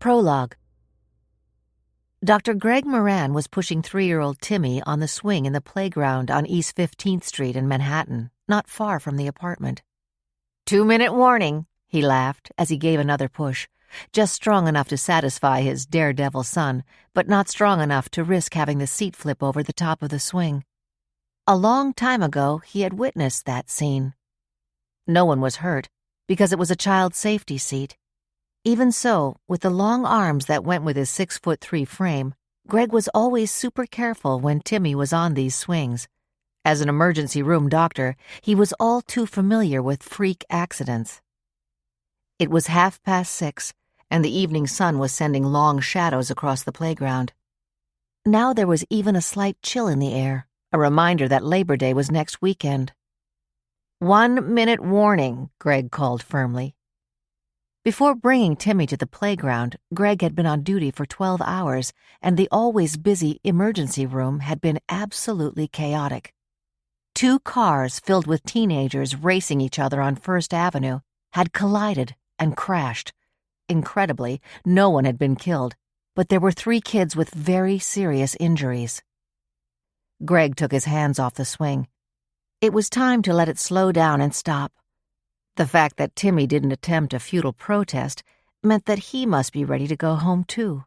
Prologue. Dr. Greg Moran was pushing 3-year-old Timmy on the swing in the playground on East 15th Street in Manhattan, not far from the apartment. 2-minute warning, he laughed as he gave another push, just strong enough to satisfy his daredevil son, but not strong enough to risk having the seat flip over the top of the swing. A long time ago, he had witnessed that scene. No one was hurt, because it was a child safety seat. Even so, with the long arms that went with his 6'3" frame, Greg was always super careful when Timmy was on these swings. As an emergency room doctor, he was all too familiar with freak accidents. It was 6:30, and the evening sun was sending long shadows across the playground. Now there was even a slight chill in the air, a reminder that Labor Day was next weekend. 1-minute warning, Greg called firmly. Before bringing Timmy to the playground, Greg had been on duty for 12 hours, and the always busy emergency room had been absolutely chaotic. 2 cars filled with teenagers racing each other on First Avenue had collided and crashed. Incredibly, no one had been killed, but there were 3 kids with very serious injuries. Greg took his hands off the swing. It was time to let it slow down and stop. The fact that Timmy didn't attempt a futile protest meant that he must be ready to go home too.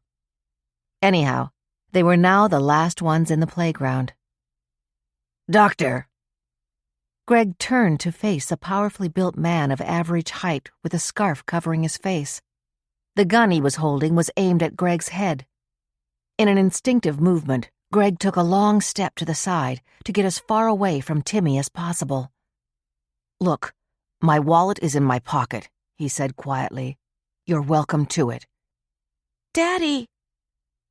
Anyhow, they were now the last ones in the playground. "Doctor!" Greg turned to face a powerfully built man of average height with a scarf covering his face. The gun he was holding was aimed at Greg's head. In an instinctive movement, Greg took a long step to the side to get as far away from Timmy as possible. "Look, my wallet is in my pocket," he said quietly. "You're welcome to it." "Daddy!"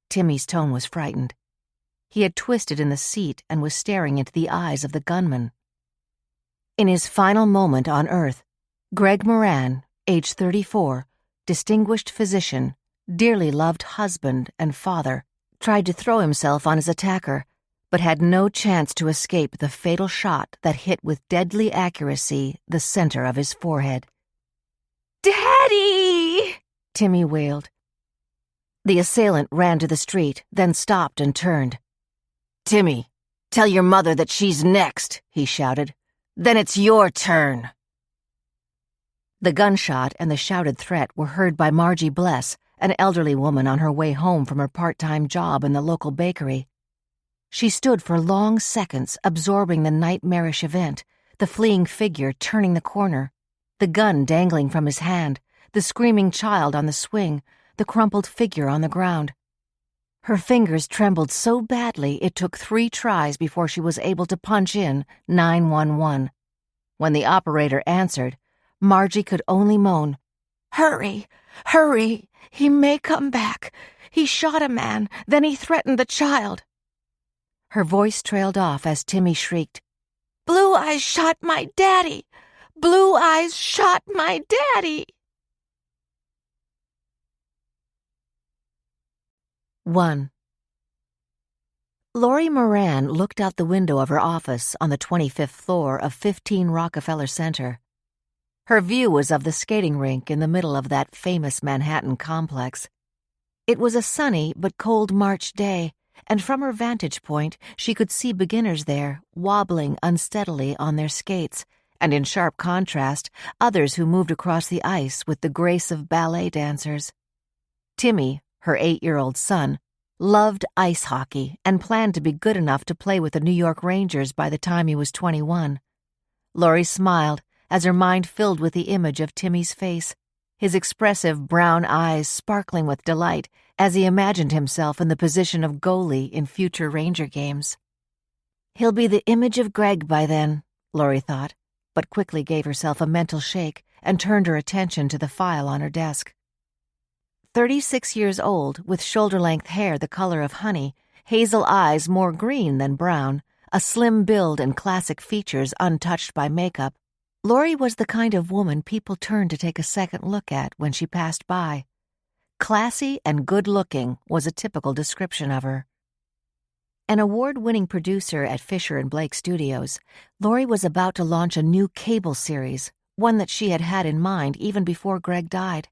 Timmy's tone was frightened. He had twisted in the seat and was staring into the eyes of the gunman. In his final moment on Earth, Greg Moran, age 34, distinguished physician, dearly loved husband and father, tried to throw himself on his attacker, but had no chance to escape the fatal shot that hit with deadly accuracy the center of his forehead. "Daddy!" Timmy wailed. The assailant ran to the street, then stopped and turned. "Timmy, tell your mother that she's next," he shouted. "Then it's your turn." The gunshot and the shouted threat were heard by Margie Bless, an elderly woman on her way home from her part-time job in the local bakery. She stood for long seconds absorbing the nightmarish event, the fleeing figure turning the corner, the gun dangling from his hand, the screaming child on the swing, the crumpled figure on the ground. Her fingers trembled so badly it took 3 tries before she was able to punch in 911. When the operator answered, Margie could only moan, "Hurry, hurry, he may come back. He shot a man, then he threatened the child." Her voice trailed off as Timmy shrieked, "Blue Eyes shot my daddy! Blue Eyes shot my daddy!" 1. Lori Moran looked out the window of her office on the 25th floor of 15 Rockefeller Center. Her view was of the skating rink in the middle of that famous Manhattan complex. It was a sunny but cold March day, and from her vantage point she could see beginners there, wobbling unsteadily on their skates, and in sharp contrast, others who moved across the ice with the grace of ballet dancers. Timmy, her 8-year-old son, loved ice hockey and planned to be good enough to play with the New York Rangers by the time he was 21. Lori smiled as her mind filled with the image of Timmy's face, his expressive brown eyes sparkling with delight as he imagined himself in the position of goalie in future Ranger games. He'll be the image of Greg by then, Lori thought, but quickly gave herself a mental shake and turned her attention to the file on her desk. 36 years old, with shoulder-length hair the color of honey, hazel eyes more green than brown, a slim build and classic features untouched by makeup, Lori was the kind of woman people turned to take a second look at when she passed by. Classy and good-looking was a typical description of her. An award-winning producer at Fisher & Blake Studios, Lori was about to launch a new cable series, one that she had had in mind even before Greg died.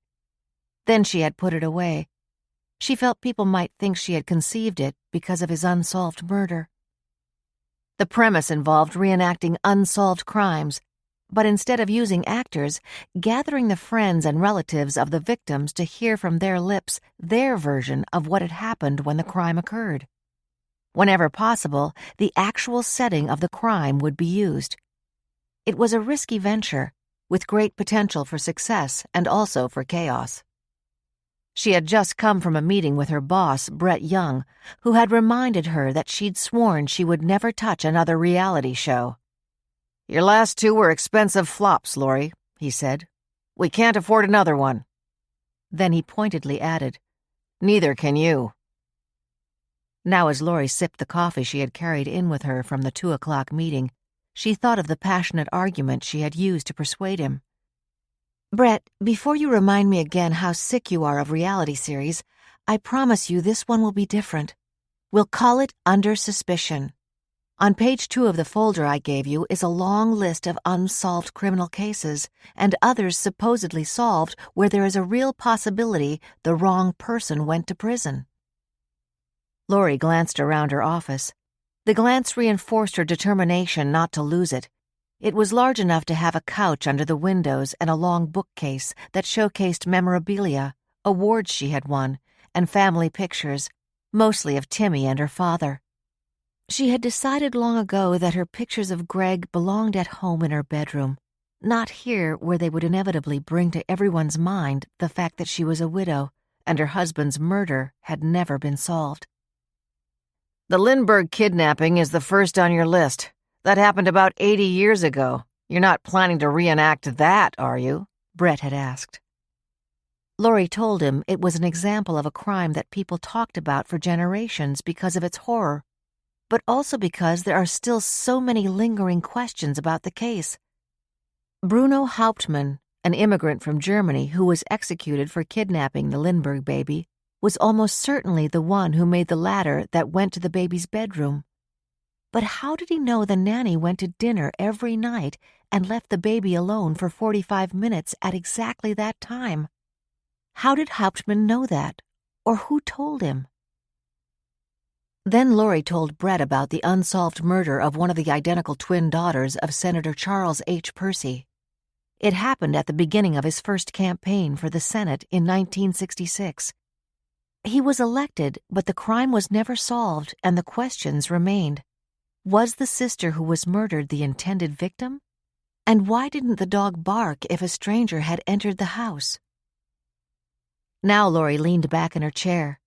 Then she had put it away, She felt people might think she had conceived it because of his unsolved murder. The premise involved reenacting unsolved crimes, but instead of using actors, gathering the friends and relatives of the victims to hear from their lips their version of what had happened when the crime occurred. Whenever possible, the actual setting of the crime would be used. It was a risky venture, with great potential for success and also for chaos. She had just come from a meeting with her boss, Brett Young, who had reminded her that she'd sworn she would never touch another reality show. "Your last two were expensive flops, Lori," he said. "We can't afford another one." Then he pointedly added, "Neither can you." Now, as Lori sipped the coffee she had carried in with her from the 2 o'clock meeting, she thought of the passionate argument she had used to persuade him. "Brett, before you remind me again how sick you are of reality series, I promise you this one will be different. We'll call it Under Suspicion. On page 2 of the folder I gave you is a long list of unsolved criminal cases and others supposedly solved where there is a real possibility the wrong person went to prison." Lori glanced around her office. The glance reinforced her determination not to lose it. It was large enough to have a couch under the windows and a long bookcase that showcased memorabilia, awards she had won, and family pictures, mostly of Timmy and her father. She had decided long ago that her pictures of Greg belonged at home in her bedroom, not here where they would inevitably bring to everyone's mind the fact that she was a widow and her husband's murder had never been solved. "The Lindbergh kidnapping is the first on your list. That happened about 80 years ago. You're not planning to reenact that, are you?" Brett had asked. Lori told him it was an example of a crime that people talked about for generations because of its horror, but also because there are still so many lingering questions about the case. Bruno Hauptmann, an immigrant from Germany who was executed for kidnapping the Lindbergh baby, was almost certainly the one who made the ladder that went to the baby's bedroom. But how did he know the nanny went to dinner every night and left the baby alone for 45 minutes at exactly that time? How did Hauptmann know that? Or who told him? Then Lori told Brett about the unsolved murder of one of the identical twin daughters of Senator Charles H. Percy. It happened at the beginning of his first campaign for the Senate in 1966. He was elected, but the crime was never solved and the questions remained. Was the sister who was murdered the intended victim? And why didn't the dog bark if a stranger had entered the house? Now Lori leaned back in her chair.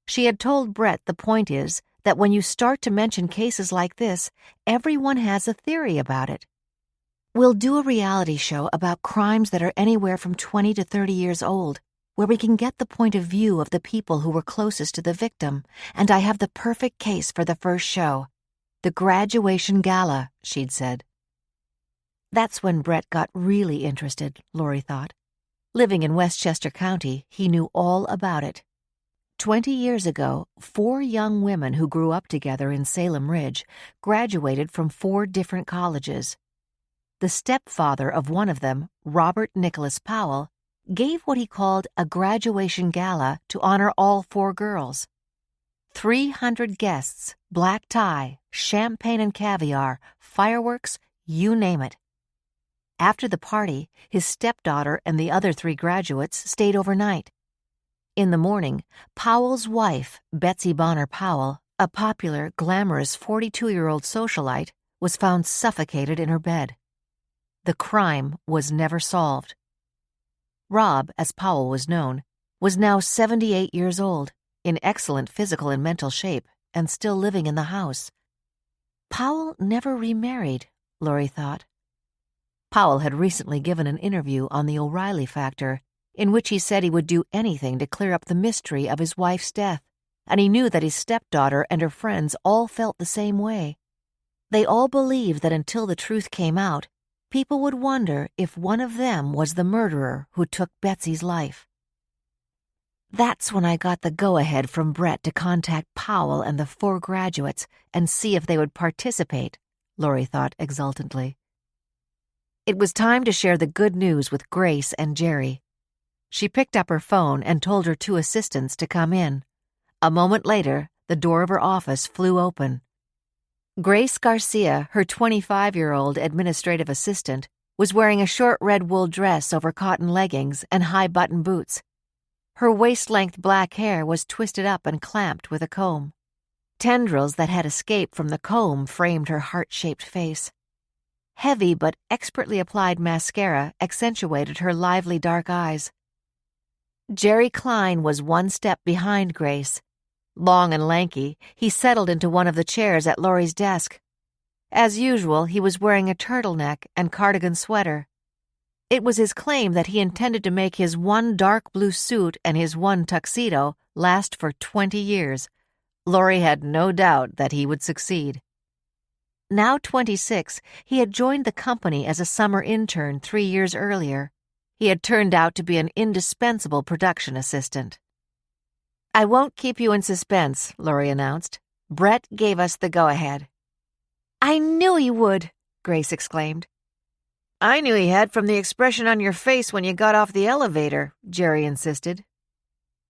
She had told Brett the point is that when you start to mention cases like this, everyone has a theory about it. We'll do a reality show about crimes that are anywhere from 20 to 30 years old, where we can get the point of view of the people who were closest to the victim, and I have the perfect case for the first show. The graduation gala, she'd said. That's when Brett got really interested, Lori thought. Living in Westchester County, he knew all about it. 20 years ago, 4 young women who grew up together in Salem Ridge graduated from 4 different colleges. The stepfather of one of them, Robert Nicholas Powell, gave what he called a graduation gala to honor all 4 girls. 300 guests, black tie, champagne and caviar, fireworks, you name it. After the party, his stepdaughter and the other 3 graduates stayed overnight. In the morning, Powell's wife, Betsy Bonner Powell, a popular, glamorous 42-year-old socialite, was found suffocated in her bed. The crime was never solved. Rob, as Powell was known, was now 78 years old, in excellent physical and mental shape, and still living in the house. Powell never remarried, Lori thought. Powell had recently given an interview on the O'Reilly Factor, in which he said he would do anything to clear up the mystery of his wife's death, and he knew that his stepdaughter and her friends all felt the same way. They all believed that until the truth came out, people would wonder if one of them was the murderer who took Betsy's life. That's when I got the go-ahead from Brett to contact Powell and the 4 graduates and see if they would participate, Lori thought exultantly. It was time to share the good news with Grace and Jerry. She picked up her phone and told her two assistants to come in. A moment later, the door of her office flew open. Grace Garcia, her 25-year-old administrative assistant, was wearing a short red wool dress over cotton leggings and high-button boots. Her waist-length black hair was twisted up and clamped with a comb. Tendrils that had escaped from the comb framed her heart-shaped face. Heavy but expertly applied mascara accentuated her lively dark eyes. Jerry Klein was one step behind Grace. Long and lanky, he settled into one of the chairs at Laurie's desk. As usual, he was wearing a turtleneck and cardigan sweater. It was his claim that he intended to make his one dark blue suit and his one tuxedo last for 20 years. Laurie had no doubt that he would succeed. Now 26, he had joined the company as a summer intern 3 years earlier. He had turned out to be an indispensable production assistant. "I won't keep you in suspense," Laurie announced. "Brett gave us the go-ahead." "I knew he would," Grace exclaimed. "I knew he had from the expression on your face when you got off the elevator," Jerry insisted.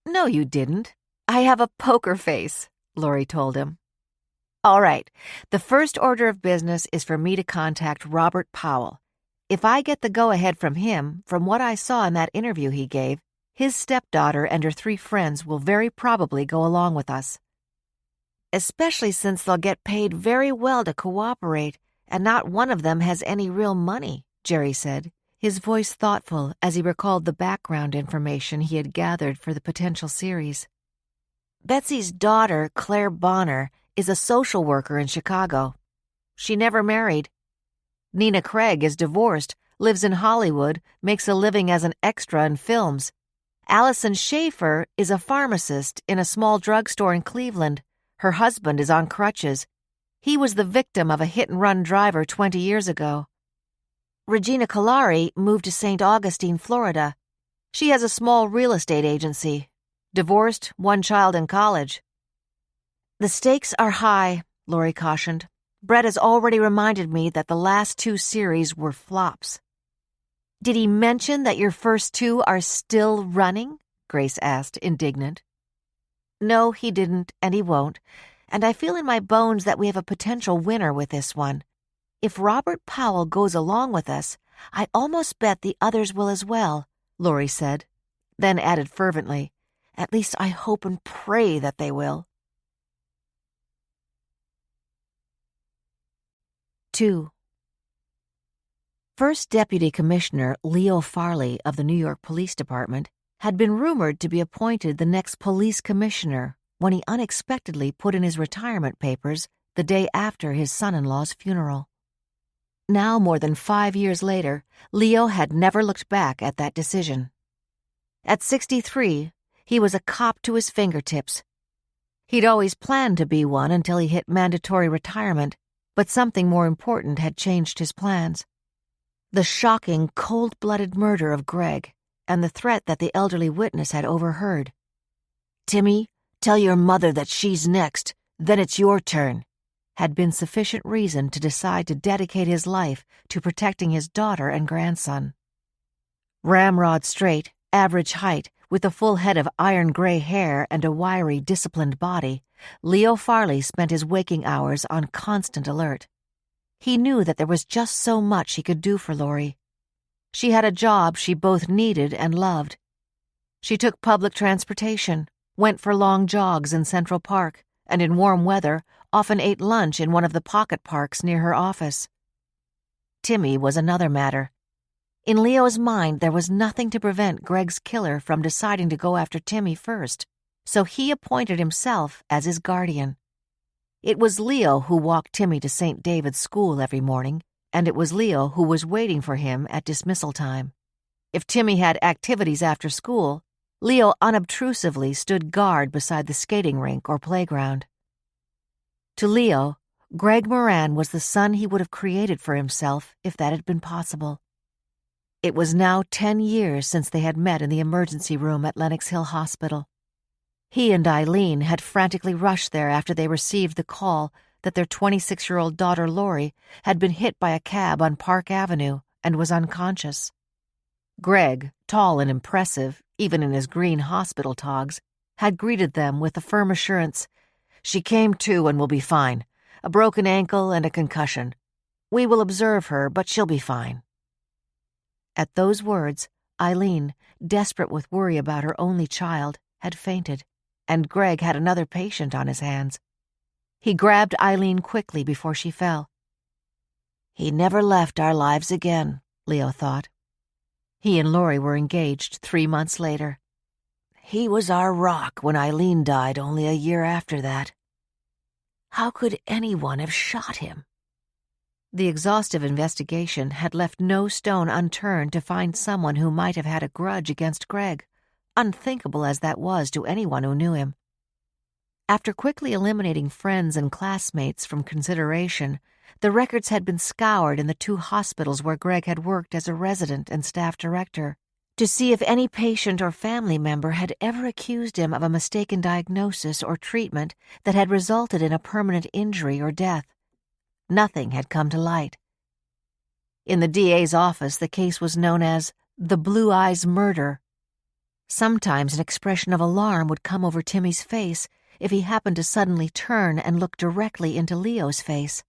"No, you didn't. I have a poker face," Laurie told him. "All right, the first order of business is for me to contact Robert Powell. If I get the go-ahead from him, from what I saw in that interview he gave, his stepdaughter and her 3 friends will very probably go along with us. Especially since they'll get paid very well to cooperate, and not one of them has any real money," Jerry said, his voice thoughtful as he recalled the background information he had gathered for the potential series. "Betsy's daughter, Claire Bonner, is a social worker in Chicago. She never married. Nina Craig is divorced, lives in Hollywood, makes a living as an extra in films. Allison Schaefer is a pharmacist in a small drugstore in Cleveland. Her husband is on crutches. He was the victim of a hit-and-run driver 20 years ago. Regina Kalari moved to St. Augustine, Florida. She has a small real estate agency. Divorced, 1 child in college." "The stakes are high," Laurie cautioned. "Brett has already reminded me that the last 2 series were flops." "Did he mention that your first 2 are still running?" Grace asked, indignant. "No, he didn't, and he won't. And I feel in my bones that we have a potential winner with this one. If Robert Powell goes along with us, I almost bet the others will as well," Laurie said, then added fervently, "At least I hope and pray that they will." 2. First Deputy Commissioner Leo Farley of the New York Police Department had been rumored to be appointed the next police commissioner when he unexpectedly put in his retirement papers the day after his son-in-law's funeral. Now, more than 5 years later, Leo had never looked back at that decision. At 63, he was a cop to his fingertips. He'd always planned to be one until he hit mandatory retirement, but something more important had changed his plans. The shocking, cold-blooded murder of Greg and the threat that the elderly witness had overheard. "Timmy, tell your mother that she's next, then it's your turn," had been sufficient reason to decide to dedicate his life to protecting his daughter and grandson. Ramrod straight, average height, with a full head of iron-gray hair and a wiry, disciplined body, Leo Farley spent his waking hours on constant alert. He knew that there was just so much he could do for Laurie. She had a job she both needed and loved. She took public transportation, went for long jogs in Central Park, and in warm weather often ate lunch in one of the pocket parks near her office. Timmy was another matter. In Leo's mind, there was nothing to prevent Greg's killer from deciding to go after Timmy first, so he appointed himself as his guardian. It was Leo who walked Timmy to St. David's School every morning, and it was Leo who was waiting for him at dismissal time. If Timmy had activities after school, Leo unobtrusively stood guard beside the skating rink or playground. To Leo, Greg Moran was the son he would have created for himself if that had been possible. It was now 10 years since they had met in the emergency room at Lenox Hill Hospital. He and Eileen had frantically rushed there after they received the call that their 26-year-old daughter Laurie had been hit by a cab on Park Avenue and was unconscious. Greg, tall and impressive, even in his green hospital togs, had greeted them with the firm assurance, "She came to and will be fine. A broken ankle and a concussion. We will observe her, but she'll be fine." At those words, Eileen, desperate with worry about her only child, had fainted, and Greg had another patient on his hands. He grabbed Eileen quickly before she fell. He never left our lives again, Leo thought. He and Laurie were engaged 3 months later. He was our rock when Eileen died only a year after that. How could anyone have shot him? The exhaustive investigation had left no stone unturned to find someone who might have had a grudge against Greg, unthinkable as that was to anyone who knew him. After quickly eliminating friends and classmates from consideration, the records had been scoured in the 2 hospitals where Greg had worked as a resident and staff director to see if any patient or family member had ever accused him of a mistaken diagnosis or treatment that had resulted in a permanent injury or death. Nothing had come to light. In the DA's office, the case was known as the Blue Eyes murder. Sometimes an expression of alarm would come over Timmy's face if he happened to suddenly turn and look directly into Leo's face.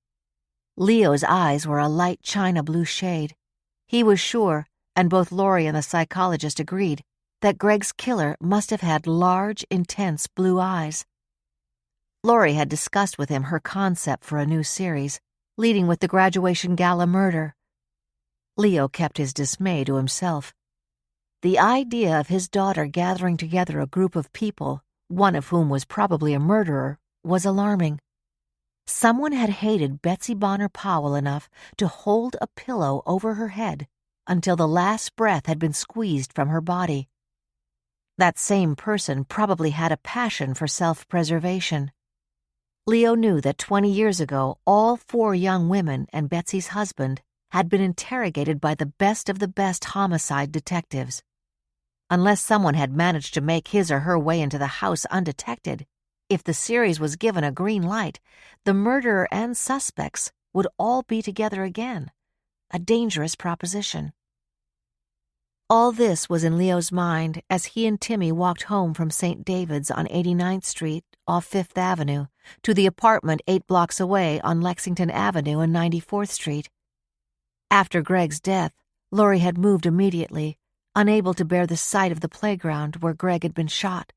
Leo's eyes were a light china blue shade. He was sure, and both Laurie and the psychologist agreed, that Greg's killer must have had large, intense blue eyes. Laurie had discussed with him her concept for a new series, leading with the graduation gala murder. Leo kept his dismay to himself. The idea of his daughter gathering together a group of people, one of whom was probably a murderer, was alarming. Someone had hated Betsy Bonner Powell enough to hold a pillow over her head until the last breath had been squeezed from her body. That same person probably had a passion for self-preservation. Leo knew that 20 years ago, all 4 young women and Betsy's husband had been interrogated by the best of the best homicide detectives. Unless someone had managed to make his or her way into the house undetected, if the series was given a green light, the murderer and suspects would all be together again. A dangerous proposition. All this was in Leo's mind as he and Timmy walked home from St. David's on 89th Street off 5th Avenue to the apartment 8 blocks away on Lexington Avenue and 94th Street. After Greg's death, Laurie had moved immediately, unable to bear the sight of the playground where Greg had been shot.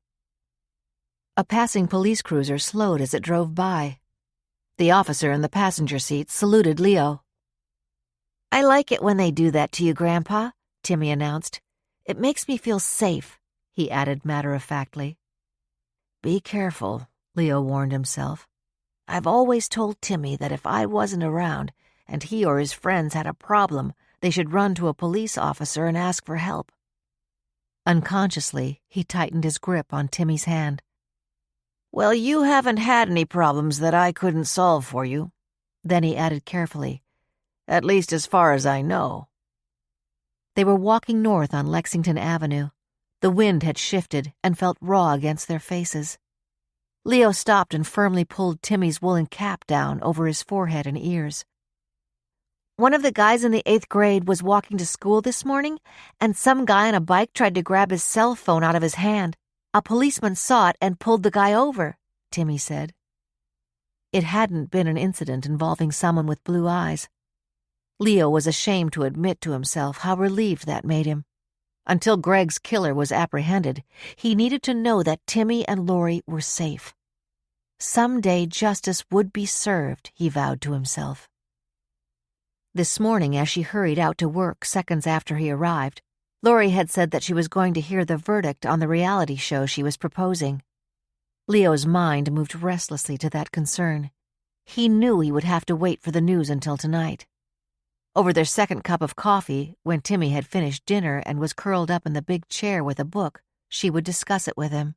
A passing police cruiser slowed as it drove by. The officer in the passenger seat saluted Leo. "I like it when they do that to you, Grandpa," Timmy announced. "It makes me feel safe," he added matter-of-factly. "Be careful," Leo warned himself. "I've always told Timmy that if I wasn't around and he or his friends had a problem, they should run to a police officer and ask for help." Unconsciously, he tightened his grip on Timmy's hand. "Well, you haven't had any problems that I couldn't solve for you." Then he added carefully, "At least as far as I know." They were walking north on Lexington Avenue. The wind had shifted and felt raw against their faces. Leo stopped and firmly pulled Timmy's woolen cap down over his forehead and ears. "One of the guys in the 8th grade was walking to school this morning, and some guy on a bike tried to grab his cell phone out of his hand. A policeman saw it and pulled the guy over," Timmy said. It hadn't been an incident involving someone with blue eyes. Leo was ashamed to admit to himself how relieved that made him. Until Greg's killer was apprehended, he needed to know that Timmy and Laurie were safe. Someday justice would be served, he vowed to himself. This morning, as she hurried out to work seconds after he arrived, Laurie had said that she was going to hear the verdict on the reality show she was proposing. Leo's mind moved restlessly to that concern. He knew he would have to wait for the news until tonight. Over their second cup of coffee, when Timmy had finished dinner and was curled up in the big chair with a book, she would discuss it with him.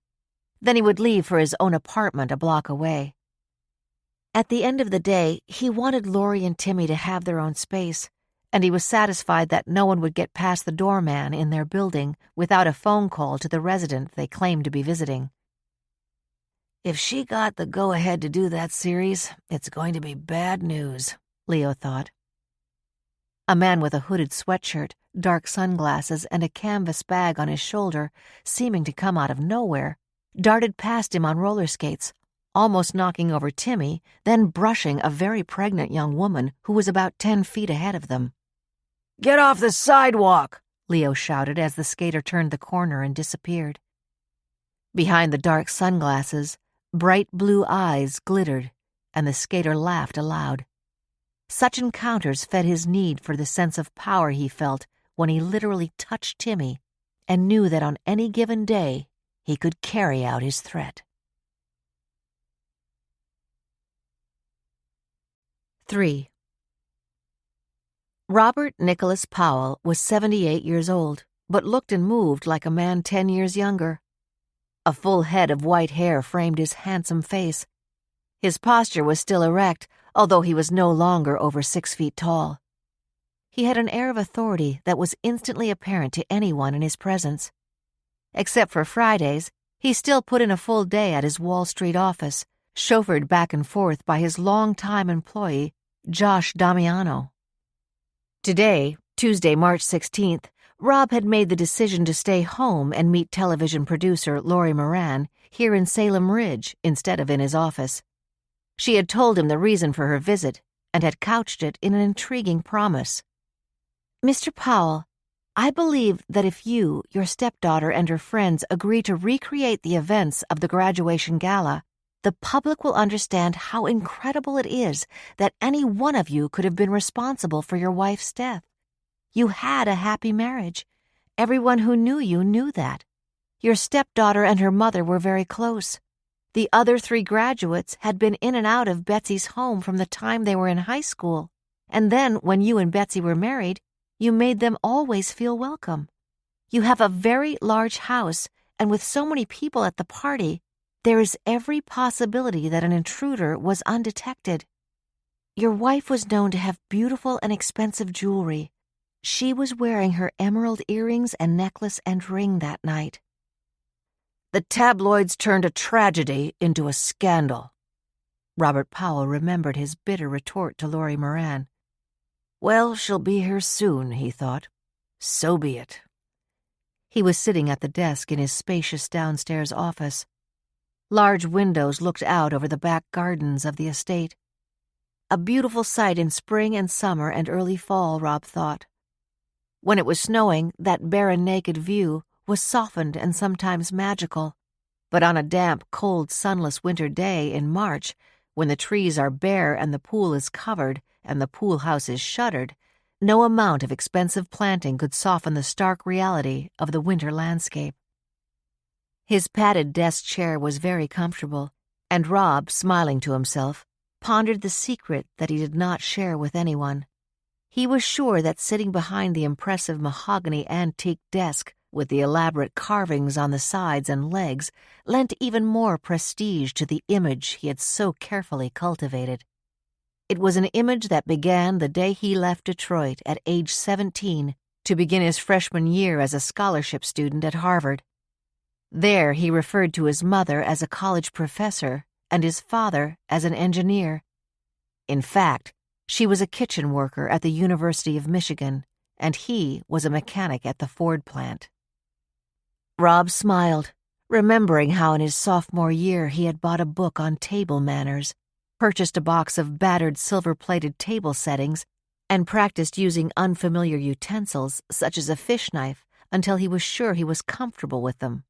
Then he would leave for his own apartment a block away. At the end of the day, he wanted Laurie and Timmy to have their own space, and he was satisfied that no one would get past the doorman in their building without a phone call to the resident they claimed to be visiting. If she got the go-ahead to do that series, it's going to be bad news, Leo thought. A man with a hooded sweatshirt, dark sunglasses, and a canvas bag on his shoulder, seeming to come out of nowhere, darted past him on roller skates, almost knocking over Timmy, then brushing a very pregnant young woman who was about 10 feet ahead of them. "Get off the sidewalk!" Leo shouted as the skater turned the corner and disappeared. Behind the dark sunglasses, bright blue eyes glittered, and the skater laughed aloud. Such encounters fed his need for the sense of power he felt when he literally touched Timmy and knew that on any given day he could carry out his threat. 3. Robert Nicholas Powell was 78 years old, but looked and moved like a man 10 years younger. A full head of white hair framed his handsome face. His posture was still erect, although he was no longer over 6 feet tall. He had an air of authority that was instantly apparent to anyone in his presence. Except for Fridays, he still put in a full day at his Wall Street office, chauffeured back and forth by his longtime employee, Josh Damiano. Today, Tuesday, March 16th, Rob had made the decision to stay home and meet television producer Lori Moran here in Salem Ridge instead of in his office. She had told him the reason for her visit and had couched it in an intriguing promise. "Mr. Powell, I believe that if you, your stepdaughter, and her friends agree to recreate the events of the graduation gala, the public will understand how incredible it is that any one of you could have been responsible for your wife's death. You had a happy marriage. Everyone who knew you knew that. Your stepdaughter and her mother were very close. The other 3 graduates had been in and out of Betsy's home from the time they were in high school, and then when you and Betsy were married, you made them always feel welcome. You have a very large house, and with so many people at the party, there is every possibility that an intruder was undetected. Your wife was known to have beautiful and expensive jewelry. She was wearing her emerald earrings and necklace and ring that night. The tabloids turned a tragedy into a scandal." Robert Powell remembered his bitter retort to Lori Moran. "Well, she'll be here soon," he thought. "So be it." He was sitting at the desk in his spacious downstairs office. Large windows looked out over the back gardens of the estate. A beautiful sight in spring and summer and early fall, Rob thought. When it was snowing, that barren naked view was softened and sometimes magical. But on a damp, cold, sunless winter day in March, when the trees are bare and the pool is covered and the pool house is shuttered, no amount of expensive planting could soften the stark reality of the winter landscape. His padded desk chair was very comfortable, and Rob, smiling to himself, pondered the secret that he did not share with anyone. He was sure that sitting behind the impressive mahogany antique desk with the elaborate carvings on the sides and legs lent even more prestige to the image he had so carefully cultivated. It was an image that began the day he left Detroit at age 17 to begin his freshman year as a scholarship student at Harvard. There he referred to his mother as a college professor and his father as an engineer. In fact, she was a kitchen worker at the University of Michigan, and he was a mechanic at the Ford plant. Rob smiled, remembering how in his sophomore year he had bought a book on table manners, purchased a box of battered silver-plated table settings, and practiced using unfamiliar utensils such as a fish knife until he was sure he was comfortable with them.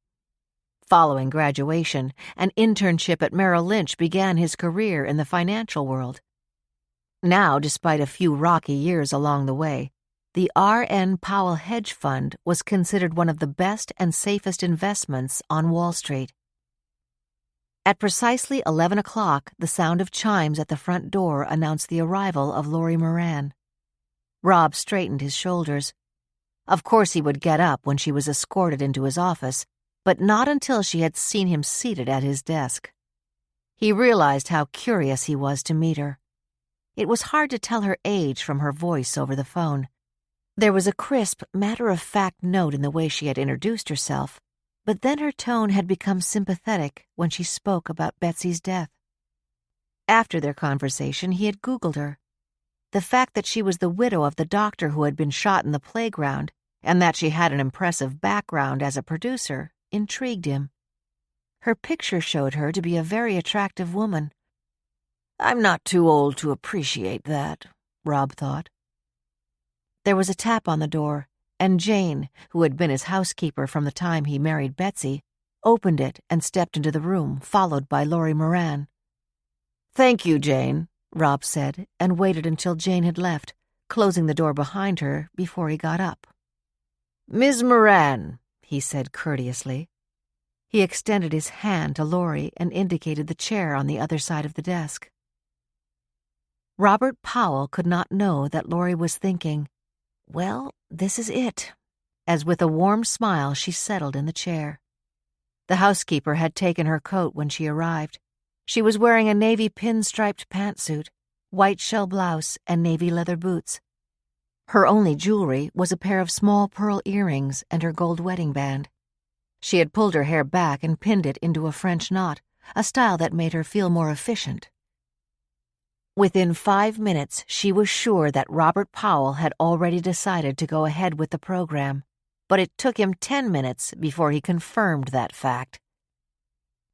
Following graduation, an internship at Merrill Lynch began his career in the financial world. Now, despite a few rocky years along the way, the R.N. Powell Hedge Fund was considered one of the best and safest investments on Wall Street. At precisely 11 o'clock, the sound of chimes at the front door announced the arrival of Lori Moran. Rob straightened his shoulders. Of course he would get up when she was escorted into his office, but not until she had seen him seated at his desk. He realized how curious he was to meet her. It was hard to tell her age from her voice over the phone. There was a crisp, matter-of-fact note in the way she had introduced herself, but then her tone had become sympathetic when she spoke about Betsy's death. After their conversation, he had Googled her. The fact that she was the widow of the doctor who had been shot in the playground, and that she had an impressive background as a producer, intrigued him. Her picture showed her to be a very attractive woman. "I'm not too old to appreciate that," Rob thought. There was a tap on the door, and Jane, who had been his housekeeper from the time he married Betsy, opened it and stepped into the room, followed by Laurie Moran. "Thank you, Jane," Rob said, and waited until Jane had left, closing the door behind her before he got up. "Ms. Moran," he said courteously. He extended his hand to Laurie and indicated the chair on the other side of the desk. Robert Powell could not know that Laurie was thinking, "Well, this is it," as with a warm smile she settled in the chair. The housekeeper had taken her coat when she arrived. She was wearing a navy pinstriped pantsuit, white shell blouse, and navy leather boots. Her only jewelry was a pair of small pearl earrings and her gold wedding band. She had pulled her hair back and pinned it into a French knot, a style that made her feel more efficient. Within 5 minutes, she was sure that Robert Powell had already decided to go ahead with the program, but it took him 10 minutes before he confirmed that fact.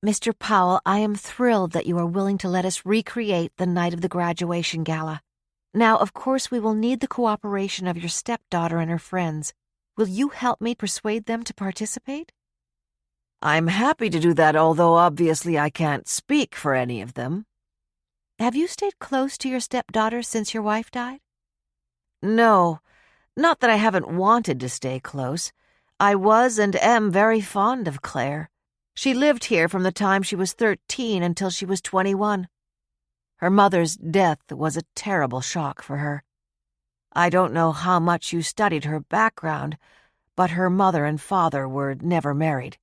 "Mr. Powell, I am thrilled that you are willing to let us recreate the night of the graduation gala. Now, of course, we will need the cooperation of your stepdaughter and her friends. Will you help me persuade them to participate?" "I'm happy to do that, although obviously I can't speak for any of them." "Have you stayed close to your stepdaughter since your wife died?" "No, not that I haven't wanted to stay close. I was and am very fond of Claire. She lived here from the time she was 13 until she was 21. Her mother's death was a terrible shock for her. I don't know how much you studied her background, but her mother and father were never married.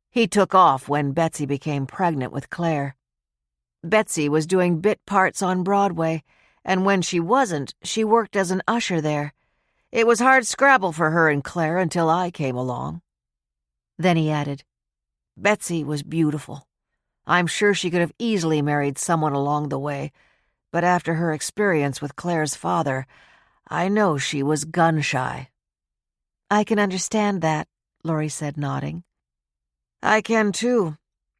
He took off when Betsy became pregnant with Claire. Betsy was doing bit parts on Broadway, and when she wasn't, she worked as an usher there. It was hard scrabble for her and Claire until I came along." Then he added, "Betsy was beautiful. I'm sure she could have easily married someone along the way, but after her experience with Claire's father, I know she was gun-shy." "I can understand that," Laurie said, nodding. "I can too.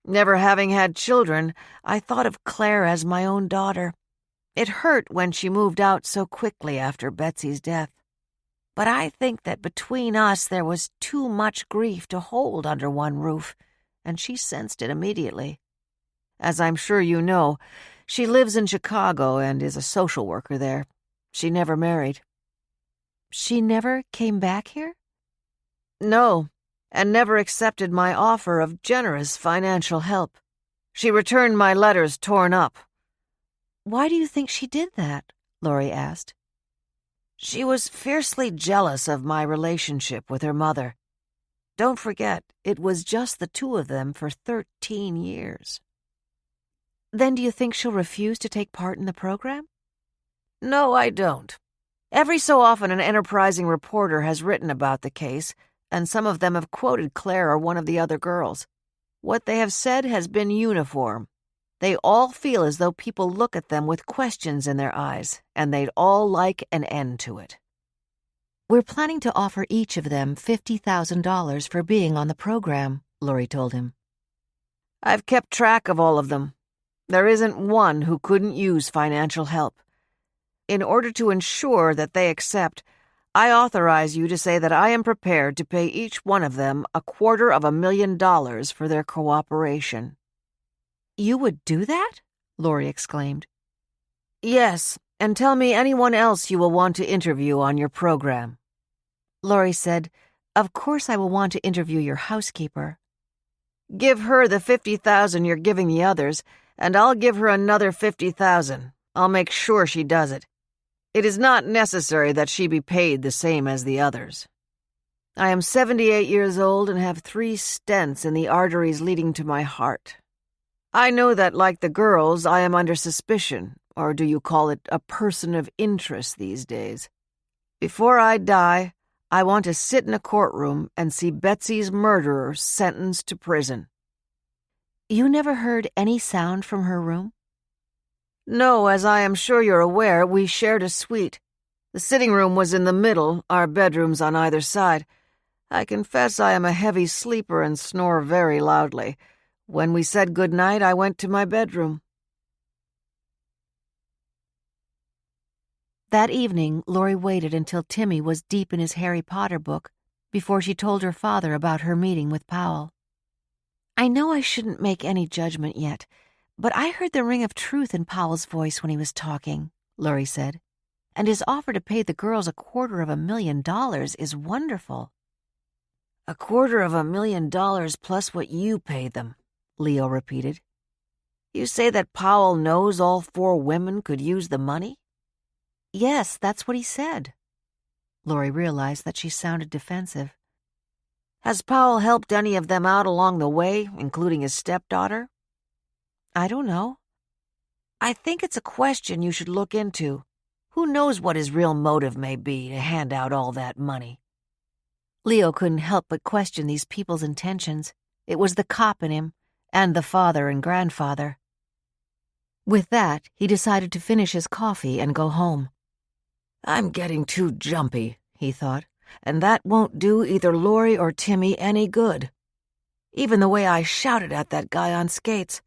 Never having had children, I thought of Claire as my own daughter. It hurt when she moved out so quickly after Betsy's death. But I think that between us there was too much grief to hold under one roof, and she sensed it immediately. As I'm sure you know, she lives in Chicago and is a social worker there. She never married." "She never came back here?" "No, and never accepted my offer of generous financial help. She returned my letters torn up." "Why do you think she did that?" Laurie asked. "She was fiercely jealous of my relationship with her mother. Don't forget, it was just the two of them for 13 years. "Then do you think she'll refuse to take part in the program?" "No, I don't. Every so often an enterprising reporter has written about the case, and some of them have quoted Claire or one of the other girls. What they have said has been uniform. They all feel as though people look at them with questions in their eyes, and they'd all like an end to it." "We're planning to offer each of them $50,000 for being on the program," Laurie told him. "I've kept track of all of them. There isn't one who couldn't use financial help. In order to ensure that they accept, I authorize you to say that I am prepared to pay each one of them $250,000 for their cooperation." "You would do that?" Laurie exclaimed. "Yes, and tell me anyone else you will want to interview on your program." Laurie said, "Of course I will want to interview your housekeeper." "Give her the $50,000 you're giving the others, and I'll give her another $50,000. I'll make sure she does it. It is not necessary that she be paid the same as the others. I am 78 years old and have 3 stents in the arteries leading to my heart. I know that, like the girls, I am under suspicion, or do you call it a person of interest these days? Before I die, I want to sit in a courtroom and see Betsy's murderer sentenced to prison." "You never heard any sound from her room?" No, as I am sure you're aware, we shared a suite. The sitting room was in the middle, our bedrooms on either side. I confess I am a heavy sleeper and snore very loudly. When we said good night, I went to my bedroom. That evening, Laurie waited until Timmy was deep in his Harry Potter book before she told her father about her meeting with Powell. "I know I shouldn't make any judgment yet, but I heard the ring of truth in Powell's voice when he was talking," Laurie said, "and his offer to pay the girls $250,000 is wonderful." $250,000 plus what you paid them, Leo repeated. You say that Powell knows all 4 women could use the money? Yes, that's what he said. Laurie realized that she sounded defensive. Has Powell helped any of them out along the way, including his stepdaughter? I don't know. I think it's a question you should look into. Who knows what his real motive may be to hand out all that money? Leo couldn't help but question these people's intentions. It was the cop in him, and the father and grandfather. With that, he decided to finish his coffee and go home. I'm getting too jumpy, he thought, and that won't do either Laurie or Timmy any good. Even the way I shouted at that guy on skates.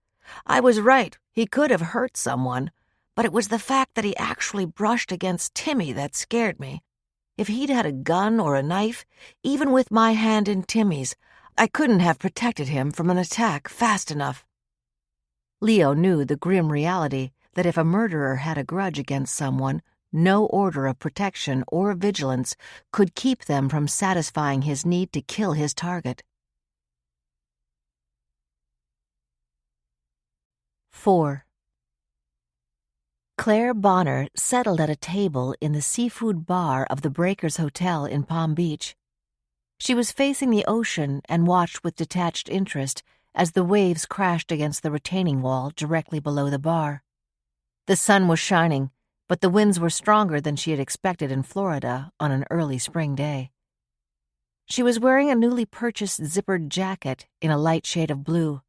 I was right, he could have hurt someone, but it was the fact that he actually brushed against Timmy that scared me. If he'd had a gun or a knife, even with my hand in Timmy's, I couldn't have protected him from an attack fast enough. Leo knew the grim reality that if a murderer had a grudge against someone, no order of protection or vigilance could keep them from satisfying his need to kill his target. 4. Claire Bonner settled at a table in the seafood bar of the Breakers Hotel in Palm Beach. She was facing the ocean and watched with detached interest as the waves crashed against the retaining wall directly below the bar. The sun was shining, but the winds were stronger than she had expected in Florida on an early spring day. She was wearing a newly purchased zippered jacket in a light shade of blue.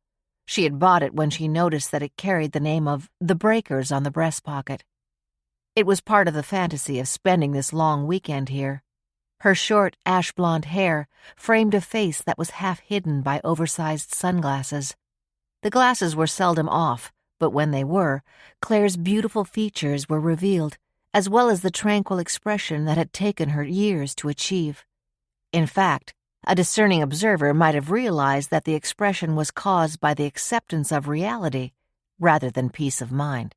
She had bought it when she noticed that it carried the name of The Breakers on the breast pocket. It was part of the fantasy of spending this long weekend here. Her short, ash-blonde hair framed a face that was half hidden by oversized sunglasses. The glasses were seldom off, but when they were, Claire's beautiful features were revealed, as well as the tranquil expression that had taken her years to achieve. In fact, a discerning observer might have realized that the expression was caused by the acceptance of reality rather than peace of mind.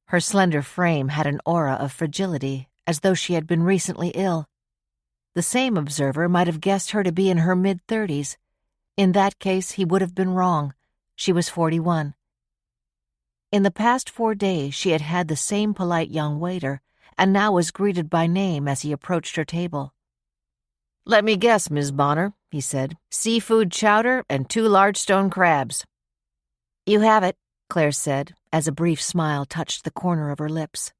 Her slender frame had an aura of fragility, as though she had been recently ill. The same observer might have guessed her to be in her mid-30s. In that case, he would have been wrong. She was 41. In the past 4 days, she had had the same polite young waiter, and now was greeted by name as he approached her table. Let me guess, Ms. Bonner, he said. Seafood chowder and 2 large stone crabs. You have it, Claire said, as a brief smile touched the corner of her lips.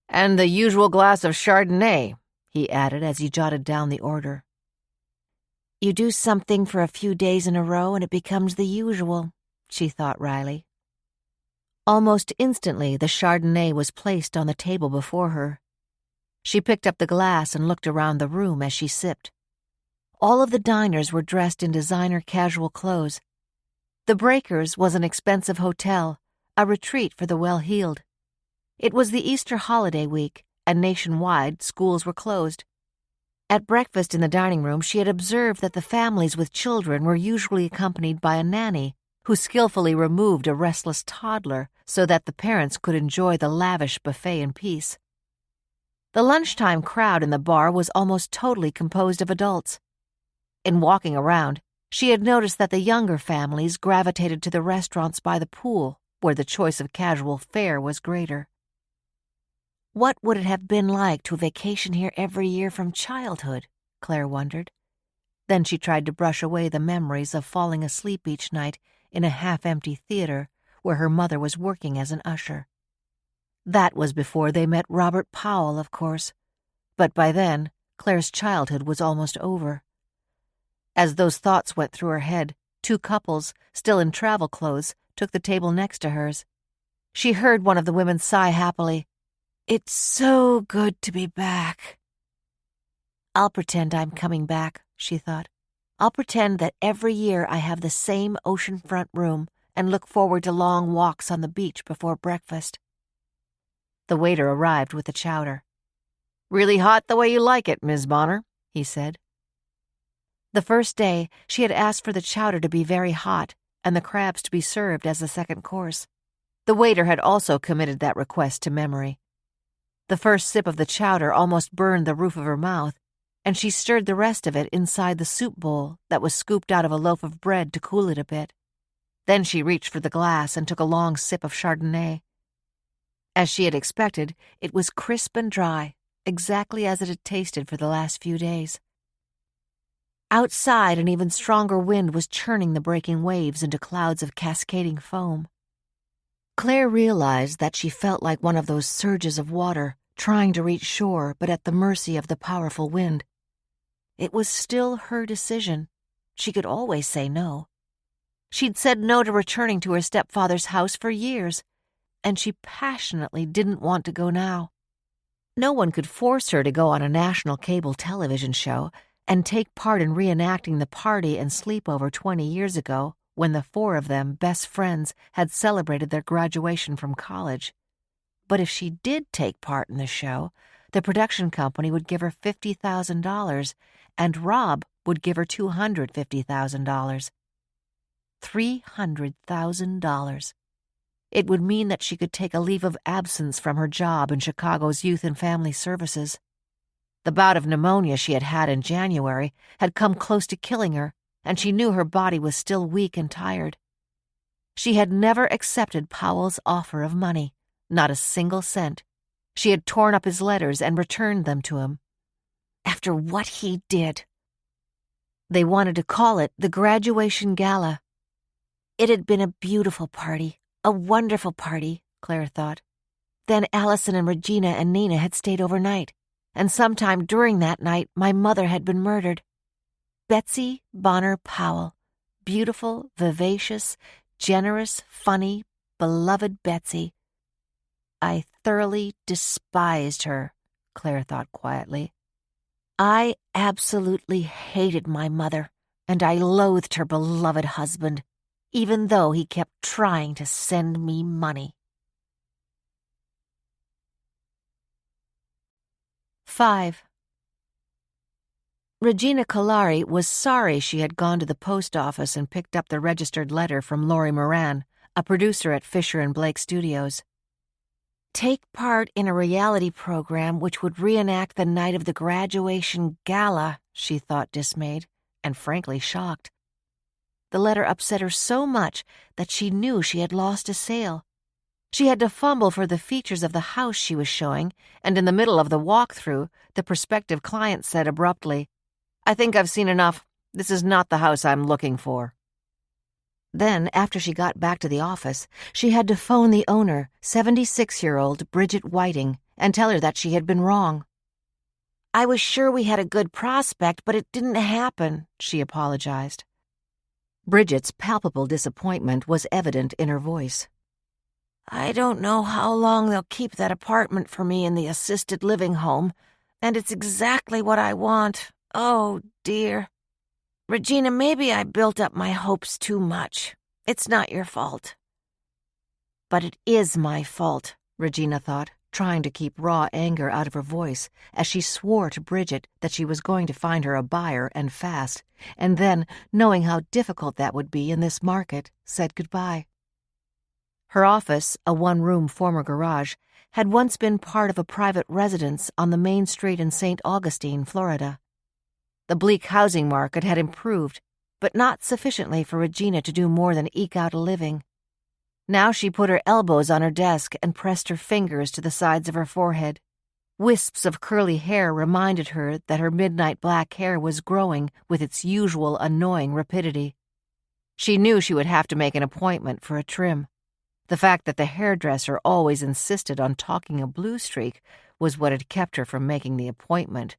And the usual glass of Chardonnay, he added as he jotted down the order. You do something for a few days in a row and it becomes the usual, she thought wryly. Almost instantly, the Chardonnay was placed on the table before her. She picked up the glass and looked around the room as she sipped. All of the diners were dressed in designer casual clothes. The Breakers was an expensive hotel, a retreat for the well-heeled. It was the Easter holiday week, and nationwide schools were closed. At breakfast in the dining room, she had observed that the families with children were usually accompanied by a nanny who skillfully removed a restless toddler so that the parents could enjoy the lavish buffet in peace. The lunchtime crowd in the bar was almost totally composed of adults. In walking around, she had noticed that the younger families gravitated to the restaurants by the pool, where the choice of casual fare was greater. What would it have been like to vacation here every year from childhood? Claire wondered. Then she tried to brush away the memories of falling asleep each night in a half-empty theater where her mother was working as an usher. That was before they met Robert Powell, of course. But by then, Claire's childhood was almost over. As those thoughts went through her head, 2 couples, still in travel clothes, took the table next to hers. She heard one of the women sigh happily. "It's so good to be back." "I'll pretend I'm coming back," she thought. "I'll pretend that every year I have the same oceanfront room and look forward to long walks on the beach before breakfast." The waiter arrived with the chowder. "Really hot the way you like it, Ms. Bonner," he said. The first day, she had asked for the chowder to be very hot and the crabs to be served as the second course. The waiter had also committed that request to memory. The first sip of the chowder almost burned the roof of her mouth, and she stirred the rest of it inside the soup bowl that was scooped out of a loaf of bread to cool it a bit. Then she reached for the glass and took a long sip of Chardonnay. As she had expected, it was crisp and dry, exactly as it had tasted for the last few days. Outside, an even stronger wind was churning the breaking waves into clouds of cascading foam. Claire realized that she felt like one of those surges of water, trying to reach shore but at the mercy of the powerful wind. It was still her decision. She could always say no. She'd said no to returning to her stepfather's house for years, and she passionately didn't want to go now. No one could force her to go on a national cable television show and take part in reenacting the party and sleepover 20 years ago when the four of them, best friends, had celebrated their graduation from college. But if she did take part in the show, the production company would give her $50,000, and Rob would give her $250,000. $300,000. It would mean that she could take a leave of absence from her job in Chicago's Youth and Family Services. The bout of pneumonia she had had in January had come close to killing her, and she knew her body was still weak and tired. She had never accepted Powell's offer of money, not a single cent. She had torn up his letters and returned them to him. After what he did. They wanted to call it the graduation gala. It had been a beautiful party, a wonderful party, Claire thought. Then Allison and Regina and Nina had stayed overnight, and sometime during that night my mother had been murdered. Betsy Bonner Powell, beautiful, vivacious, generous, funny, beloved Betsy. I thoroughly despised her, Claire thought quietly. I absolutely hated my mother, and I loathed her beloved husband, even though he kept trying to send me money. 5. Regina Kalari was sorry she had gone to the post office and picked up the registered letter from Lori Moran, a producer at Fisher & Blake Studios. Take part in a reality program which would reenact the night of the graduation gala, she thought dismayed, and frankly shocked. The letter upset her so much that she knew she had lost a sale. She had to fumble for the features of the house she was showing, and in the middle of the walkthrough, the prospective client said abruptly, "I think I've seen enough. This is not the house I'm looking for." Then, after she got back to the office, she had to phone the owner, 76-year-old Bridget Whiting, and tell her that she had been wrong. "I was sure we had a good prospect, but it didn't happen," she apologized. Bridget's palpable disappointment was evident in her voice. "I don't know how long they'll keep that apartment for me in the assisted living home, and it's exactly what I want. Oh, dear. Regina, maybe I built up my hopes too much. It's not your fault." But it is my fault, Regina thought, trying to keep raw anger out of her voice as she swore to Bridget that she was going to find her a buyer and fast, and then, knowing how difficult that would be in this market, said goodbye. Her office, a one-room former garage, had once been part of a private residence on the main street in St. Augustine, Florida. The bleak housing market had improved, but not sufficiently for Regina to do more than eke out a living. Now she put her elbows on her desk and pressed her fingers to the sides of her forehead. Wisps of curly hair reminded her that her midnight black hair was growing with its usual annoying rapidity. She knew she would have to make an appointment for a trim. The fact that the hairdresser always insisted on talking a blue streak was what had kept her from making the appointment.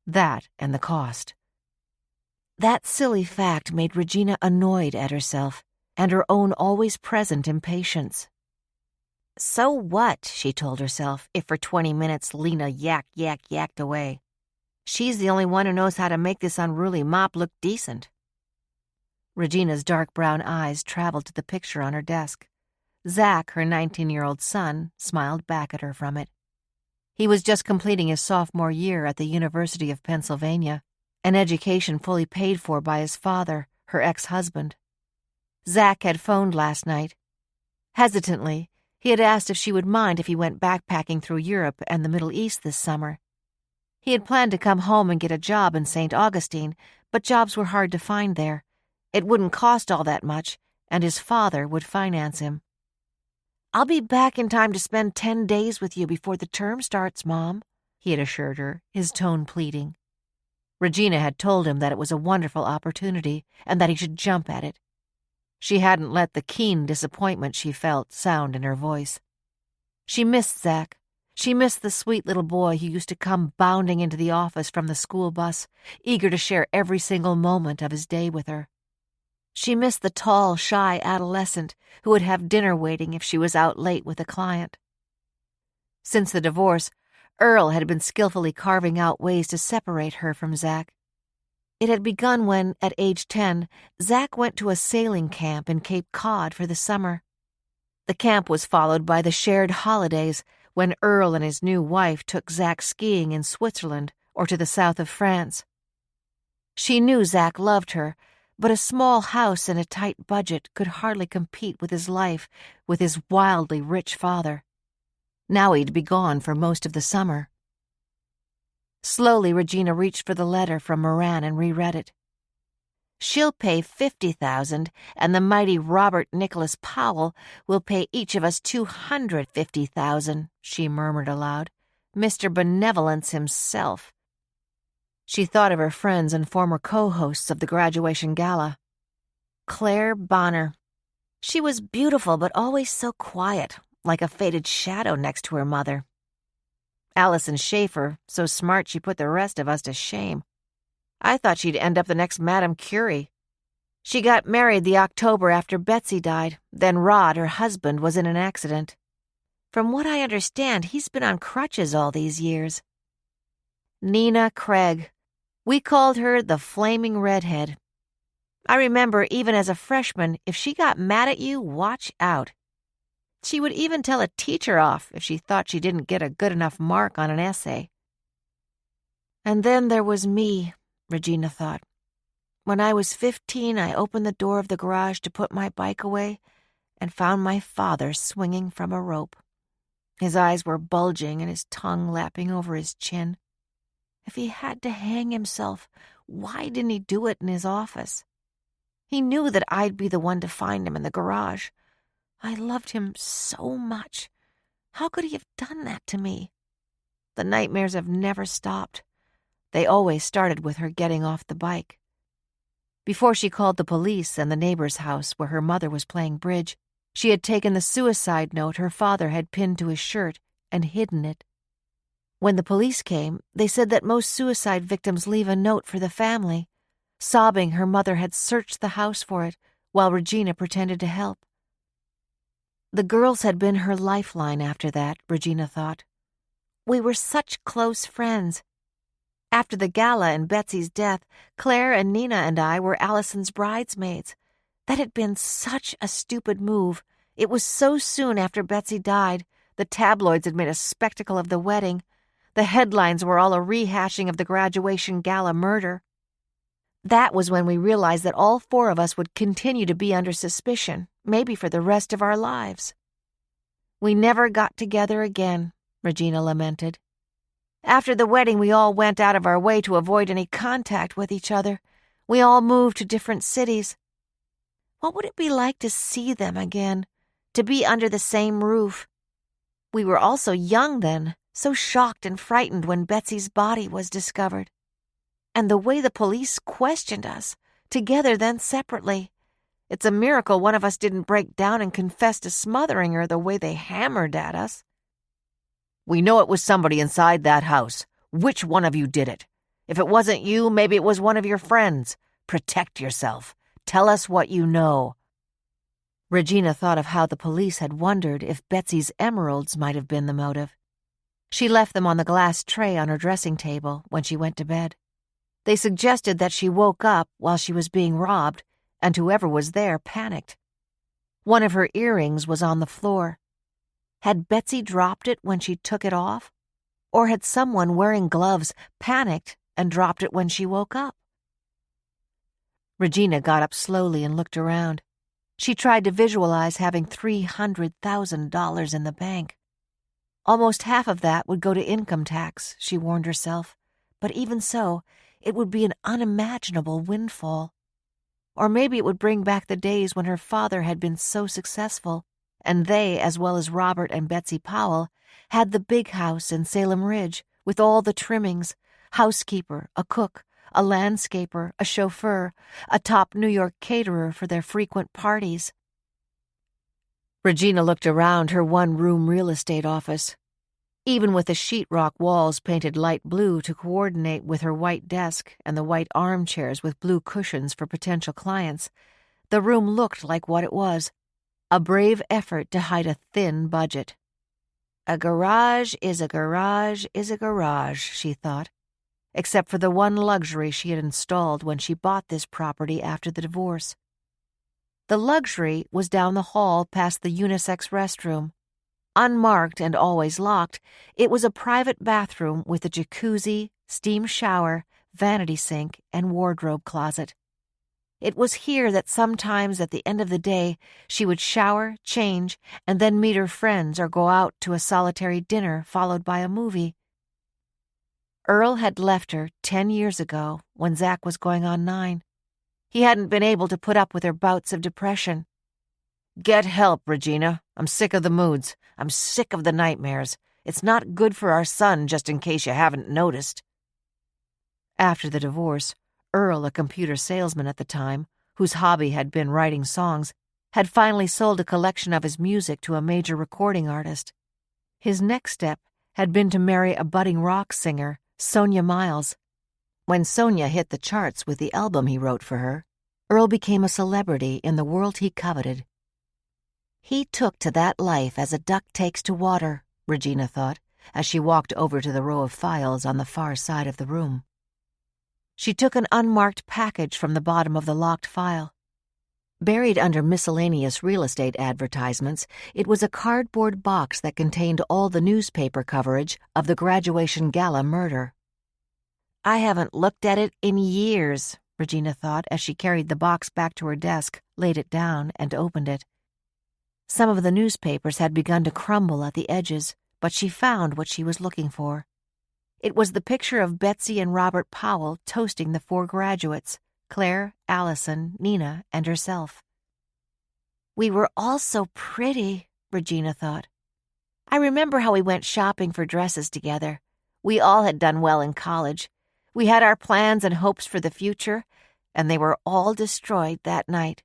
That and the cost. That silly fact made Regina annoyed at herself and her own always present impatience. So what, she told herself, if for 20 minutes Lena yacked away. She's the only one who knows how to make this unruly mop look decent. Regina's dark brown eyes traveled to the picture on her desk. Zach, her 19-year-old son, smiled back at her from it. He was just completing his sophomore year at the University of Pennsylvania, an education fully paid for by his father, her ex-husband. Zach had phoned last night. Hesitantly, he had asked if she would mind if he went backpacking through Europe and the Middle East this summer. He had planned to come home and get a job in St. Augustine, but jobs were hard to find there. It wouldn't cost all that much, and his father would finance him. "I'll be back in time to spend 10 days with you before the term starts, Mom," he had assured her, his tone pleading. Regina had told him that it was a wonderful opportunity and that he should jump at it. She hadn't let the keen disappointment she felt sound in her voice. She missed Zach. She missed the sweet little boy who used to come bounding into the office from the school bus, eager to share every single moment of his day with her. She missed the tall, shy adolescent who would have dinner waiting if she was out late with a client. Since the divorce, Earl had been skillfully carving out ways to separate her from Zach. It had begun when, at age 10, Zach went to a sailing camp in Cape Cod for the summer. The camp was followed by the shared holidays when Earl and his new wife took Zach skiing in Switzerland or to the south of France. She knew Zach loved her, but a small house and a tight budget could hardly compete with his life with his wildly rich father. Now he'd be gone for most of the summer. Slowly, Regina reached for the letter from Moran and reread it. "She'll pay $50,000, and the mighty Robert Nicholas Powell will pay each of us $250,000, she murmured aloud. Mr. Benevolence himself. She thought of her friends and former co-hosts of the graduation gala. Claire Bonner. She was beautiful but always so quiet, like a faded shadow next to her mother. Allison Schaefer, so smart she put the rest of us to shame. I thought she'd end up the next Madame Curie. She got married the October after Betsy died, then Rod, her husband, was in an accident. From what I understand, he's been on crutches all these years. Nina Craig. We called her the Flaming Redhead. I remember, even as a freshman, if she got mad at you, watch out. She would even tell a teacher off if she thought she didn't get a good enough mark on an essay. And then there was me, Regina thought. When I was 15, I opened the door of the garage to put my bike away and found my father swinging from a rope. His eyes were bulging and his tongue lapping over his chin. If he had to hang himself, why didn't he do it in his office? He knew that I'd be the one to find him in the garage. I loved him so much. How could he have done that to me? The nightmares have never stopped. They always started with her getting off the bike. Before she called the police and the neighbor's house where her mother was playing bridge, she had taken the suicide note her father had pinned to his shirt and hidden it. When the police came, they said that most suicide victims leave a note for the family. Sobbing, her mother had searched the house for it, while Regina pretended to help. The girls had been her lifeline after that, Regina thought. We were such close friends. After the gala and Betsy's death, Claire and Nina and I were Allison's bridesmaids. That had been such a stupid move. It was so soon after Betsy died. The tabloids had made a spectacle of the wedding. The headlines were all a rehashing of the graduation gala murder. That was when we realized that all four of us would continue to be under suspicion, maybe for the rest of our lives. We never got together again, Regina lamented. After the wedding, we all went out of our way to avoid any contact with each other. We all moved to different cities. What would it be like to see them again, to be under the same roof? We were all so young then, so shocked and frightened when Betsy's body was discovered. And the way the police questioned us, together then separately. It's a miracle one of us didn't break down and confess to smothering her the way they hammered at us. We know it was somebody inside that house. Which one of you did it? If it wasn't you, maybe it was one of your friends. Protect yourself. Tell us what you know. Regina thought of how the police had wondered if Betsy's emeralds might have been the motive. She left them on the glass tray on her dressing table when she went to bed. They suggested that she woke up while she was being robbed, and whoever was there panicked. One of her earrings was on the floor. Had Betsy dropped it when she took it off? Or had someone wearing gloves panicked and dropped it when she woke up? Regina got up slowly and looked around. She tried to visualize having $300,000 in the bank. Almost half of that would go to income tax, she warned herself, but even so, it would be an unimaginable windfall. Or maybe it would bring back the days when her father had been so successful, and they, as well as Robert and Betsy Powell, had the big house in Salem Ridge with all the trimmings, housekeeper, a cook, a landscaper, a chauffeur, a top New York caterer for their frequent parties. Regina looked around her one-room real estate office. Even with the sheetrock walls painted light blue to coordinate with her white desk and the white armchairs with blue cushions for potential clients, the room looked like what it was, a brave effort to hide a thin budget. A garage is a garage is a garage, she thought, except for the one luxury she had installed when she bought this property after the divorce. The luxury was down the hall past the unisex restroom. Unmarked and always locked, it was a private bathroom with a jacuzzi, steam shower, vanity sink, and wardrobe closet. It was here that sometimes at the end of the day she would shower, change, and then meet her friends or go out to a solitary dinner followed by a movie. Earl had left her 10 years ago when Zach was going on 9. He hadn't been able to put up with her bouts of depression. "Get help, Regina. I'm sick of the moods. I'm sick of the nightmares. It's not good for our son, just in case you haven't noticed." After the divorce, Earl, a computer salesman at the time, whose hobby had been writing songs, had finally sold a collection of his music to a major recording artist. His next step had been to marry a budding rock singer, Sonia Miles. When Sonia hit the charts with the album he wrote for her, Earl became a celebrity in the world he coveted. He took to that life as a duck takes to water, Regina thought, as she walked over to the row of files on the far side of the room. She took an unmarked package from the bottom of the locked file. Buried under miscellaneous real estate advertisements, it was a cardboard box that contained all the newspaper coverage of the graduation gala murder. "I haven't looked at it in years," Regina thought as she carried the box back to her desk, laid it down, and opened it. Some of the newspapers had begun to crumble at the edges, but she found what she was looking for. It was the picture of Betsy and Robert Powell toasting the 4 graduates, Claire, Allison, Nina, and herself. "We were all so pretty," Regina thought. "I remember how we went shopping for dresses together. We all had done well in college. We had our plans and hopes for the future, and they were all destroyed that night."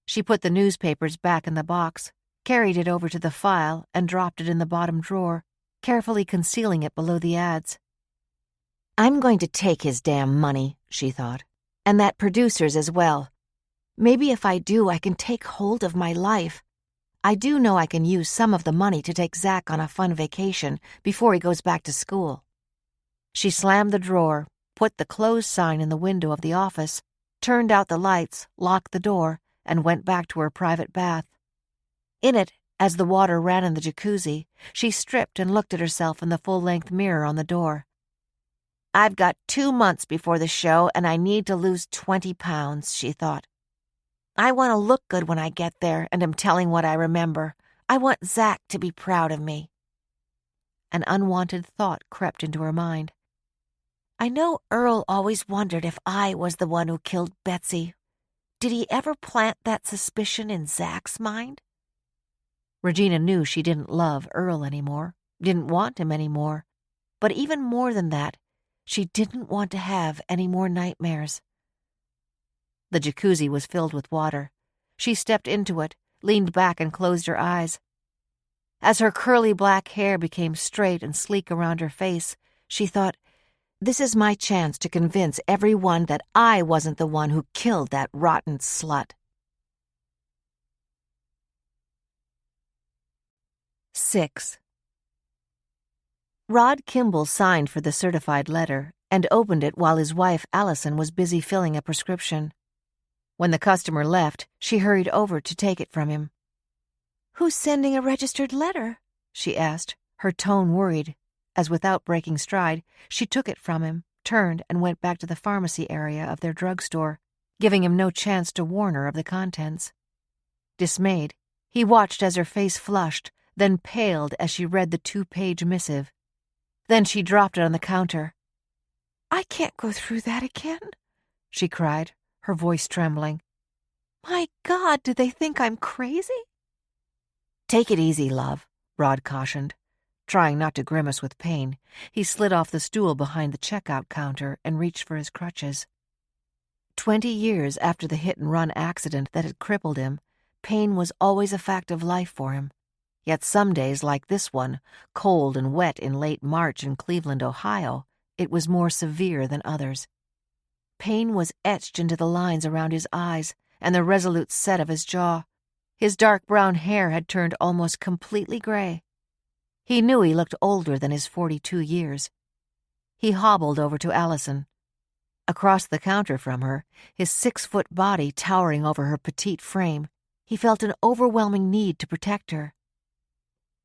She put the newspapers back in the box, carried it over to the file, and dropped it in the bottom drawer, carefully concealing it below the ads. "I'm going to take his damn money," she thought, "and that producer's as well. Maybe if I do, I can take hold of my life. I do know I can use some of the money to take Zach on a fun vacation before he goes back to school." She slammed the drawer, put the close sign in the window of the office, turned out the lights, locked the door, and went back to her private bath. In it, as the water ran in the jacuzzi, she stripped and looked at herself in the full-length mirror on the door. "I've got 2 months before the show, and I need to lose 20 pounds, she thought. "I want to look good when I get there and am telling what I remember. I want Zach to be proud of me." An unwanted thought crept into her mind. "I know Earl always wondered if I was the one who killed Betsy. Did he ever plant that suspicion in Zach's mind?" Regina knew she didn't love Earl anymore, didn't want him anymore, but even more than that, she didn't want to have any more nightmares. The jacuzzi was filled with water. She stepped into it, leaned back and closed her eyes. As her curly black hair became straight and sleek around her face, she thought, "This is my chance to convince everyone that I wasn't the one who killed that rotten slut." 6. Rod Kimball signed for the certified letter and opened it while his wife Allison was busy filling a prescription. When the customer left, she hurried over to take it from him. "Who's sending a registered letter?" she asked, her tone worried, as without breaking stride, she took it from him, turned, and went back to the pharmacy area of their drugstore, giving him no chance to warn her of the contents. Dismayed, he watched as her face flushed, then paled as she read the 2-page missive. Then she dropped it on the counter. "I can't go through that again," she cried, her voice trembling. "My God, do they think I'm crazy?" "Take it easy, love," Rod cautioned. Trying not to grimace with pain, he slid off the stool behind the checkout counter and reached for his crutches. 20 years after the hit-and-run accident that had crippled him, pain was always a fact of life for him. Yet some days like this one, cold and wet in late March in Cleveland, Ohio, it was more severe than others. Pain was etched into the lines around his eyes and the resolute set of his jaw. His dark brown hair had turned almost completely gray. He knew he looked older than his 42 years. He hobbled over to Allison. Across the counter from her, his 6-foot body towering over her petite frame, he felt an overwhelming need to protect her.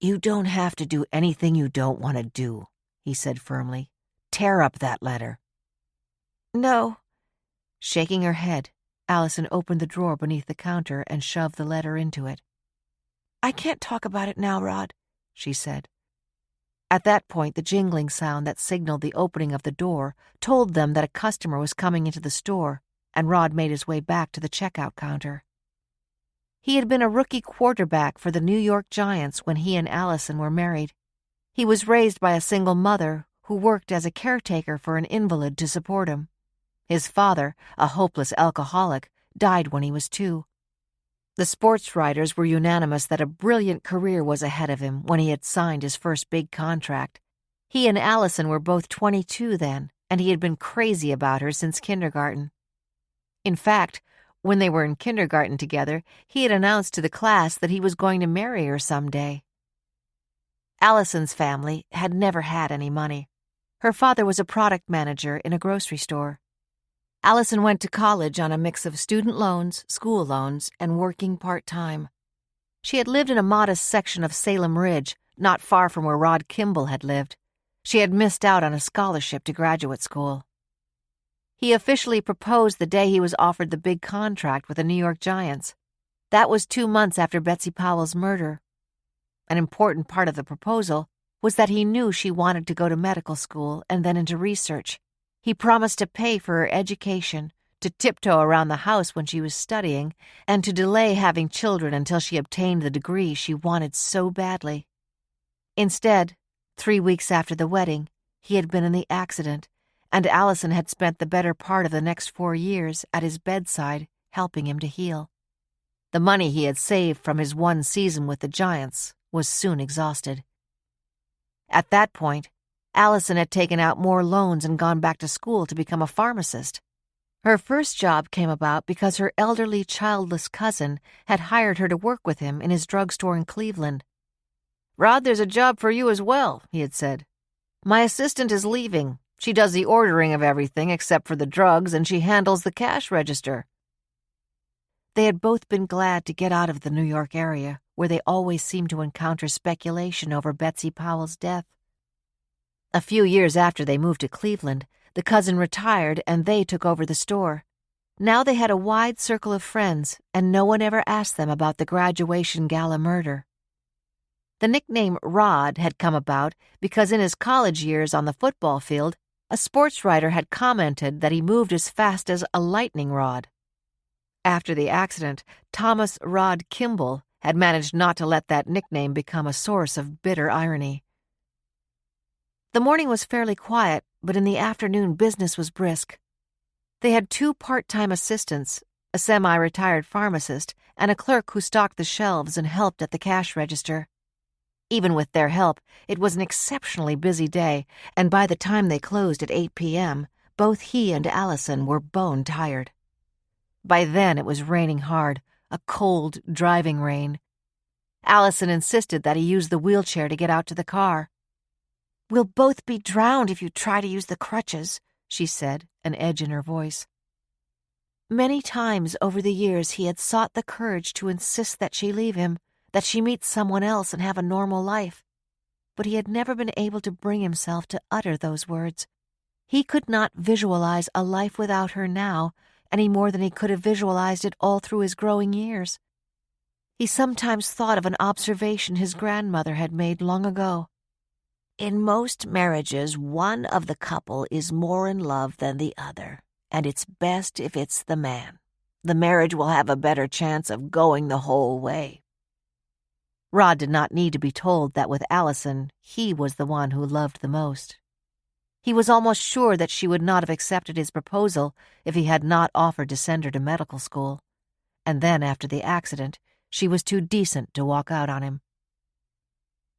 "You don't have to do anything you don't want to do," he said firmly. "Tear up that letter." "No." Shaking her head, Allison opened the drawer beneath the counter and shoved the letter into it. "I can't talk about it now, Rod," she said. At that point, the jingling sound that signaled the opening of the door told them that a customer was coming into the store, and Rod made his way back to the checkout counter. He had been a rookie quarterback for the New York Giants when he and Allison were married. He was raised by a single mother who worked as a caretaker for an invalid to support him. His father, a hopeless alcoholic, died when he was 2. The sports writers were unanimous that a brilliant career was ahead of him when he had signed his first big contract. He and Allison were both 22 then, and he had been crazy about her since kindergarten. In fact, when they were in kindergarten together, he had announced to the class that he was going to marry her someday. Allison's family had never had any money. Her father was a product manager in a grocery store. Allison went to college on a mix of student loans, school loans, and working part-time. She had lived in a modest section of Salem Ridge, not far from where Rod Kimball had lived. She had missed out on a scholarship to graduate school. He officially proposed the day he was offered the big contract with the New York Giants. That was 2 months after Betsy Powell's murder. An important part of the proposal was that he knew she wanted to go to medical school and then into research. He promised to pay for her education, to tiptoe around the house when she was studying, and to delay having children until she obtained the degree she wanted so badly. Instead, 3 weeks after the wedding, he had been in the accident, and Allison had spent the better part of the next 4 years at his bedside helping him to heal. The money he had saved from his 1 season with the Giants was soon exhausted. At that point, Allison had taken out more loans and gone back to school to become a pharmacist. Her first job came about because her elderly, childless cousin had hired her to work with him in his drugstore in Cleveland. "Rod, there's a job for you as well," he had said. "My assistant is leaving. She does the ordering of everything except for the drugs, and she handles the cash register." They had both been glad to get out of the New York area, where they always seemed to encounter speculation over Betsy Powell's death. A few years after they moved to Cleveland, the cousin retired and they took over the store. Now they had a wide circle of friends, and no one ever asked them about the graduation gala murder. The nickname Rod had come about because in his college years on the football field, a sports writer had commented that he moved as fast as a lightning rod. After the accident, Thomas Rod Kimball had managed not to let that nickname become a source of bitter irony. The morning was fairly quiet, but in the afternoon business was brisk. They had 2 part-time assistants, a semi-retired pharmacist, and a clerk who stocked the shelves and helped at the cash register. Even with their help, it was an exceptionally busy day, and by the time they closed at 8 p.m., both he and Allison were bone-tired. By then it was raining hard, a cold, driving rain. Allison insisted that he use the wheelchair to get out to the car. "We'll both be drowned if you try to use the crutches," she said, an edge in her voice. Many times over the years he had sought the courage to insist that she leave him, that she meet someone else and have a normal life. But he had never been able to bring himself to utter those words. He could not visualize a life without her now, any more than he could have visualized it all through his growing years. He sometimes thought of an observation his grandmother had made long ago. "In most marriages, one of the couple is more in love than the other, and it's best if it's the man. The marriage will have a better chance of going the whole way." Rod did not need to be told that with Allison, he was the one who loved the most. He was almost sure that she would not have accepted his proposal if he had not offered to send her to medical school. And then, after the accident, she was too decent to walk out on him.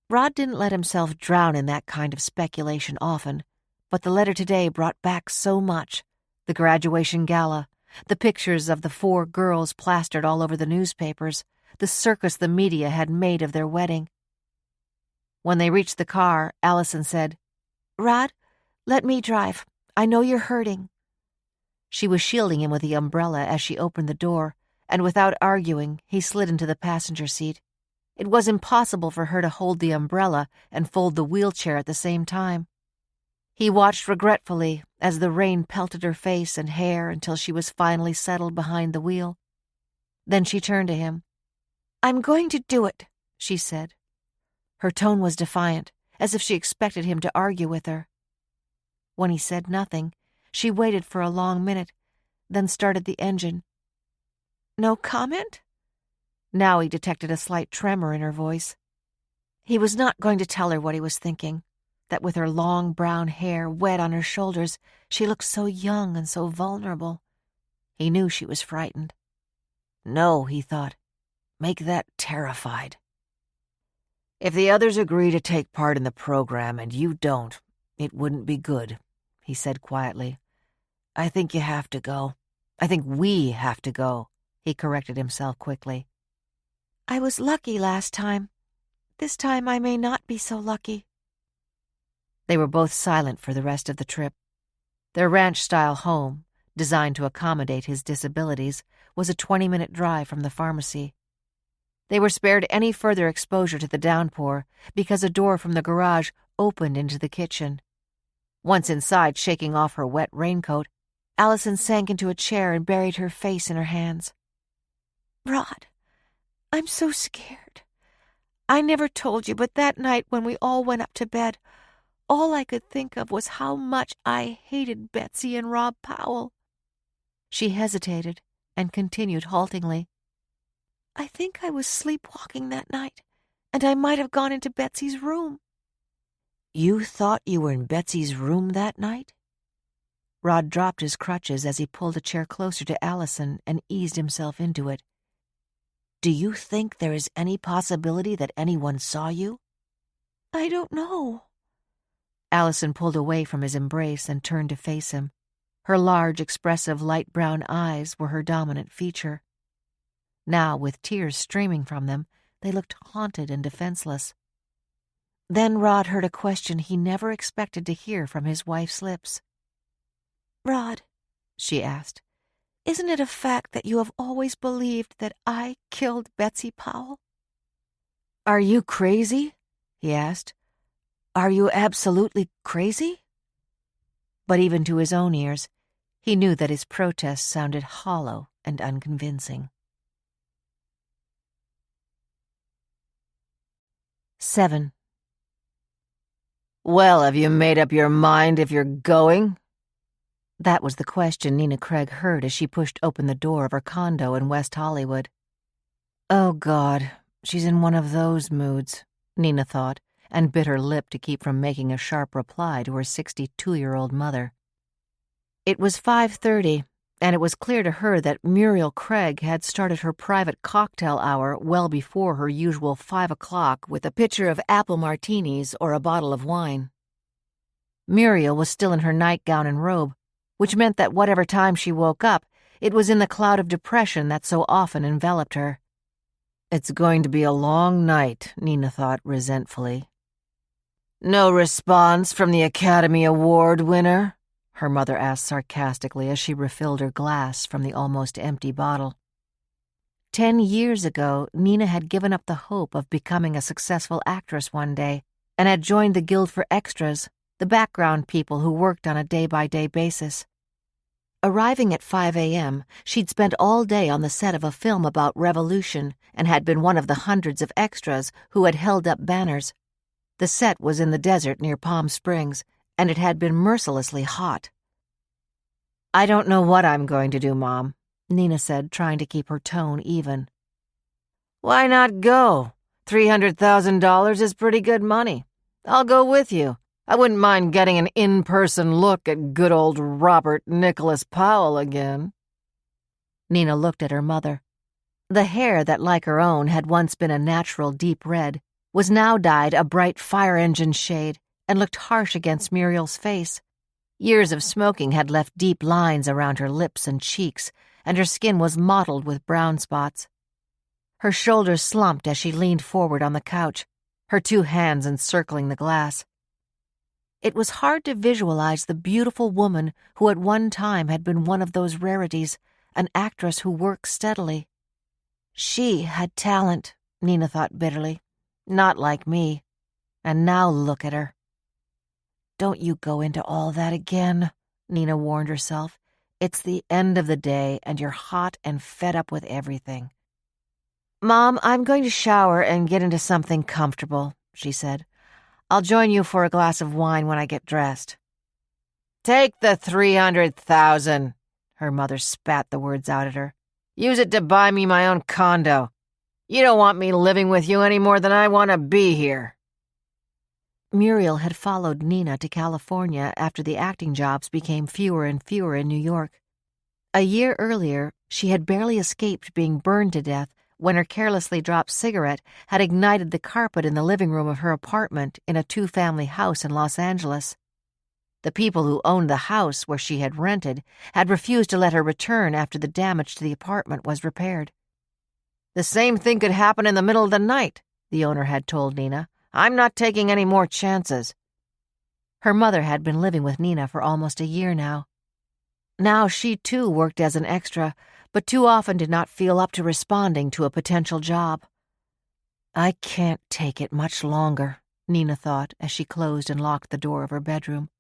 Rod didn't let himself drown in that kind of speculation often, but the letter today brought back so much. The graduation gala, the pictures of the 4 girls plastered all over the newspapers, the circus the media had made of their wedding. When they reached the car, Allison said, "Rod, let me drive. I know you're hurting." She was shielding him with the umbrella as she opened the door, and without arguing, he slid into the passenger seat. It was impossible for her to hold the umbrella and fold the wheelchair at the same time. He watched regretfully as the rain pelted her face and hair until she was finally settled behind the wheel. Then she turned to him. "I'm going to do it," she said. Her tone was defiant, as if she expected him to argue with her. When he said nothing, she waited for a long minute, then started the engine. "No comment?" Now he detected a slight tremor in her voice. He was not going to tell her what he was thinking, that with her long brown hair wet on her shoulders, she looked so young and so vulnerable. He knew she was frightened. No, he thought, make that terrified. "If the others agree to take part in the program and you don't, it wouldn't be good," he said quietly. "I think you have to go. I think we have to go," he corrected himself quickly. "I was lucky last time. This time I may not be so lucky." They were both silent for the rest of the trip. Their ranch-style home, designed to accommodate his disabilities, was a 20-minute drive from the pharmacy. They were spared any further exposure to the downpour because a door from the garage opened into the kitchen. Once inside, shaking off her wet raincoat, Allison sank into a chair and buried her face in her hands. "Rod, I'm so scared. I never told you, but that night when we all went up to bed, all I could think of was how much I hated Betsy and Rob Powell." She hesitated and continued haltingly. "I think I was sleepwalking that night, and I might have gone into Betsy's room." "You thought you were in Betsy's room that night?" Rod dropped his crutches as he pulled a chair closer to Allison and eased himself into it. "Do you think there is any possibility that anyone saw you?" "I don't know." Allison pulled away from his embrace and turned to face him. Her large, expressive, light brown eyes were her dominant feature. Now, with tears streaming from them, they looked haunted and defenseless. Then Rod heard a question he never expected to hear from his wife's lips. "Rod," she asked, "isn't it a fact that you have always believed that I killed Betsy Powell?" "Are you crazy?" he asked. "Are you absolutely crazy?" But even to his own ears, he knew that his protest sounded hollow and unconvincing. 7. "Well, have you made up your mind if you're going?" That was the question Nina Craig heard as she pushed open the door of her condo in West Hollywood. Oh, God, she's in one of those moods, Nina thought, and bit her lip to keep from making a sharp reply to her 62-year-old mother. It was 5:30, and it was clear to her that Muriel Craig had started her private cocktail hour well before her usual 5 o'clock with a pitcher of apple martinis or a bottle of wine. Muriel was still in her nightgown and robe, which meant that whatever time she woke up, it was in the cloud of depression that so often enveloped her. It's going to be a long night, Nina thought resentfully. No response from the Academy Award winner? Her mother asked sarcastically as she refilled her glass from the almost empty bottle. 10 years ago, Nina had given up the hope of becoming a successful actress one day and had joined the Guild for Extras, the background people who worked on a day-by-day basis. Arriving at 5 a.m., she'd spent all day on the set of a film about revolution and had been one of the hundreds of extras who had held up banners. The set was in the desert near Palm Springs, and it had been mercilessly hot. I don't know what I'm going to do, Mom, Nina said, trying to keep her tone even. Why not go? $300,000 is pretty good money. I'll go with you. I wouldn't mind getting an in-person look at good old Robert Nicholas Powell again. Nina looked at her mother. The hair that, like her own, had once been a natural deep red, was now dyed a bright fire engine shade and looked harsh against Muriel's face. Years of smoking had left deep lines around her lips and cheeks, and her skin was mottled with brown spots. Her shoulders slumped as she leaned forward on the couch, her two hands encircling the glass. It was hard to visualize the beautiful woman who at one time had been one of those rarities, an actress who worked steadily. She had talent, Nina thought bitterly. Not like me. And now look at her. Don't you go into all that again, Nina warned herself. It's the end of the day, and you're hot and fed up with everything. Mom, I'm going to shower and get into something comfortable, she said. I'll join you for a glass of wine when I get dressed. Take the $300,000, her mother spat the words out at her. Use it to buy me my own condo. You don't want me living with you any more than I want to be here. Muriel had followed Nina to California after the acting jobs became fewer and fewer in New York. A year earlier, she had barely escaped being burned to death when her carelessly dropped cigarette had ignited the carpet in the living room of her apartment in a two-family house in Los Angeles. The people who owned the house where she had rented had refused to let her return after the damage to the apartment was repaired. The same thing could happen in the middle of the night, the owner had told Nina. I'm not taking any more chances. Her mother had been living with Nina for almost a year now. Now she too worked as an extra, but too often did not feel up to responding to a potential job. I can't take it much longer, Nina thought as she closed and locked the door of her bedroom.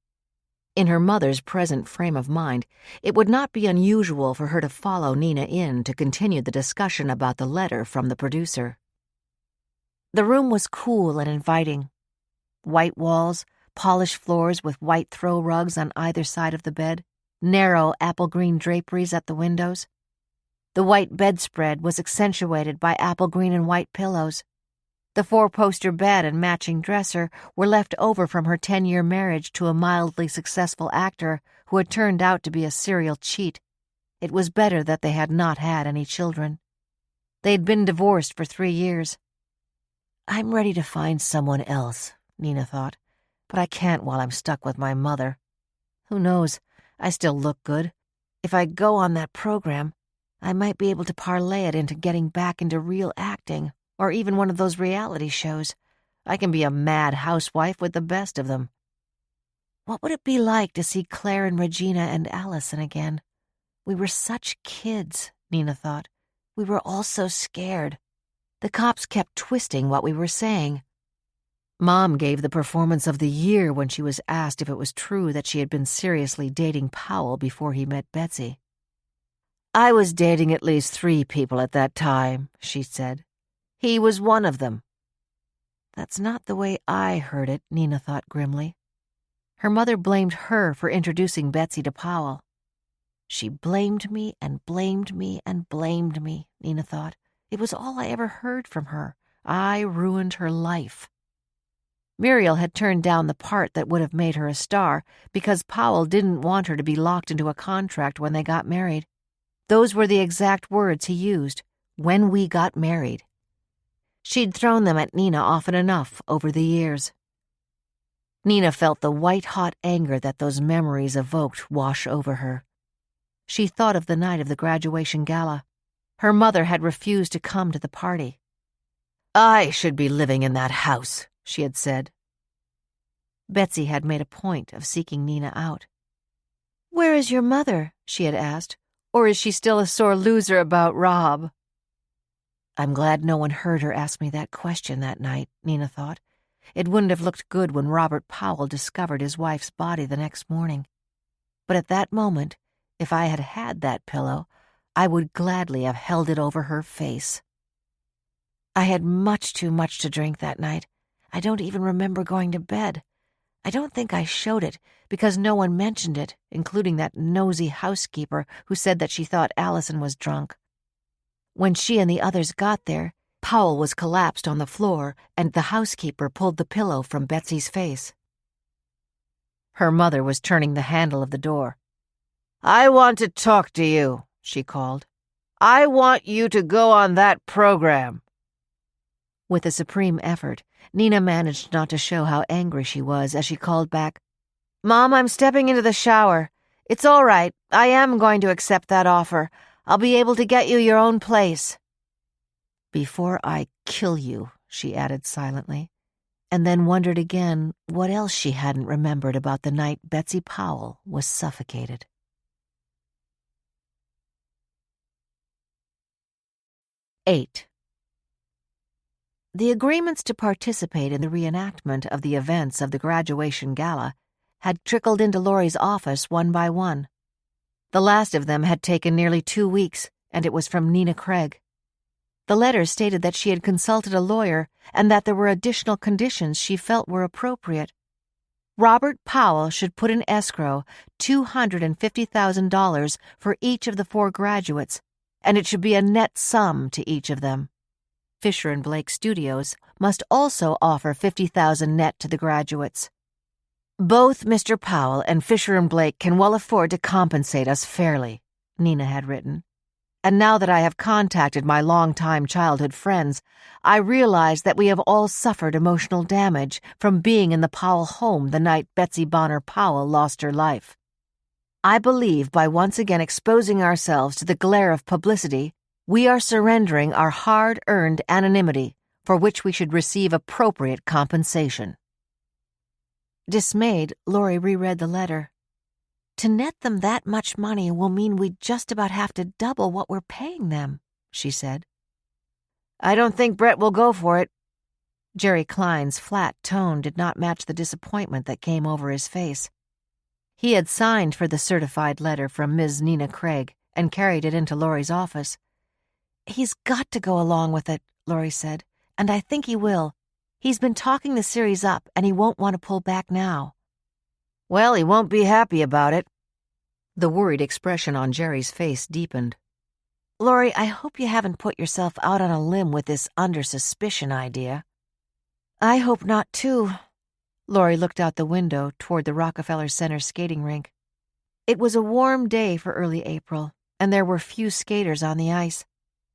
In her mother's present frame of mind, it would not be unusual for her to follow Nina in to continue the discussion about the letter from the producer. The room was cool and inviting. White walls, polished floors with white throw rugs on either side of the bed, narrow apple-green draperies at the windows. The white bedspread was accentuated by apple-green and white pillows. The four-poster bed and matching dresser were left over from her 10-year marriage to a mildly successful actor who had turned out to be a serial cheat. It was better that they had not had any children. They had been divorced for 3 years. I'm ready to find someone else, Nina thought, but I can't while I'm stuck with my mother. Who knows? I still look good. If I go on that program, I might be able to parlay it into getting back into real acting, or even one of those reality shows. I can be a mad housewife with the best of them. What would it be like to see Claire and Regina and Allison again? We were such kids, Nina thought. We were all so scared. The cops kept twisting what we were saying. Mom gave the performance of the year when she was asked if it was true that she had been seriously dating Powell before he met Betsy. I was dating at least 3 people at that time, she said. He was one of them. That's not the way I heard it, Nina thought grimly. Her mother blamed her for introducing Betsy to Powell. She blamed me and blamed me and blamed me, Nina thought. It was all I ever heard from her. I ruined her life. Muriel had turned down the part that would have made her a star because Powell didn't want her to be locked into a contract when they got married. Those were the exact words he used, when we got married. She'd thrown them at Nina often enough over the years. Nina felt the white-hot anger that those memories evoked wash over her. She thought of the night of the graduation gala. Her mother had refused to come to the party. I should be living in that house, she had said. Betsy had made a point of seeking Nina out. "Where is your mother?" she had asked. "Or is she still a sore loser about Rob?" I'm glad no one heard her ask me that question that night, Nina thought. It wouldn't have looked good when Robert Powell discovered his wife's body the next morning. But at that moment, if I had had that pillow, I would gladly have held it over her face. I had much too much to drink that night. I don't even remember going to bed. I don't think I showed it, because no one mentioned it, including that nosy housekeeper who said that she thought Allison was drunk. When she and the others got there, Powell was collapsed on the floor, and the housekeeper pulled the pillow from Betsy's face. Her mother was turning the handle of the door. "I want to talk to you," she called. "I want you to go on that program." With a supreme effort, Nina managed not to show how angry she was as she called back, "Mom, I'm stepping into the shower. It's all right. I am going to accept that offer. I'll be able to get you your own place." "Before I kill you," she added silently, and then wondered again what else she hadn't remembered about the night Betsy Powell was suffocated. 8. The agreements to participate in the reenactment of the events of the graduation gala had trickled into Laurie's office one by one. The last of them had taken nearly 2 weeks, and it was from Nina Craig. The letter stated that she had consulted a lawyer and that there were additional conditions she felt were appropriate. Robert Powell should put in escrow $250,000 for each of the 4 graduates, and it should be a net sum to each of them. Fisher and Blake Studios must also offer $50,000 net to the graduates. "Both Mr. Powell and Fisher and Blake can well afford to compensate us fairly," Nina had written. "And now that I have contacted my longtime childhood friends, I realize that we have all suffered emotional damage from being in the Powell home the night Betsy Bonner Powell lost her life. I believe by once again exposing ourselves to the glare of publicity, we are surrendering our hard-earned anonymity, for which we should receive appropriate compensation." Dismayed, Laurie reread the letter. "To net them that much money will mean we just about have to double what we're paying them," she said. "I don't think Brett will go for it." Jerry Klein's flat tone did not match the disappointment that came over his face. He had signed for the certified letter from Ms. Nina Craig and carried it into Laurie's office. "He's got to go along with it," Laurie said, "and I think he will. He's been talking the series up, and he won't want to pull back now." "Well, he won't be happy about it." The worried expression on Jerry's face deepened. "Laurie, I hope you haven't put yourself out on a limb with this under suspicion idea." "I hope not, too." Laurie looked out the window toward the Rockefeller Center skating rink. It was a warm day for early April, and there were few skaters on the ice.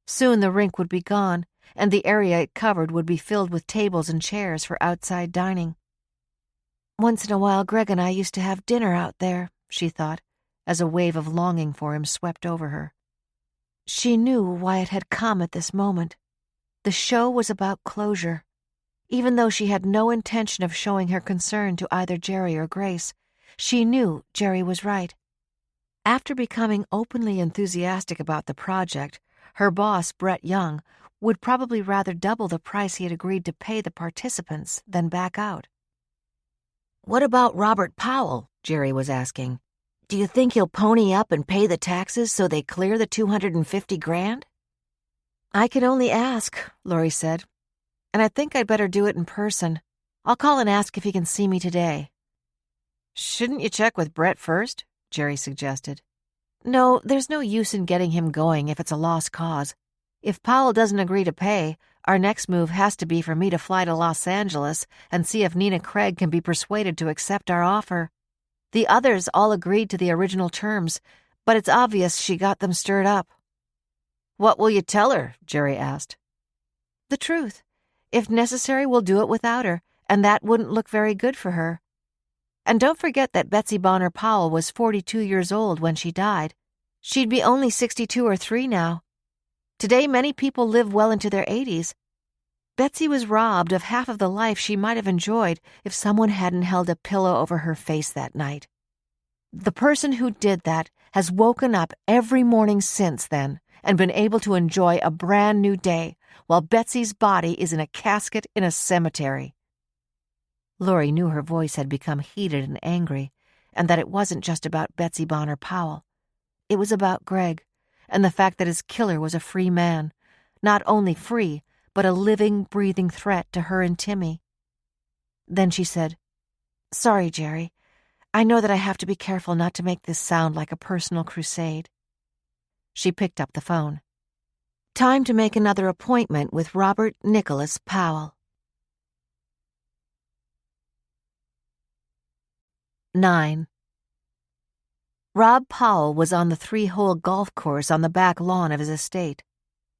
Soon the rink would be gone, and the area it covered would be filled with tables and chairs for outside dining. "Once in a while Greg and I used to have dinner out there," she thought, as a wave of longing for him swept over her. She knew why it had come at this moment. The show was about closure. Even though she had no intention of showing her concern to either Jerry or Grace, she knew Jerry was right. After becoming openly enthusiastic about the project, her boss, Brett Young, would probably rather double the price he had agreed to pay the participants than back out. "What about Robert Powell?" Jerry was asking. "Do you think he'll pony up and pay the taxes so they clear the $250,000? "I can only ask," Laurie said. "And I think I'd better do it in person. I'll call and ask if he can see me today." "Shouldn't you check with Brett first?" Jerry suggested. "No, there's no use in getting him going if it's a lost cause. If Powell doesn't agree to pay, our next move has to be for me to fly to Los Angeles and see if Nina Craig can be persuaded to accept our offer. The others all agreed to the original terms, but it's obvious she got them stirred up." "What will you tell her?" Jerry asked. "The truth. If necessary, we'll do it without her, and that wouldn't look very good for her. And don't forget that Betsy Bonner Powell was 42 years old when she died. She'd be only 62 or 3 now. Today, many people live well into their 80s. Betsy was robbed of half of the life she might have enjoyed if someone hadn't held a pillow over her face that night. The person who did that has woken up every morning since then and been able to enjoy a brand new day while Betsy's body is in a casket in a cemetery. Laurie knew her voice had become heated and angry, and that it wasn't just about Betsy Bonner Powell. It was about Greg, and the fact that his killer was a free man, not only free, but a living, breathing threat to her and Timmy. Then she said, "Sorry, Jerry. I know that I have to be careful not to make this sound like a personal crusade." She picked up the phone. Time to make another appointment with Robert Nicholas Powell. 9. Rob Powell was on the 3-hole golf course on the back lawn of his estate.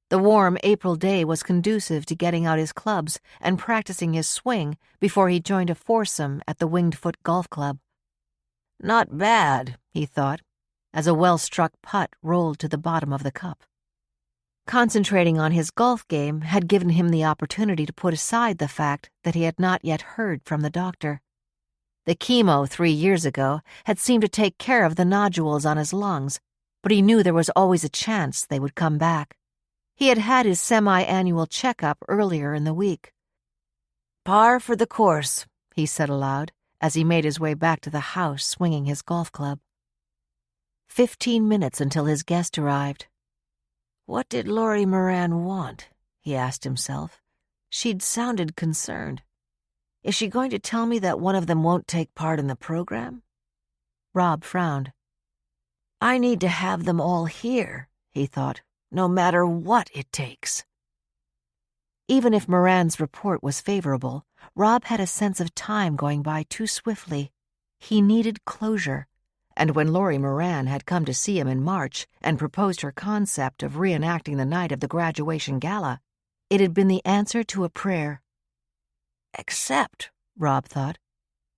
The warm April day was conducive to getting out his clubs and practicing his swing before he joined a foursome at the Winged Foot Golf Club. Not bad, he thought, as a well-struck putt rolled to the bottom of the cup. Concentrating on his golf game had given him the opportunity to put aside the fact that he had not yet heard from the doctor. The chemo 3 years ago had seemed to take care of the nodules on his lungs, but he knew there was always a chance they would come back. He had had his semi-annual checkup earlier in the week. "Par for the course," he said aloud as he made his way back to the house swinging his golf club. 15 minutes until his guest arrived. What did Laurie Moran want? He asked himself. She'd sounded concerned. Is she going to tell me that one of them won't take part in the program? Rob frowned. I need to have them all here, he thought, no matter what it takes. Even if Moran's report was favorable, Rob had a sense of time going by too swiftly. He needed closure, and when Laurie Moran had come to see him in March and proposed her concept of reenacting the night of the graduation gala, it had been the answer to a prayer. Except, Rob thought,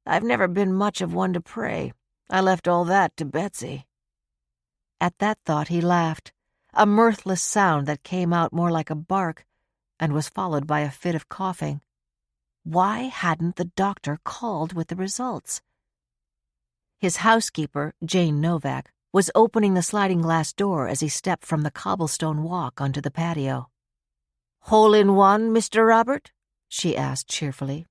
I've never been much of one to pray. I left all that to Betsy. At that thought he laughed, a mirthless sound that came out more like a bark and was followed by a fit of coughing. Why hadn't the doctor called with the results? His housekeeper, Jane Novak, was opening the sliding glass door as he stepped from the cobblestone walk onto the patio. Hole in one, Mr. Robert? She asked cheerfully.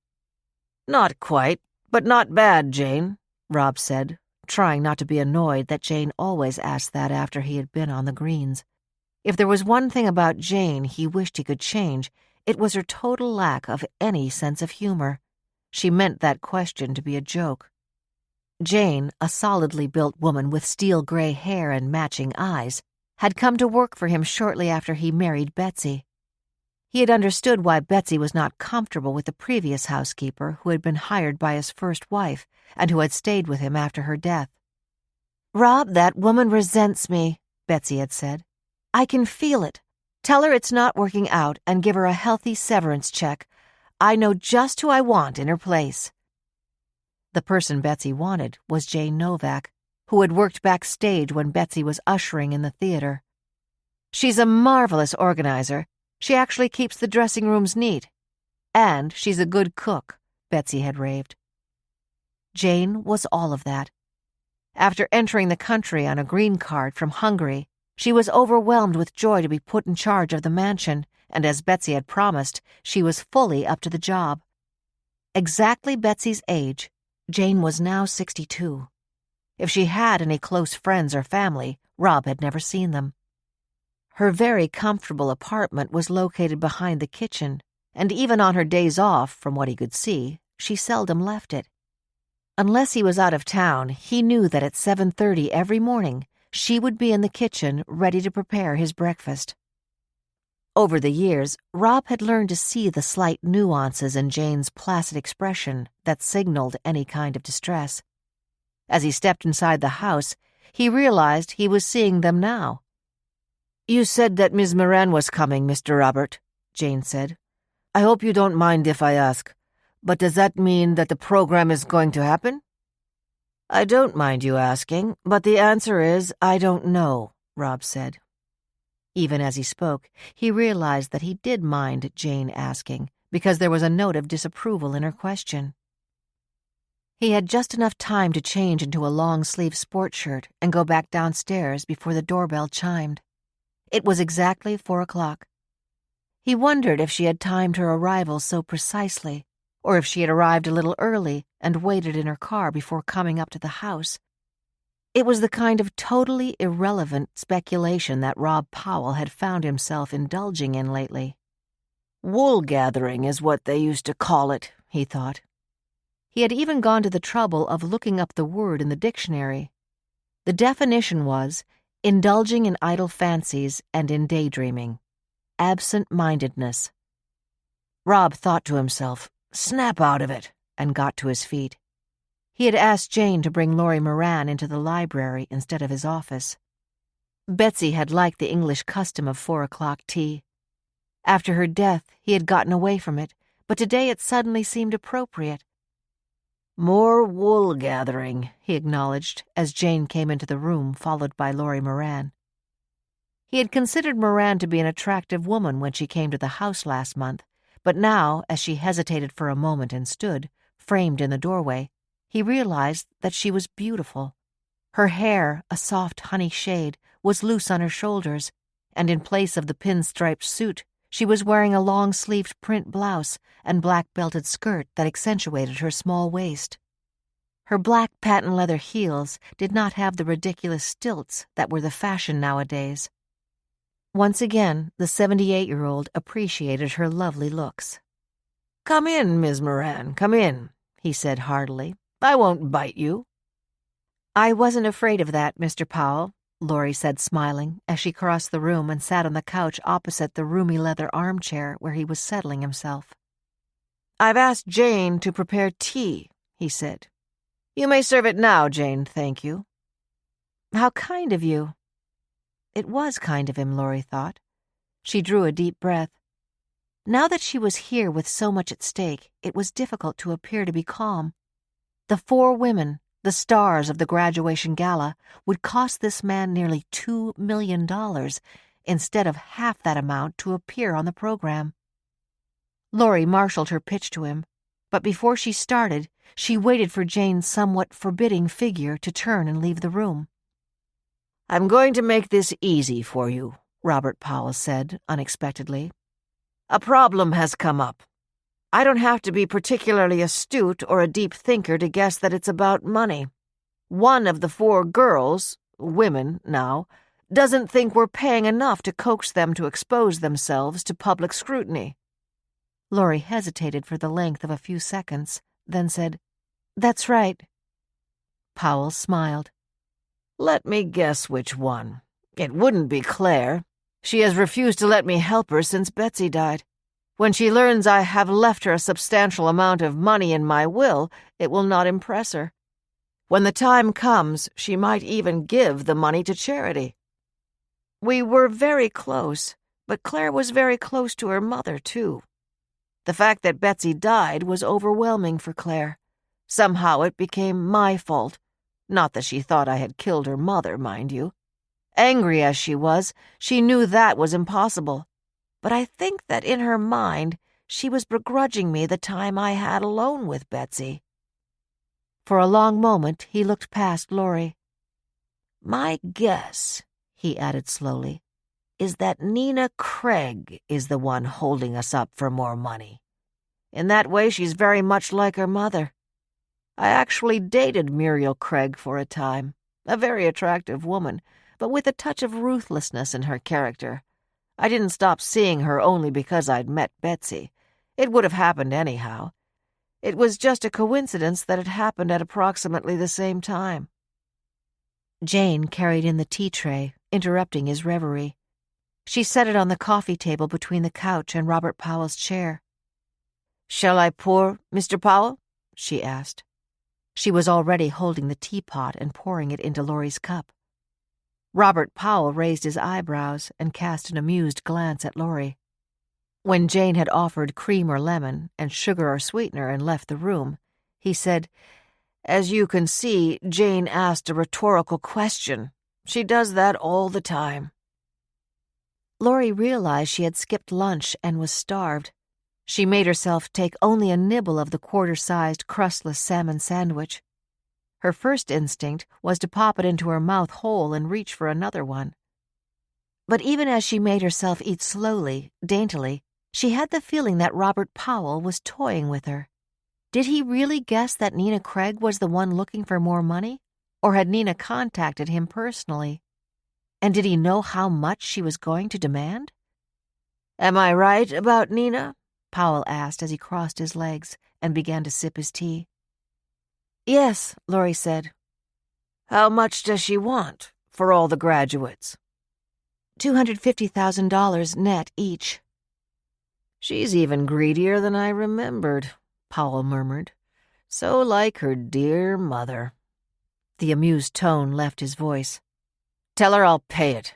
Not quite, but not bad, Jane, Rob said, trying not to be annoyed that Jane always asked that after he had been on the greens. If there was one thing about Jane he wished he could change, it was her total lack of any sense of humor. She meant that question to be a joke. Jane, a solidly built woman with steel-gray hair and matching eyes, had come to work for him shortly after he married Betsy. He had understood why Betsy was not comfortable with the previous housekeeper who had been hired by his first wife and who had stayed with him after her death. Rob, that woman resents me, Betsy had said. I can feel it. Tell her it's not working out and give her a healthy severance check. I know just who I want in her place. The person Betsy wanted was Jane Novak, who had worked backstage when Betsy was ushering in the theater. She's a marvelous organizer. She actually keeps the dressing rooms neat. And she's a good cook, Betsy had raved. Jane was all of that. After entering the country on a green card from Hungary, she was overwhelmed with joy to be put in charge of the mansion, and as Betsy had promised, she was fully up to the job. Exactly Betsy's age, Jane was now 62. If she had any close friends or family, Rob had never seen them. Her very comfortable apartment was located behind the kitchen, and even on her days off, from what he could see, she seldom left it. Unless he was out of town, he knew that at 7:30 every morning, she would be in the kitchen ready to prepare his breakfast. Over the years, Rob had learned to see the slight nuances in Jane's placid expression that signaled any kind of distress. As he stepped inside the house, he realized he was seeing them now. You said that Ms. Moran was coming, Mr. Robert, Jane said. I hope you don't mind if I ask, but does that mean that the program is going to happen? I don't mind you asking, but the answer is I don't know, Rob said. Even as he spoke, he realized that he did mind Jane asking, because there was a note of disapproval in her question. He had just enough time to change into a long-sleeved sport shirt and go back downstairs before the doorbell chimed. It was exactly 4 o'clock. He wondered if she had timed her arrival so precisely, or if she had arrived a little early and waited in her car before coming up to the house. It was the kind of totally irrelevant speculation that Rob Powell had found himself indulging in lately. Wool gathering is what they used to call it, he thought. He had even gone to the trouble of looking up the word in the dictionary. The definition was indulging in idle fancies and in daydreaming. Absent-mindedness. Rob thought to himself, "Snap out of it," and got to his feet. He had asked Jane to bring Laurie Moran into the library instead of his office. Betsy had liked the English custom of 4 o'clock tea. After her death, he had gotten away from it, but today it suddenly seemed appropriate. "More wool gathering," he acknowledged as Jane came into the room, followed by Laurie Moran. He had considered Moran to be an attractive woman when she came to the house last month, but now, as she hesitated for a moment and stood, framed in the doorway, he realized that she was beautiful. Her hair, a soft honey shade, was loose on her shoulders, and in place of the pinstriped suit, she was wearing a long-sleeved print blouse and black-belted skirt that accentuated her small waist. Her black patent leather heels did not have the ridiculous stilts that were the fashion nowadays. Once again, the 78-year-old appreciated her lovely looks. "Come in, Miss Moran, come in," he said heartily. "I won't bite you." "I wasn't afraid of that, Mr. Powell," Laurie said, smiling, as she crossed the room and sat on the couch opposite the roomy leather armchair where he was settling himself. "I've asked Jane to prepare tea," he said. "You may serve it now, Jane, thank you." "How kind of you." It was kind of him, Laurie thought. She drew a deep breath. Now that she was here with so much at stake, it was difficult to appear to be calm. The 4 women, the stars of the graduation gala, would cost this man nearly $2 million, instead of half that amount to appear on the program. Laurie marshaled her pitch to him, but before she started, she waited for Jane's somewhat forbidding figure to turn and leave the room. "I'm going to make this easy for you," Robert Powell said unexpectedly. "A problem has come up. I don't have to be particularly astute or a deep thinker to guess that it's about money. One of the 4 girls, women now, doesn't think we're paying enough to coax them to expose themselves to public scrutiny." Laurie hesitated for the length of a few seconds, then said, "That's right." Powell smiled. "Let me guess which one. It wouldn't be Claire. She has refused to let me help her since Betsy died. When she learns I have left her a substantial amount of money in my will, it will not impress her. When the time comes, she might even give the money to charity. We were very close, but Claire was very close to her mother, too. The fact that Betsy died was overwhelming for Claire. Somehow it became my fault. Not that she thought I had killed her mother, mind you. Angry as she was, she knew that was impossible. But I think that in her mind, she was begrudging me the time I had alone with Betsy." For a long moment, he looked past Laurie. "My guess," he added slowly, "is that Nina Craig is the one holding us up for more money. In that way, she's very much like her mother. I actually dated Muriel Craig for a time, a very attractive woman, but with a touch of ruthlessness in her character. I didn't stop seeing her only because I'd met Betsy. It would have happened anyhow. It was just a coincidence that it happened at approximately the same time." Jane carried in the tea tray, interrupting his reverie. She set it on the coffee table between the couch and Robert Powell's chair. "Shall I pour, Mr. Powell?" she asked. She was already holding the teapot and pouring it into Laurie's cup. Robert Powell raised his eyebrows and cast an amused glance at Laurie. When Jane had offered cream or lemon and sugar or sweetener and left the room, he said, "As you can see, Jane asked a rhetorical question. She does that all the time." Laurie realized she had skipped lunch and was starved. She made herself take only a nibble of the quarter-sized, crustless salmon sandwich. Her first instinct was to pop it into her mouth whole and reach for another one. But even as she made herself eat slowly, daintily, she had the feeling that Robert Powell was toying with her. Did he really guess that Nina Craig was the one looking for more money? Or had Nina contacted him personally? And did he know how much she was going to demand? "Am I right about Nina?" Powell asked as he crossed his legs and began to sip his tea. "Yes," Laurie said. "How much does she want for all the graduates?" $250,000 net each. "She's even greedier than I remembered," Powell murmured. "So like her dear mother." The amused tone left his voice. "Tell her I'll pay it."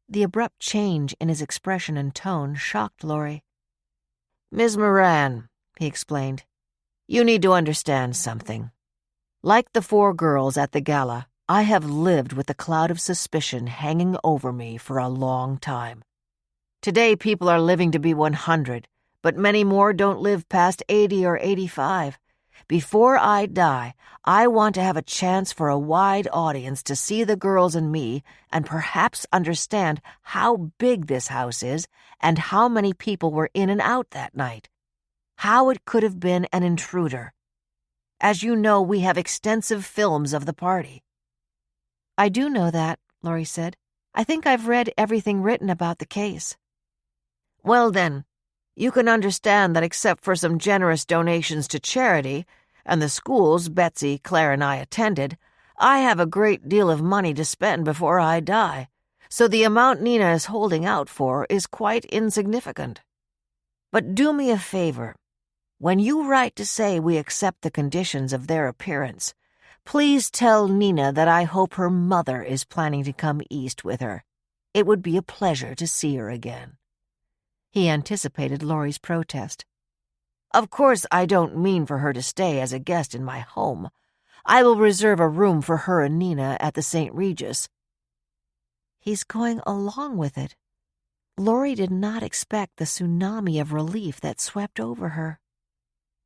The abrupt change in his expression and tone shocked Laurie. "Ms. Moran," he explained, "you need to understand something. Like the 4 girls at the gala, I have lived with the cloud of suspicion hanging over me for a long time. Today people are living to be 100, but many more don't live past 80 or 85. Before I die, I want to have a chance for a wide audience to see the girls and me and perhaps understand how big this house is and how many people were in and out that night. How it could have been an intruder. As you know, we have extensive films of the party." "I do know that," Laurie said. "I think I've read everything written about the case." "Well then, you can understand that except for some generous donations to charity and the schools Betsy, Claire, and I attended, I have a great deal of money to spend before I die, so the amount Nina is holding out for is quite insignificant. But do me a favor. When you write to say we accept the conditions of their appearance, please tell Nina that I hope her mother is planning to come east with her. It would be a pleasure to see her again." He anticipated Laurie's protest. "Of course, I don't mean for her to stay as a guest in my home. I will reserve a room for her and Nina at the St. Regis." He's going along with it. Laurie did not expect the tsunami of relief that swept over her.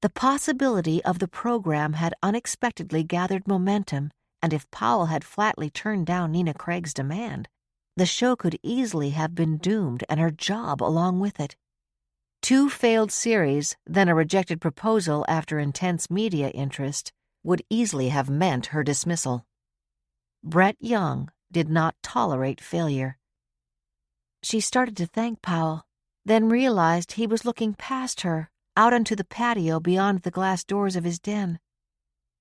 The possibility of the program had unexpectedly gathered momentum, and if Powell had flatly turned down Nina Craig's demand, the show could easily have been doomed and her job along with it. 2 failed series, then a rejected proposal after intense media interest, would easily have meant her dismissal. Brett Young did not tolerate failure. She started to thank Powell, then realized he was looking past her, out onto the patio beyond the glass doors of his den.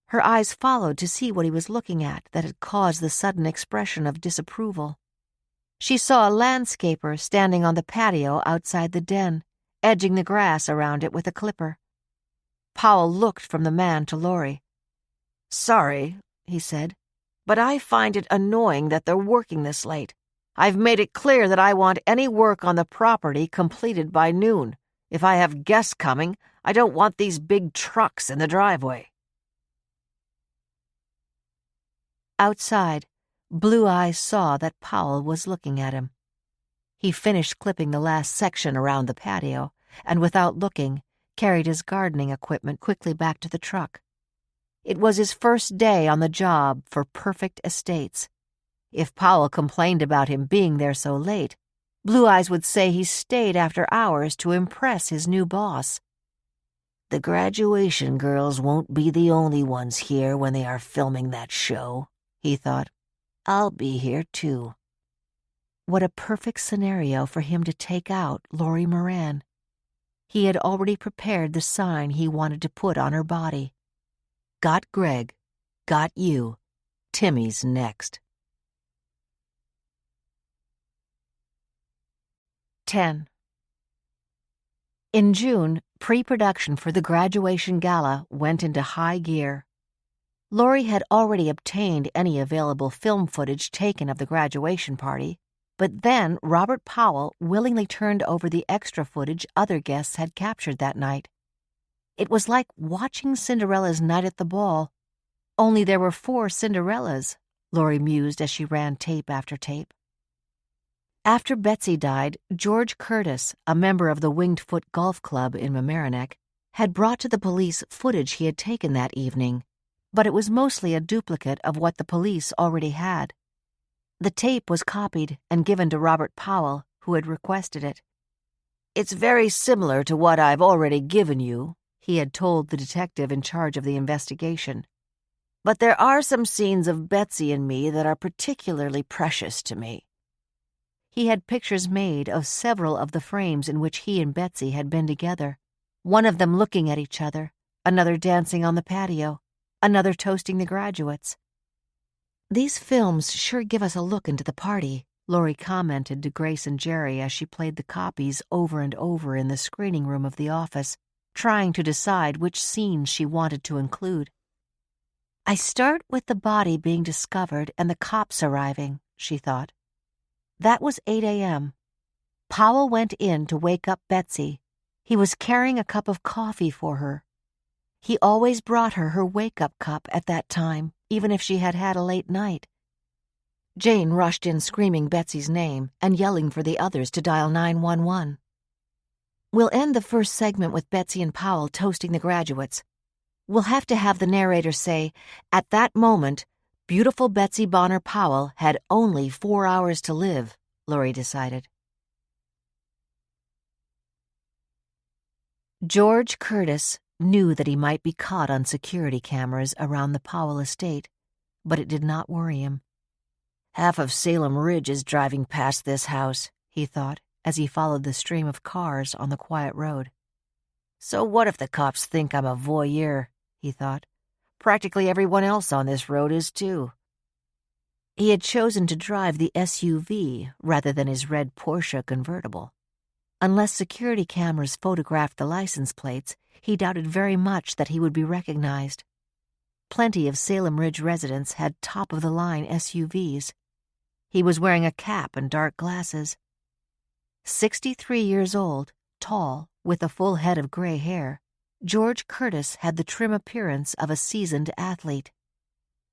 Her eyes followed to see what he was looking at that had caused the sudden expression of disapproval. She saw a landscaper standing on the patio outside the den, edging the grass around it with a clipper. Powell looked from the man to Laurie. "Sorry," he said, "but I find it annoying that they're working this late. I've made it clear that I want any work on the property completed by noon. If I have guests coming, I don't want these big trucks in the driveway." Outside, Blue Eyes saw that Powell was looking at him. He finished clipping the last section around the patio, and without looking, carried his gardening equipment quickly back to the truck. It was his first day on the job for Perfect Estates. If Powell complained about him being there so late, Blue Eyes would say he stayed after hours to impress his new boss. "The graduation girls won't be the only ones here when they are filming that show," he thought. "I'll be here too." What a perfect scenario for him to take out Laurie Moran. He had already prepared the sign he wanted to put on her body. "Got Greg. Got you. Timmy's next." 10. In June, pre-production for the graduation gala went into high gear. Laurie had already obtained any available film footage taken of the graduation party, but then Robert Powell willingly turned over the extra footage other guests had captured that night. It was like watching Cinderella's night at the ball, only there were 4 Cinderellas, Laurie mused as she ran tape after tape. After Betsy died, George Curtis, a member of the Winged Foot Golf Club in Mamaroneck, had brought to the police footage he had taken that evening, but it was mostly a duplicate of what the police already had. The tape was copied and given to Robert Powell, who had requested it. "It's very similar to what I've already given you," he had told the detective in charge of the investigation. "But there are some scenes of Betsy and me that are particularly precious to me." He had pictures made of several of the frames in which he and Betsy had been together, one of them looking at each other, another dancing on the patio, another toasting the graduates. "These films sure give us a look into the party," Laurie commented to Grace and Jerry as she played the copies over and over in the screening room of the office, trying to decide which scenes she wanted to include. "I start with the body being discovered and the cops arriving," she thought. That was 8 a.m. Powell went in to wake up Betsy. He was carrying a cup of coffee for her. He always brought her wake-up cup at that time, even if she had had a late night. Jane rushed in screaming Betsy's name and yelling for the others to dial 911. "We'll end the first segment with Betsy and Powell toasting the graduates. We'll have to have the narrator say, 'At that moment, beautiful Betsy Bonner Powell had only 4 hours to live,'" Laurie decided. George Curtis knew that he might be caught on security cameras around the Powell estate, but it did not worry him. "Half of Salem Ridge is driving past this house," he thought, as he followed the stream of cars on the quiet road. "So what if the cops think I'm a voyeur?" he thought. "Practically everyone else on this road is too." He had chosen to drive the SUV rather than his red Porsche convertible. Unless security cameras photographed the license plates, he doubted very much that he would be recognized. Plenty of Salem Ridge residents had top-of-the-line SUVs. He was wearing a cap and dark glasses. 63 years old, tall, with a full head of gray hair, George Curtis had the trim appearance of a seasoned athlete.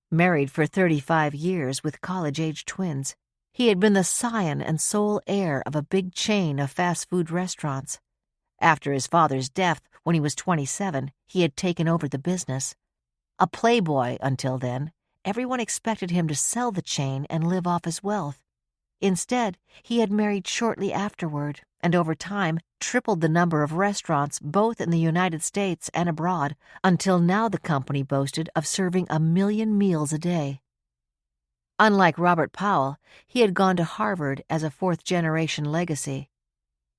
Married for 35 years with college-age twins, he had been the scion and sole heir of a big chain of fast-food restaurants. After his father's death, when he was 27, he had taken over the business. A playboy until then, everyone expected him to sell the chain and live off his wealth. Instead, he had married shortly afterward, and over time tripled the number of restaurants both in the United States and abroad, until now the company boasted of serving 1 million meals a day. Unlike Robert Powell, he had gone to Harvard as a fourth-generation legacy.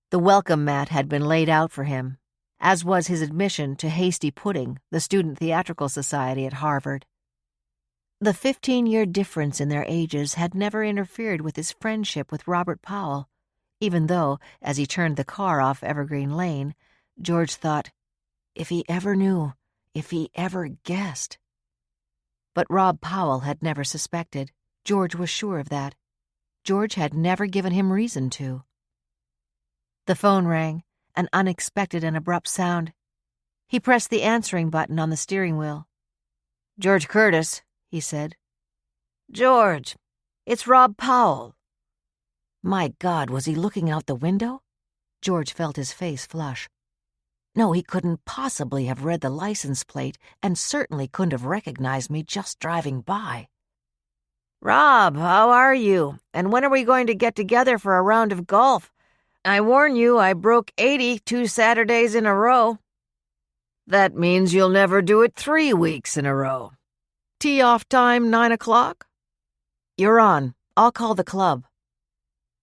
The welcome mat had been laid out for him, as was his admission to Hasty Pudding, the student theatrical society at Harvard. The 15-year difference in their ages had never interfered with his friendship with Robert Powell, even though, as he turned the car off Evergreen Lane, George thought, if he ever knew, if he ever guessed. But Rob Powell had never suspected. George was sure of that. George had never given him reason to. The phone rang, an unexpected and abrupt sound. He pressed the answering button on the steering wheel. "George Curtis," he said. "George, it's Rob Powell." My God, was he looking out the window? George felt his face flush. No, he couldn't possibly have read the license plate and certainly couldn't have recognized me just driving by. "Rob, how are you? And when are we going to get together for a round of golf? I warn you, I broke 80 2 Saturdays in a row." "That means you'll never do it 3 weeks in a row. Tee-off time 9 o'clock? You're on. I'll call the club."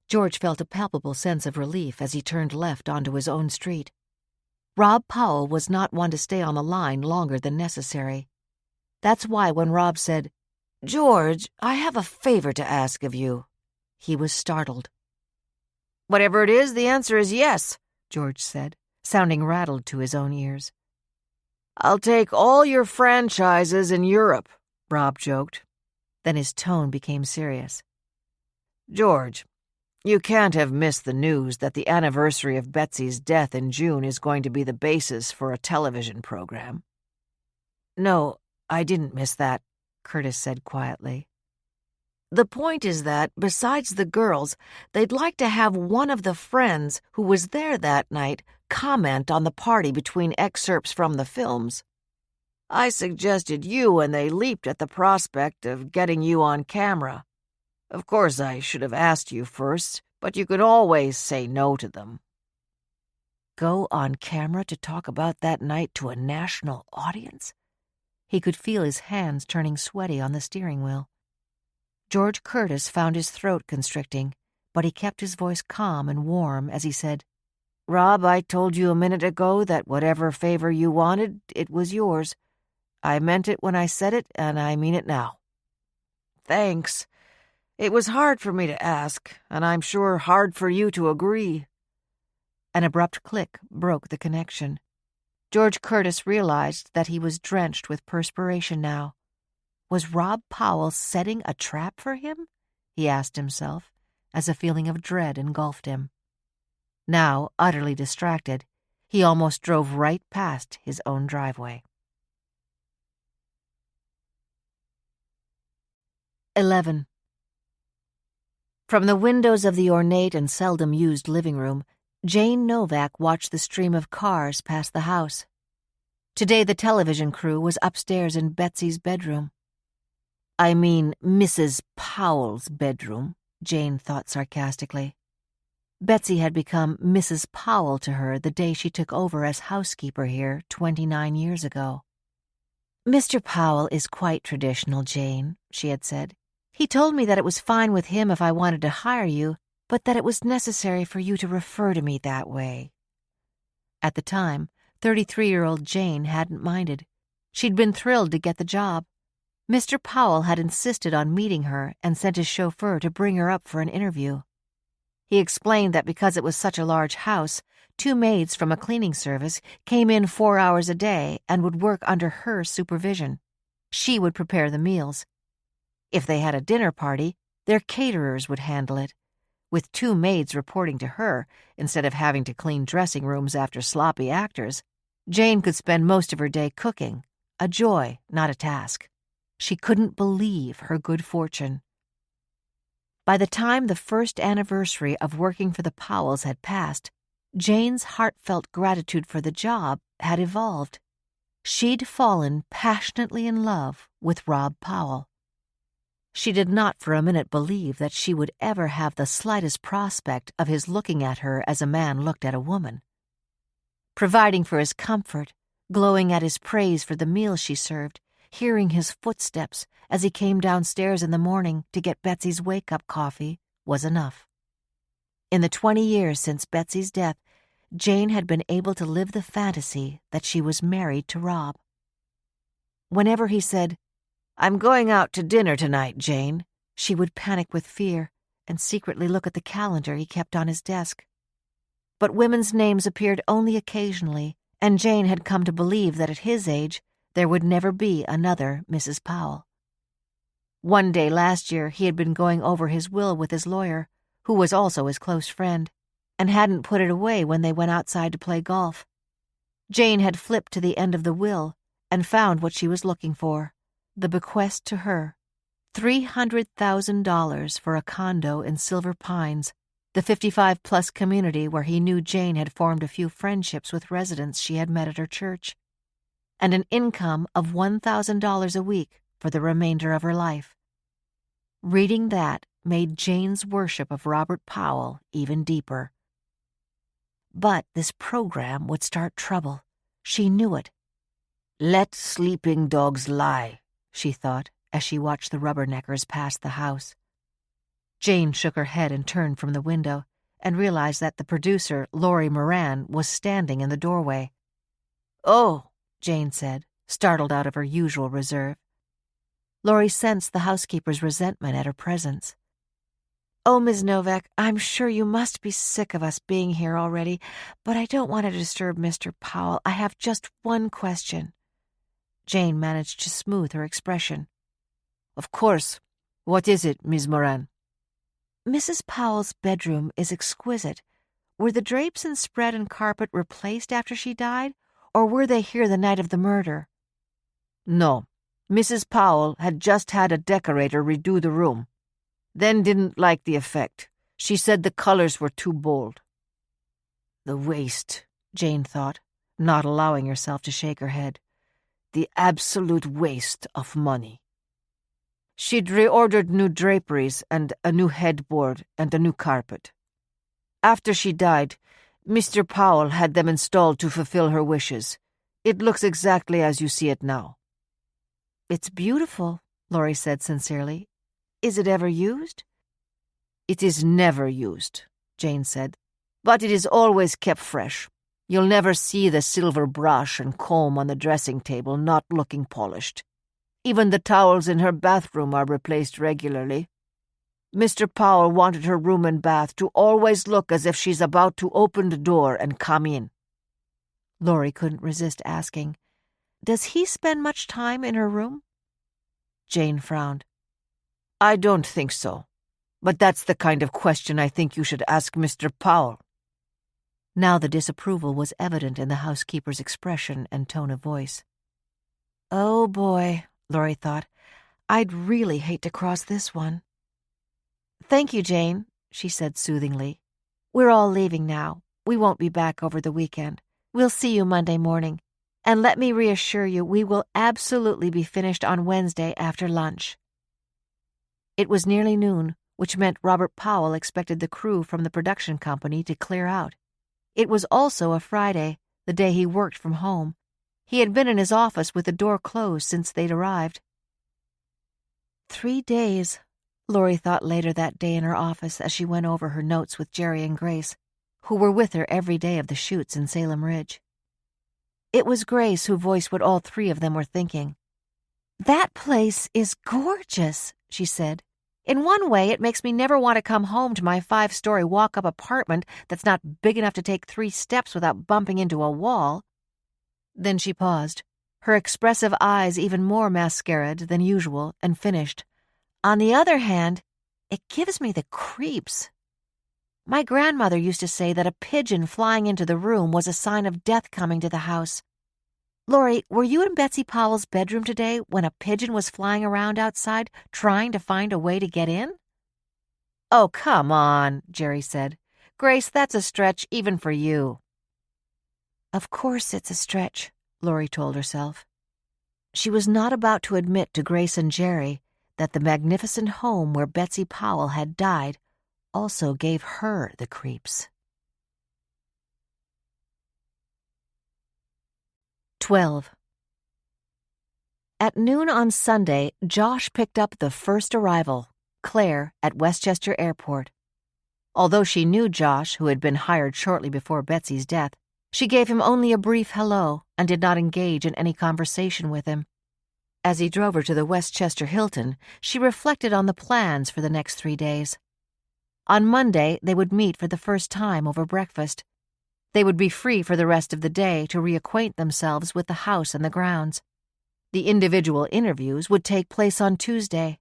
George felt a palpable sense of relief as he turned left onto his own street. Rob Powell was not one to stay on the line longer than necessary. That's why when Rob said, "George, I have a favor to ask of you," he was startled. "Whatever it is, the answer is yes," George said, sounding rattled to his own ears. "I'll take all your franchises in Europe," Rob joked. Then his tone became serious. "George, you can't have missed the news that the anniversary of Betsy's death in June is going to be the basis for a television program." "No, I didn't miss that," Curtis said quietly. The point is that, besides the girls, they'd like to have one of the friends who was there that night comment on the party between excerpts from the films. I suggested you, and they leaped at the prospect of getting you on camera. Of course, I should have asked you first, but you could always say no to them. Go on camera to talk about that night to a national audience? He could feel his hands turning sweaty on the steering wheel. George Curtis found his throat constricting, but he kept his voice calm and warm as he said, "Rob, I told you a minute ago that whatever favor you wanted, it was yours. I meant it when I said it, and I mean it now." "Thanks. It was hard for me to ask, and I'm sure hard for you to agree." An abrupt click broke the connection. George Curtis realized that he was drenched with perspiration now. Was Rob Powell setting a trap for him? He asked himself, as a feeling of dread engulfed him. Now, utterly distracted, he almost drove right past his own driveway. 11. From the windows of the ornate and seldom-used living room, Jane Novak watched the stream of cars pass the house. Today the television crew was upstairs in Betsy's bedroom. I mean Mrs. Powell's bedroom, Jane thought sarcastically. Betsy had become Mrs. Powell to her the day she took over as housekeeper here 29 years ago. "Mr. Powell is quite traditional, Jane," she had said. "He told me that it was fine with him if I wanted to hire you, but that it was necessary for you to refer to me that way." At the time, 33-year-old Jane hadn't minded. She'd been thrilled to get the job. Mr. Powell had insisted on meeting her and sent his chauffeur to bring her up for an interview. He explained that because it was such a large house, 2 maids from a cleaning service came in 4 hours a day and would work under her supervision. She would prepare the meals. If they had a dinner party, their caterers would handle it. With 2 maids reporting to her, instead of having to clean dressing rooms after sloppy actors, Jane could spend most of her day cooking, a joy, not a task. She couldn't believe her good fortune. By the time the first anniversary of working for the Powells had passed, Jane's heartfelt gratitude for the job had evolved. She'd fallen passionately in love with Rob Powell. She did not for a minute believe that she would ever have the slightest prospect of his looking at her as a man looked at a woman. Providing for his comfort, glowing at his praise for the meals she served, hearing his footsteps as he came downstairs in the morning to get Betsy's wake-up coffee was enough. In the 20 years since Betsy's death, Jane had been able to live the fantasy that she was married to Rob. Whenever he said, "I'm going out to dinner tonight, Jane," she would panic with fear and secretly look at the calendar he kept on his desk. But women's names appeared only occasionally, and Jane had come to believe that at his age there would never be another Mrs. Powell. One day last year he had been going over his will with his lawyer, who was also his close friend, and hadn't put it away when they went outside to play golf. Jane had flipped to the end of the will and found what she was looking for, the bequest to her, $300,000 for a condo in Silver Pines, the 55-plus community where he knew Jane had formed a few friendships with residents she had met at her church, and an income of $1,000 a week for the remainder of her life. Reading that made Jane's worship of Robert Powell even deeper. But this program would start trouble. She knew it. "Let sleeping dogs lie," she thought as she watched the rubberneckers pass the house. Jane shook her head and turned from the window and realized that the producer, Laurie Moran, was standing in the doorway. "Oh," Jane said, startled out of her usual reserve. Laurie sensed the housekeeper's resentment at her presence. "Oh, Ms. Novak, I'm sure you must be sick of us being here already, but I don't want to disturb Mr. Powell. I have just one question." Jane managed to smooth her expression. "Of course. What is it, Ms. Moran?" "Mrs. Powell's bedroom is exquisite. Were the drapes and spread and carpet replaced after she died, or were they here the night of the murder?" "No. Mrs. Powell had just had a decorator redo the room. then didn't like the effect. She said the colors were too bold. The waste, Jane thought, not allowing herself to shake her head. The absolute waste of money. She'd reordered new draperies and a new headboard and a new carpet. After she died, Mr. Powell had them installed to fulfill her wishes. It looks exactly as you see it now. It's beautiful, Laurie said sincerely. Is it ever used? It is never used, Jane said, but it is always kept fresh. You'll never see the silver brush and comb on the dressing table not looking polished. Even the towels in her bathroom are replaced regularly. Mr. Powell wanted her room and bath to always look as if she's about to open the door and come in. Laurie couldn't resist asking, "Does he spend much time in her room?" Jane frowned. I don't think so, but that's the kind of question I think you should ask Mr. Powell. Now the disapproval was evident in the housekeeper's expression and tone of voice. Oh boy, Laurie thought, I'd really hate to cross this one. Thank you, Jane, she said soothingly. We're all leaving now. We won't be back over the weekend. We'll see you Monday morning. And let me reassure you, we will absolutely be finished on Wednesday after lunch. It was nearly noon, which meant Robert Powell expected the crew from the production company to clear out. It was also a Friday, the day he worked from home. He had been in his office with the door closed since they'd arrived. 3 days, Laurie thought later that day in her office as she went over her notes with Jerry and Grace, who were with her every day of the shoots in Salem Ridge. It was Grace who voiced what all 3 of them were thinking. That place is gorgeous, she said. In one way, it makes me never want to come home to my 5-story walk-up apartment that's not big enough to take 3 steps without bumping into a wall. Then she paused, her expressive eyes even more mascaraed than usual, and finished. On the other hand, it gives me the creeps. My grandmother used to say that a pigeon flying into the room was a sign of death coming to the house. Laurie, were you in Betsy Powell's bedroom today when a pigeon was flying around outside trying to find a way to get in? Oh, come on, Jerry said. Grace, that's a stretch even for you. Of course it's a stretch, Laurie told herself. She was not about to admit to Grace and Jerry that the magnificent home where Betsy Powell had died also gave her the creeps. 12. At noon on Sunday, Josh picked up the first arrival, Claire, at Westchester Airport. Although she knew Josh, who had been hired shortly before Betsy's death, she gave him only a brief hello and did not engage in any conversation with him. As he drove her to the Westchester Hilton, she reflected on the plans for the next 3 days. On Monday, they would meet for the first time over breakfast. They would be free for the rest of the day to reacquaint themselves with the house and the grounds. The individual interviews would take place on Tuesday.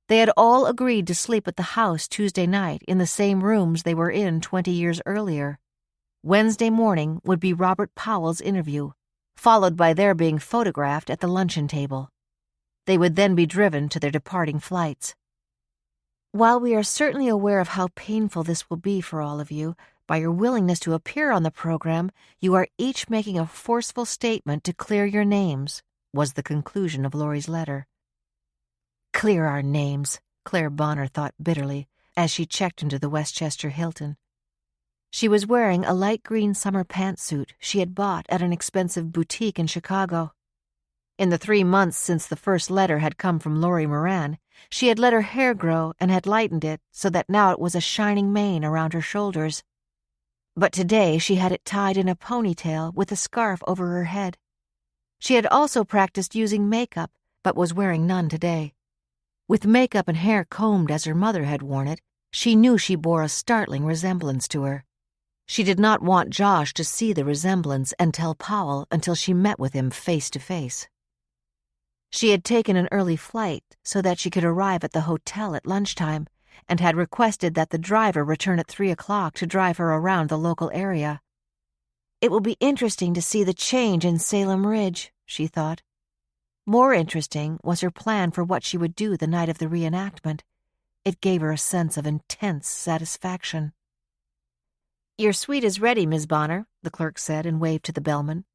They had all agreed to sleep at the house Tuesday night in the same rooms they were in 20 years earlier. Wednesday morning would be Robert Powell's interview, followed by their being photographed at the luncheon table. They would then be driven to their departing flights. While we are certainly aware of how painful this will be for all of you, by your willingness to appear on the program, you are each making a forceful statement to clear your names, was the conclusion of Laurie's letter. Clear our names, Claire Bonner thought bitterly, as she checked into the Westchester Hilton. She was wearing a light green summer pantsuit she had bought at an expensive boutique in Chicago. In the 3 months since the first letter had come from Laurie Moran, she had let her hair grow and had lightened it so that now it was a shining mane around her shoulders. But today she had it tied in a ponytail with a scarf over her head. She had also practiced using makeup, but was wearing none today. With makeup and hair combed as her mother had worn it, she knew she bore a startling resemblance to her. She did not want Josh to see the resemblance and tell Powell until she met with him face to face. She had taken an early flight so that she could arrive at the hotel at lunchtime, and had requested that the driver return at 3 o'clock to drive her around the local area. It will be interesting to see the change in Salem Ridge, she thought. More interesting was her plan for what she would do the night of the reenactment. It gave her a sense of intense satisfaction. "Your suite is ready, Miss Bonner," the clerk said and waved to the bellman.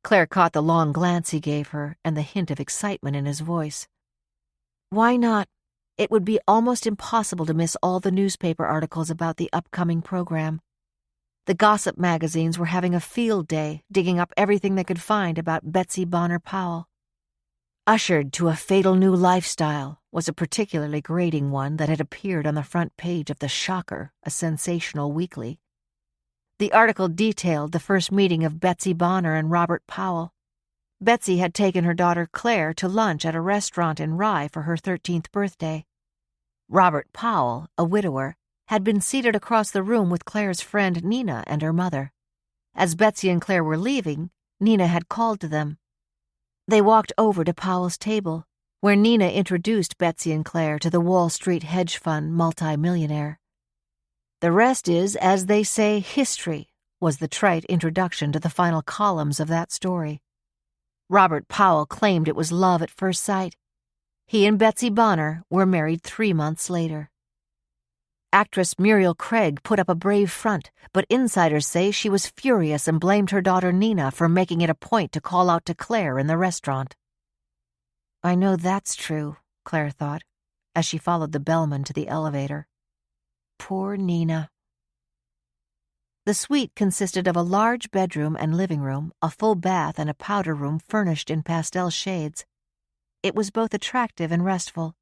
Claire caught the long glance he gave her and the hint of excitement in his voice. Why not? It would be almost impossible to miss all the newspaper articles about the upcoming program. The gossip magazines were having a field day, digging up everything they could find about Betsy Bonner Powell. Ushered to a Fatal New Lifestyle was a particularly grating one that had appeared on the front page of The Shocker, a sensational weekly. The article detailed the first meeting of Betsy Bonner and Robert Powell. Betsy had taken her daughter Claire to lunch at a restaurant in Rye for her 13th birthday. Robert Powell, a widower, had been seated across the room with Claire's friend Nina and her mother. As Betsy and Claire were leaving, Nina had called to them. They walked over to Powell's table, where Nina introduced Betsy and Claire to the Wall Street hedge fund multimillionaire. "The rest is, as they say, history," was the trite introduction to the final columns of that story. Robert Powell claimed it was love at first sight. He and Betsy Bonner were married 3 months later. Actress Muriel Craig put up a brave front, but insiders say she was furious and blamed her daughter Nina for making it a point to call out to Claire in the restaurant. I know that's true, Claire thought, as she followed the bellman to the elevator. Poor Nina. The suite consisted of a large bedroom and living room, a full bath, and a powder room furnished in pastel shades. It was both attractive and restful.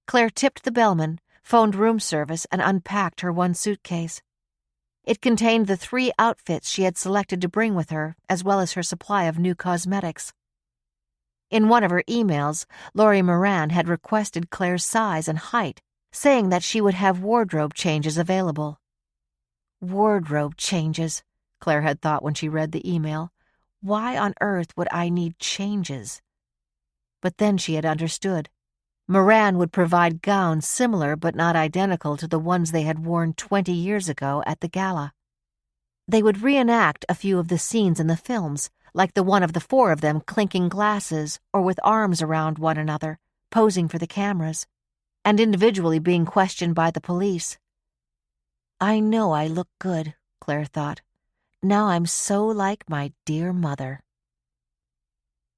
Claire tipped the bellman, phoned room service, and unpacked her one suitcase. It contained the 3 outfits she had selected to bring with her, as well as her supply of new cosmetics. In one of her emails, Laurie Moran had requested Claire's size and height, saying that she would have wardrobe changes available. Wardrobe changes, Claire had thought when she read the email. Why on earth would I need changes? But then she had understood. Moran would provide gowns similar but not identical to the ones they had worn 20 years ago at the gala. They would reenact a few of the scenes in the films, like the one of the 4 of them clinking glasses or with arms around one another, posing for the cameras, and individually being questioned by the police. I know I look good, Claire thought. Now I'm so like my dear mother.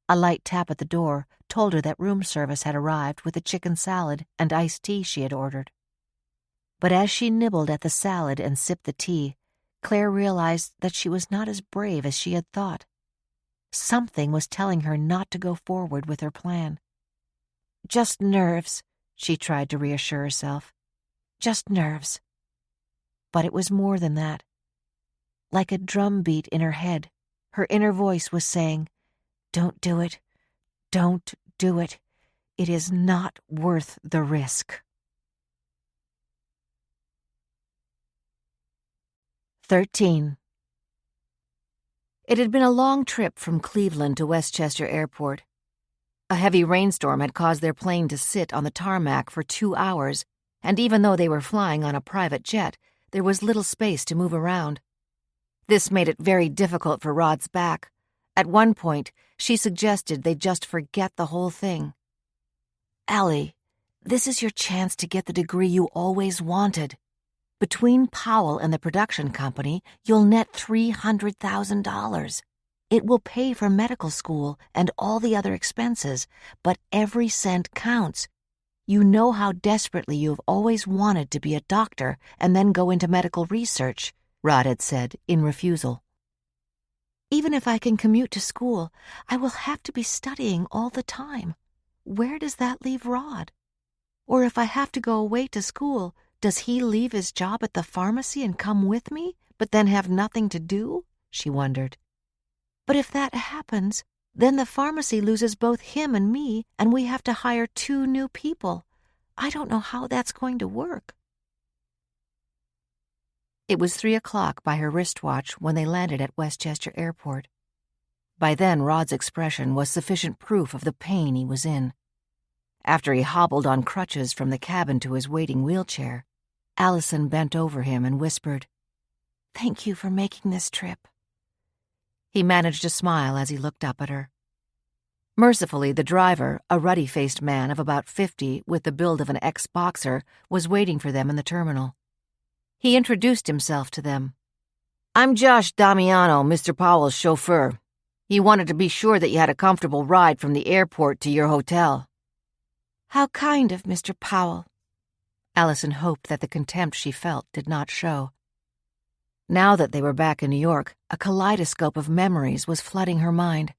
A light tap at the door told her that room service had arrived with the chicken salad and iced tea she had ordered. But as she nibbled at the salad and sipped the tea, Claire realized that she was not as brave as she had thought. Something was telling her not to go forward with her plan. Just nerves, she tried to reassure herself. Just nerves. But it was more than that. Like a drumbeat in her head, her inner voice was saying, "Don't do it. Don't do it. It is not worth the risk." 13. It had been a long trip from Cleveland to Westchester Airport. A heavy rainstorm had caused their plane to sit on the tarmac for 2 hours, and even though they were flying on a private jet, there was little space to move around. This made it very difficult for Rod's back. At one point, she suggested they just forget the whole thing. Allie, this is your chance to get the degree you always wanted. Between Powell and the production company, you'll net $300,000. It will pay for medical school and all the other expenses, but every cent counts. You know how desperately you've always wanted to be a doctor and then go into medical research, Rod had said in refusal. Even if I can commute to school, I will have to be studying all the time. Where does that leave Rod? Or if I have to go away to school, does he leave his job at the pharmacy and come with me, but then have nothing to do? She wondered. But if that happens, then the pharmacy loses both him and me, and we have to hire 2 new people. I don't know how that's going to work. It was 3 o'clock by her wristwatch when they landed at Westchester Airport. By then, Rod's expression was sufficient proof of the pain he was in. After he hobbled on crutches from the cabin to his waiting wheelchair, Allison bent over him and whispered, "Thank you for making this trip." He managed a smile as he looked up at her. Mercifully, the driver, a ruddy-faced man of about 50 with the build of an ex-boxer, was waiting for them in the terminal. He introduced himself to them. I'm Josh Damiano, Mr. Powell's chauffeur. He wanted to be sure that you had a comfortable ride from the airport to your hotel. How kind of Mr. Powell. Allison hoped that the contempt she felt did not show. Now that they were back in New York, a kaleidoscope of memories was flooding her mind.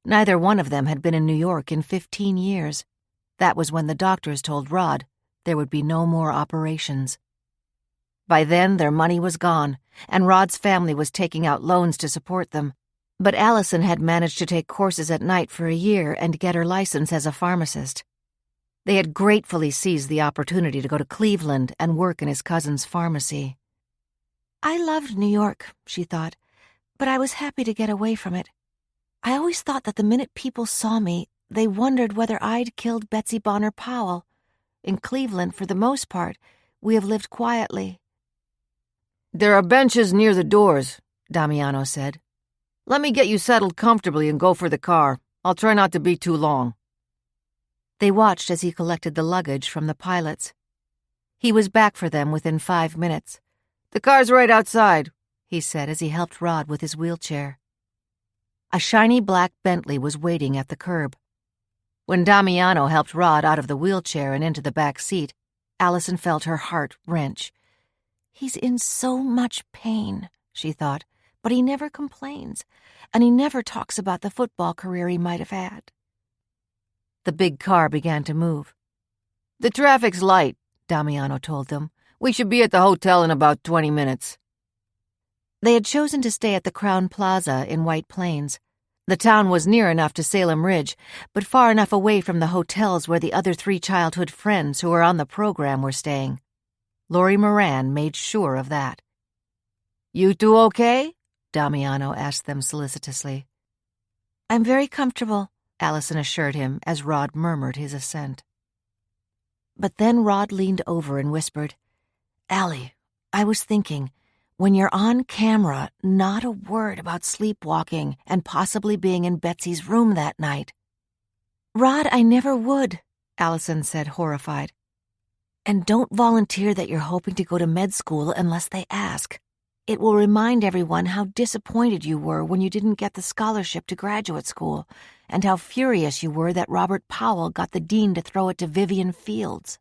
Neither one of them had been in New York in 15 years. That was when the doctors told Rod there would be no more operations. By then, their money was gone, and Rod's family was taking out loans to support them. But Allison had managed to take courses at night for a year and get her license as a pharmacist. They had gratefully seized the opportunity to go to Cleveland and work in his cousin's pharmacy. I loved New York, she thought, but I was happy to get away from it. I always thought that the minute people saw me, they wondered whether I'd killed Betsy Bonner Powell. In Cleveland, for the most part, we have lived quietly. There are benches near the doors, Damiano said. Let me get you settled comfortably and go for the car. I'll try not to be too long. They watched as he collected the luggage from the pilots. He was back for them within 5 minutes. The car's right outside, he said as he helped Rod with his wheelchair. A shiny black Bentley was waiting at the curb. When Damiano helped Rod out of the wheelchair and into the back seat, Allison felt her heart wrench. He's in so much pain, she thought, but he never complains, and he never talks about the football career he might have had. The big car began to move. The traffic's light, Damiano told them. We should be at the hotel in about 20 minutes. They had chosen to stay at the Crown Plaza in White Plains. The town was near enough to Salem Ridge, but far enough away from the hotels where the other 3 childhood friends who were on the program were staying. Laurie Moran made sure of that. You two okay? Damiano asked them solicitously. I'm very comfortable, Allison assured him as Rod murmured his assent. But then Rod leaned over and whispered, Allie, I was thinking, when you're on camera, not a word about sleepwalking and possibly being in Betsy's room that night. Rod, I never would, Allison said, horrified. And don't volunteer that you're hoping to go to med school unless they ask. It will remind everyone how disappointed you were when you didn't get the scholarship to graduate school, and how furious you were that Robert Powell got the dean to throw it to Vivian Fields.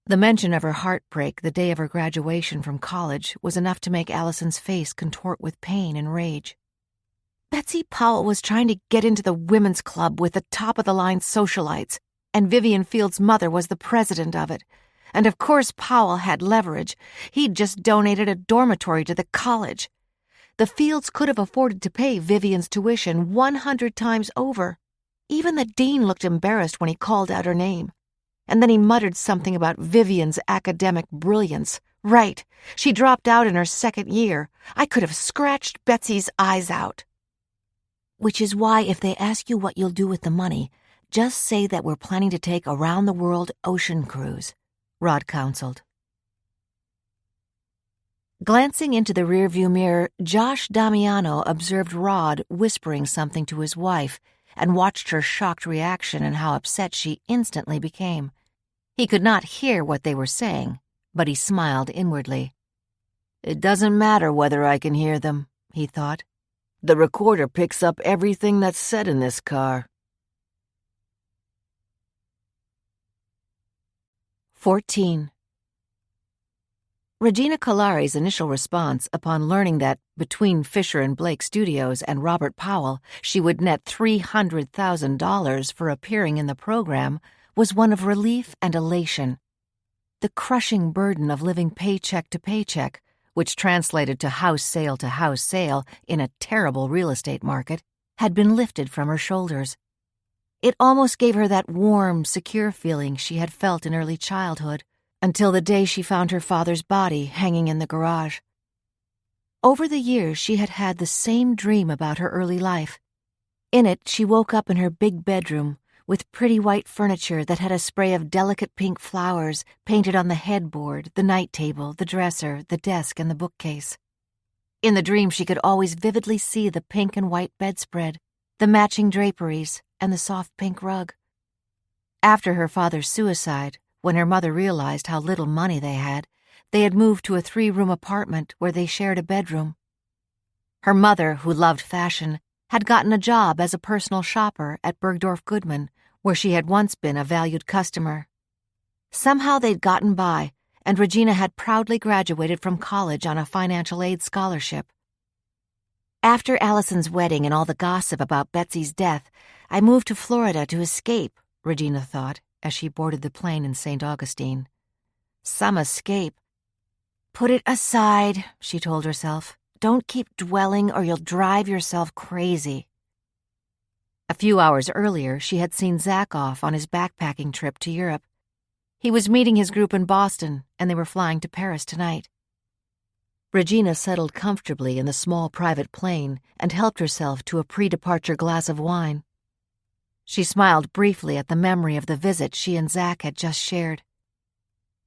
The mention of her heartbreak the day of her graduation from college was enough to make Allison's face contort with pain and rage. Betsy Powell was trying to get into the women's club with the top-of-the-line socialites, and Vivian Fields' mother was the president of it. And of course Powell had leverage. He'd just donated a dormitory to the college. The Fields could have afforded to pay Vivian's tuition 100 times over. Even the dean looked embarrassed when he called out her name. And then he muttered something about Vivian's academic brilliance. Right, she dropped out in her 2nd year. I could have scratched Betsy's eyes out. Which is why if they ask you what you'll do with the money, just say that we're planning to take a round-the-world ocean cruise, Rod counseled. Glancing into the rearview mirror, Josh Damiano observed Rod whispering something to his wife and watched her shocked reaction and how upset she instantly became. He could not hear what they were saying, but he smiled inwardly. It doesn't matter whether I can hear them, he thought. The recorder picks up everything that's said in this car. 14. Regina Collari's initial response upon learning that, between Fisher and Blake Studios and Robert Powell, she would net $300,000 for appearing in the program, was one of relief and elation. The crushing burden of living paycheck to paycheck, which translated to house sale in a terrible real estate market, had been lifted from her shoulders. It almost gave her that warm, secure feeling she had felt in early childhood, until the day she found her father's body hanging in the garage. Over the years, she had had the same dream about her early life. In it, she woke up in her big bedroom, with pretty white furniture that had a spray of delicate pink flowers painted on the headboard, the night table, the dresser, the desk, and the bookcase. In the dream, she could always vividly see the pink and white bedspread, the matching draperies, and the soft pink rug. After her father's suicide, when her mother realized how little money they had moved to a 3-room apartment where they shared a bedroom. Her mother, who loved fashion, had gotten a job as a personal shopper at Bergdorf Goodman, where she had once been a valued customer. Somehow they'd gotten by, and Regina had proudly graduated from college on a financial aid scholarship. After Allison's wedding and all the gossip about Betsy's death, I moved to Florida to escape, Regina thought, as she boarded the plane in St. Augustine. Some escape. Put it aside, she told herself. Don't keep dwelling or you'll drive yourself crazy. A few hours earlier, she had seen Zach off on his backpacking trip to Europe. He was meeting his group in Boston, and they were flying to Paris tonight. Regina settled comfortably in the small private plane and helped herself to a pre-departure glass of wine. She smiled briefly at the memory of the visit she and Zach had just shared.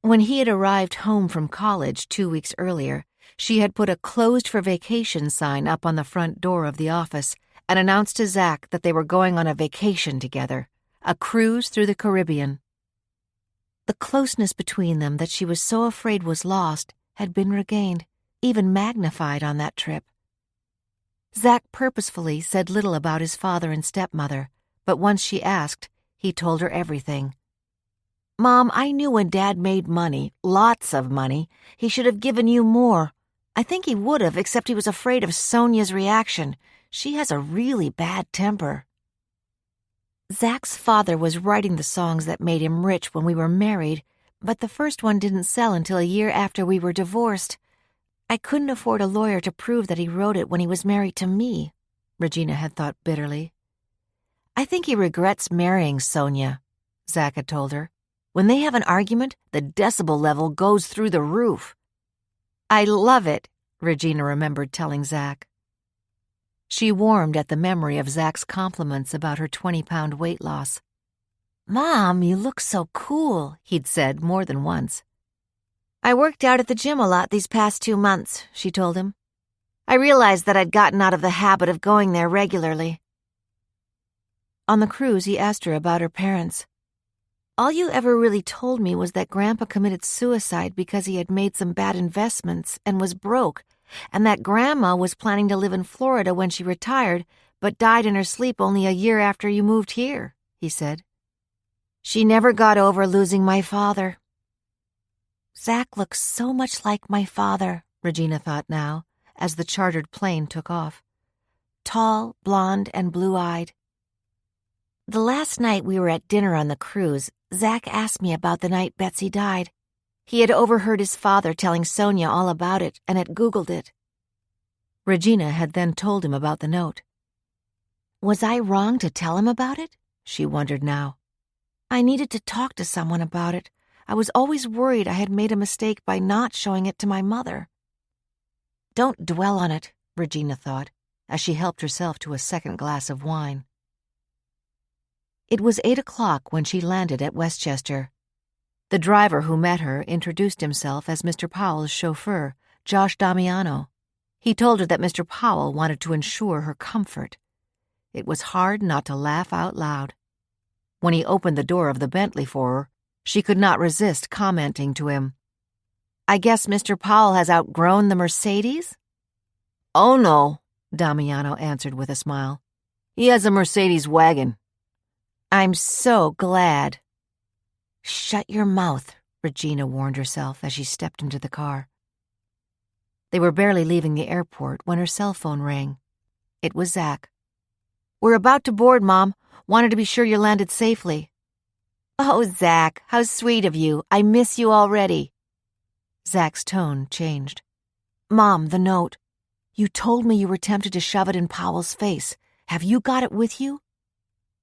When he had arrived home from college 2 weeks earlier, she had put a closed for vacation sign up on the front door of the office and announced to Zach that they were going on a vacation together, a cruise through the Caribbean. The closeness between them that she was so afraid was lost had been regained, even magnified on that trip. Zach purposefully said little about his father and stepmother, but once she asked, he told her everything. "Mom, I knew when Dad made money, lots of money, he should have given you more. I think he would have, except he was afraid of Sonia's reaction. She has a really bad temper." Zach's father was writing the songs that made him rich when we were married, but the first one didn't sell until a year after we were divorced. I couldn't afford a lawyer to prove that he wrote it when he was married to me, Regina had thought bitterly. "I think he regrets marrying Sonia," Zach had told her. "When they have an argument, the decibel level goes through the roof." "I love it," Regina remembered telling Zach. She warmed at the memory of Zach's compliments about her 20-pound weight loss. "Mom, you look so cool," he'd said more than once. "I worked out at the gym a lot these past 2 months," she told him. "I realized that I'd gotten out of the habit of going there regularly." On the cruise, he asked her about her parents. "All you ever really told me was that Grandpa committed suicide because he had made some bad investments and was broke, and that Grandma was planning to live in Florida when she retired, but died in her sleep only a year after you moved here," he said. "She never got over losing my father." Zach looks so much like my father, Regina thought now, as the chartered plane took off. Tall, blonde, and blue-eyed. The last night we were at dinner on the cruise, Zach asked me about the night Betsy died. He had overheard his father telling Sonia all about it and had Googled it. Regina had then told him about the note. Was I wrong to tell him about it? She wondered now. I needed to talk to someone about it. I was always worried I had made a mistake by not showing it to my mother. Don't dwell on it, Regina thought, as she helped herself to a second glass of wine. It was 8 o'clock when she landed at Westchester. The driver who met her introduced himself as Mr. Powell's chauffeur, Josh Damiano. He told her that Mr. Powell wanted to ensure her comfort. It was hard not to laugh out loud. When he opened the door of the Bentley for her, she could not resist commenting to him, "I guess Mr. Powell has outgrown the Mercedes?" "Oh, no," Damiano answered with a smile. "He has a Mercedes wagon." "I'm so glad." "Shut your mouth," Regina warned herself as she stepped into the car. They were barely leaving the airport when her cell phone rang. It was Zach. "We're about to board, Mom. Wanted to be sure you landed safely." "Oh, Zach, how sweet of you. I miss you already." Zach's tone changed. "Mom, the note. You told me you were tempted to shove it in Powell's face. Have you got it with you?"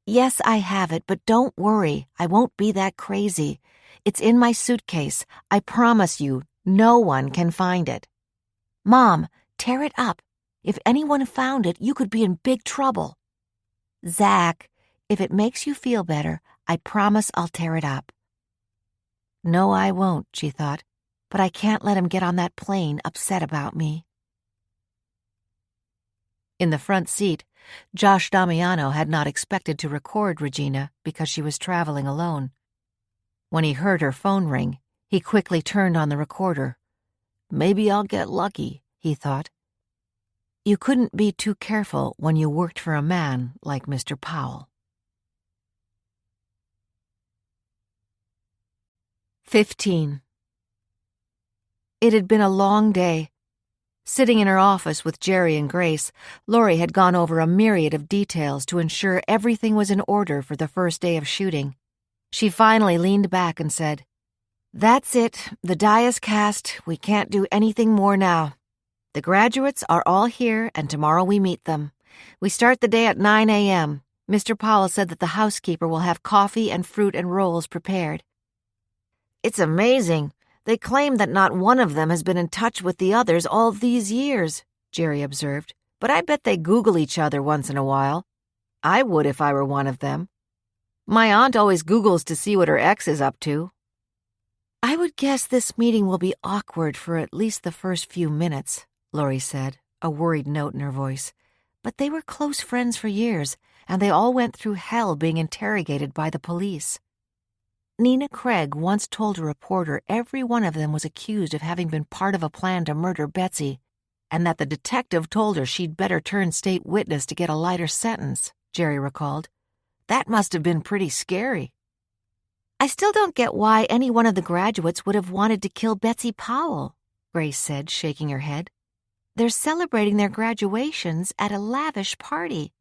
"Yes, I have it, but don't worry. I won't be that crazy. It's in my suitcase. I promise you, no one can find it." "Mom, tear it up. If anyone found it, you could be in big trouble." "Zach, if it makes you feel better, I promise I'll tear it up." No, I won't, she thought, but I can't let him get on that plane upset about me. In the front seat, Josh Damiano had not expected to record Regina because she was traveling alone. When he heard her phone ring, he quickly turned on the recorder. Maybe I'll get lucky, he thought. You couldn't be too careful when you worked for a man like Mr. Powell. 15. It had been a long day. Sitting in her office with Jerry and Grace, Laurie had gone over a myriad of details to ensure everything was in order for the first day of shooting. She finally leaned back and said, "That's it. The die is cast. We can't do anything more now. The graduates are all here, and tomorrow we meet them. We start the day at 9 a.m. Mr. Powell said that the housekeeper will have coffee and fruit and rolls prepared." "It's amazing. They claim that not one of them has been in touch with the others all these years," Jerry observed. "But I bet they Google each other once in a while. I would if I were one of them. My aunt always Googles to see what her ex is up to." "I would guess this meeting will be awkward for at least the first few minutes," Laurie said, a worried note in her voice. "But they were close friends for years, and they all went through hell being interrogated by the police." Nina Craig once told a reporter every one of them was accused of having been part of a plan to murder Betsy, and that the detective told her she'd better turn state witness to get a lighter sentence, Jerry recalled. That must have been pretty scary. "I still don't get why any one of the graduates would have wanted to kill Betsy Powell," Grace said, shaking her head. "They're celebrating their graduations at a lavish party.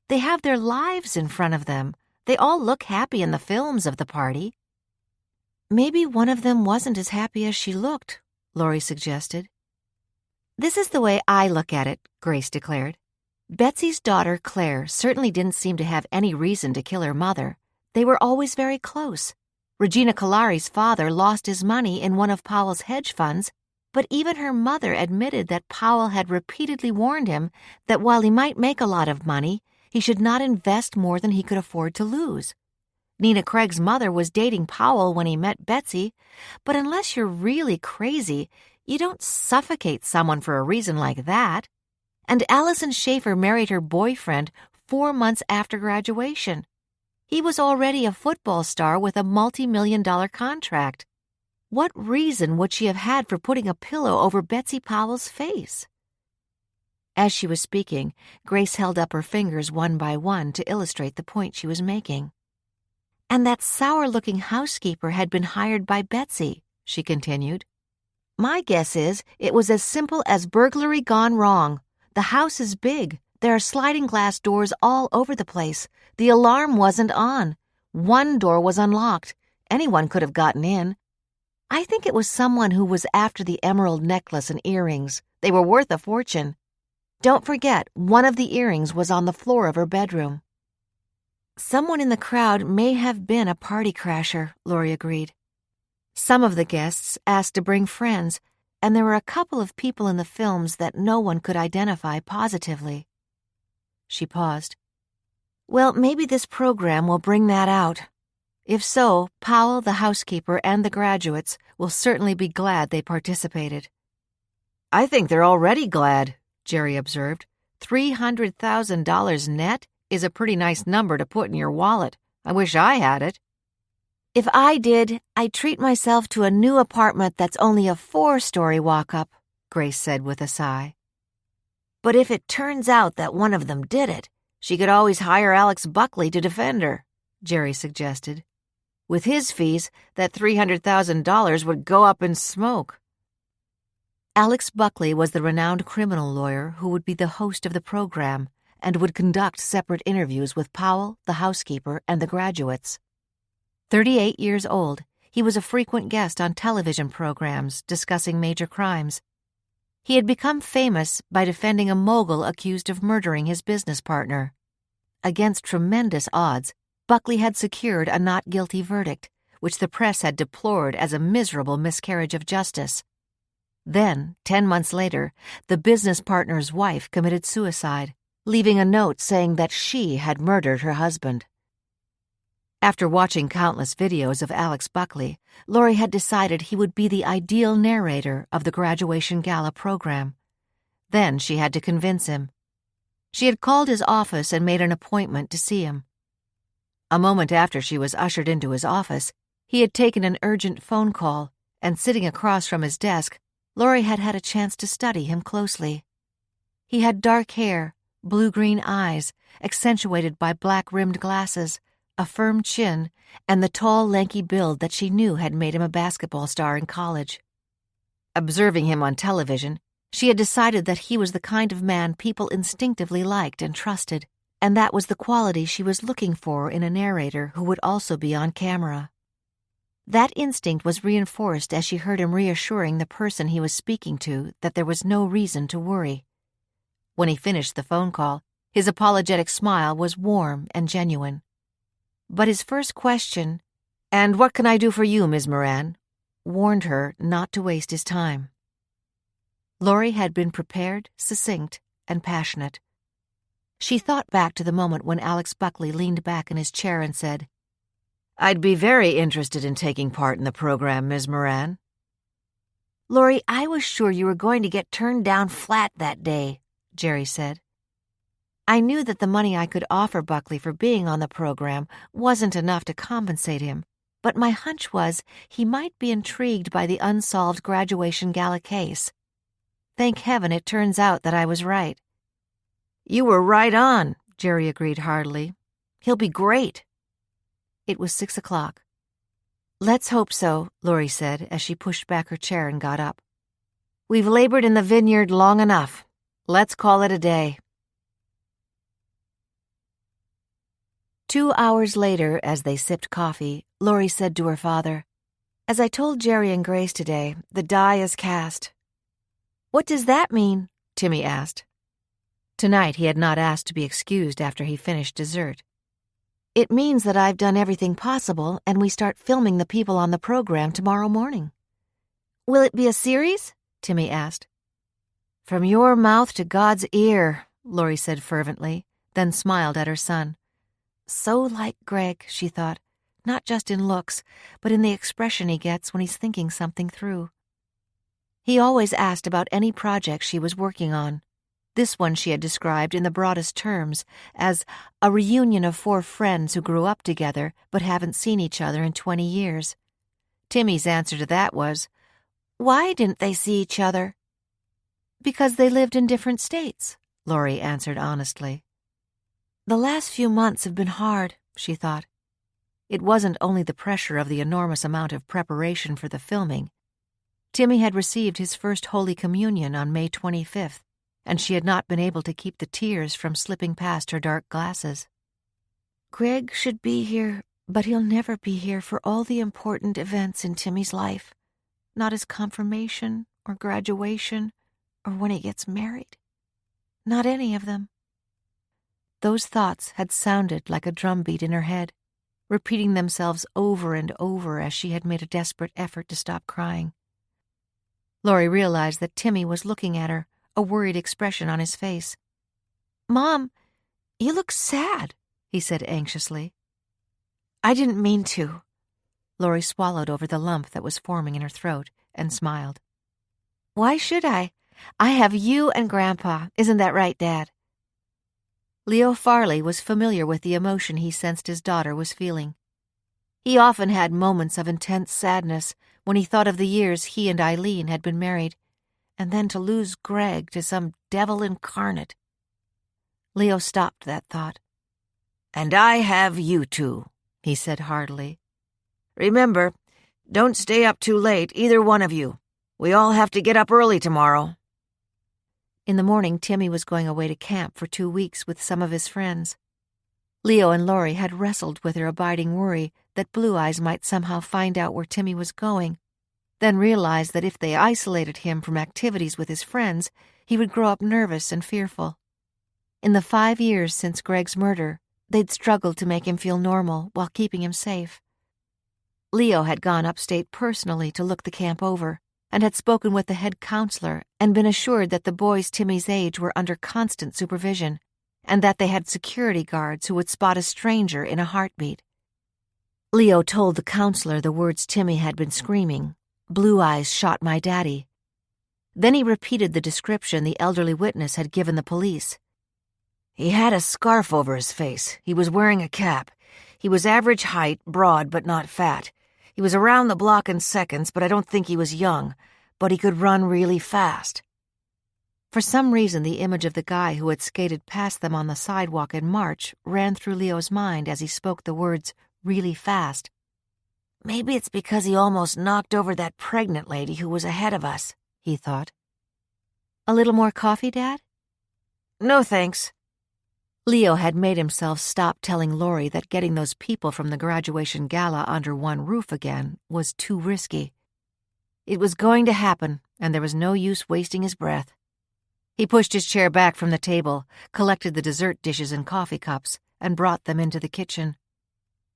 They have their lives in front of them. They all look happy in the films of the party." "Maybe one of them wasn't as happy as she looked," Laurie suggested. "This is the way I look at it," Grace declared. "Betsy's daughter, Claire, certainly didn't seem to have any reason to kill her mother. They were always very close. Regina Kalari's father lost his money in one of Powell's hedge funds, but even her mother admitted that Powell had repeatedly warned him that while he might make a lot of money, he should not invest more than he could afford to lose. Nina Craig's mother was dating Powell when he met Betsy, but unless you're really crazy, you don't suffocate someone for a reason like that. And Allison Schaefer married her boyfriend 4 months after graduation. He was already a football star with a multi-million-dollar contract. What reason would she have had for putting a pillow over Betsy Powell's face?" As she was speaking, Grace held up her fingers one by one to illustrate the point she was making. "And that sour-looking housekeeper had been hired by Betsy," she continued. "My guess is it was as simple as burglary gone wrong. The house is big. There are sliding glass doors all over the place. The alarm wasn't on. One door was unlocked. Anyone could have gotten in. I think it was someone who was after the emerald necklace and earrings. They were worth a fortune. Don't forget, one of the earrings was on the floor of her bedroom." "Someone in the crowd may have been a party crasher," Laurie agreed. Some of the guests asked to bring friends, and there were a couple of people in the films that no one could identify positively. She paused. "Well, maybe this program will bring that out. If so, Powell, the housekeeper, and the graduates will certainly be glad they participated." "I think they're already glad," Jerry observed. $300,000 net is a pretty nice number to put in your wallet. I wish I had it." "If I did, I'd treat myself to a new apartment that's only a 4-story walk-up," Grace said with a sigh. "But if it turns out that one of them did it, she could always hire Alex Buckley to defend her," Jerry suggested. "With his fees, that $300,000 would go up in smoke." Alex Buckley was the renowned criminal lawyer who would be the host of the program and would conduct separate interviews with Powell, the housekeeper, and the graduates. 38 years old, he was a frequent guest on television programs discussing major crimes. He had become famous by defending a mogul accused of murdering his business partner. Against tremendous odds, Buckley had secured a not guilty verdict, which the press had deplored as a miserable miscarriage of justice. Then, 10 months later, the business partner's wife committed suicide, leaving a note saying that she had murdered her husband. After watching countless videos of Alex Buckley, Laurie had decided he would be the ideal narrator of the graduation gala program. Then she had to convince him. She had called his office and made an appointment to see him. A moment after she was ushered into his office, he had taken an urgent phone call, and sitting across from his desk, Laurie had had a chance to study him closely. He had dark hair, blue-green eyes, accentuated by black-rimmed glasses, a firm chin, and the tall, lanky build that she knew had made him a basketball star in college. Observing him on television, she had decided that he was the kind of man people instinctively liked and trusted, and that was the quality she was looking for in a narrator who would also be on camera. That instinct was reinforced as she heard him reassuring the person he was speaking to that there was no reason to worry. When he finished the phone call, his apologetic smile was warm and genuine. But his first question, "And what can I do for you, Ms. Moran?" warned her not to waste his time. Laurie had been prepared, succinct, and passionate. She thought back to the moment when Alex Buckley leaned back in his chair and said, "I'd be very interested in taking part in the program, Ms. Moran." "Laurie, I was sure you were going to get turned down flat that day," Jerry said. "I knew that the money I could offer Buckley for being on the program wasn't enough to compensate him, but my hunch was he might be intrigued by the unsolved graduation gala case. Thank heaven it turns out that I was right." "You were right on," Jerry agreed heartily. "He'll be great." It was 6 o'clock. "Let's hope so," Laurie said as she pushed back her chair and got up. "We've labored in the vineyard long enough. Let's call it a day." 2 hours later, as they sipped coffee, Laurie said to her father, "As I told Jerry and Grace today, the die is cast." "What does that mean?" Timmy asked. Tonight he had not asked to be excused after he finished dessert. "It means that I've done everything possible and we start filming the people on the program tomorrow morning." "Will it be a series?" Timmy asked. "From your mouth to God's ear," Laurie said fervently, then smiled at her son. So like Greg, she thought, not just in looks, but in the expression he gets when he's thinking something through. He always asked about any project she was working on. This one she had described in the broadest terms as a reunion of 4 friends who grew up together but haven't seen each other in 20 years. Timmy's answer to that was, "Why didn't they see each other?" "Because they lived in different states," Laurie answered honestly. "The last few months have been hard," she thought. It wasn't only the pressure of the enormous amount of preparation for the filming. Timmy had received his first Holy Communion on May 25th, and she had not been able to keep the tears from slipping past her dark glasses. "Greg should be here, but he'll never be here for all the important events in Timmy's life. Not his confirmation or graduation or when he gets married. Not any of them." Those thoughts had sounded like a drumbeat in her head, repeating themselves over and over as she had made a desperate effort to stop crying. Laurie realized that Timmy was looking at her, a worried expression on his face. "Mom, you look sad," he said anxiously. "I didn't mean to." Laurie swallowed over the lump that was forming in her throat and smiled. "Why should I? I have you and Grandpa. Isn't that right, Dad?" Leo Farley was familiar with the emotion he sensed his daughter was feeling. He often had moments of intense sadness when he thought of the years he and Eileen had been married, and then to lose Greg to some devil incarnate. Leo stopped that thought. "And I have you two," he said heartily. "Remember, don't stay up too late, either one of you. We all have to get up early tomorrow." In the morning, Timmy was going away to camp for 2 weeks with some of his friends. Leo and Laurie had wrestled with their abiding worry that Blue Eyes might somehow find out where Timmy was going, then realized that if they isolated him from activities with his friends, he would grow up nervous and fearful. In the 5 years since Greg's murder, they'd struggled to make him feel normal while keeping him safe. Leo had gone upstate personally to look the camp over, and had spoken with the head counselor and been assured that the boys Timmy's age were under constant supervision, and that they had security guards who would spot a stranger in a heartbeat. Leo told the counselor the words Timmy had been screaming, "Blue Eyes shot my daddy." Then he repeated the description the elderly witness had given the police. He had a scarf over his face. He was wearing a cap. He was average height, broad but not fat. He was around the block in seconds, but I don't think he was young. But he could run really fast. For some reason, the image of the guy who had skated past them on the sidewalk in March ran through Leo's mind as he spoke the words, really fast. Maybe it's because he almost knocked over that pregnant lady who was ahead of us, he thought. A little more coffee, Dad? No, thanks. Leo had made himself stop telling Laurie that getting those people from the graduation gala under one roof again was too risky. It was going to happen, and there was no use wasting his breath. He pushed his chair back from the table, collected the dessert dishes and coffee cups, and brought them into the kitchen.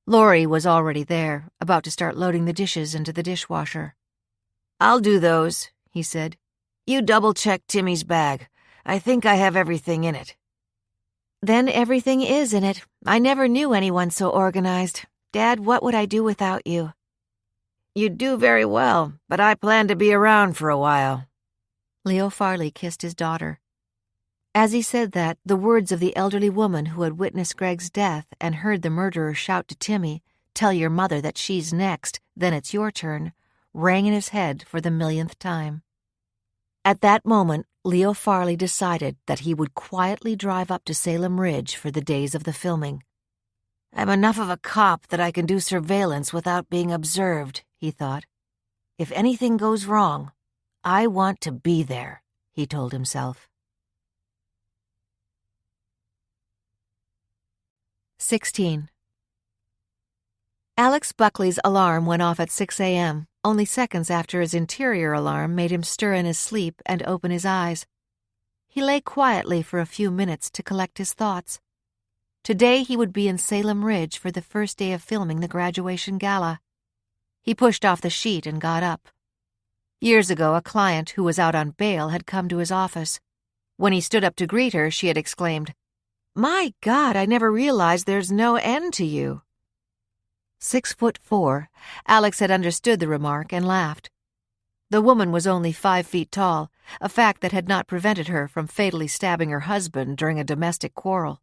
Laurie was already there, about to start loading the dishes into the dishwasher. I'll do those, he said. You double-check Timmy's bag. I think I have everything in it. Then everything is in it. I never knew anyone so organized. Dad, what would I do without you? You'd do very well, but I plan to be around for a while. Leo Farley kissed his daughter. As he said that, the words of the elderly woman who had witnessed Greg's death and heard the murderer shout to Timmy, "Tell your mother that she's next, then it's your turn," rang in his head for the millionth time. At that moment, Leo Farley decided that he would quietly drive up to Salem Ridge for the days of the filming. I'm enough of a cop that I can do surveillance without being observed, he thought. If anything goes wrong, I want to be there, he told himself. 16. Alex Buckley's alarm went off at 6 a.m., only seconds after his interior alarm made him stir in his sleep and open his eyes. He lay quietly for a few minutes to collect his thoughts. Today he would be in Salem Ridge for the first day of filming the graduation gala. He pushed off the sheet and got up. Years ago, a client who was out on bail had come to his office. When he stood up to greet her, she had exclaimed, "My God, I never realized there's no end to you." 6'4", Alex had understood the remark and laughed. The woman was only 5 feet tall, a fact that had not prevented her from fatally stabbing her husband during a domestic quarrel.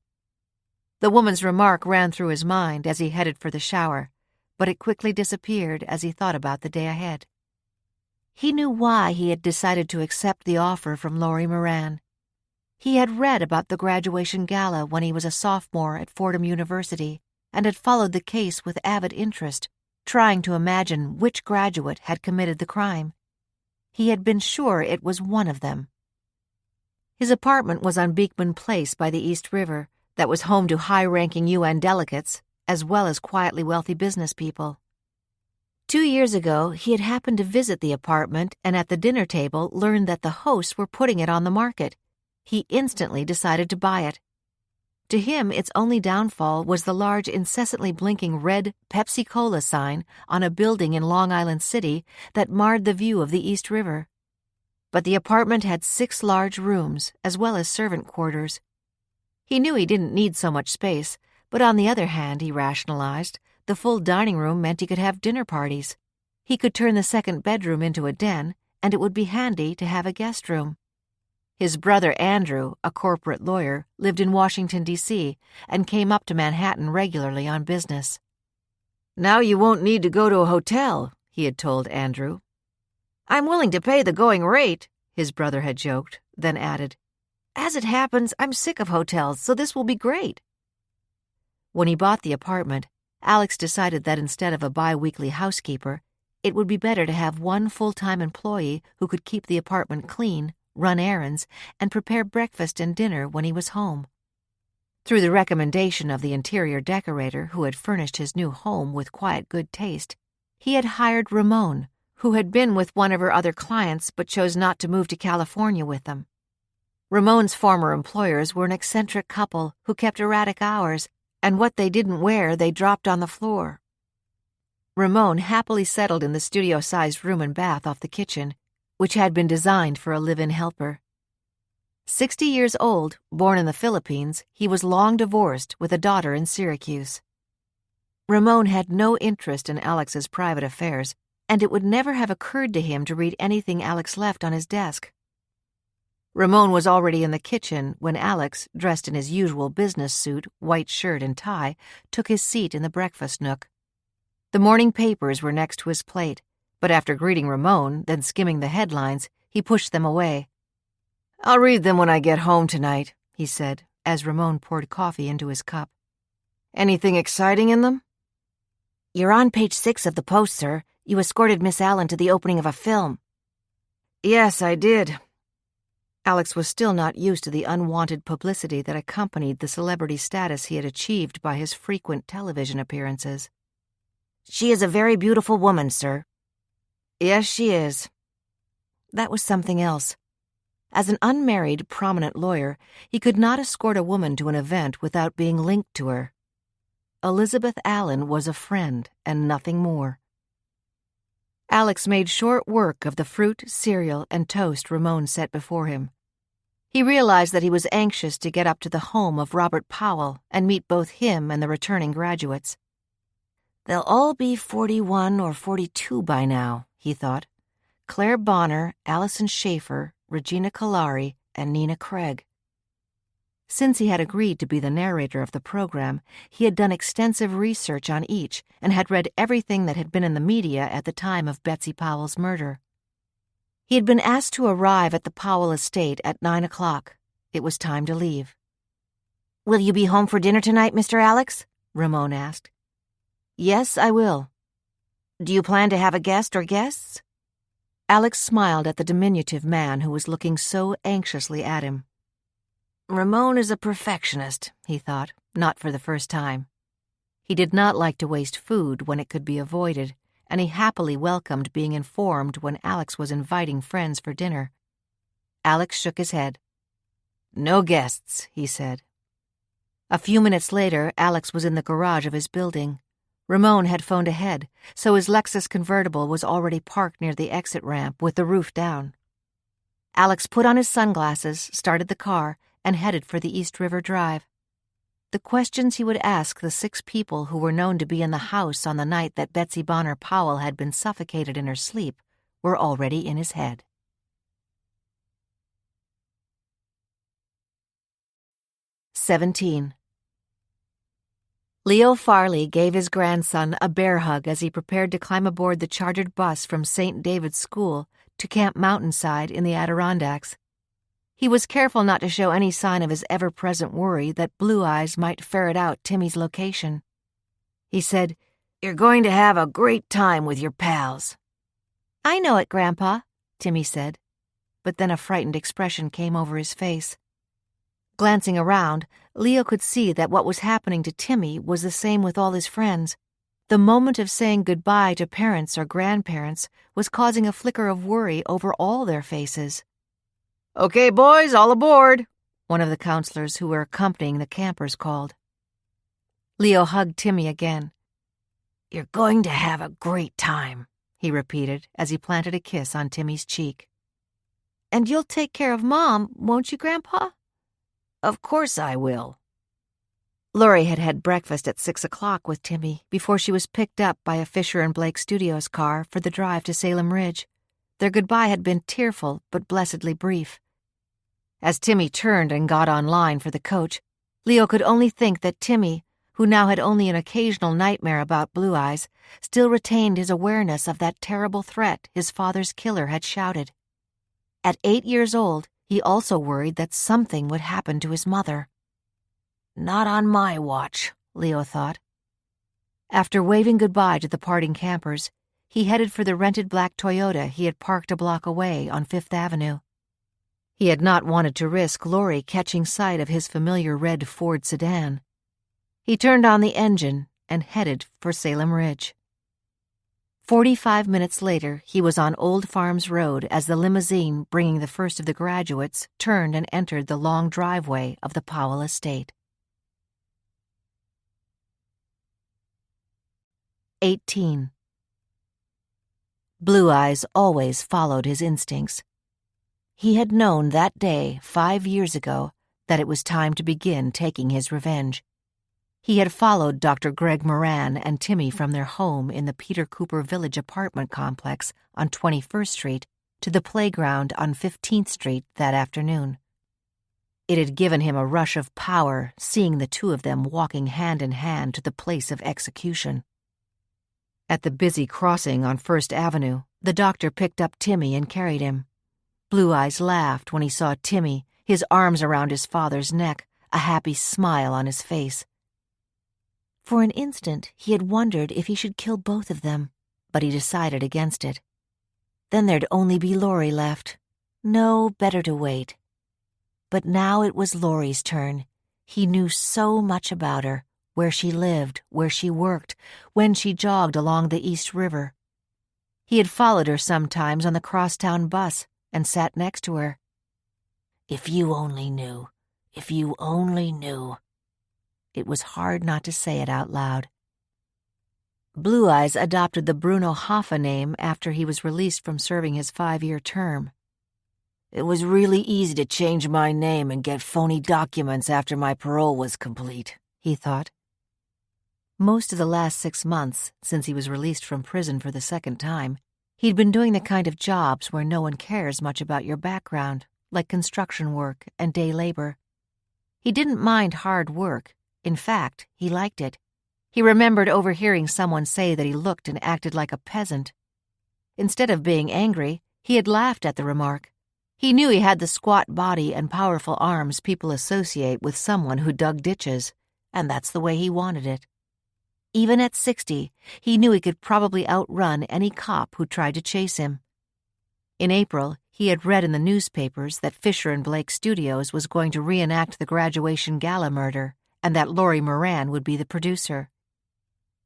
The woman's remark ran through his mind as he headed for the shower, but it quickly disappeared as he thought about the day ahead. He knew why he had decided to accept the offer from Laurie Moran. He had read about the graduation gala when he was a sophomore at Fordham University and had followed the case with avid interest, trying to imagine which graduate had committed the crime. He had been sure it was one of them. His apartment was on Beekman Place by the East River, that was home to high-ranking UN delegates, as well as quietly wealthy business people. 2 years ago, he had happened to visit the apartment and at the dinner table learned that the hosts were putting it on the market. He instantly decided to buy it. To him, its only downfall was the large, incessantly blinking red Pepsi-Cola sign on a building in Long Island City that marred the view of the East River. But the apartment had 6 large rooms, as well as servant quarters. He knew he didn't need so much space, but on the other hand, he rationalized, the full dining room meant he could have dinner parties. He could turn the second bedroom into a den, and it would be handy to have a guest room. His brother Andrew, a corporate lawyer, lived in Washington, D.C., and came up to Manhattan regularly on business. "Now you won't need to go to a hotel," he had told Andrew. "I'm willing to pay the going rate," his brother had joked, then added, "As it happens, I'm sick of hotels, so this will be great." When he bought the apartment, Alex decided that instead of a bi-weekly housekeeper, it would be better to have one full-time employee who could keep the apartment clean, run errands, and prepare breakfast and dinner when he was home. Through the recommendation of the interior decorator who had furnished his new home with quiet good taste, he had hired Ramon, who had been with one of her other clients but chose not to move to California with them. Ramon's former employers were an eccentric couple who kept erratic hours, and what they didn't wear they dropped on the floor. Ramon happily settled in the studio-sized room and bath off the kitchen, which had been designed for a live-in helper. 60 years old, born in the Philippines, he was long divorced with a daughter in Syracuse. Ramon had no interest in Alex's private affairs, and it would never have occurred to him to read anything Alex left on his desk. Ramon was already in the kitchen when Alex, dressed in his usual business suit, white shirt and tie, took his seat in the breakfast nook. The morning papers were next to his plate, but after greeting Ramon, then skimming the headlines, he pushed them away. "I'll read them when I get home tonight," he said, as Ramon poured coffee into his cup. "Anything exciting in them?" "You're on page 6 of the Post, sir. You escorted Miss Allen to the opening of a film." "Yes, I did." Alex was still not used to the unwanted publicity that accompanied the celebrity status he had achieved by his frequent television appearances. "She is a very beautiful woman, sir." "Yes, she is." That was something else. As an unmarried, prominent lawyer, he could not escort a woman to an event without being linked to her. Elizabeth Allen was a friend and nothing more. Alex made short work of the fruit, cereal, and toast Ramon set before him. He realized that he was anxious to get up to the home of Robert Powell and meet both him and the returning graduates. "They'll all be 41 or 42 by now," he thought. "Claire Bonner, Allison Schaefer, Regina Kalari, and Nina Craig." Since he had agreed to be the narrator of the program, he had done extensive research on each and had read everything that had been in the media at the time of Betsy Powell's murder. He had been asked to arrive at the Powell estate at 9 o'clock. It was time to leave. "Will you be home for dinner tonight, Mr. Alex?" Ramon asked. "Yes, I will." "Do you plan to have a guest or guests?" Alex smiled at the diminutive man who was looking so anxiously at him. Ramon is a perfectionist, he thought, not for the first time. He did not like to waste food when it could be avoided, and he happily welcomed being informed when Alex was inviting friends for dinner. Alex shook his head. "No guests," he said. A few minutes later, Alex was in the garage of his building. Ramon had phoned ahead, so his Lexus convertible was already parked near the exit ramp with the roof down. Alex put on his sunglasses, started the car, and headed for the East River Drive. The questions he would ask the 6 people who were known to be in the house on the night that Betsy Bonner Powell had been suffocated in her sleep were already in his head. 17. Leo Farley gave his grandson a bear hug as he prepared to climb aboard the chartered bus from St. David's School to Camp Mountainside in the Adirondacks. He was careful not to show any sign of his ever-present worry that Blue Eyes might ferret out Timmy's location. He said, "You're going to have a great time with your pals." "I know it, Grandpa," Timmy said, but then a frightened expression came over his face. Glancing around, Leo could see that what was happening to Timmy was the same with all his friends. The moment of saying goodbye to parents or grandparents was causing a flicker of worry over all their faces. "Okay, boys, all aboard," one of the counselors who were accompanying the campers called. Leo hugged Timmy again. "You're going to have a great time," he repeated as he planted a kiss on Timmy's cheek. "And you'll take care of Mom, won't you, Grandpa?" "Of course I will." Laurie had had breakfast at 6 o'clock with Timmy before she was picked up by a Fisher and Blake Studios car for the drive to Salem Ridge. Their goodbye had been tearful but blessedly brief. As Timmy turned and got on line for the coach, Leo could only think that Timmy, who now had only an occasional nightmare about Blue Eyes, still retained his awareness of that terrible threat his father's killer had shouted. At 8 years old, he also worried that something would happen to his mother. "Not on my watch," Leo thought. After waving goodbye to the parting campers, he headed for the rented black Toyota he had parked a block away on 5th Avenue. He had not wanted to risk Laurie catching sight of his familiar red Ford sedan. He turned on the engine and headed for Salem Ridge. 45 minutes later, he was on Old Farms Road as the limousine bringing the first of the graduates turned and entered the long driveway of the Powell estate. 18. Blue Eyes always followed his instincts. He had known that day, 5 years ago, that it was time to begin taking his revenge. He had followed Dr. Greg Moran and Timmy from their home in the Peter Cooper Village apartment complex on 21st Street to the playground on 15th Street that afternoon. It had given him a rush of power seeing the two of them walking hand in hand to the place of execution. At the busy crossing on First Avenue, the doctor picked up Timmy and carried him. Blue Eyes laughed when he saw Timmy, his arms around his father's neck, a happy smile on his face. For an instant, he had wondered if he should kill both of them, but he decided against it. Then there'd only be Laurie left. No, better to wait. But now it was Laurie's turn. He knew so much about her, where she lived, where she worked, when she jogged along the East River. He had followed her sometimes on the crosstown bus and sat next to her. If you only knew, if you only knew. It was hard not to say it out loud. Blue Eyes adopted the Bruno Hoffa name after he was released from serving his 5-year term. It was really easy to change my name and get phony documents after my parole was complete, he thought. Most of the last 6 months, since he was released from prison for the second time, he'd been doing the kind of jobs where no one cares much about your background, like construction work and day labor. He didn't mind hard work. In fact, he liked it. He remembered overhearing someone say that he looked and acted like a peasant. Instead of being angry, he had laughed at the remark. He knew he had the squat body and powerful arms people associate with someone who dug ditches, and that's the way he wanted it. Even at 60, he knew he could probably outrun any cop who tried to chase him. In April, he had read in the newspapers that Fisher & Blake Studios was going to reenact the graduation gala murder, and that Laurie Moran would be the producer.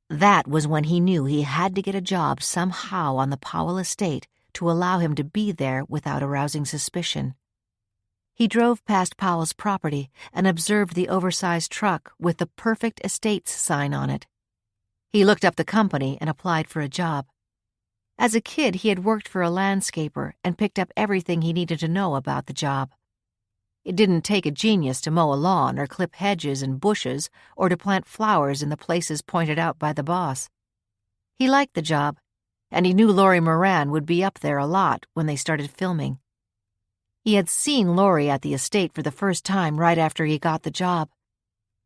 That was when he knew he had to get a job somehow on the Powell estate to allow him to be there without arousing suspicion. He drove past Powell's property and observed the oversized truck with the Perfect Estates sign on it. He looked up the company and applied for a job. As a kid, he had worked for a landscaper and picked up everything he needed to know about the job. It didn't take a genius to mow a lawn or clip hedges and bushes or to plant flowers in the places pointed out by the boss. He liked the job, and he knew Laurie Moran would be up there a lot when they started filming. He had seen Laurie at the estate for the first time right after he got the job.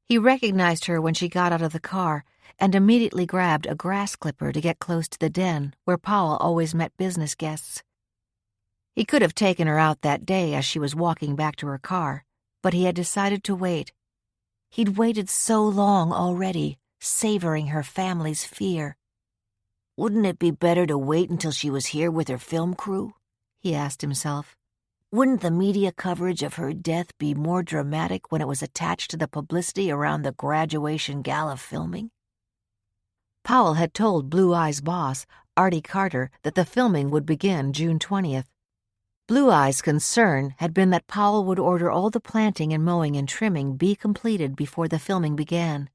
He recognized her when she got out of the car and immediately grabbed a grass clipper to get close to the den where Powell always met business guests. He could have taken her out that day as she was walking back to her car, but he had decided to wait. He'd waited so long already, savoring her family's fear. Wouldn't it be better to wait until she was here with her film crew? He asked himself. Wouldn't the media coverage of her death be more dramatic when it was attached to the publicity around the graduation gala filming? Powell had told Blue Eyes' boss, Artie Carter, that the filming would begin June 20th. Blue Eyes' concern had been that Powell would order all the planting and mowing and trimming be completed before the filming began.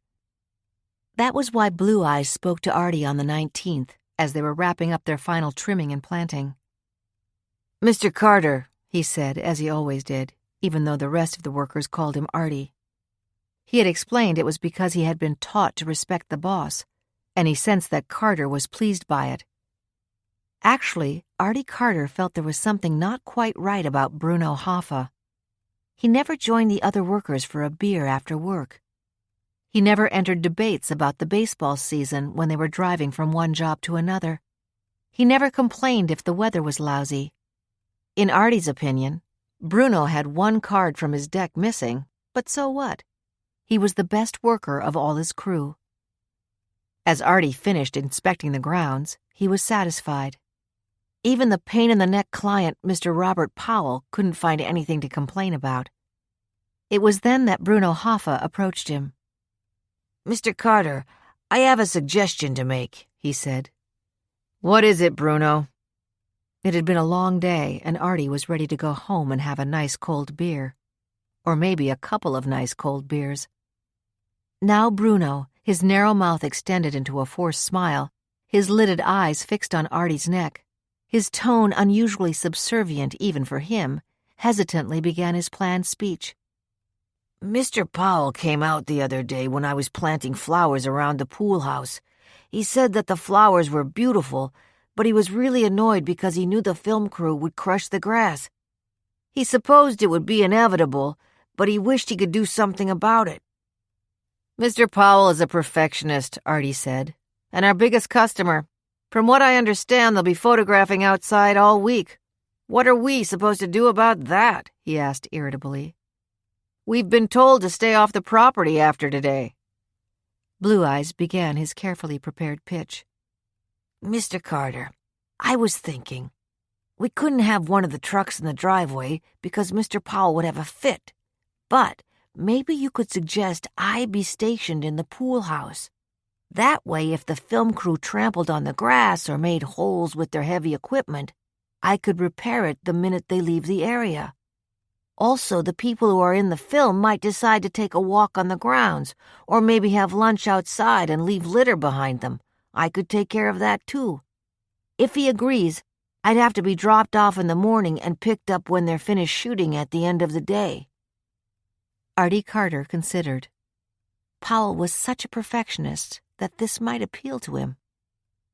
That was why Blue Eyes spoke to Artie on the 19th, as they were wrapping up their final trimming and planting. "Mr. Carter," he said, as he always did, even though the rest of the workers called him Artie. He had explained it was because he had been taught to respect the boss, and he sensed that Carter was pleased by it. Actually, Artie Carter felt there was something not quite right about Bruno Hoffa. He never joined the other workers for a beer after work. He never entered debates about the baseball season when they were driving from one job to another. He never complained if the weather was lousy. In Artie's opinion, Bruno had one card from his deck missing, but so what? He was the best worker of all his crew. As Artie finished inspecting the grounds, he was satisfied. Even the pain-in-the-neck client, Mr. Robert Powell, couldn't find anything to complain about. It was then that Bruno Hoffa approached him. "Mr. Carter, I have a suggestion to make," he said. "What is it, Bruno?" It had been a long day, and Artie was ready to go home and have a nice cold beer. Or maybe a couple of nice cold beers. Now Bruno, his narrow mouth extended into a forced smile, his lidded eyes fixed on Artie's neck, his tone unusually subservient even for him, hesitantly began his planned speech. "Mr. Powell came out the other day when I was planting flowers around the pool house. He said that the flowers were beautiful, but he was really annoyed because he knew the film crew would crush the grass. He supposed it would be inevitable, but he wished he could do something about it. Mr. Powell is a perfectionist, Artie said, and our biggest customer. From what I understand, they'll be photographing outside all week. What are we supposed to do about that? He asked irritably. We've been told to stay off the property after today. Blue Eyes began his carefully prepared pitch. Mr. Carter, I was thinking, we couldn't have one of the trucks in the driveway because Mr. Powell would have a fit. But maybe you could suggest I be stationed in the pool house. That way, if the film crew trampled on the grass or made holes with their heavy equipment, I could repair it the minute they leave the area. Also, the people who are in the film might decide to take a walk on the grounds, or maybe have lunch outside and leave litter behind them. I could take care of that too. If he agrees, I'd have to be dropped off in the morning and picked up when they're finished shooting at the end of the day. Artie Carter considered. Powell was such a perfectionist that this might appeal to him.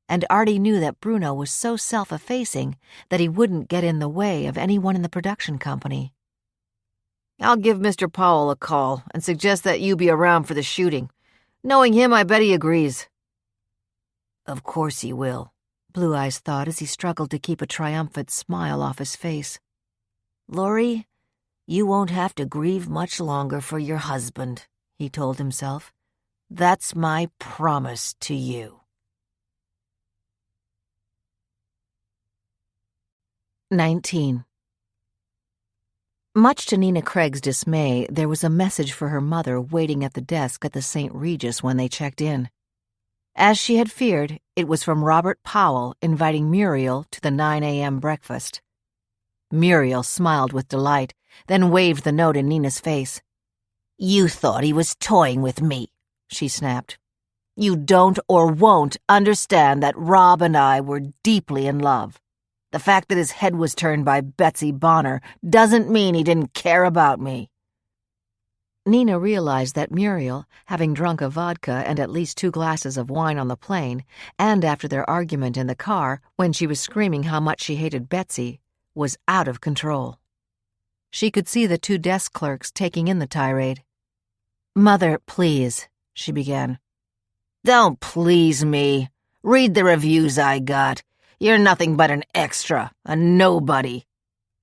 And Artie knew that Bruno was so self-effacing that he wouldn't get in the way of anyone in the production company. I'll give Mr. Powell a call and suggest that you be around for the shooting. Knowing him, I bet he agrees. Of course he will, Blue Eyes thought as he struggled to keep a triumphant smile off his face. Laurie, you won't have to grieve much longer for your husband, he told himself. That's my promise to you. 19. Much to Nina Craig's dismay, there was a message for her mother waiting at the desk at the St. Regis when they checked in. As she had feared, it was from Robert Powell inviting Muriel to the 9 a.m. breakfast. Muriel smiled with delight, then waved the note in Nina's face. You thought he was toying with me, she snapped. You don't or won't understand that Rob and I were deeply in love. The fact that his head was turned by Betsy Bonner doesn't mean he didn't care about me. Nina realized that Muriel, having drunk a vodka and at least 2 glasses of wine on the plane, and after their argument in the car when she was screaming how much she hated Betsy, was out of control. She could see the 2 desk clerks taking in the tirade. "Mother, please," she began. Don't please me. Read the reviews I got. You're nothing but an extra, a nobody.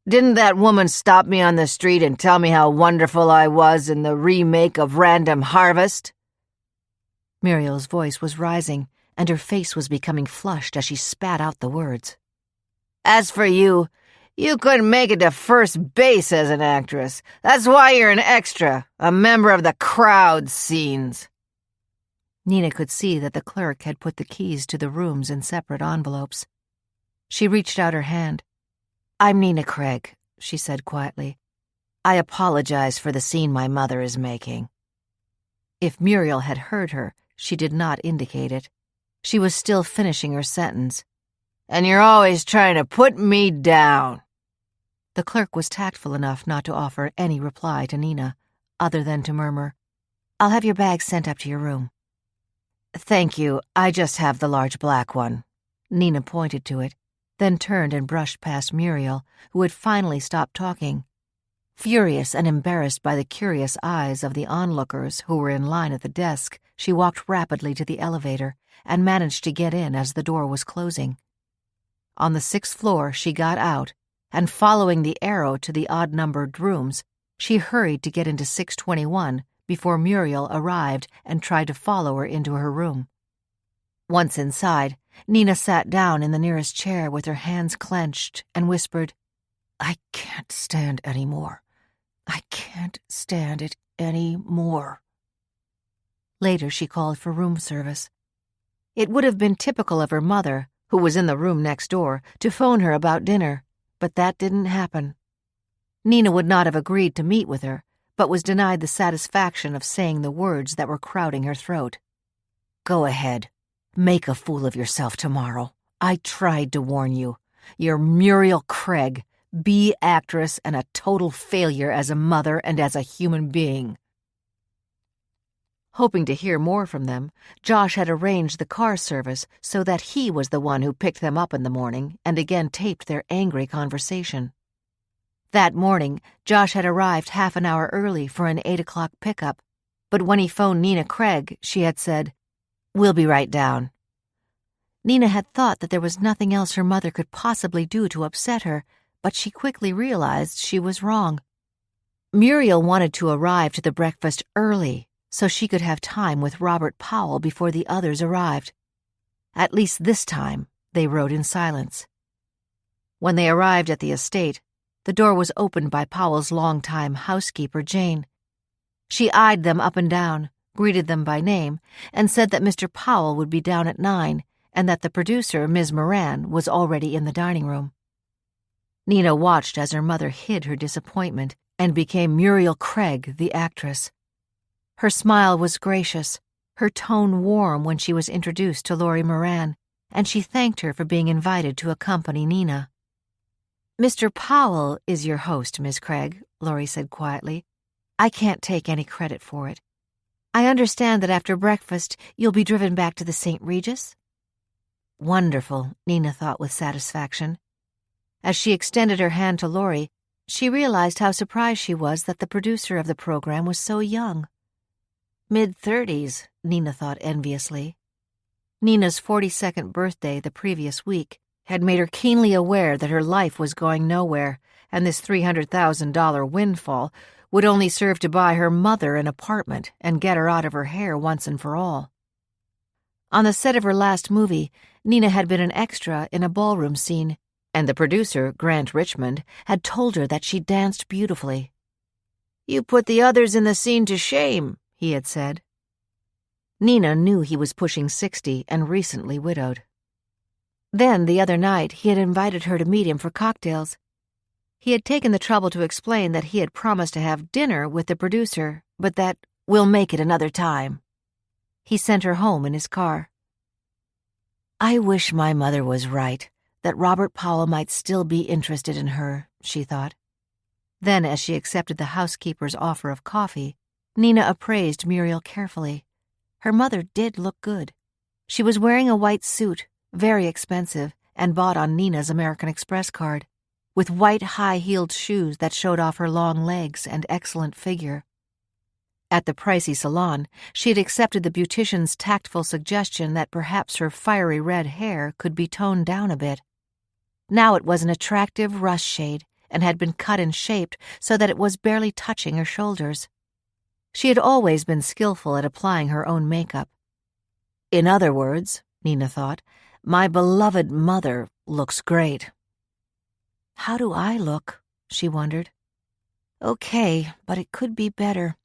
Didn't that woman stop me on the street and tell me how wonderful I was in the remake of Random Harvest? Muriel's voice was rising, and her face was becoming flushed as she spat out the words. As for you, you couldn't make it to first base as an actress. That's why you're an extra, a member of the crowd scenes. Nina could see that the clerk had put the keys to the rooms in separate envelopes. She reached out her hand. "I'm Nina Craig," she said quietly. "I apologize for the scene my mother is making." If Muriel had heard her, she did not indicate it. She was still finishing her sentence. And you're always trying to put me down. The clerk was tactful enough not to offer any reply to Nina, other than to murmur, "I'll have your bag sent up to your room." "Thank you, I just have the large black one." Nina pointed to it, then turned and brushed past Muriel, who had finally stopped talking. Furious and embarrassed by the curious eyes of the onlookers who were in line at the desk, she walked rapidly to the elevator and managed to get in as the door was closing. On the 6th floor, she got out, and following the arrow to the odd-numbered rooms, she hurried to get into 621 before Muriel arrived and tried to follow her into her room. Once inside, Nina sat down in the nearest chair with her hands clenched and whispered, "I can't stand any more. I can't stand it any more." Later, she called for room service. It would have been typical of her mother, who was in the room next door, to phone her about dinner, but that didn't happen. Nina would not have agreed to meet with her, but was denied the satisfaction of saying the words that were crowding her throat. "Go ahead. Make a fool of yourself tomorrow. I tried to warn you. You're Muriel Craig, B actress and a total failure as a mother and as a human being." Hoping to hear more from them, Josh had arranged the car service so that he was the one who picked them up in the morning and again taped their angry conversation. That morning, Josh had arrived half an hour early for an 8 o'clock pickup, but when he phoned Nina Craig, she had said, "We'll be right down." Nina had thought that there was nothing else her mother could possibly do to upset her, but she quickly realized she was wrong. Muriel wanted to arrive to the breakfast early so she could have time with Robert Powell before the others arrived. At least this time, they rode in silence. When they arrived at the estate, the door was opened by Powell's longtime housekeeper, Jane. She eyed them up and down, greeted them by name, and said that Mr. Powell would be down at 9 and that the producer, Ms. Moran, was already in the dining room. Nina watched as her mother hid her disappointment and became Muriel Craig, the actress. Her smile was gracious, her tone warm when she was introduced to Laurie Moran, and she thanked her for being invited to accompany Nina. "Mr. Powell is your host, Miss Craig," Laurie said quietly. "I can't take any credit for it. I understand that after breakfast you'll be driven back to the St. Regis?" Wonderful, Nina thought with satisfaction. As she extended her hand to Laurie, she realized how surprised she was that the producer of the program was so young. Mid-30s, Nina thought enviously. Nina's 42nd birthday the previous week had made her keenly aware that her life was going nowhere, and this $300,000 windfall would only serve to buy her mother an apartment and get her out of her hair once and for all. On the set of her last movie, Nina had been an extra in a ballroom scene, and the producer, Grant Richmond, had told her that she danced beautifully. "You put the others in the scene to shame," he had said. Nina knew he was pushing 60 and recently widowed. Then, the other night, he had invited her to meet him for cocktails. He had taken the trouble to explain that he had promised to have dinner with the producer, but that, "We'll make it another time." He sent her home in his car. "I wish my mother was right, that Robert Powell might still be interested in her," she thought. Then, as she accepted the housekeeper's offer of coffee, Nina appraised Muriel carefully. Her mother did look good. She was wearing a white suit, very expensive, and bought on Nina's American Express card, with white high-heeled shoes that showed off her long legs and excellent figure. At the pricey salon, she had accepted the beautician's tactful suggestion that perhaps her fiery red hair could be toned down a bit. Now it was an attractive rust shade and had been cut and shaped so that it was barely touching her shoulders. She had always been skillful at applying her own makeup. In other words, Nina thought, my beloved mother looks great. How do I look? She wondered. Okay, but it could be better.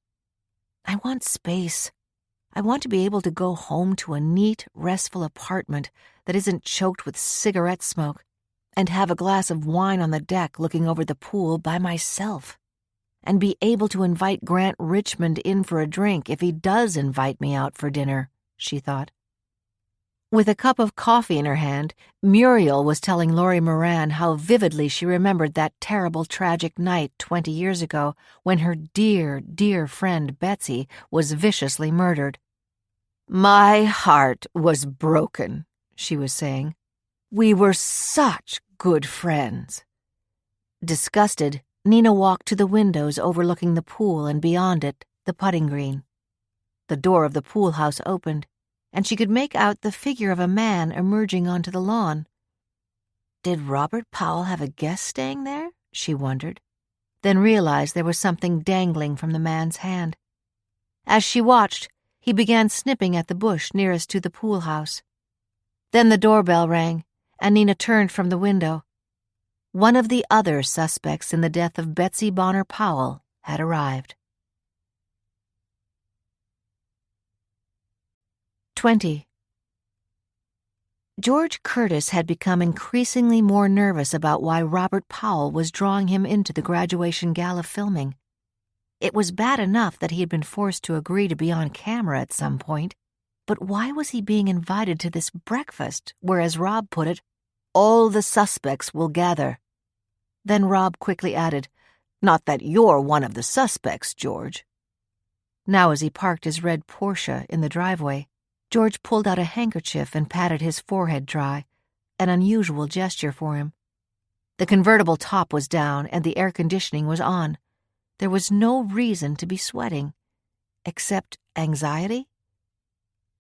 I want space. I want to be able to go home to a neat, restful apartment that isn't choked with cigarette smoke, and have a glass of wine on the deck looking over the pool by myself, and be able to invite Grant Richmond in for a drink if he does invite me out for dinner, she thought. With a cup of coffee in her hand, Muriel was telling Laurie Moran how vividly she remembered that terrible tragic night 20 years ago when her dear, dear friend Betsy was viciously murdered. My heart was broken, she was saying. We were such good friends. Disgusted, Nina walked to the windows overlooking the pool and beyond it, the putting green. The door of the pool house opened, and she could make out the figure of a man emerging onto the lawn. Did Robert Powell have a guest staying there? She wondered, then realized there was something dangling from the man's hand. As she watched, he began snipping at the bush nearest to the pool house. Then the doorbell rang, and Nina turned from the window. One of the other suspects in the death of Betsy Bonner Powell had arrived. 20. George Curtis had become increasingly more nervous about why Robert Powell was drawing him into the graduation gala filming. It was bad enough that he had been forced to agree to be on camera at some point, but why was he being invited to this breakfast where, as Rob put it, all the suspects will gather? Then Rob quickly added, Not that you're one of the suspects, George. Now as he parked his red Porsche in the driveway, George pulled out a handkerchief and patted his forehead dry, an unusual gesture for him. The convertible top was down and the air conditioning was on. There was no reason to be sweating, except anxiety.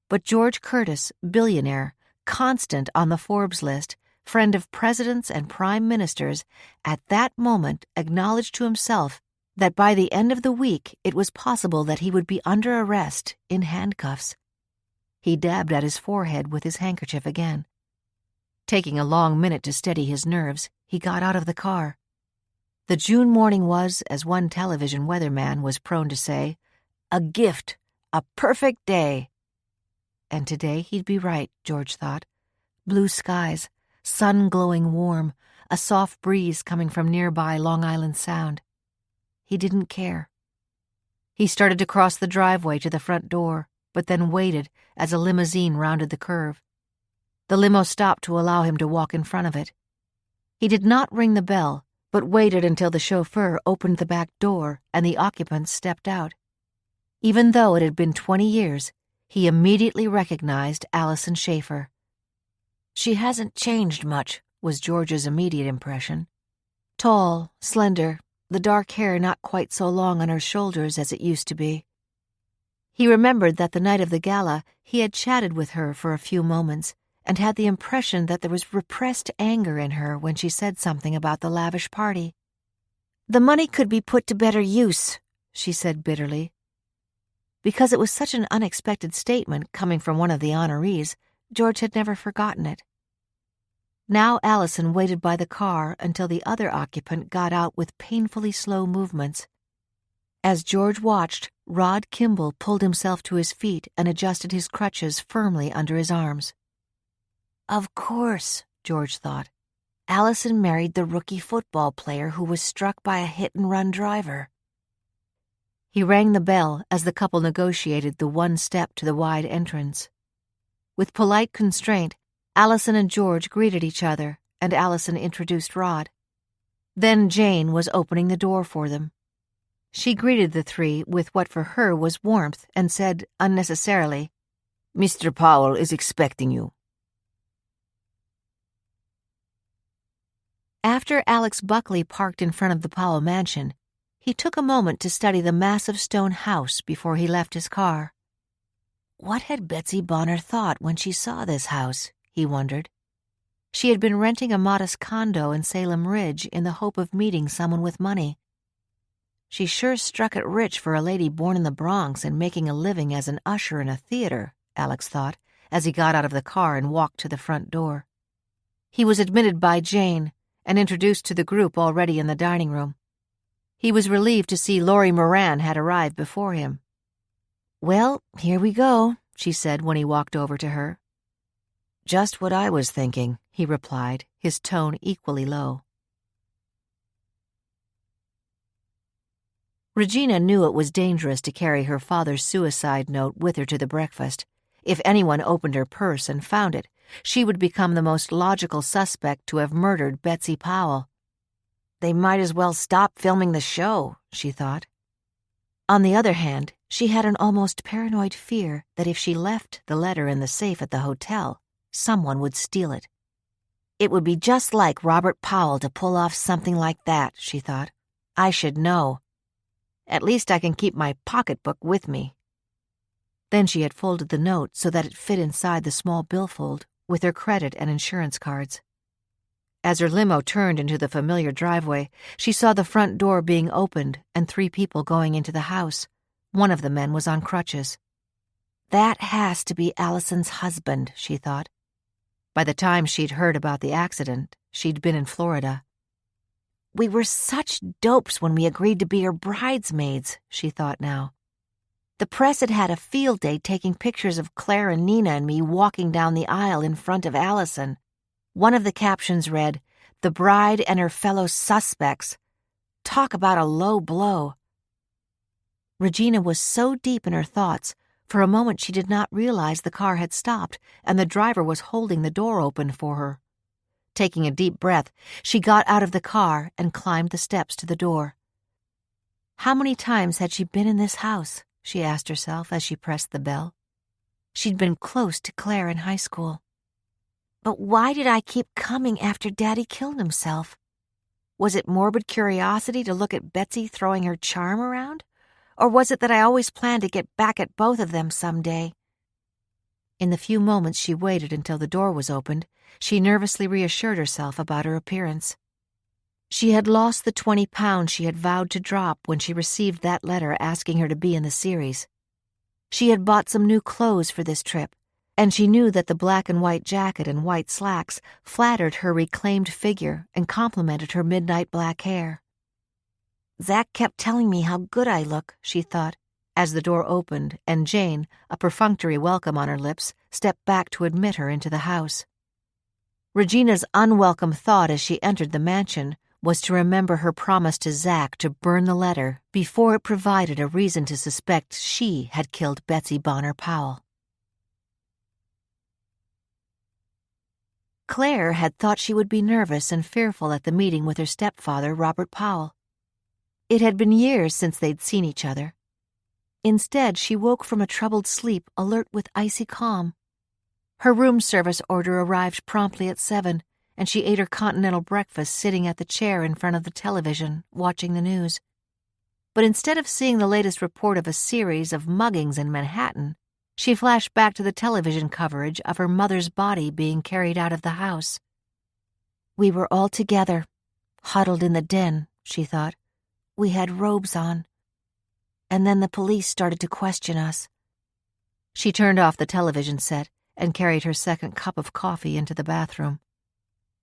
But George Curtis, billionaire, constant on the Forbes list, friend of presidents and prime ministers, at that moment acknowledged to himself that by the end of the week it was possible that he would be under arrest in handcuffs. He dabbed at his forehead with his handkerchief again. Taking a long minute to steady his nerves, he got out of the car. The June morning was, as one television weatherman was prone to say, a gift, a perfect day. And today he'd be right, George thought. Blue skies, sun glowing warm, a soft breeze coming from nearby Long Island Sound. He didn't care. He started to cross the driveway to the front door, but then waited as a limousine rounded the curve. The limo stopped to allow him to walk in front of it. He did not ring the bell, but waited until the chauffeur opened the back door and the occupants stepped out. Even though it had been 20 years, he immediately recognized Allison Schaefer. She hasn't changed much, was George's immediate impression. Tall, slender, the dark hair not quite so long on her shoulders as it used to be. He remembered that the night of the gala he had chatted with her for a few moments and had the impression that there was repressed anger in her when she said something about the lavish party. "The money could be put to better use," she said bitterly. Because it was such an unexpected statement coming from one of the honorees, George had never forgotten it. Now Allison waited by the car until the other occupant got out with painfully slow movements. As George watched, Rod Kimball pulled himself to his feet and adjusted his crutches firmly under his arms. Of course, George thought. Allison married the rookie football player who was struck by a hit-and-run driver. He rang the bell as the couple negotiated the one step to the wide entrance. With polite constraint, Allison and George greeted each other, and Allison introduced Rod. Then Jane was opening the door for them. She greeted the three with what for her was warmth and said, unnecessarily, "Mr. Powell is expecting you." After Alex Buckley parked in front of the Powell mansion, he took a moment to study the massive stone house before he left his car. What had Betsy Bonner thought when she saw this house, he wondered. She had been renting a modest condo in Salem Ridge in the hope of meeting someone with money. She sure struck it rich for a lady born in the Bronx and making a living as an usher in a theater, Alex thought, as he got out of the car and walked to the front door. He was admitted by Jane and introduced to the group already in the dining room. He was relieved to see Laurie Moran had arrived before him. "Well, here we go," she said when he walked over to her. "Just what I was thinking," he replied, his tone equally low. Regina knew it was dangerous to carry her father's suicide note with her to the breakfast. If anyone opened her purse and found it, she would become the most logical suspect to have murdered Betsy Powell. They might as well stop filming the show, she thought. On the other hand, she had an almost paranoid fear that if she left the letter in the safe at the hotel, someone would steal it. It would be just like Robert Powell to pull off something like that, she thought. I should know. At least I can keep my pocketbook with me. Then she had folded the note so that it fit inside the small billfold with her credit and insurance cards. As her limo turned into the familiar driveway, she saw the front door being opened and 3 people going into the house. One of the men was on crutches. That has to be Allison's husband, she thought. By the time she'd heard about the accident, she'd been in Florida. We were such dopes when we agreed to be her bridesmaids, she thought now. The press had had a field day taking pictures of Claire and Nina and me walking down the aisle in front of Allison. One of the captions read, "The bride and her fellow suspects. Talk about a low blow." Regina was so deep in her thoughts, for a moment she did not realize the car had stopped and the driver was holding the door open for her. Taking a deep breath, she got out of the car and climbed the steps to the door. How many times had she been in this house? she asked herself as she pressed the bell. She'd been close to Claire in high school. But why did I keep coming after Daddy killed himself? Was it morbid curiosity to look at Betsy throwing her charm around? Or was it that I always planned to get back at both of them someday? In the few moments she waited until the door was opened, she nervously reassured herself about her appearance. She had lost the 20 pounds she had vowed to drop when she received that letter asking her to be in the series. She had bought some new clothes for this trip, and she knew that the black and white jacket and white slacks flattered her reclaimed figure and complemented her midnight black hair. Zach kept telling me how good I look, she thought, as the door opened and Jane, a perfunctory welcome on her lips, stepped back to admit her into the house. Regina's unwelcome thought as she entered the mansion was to remember her promise to Zach to burn the letter before it provided a reason to suspect she had killed Betsy Bonner Powell. Claire had thought she would be nervous and fearful at the meeting with her stepfather, Robert Powell. It had been years since they'd seen each other. Instead, she woke from a troubled sleep, alert with icy calm. Her room service order arrived promptly at 7, and she ate her continental breakfast sitting at the chair in front of the television, watching the news. But instead of seeing the latest report of a series of muggings in Manhattan, she flashed back to the television coverage of her mother's body being carried out of the house. We were all together, huddled in the den, she thought. We had robes on. And then the police started to question us. She turned off the television set and carried her second cup of coffee into the bathroom.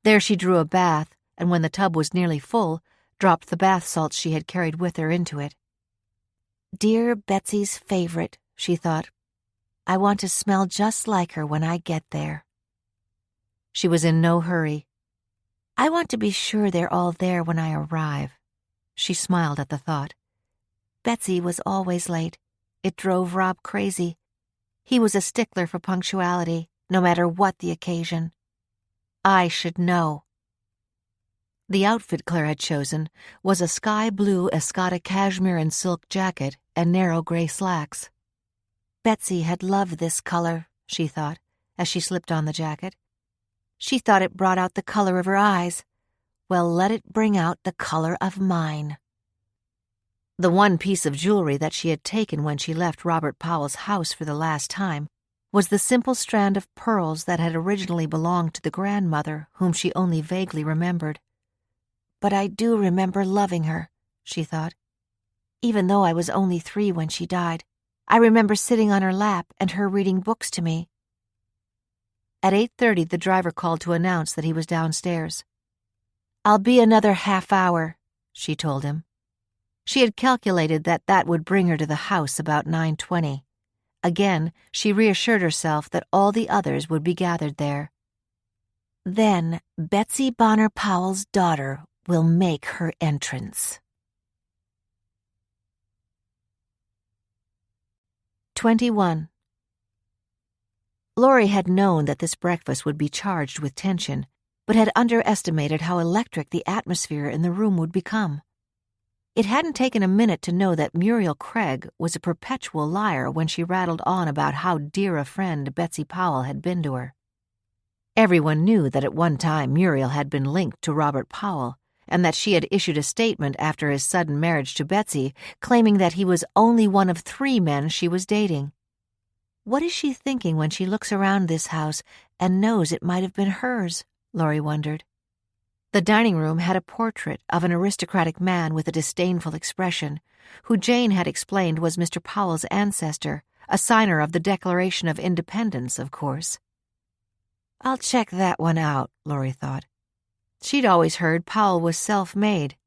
There she drew a bath, and when the tub was nearly full, dropped the bath salts she had carried with her into it. Dear Betsy's favorite, she thought. I want to smell just like her when I get there. She was in no hurry. I want to be sure they're all there when I arrive. She smiled at the thought. Betsy was always late. It drove Rob crazy. He was a stickler for punctuality, no matter what the occasion. I should know. The outfit Claire had chosen was a sky blue Escada cashmere and silk jacket and narrow gray slacks. Betsy had loved this color, she thought, as she slipped on the jacket. She thought it brought out the color of her eyes. Well, let it bring out the color of mine. The one piece of jewelry that she had taken when she left Robert Powell's house for the last time was the simple strand of pearls that had originally belonged to the grandmother whom she only vaguely remembered. But I do remember loving her, she thought. Even though I was only 3 when she died, I remember sitting on her lap and her reading books to me. At 8:30, the driver called to announce that he was downstairs. I'll be another half hour, she told him. She had calculated that that would bring her to the house about 9:20. Again, she reassured herself that all the others would be gathered there. Then Betsy Bonner Powell's daughter will make her entrance. 21. Laurie had known that this breakfast would be charged with tension, but had underestimated how electric the atmosphere in the room would become. It hadn't taken a minute to know that Muriel Craig was a perpetual liar when she rattled on about how dear a friend Betsy Powell had been to her. Everyone knew that at one time Muriel had been linked to Robert Powell, and that she had issued a statement after his sudden marriage to Betsy, claiming that he was only one of 3 men she was dating. What is she thinking when she looks around this house and knows it might have been hers? Laurie wondered. The dining room had a portrait of an aristocratic man with a disdainful expression, who Jane had explained was Mr. Powell's ancestor, a signer of the Declaration of Independence, of course. I'll check that one out, Laurie thought. She'd always heard Powell was self-made.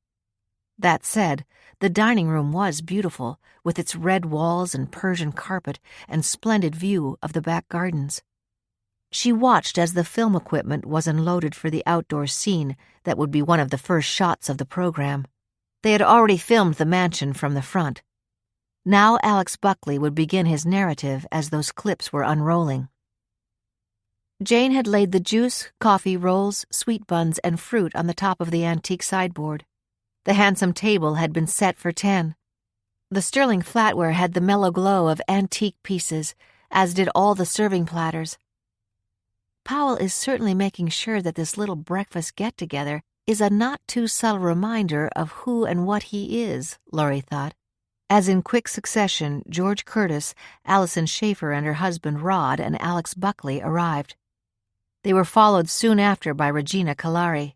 That said, the dining room was beautiful, with its red walls and Persian carpet and splendid view of the back gardens. She watched as the film equipment was unloaded for the outdoor scene that would be one of the first shots of the program. They had already filmed the mansion from the front. Now Alex Buckley would begin his narrative as those clips were unrolling. Jane had laid the juice, coffee, rolls, sweet buns, and fruit on the top of the antique sideboard. The handsome table had been set for 10. The sterling flatware had the mellow glow of antique pieces, as did all the serving platters. Powell is certainly making sure that this little breakfast get-together is a not-too-subtle reminder of who and what he is, Laurie thought, as in quick succession George Curtis, Allison Schaefer and her husband Rod, and Alex Buckley arrived. They were followed soon after by Regina Calari.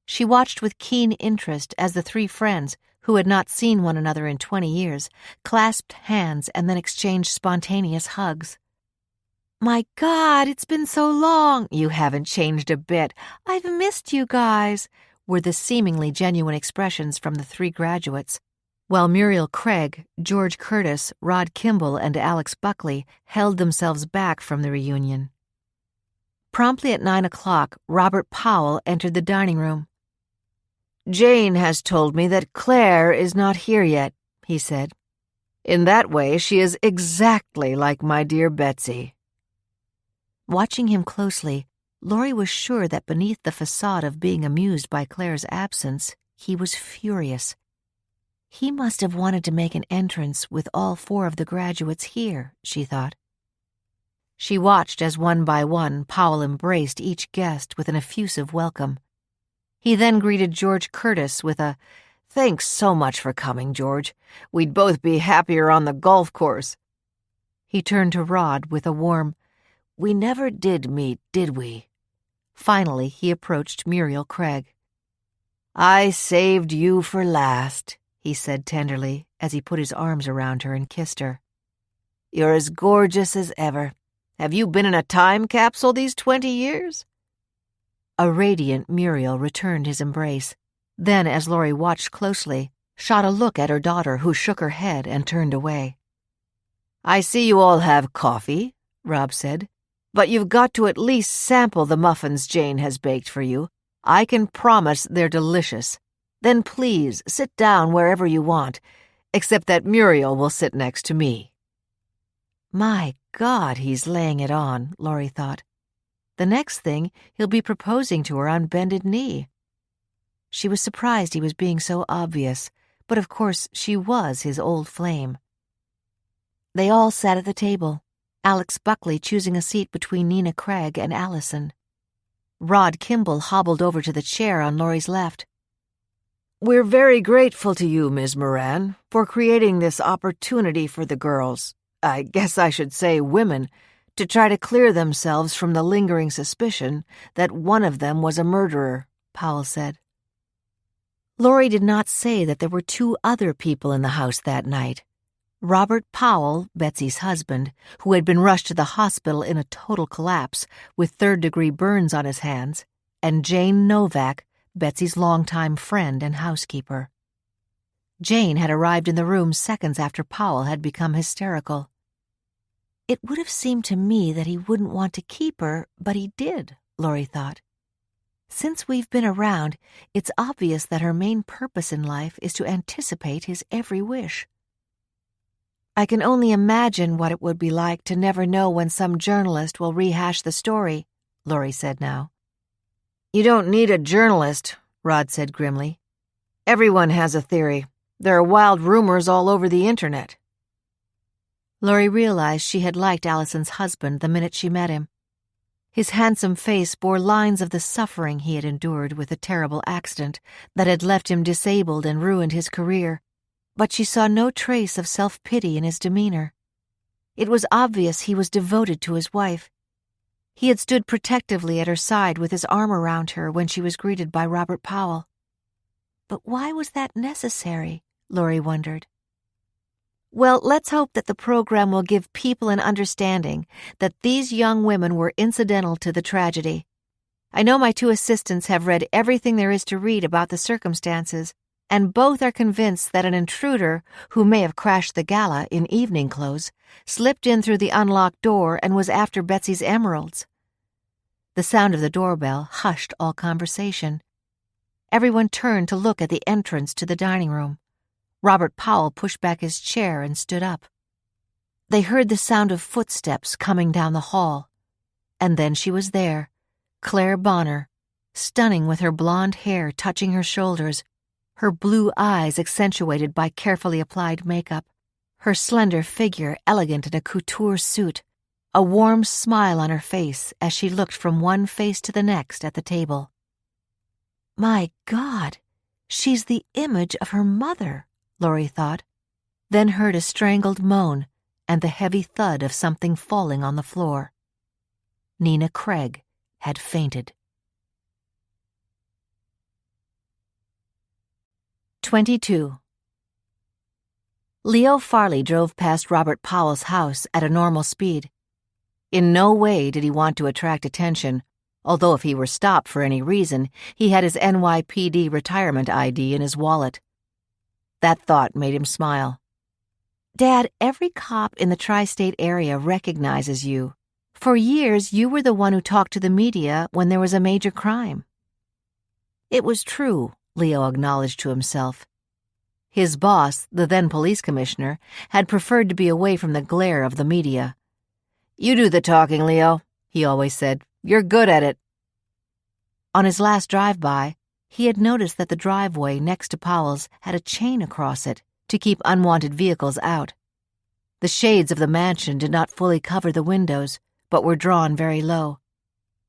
She watched with keen interest as the three friends, who had not seen one another in 20 years, clasped hands and then exchanged spontaneous hugs. "My God, it's been so long! You haven't changed a bit. I've missed you guys," were the seemingly genuine expressions from the three graduates, while Muriel Craig, George Curtis, Rod Kimball, and Alex Buckley held themselves back from the reunion. Promptly at 9 o'clock, Robert Powell entered the dining room. "Jane has told me that Claire is not here yet," he said. "In that way, she is exactly like my dear Betsy." Watching him closely, Laurie was sure that beneath the facade of being amused by Claire's absence, he was furious. He must have wanted to make an entrance with all four of the graduates here, she thought. She watched as one by one Powell embraced each guest with an effusive welcome. He then greeted George Curtis with a, "Thanks so much for coming, George. We'd both be happier on the golf course." He turned to Rod with a warm, "We never did meet, did we?" Finally, he approached Muriel Craig. "I saved you for last," he said tenderly as he put his arms around her and kissed her. "You're as gorgeous as ever. Have you been in a time capsule these 20 years? A radiant Muriel returned his embrace, then, as Laurie watched closely, shot a look at her daughter, who shook her head and turned away. "I see you all have coffee," Rob said, "but you've got to at least sample the muffins Jane has baked for you. I can promise they're delicious. Then please sit down wherever you want, except that Muriel will sit next to me." My God, he's laying it on, Laurie thought. The next thing, he'll be proposing to her on bended knee. She was surprised he was being so obvious, but of course she was his old flame. They all sat at the table, Alex Buckley choosing a seat between Nina Craig and Allison. Rod Kimball hobbled over to the chair on Laurie's left. "We're very grateful to you, Ms. Moran, for creating this opportunity for the girls, I guess I should say women, to try to clear themselves from the lingering suspicion that one of them was a murderer," Powell said. Laurie did not say that there were two other people in the house that night. Robert Powell, Betsy's husband, who had been rushed to the hospital in a total collapse with third-degree burns on his hands, and Jane Novak, Betsy's longtime friend and housekeeper. Jane had arrived in the room seconds after Powell had become hysterical. It would have seemed to me that he wouldn't want to keep her, but he did, Laurie thought. Since we've been around, it's obvious that her main purpose in life is to anticipate his every wish. I can only imagine what it would be like to never know when some journalist will rehash the story, Laurie said now. "You don't need a journalist," Rod said grimly. "Everyone has a theory. There are wild rumors all over the internet." Laurie realized she had liked Allison's husband the minute she met him. His handsome face bore lines of the suffering he had endured with the terrible accident that had left him disabled and ruined his career, but she saw no trace of self-pity in his demeanor. It was obvious he was devoted to his wife. He had stood protectively at her side with his arm around her when she was greeted by Robert Powell. But why was that necessary? Laurie wondered. Well, let's hope that the program will give people an understanding that these young women were incidental to the tragedy. I know my two assistants have read everything there is to read about the circumstances, and both are convinced that an intruder, who may have crashed the gala in evening clothes, slipped in through the unlocked door and was after Betsy's emeralds. The sound of the doorbell hushed all conversation. Everyone turned to look at the entrance to the dining room. Robert Powell pushed back his chair and stood up. They heard the sound of footsteps coming down the hall. And then she was there, Claire Bonner, stunning with her blonde hair touching her shoulders, her blue eyes accentuated by carefully applied makeup, her slender figure elegant in a couture suit, a warm smile on her face as she looked from one face to the next at the table. My God, she's the image of her mother, Laurie thought, then heard a strangled moan and the heavy thud of something falling on the floor. Nina Craig had fainted. 22. Leo Farley drove past Robert Powell's house at a normal speed. In no way did he want to attract attention, although if he were stopped for any reason, he had his NYPD retirement ID in his wallet. That thought made him smile. Dad, every cop in the tri-state area recognizes you. For years, you were the one who talked to the media when there was a major crime. It was true, Leo acknowledged to himself. His boss, the then police commissioner, had preferred to be away from the glare of the media. You do the talking, Leo, he always said. You're good at it. On his last drive-by, he had noticed that the driveway next to Powell's had a chain across it to keep unwanted vehicles out. The shades of the mansion did not fully cover the windows, but were drawn very low.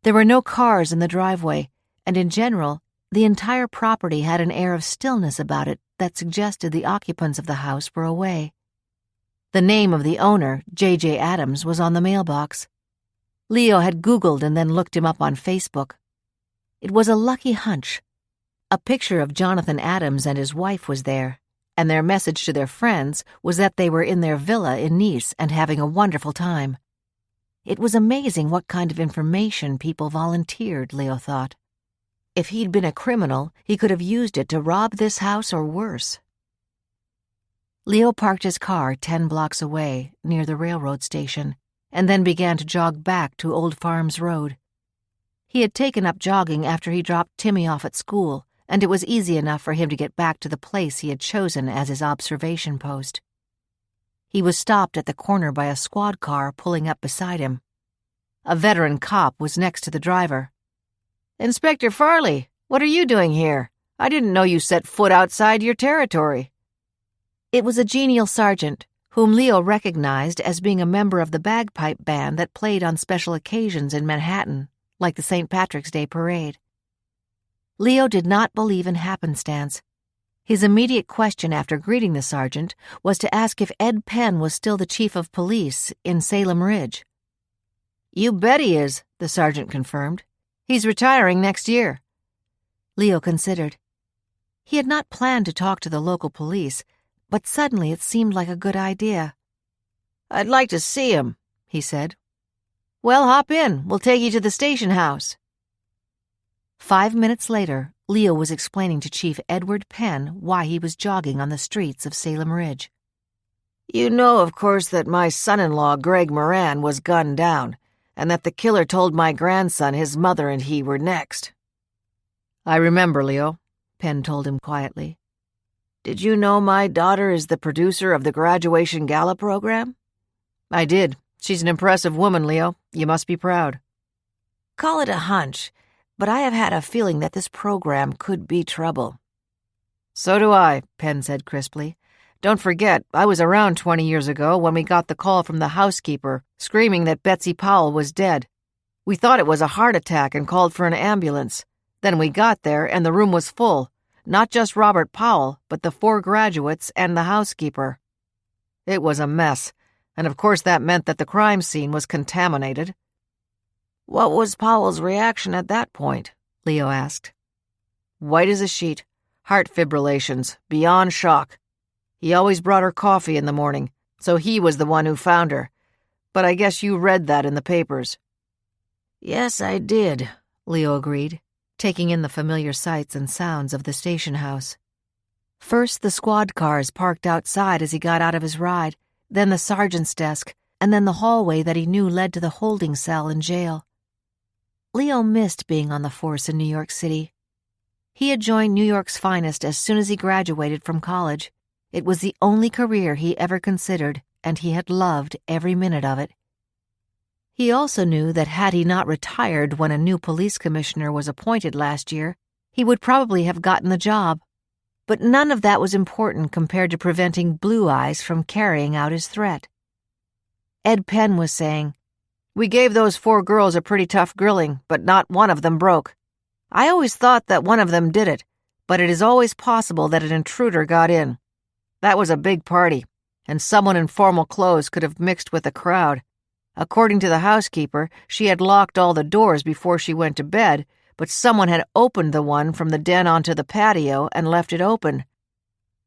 There were no cars in the driveway, and in general, the entire property had an air of stillness about it that suggested the occupants of the house were away. The name of the owner, J.J. Adams, was on the mailbox. Leo had Googled and then looked him up on Facebook. It was a lucky hunch. A picture of Jonathan Adams and his wife was there, and their message to their friends was that they were in their villa in Nice and having a wonderful time. It was amazing what kind of information people volunteered, Leo thought. If he'd been a criminal, he could have used it to rob this house or worse. Leo parked his car 10 blocks away, near the railroad station, and then began to jog back to Old Farms Road. He had taken up jogging after he dropped Timmy off at school, and it was easy enough for him to get back to the place he had chosen as his observation post. He was stopped at the corner by a squad car pulling up beside him. A veteran cop was next to the driver. Inspector Farley, what are you doing here? I didn't know you set foot outside your territory. It was a genial sergeant, whom Leo recognized as being a member of the bagpipe band that played on special occasions in Manhattan, like the St. Patrick's Day Parade. Leo did not believe in happenstance. His immediate question after greeting the sergeant was to ask if Ed Penn was still the chief of police in Salem Ridge. You bet he is, the sergeant confirmed. He's retiring next year. Leo considered. He had not planned to talk to the local police, but suddenly it seemed like a good idea. I'd like to see him, he said. Well, hop in. We'll take you to the station house. 5 minutes later, Leo was explaining to Chief Edward Penn why he was jogging on the streets of Salem Ridge. You know, of course, that my son-in-law, Greg Moran, was gunned down, and that the killer told my grandson his mother and he were next. I remember, Leo, Penn told him quietly. Did you know my daughter is the producer of the graduation gala program? I did. She's an impressive woman, Leo. You must be proud. Call it a hunch, but I have had a feeling that this program could be trouble. So do I, Penn said crisply. Don't forget, I was around 20 years ago when we got the call from the housekeeper screaming that Betsy Powell was dead. We thought it was a heart attack and called for an ambulance. Then we got there and the room was full. Not just Robert Powell, but the 4 graduates and the housekeeper. It was a mess, and of course that meant that the crime scene was contaminated. What was Powell's reaction at that point? Leo asked. White as a sheet, heart fibrillations, beyond shock. He always brought her coffee in the morning, so he was the one who found her. But I guess you read that in the papers. Yes, I did, Leo agreed, taking in the familiar sights and sounds of the station house. First, the squad cars parked outside as he got out of his ride, then the sergeant's desk, and then the hallway that he knew led to the holding cell in jail. Leo missed being on the force in New York City. He had joined New York's finest as soon as he graduated from college. It was the only career he ever considered, and he had loved every minute of it. He also knew that had he not retired when a new police commissioner was appointed last year, he would probably have gotten the job. But none of that was important compared to preventing Blue Eyes from carrying out his threat. Ed Penn was saying, "We gave those 4 girls a pretty tough grilling, but not one of them broke. I always thought that one of them did it, but it is always possible that an intruder got in. That was a big party, and someone in formal clothes could have mixed with the crowd. According to the housekeeper, she had locked all the doors before she went to bed, but someone had opened the one from the den onto the patio and left it open.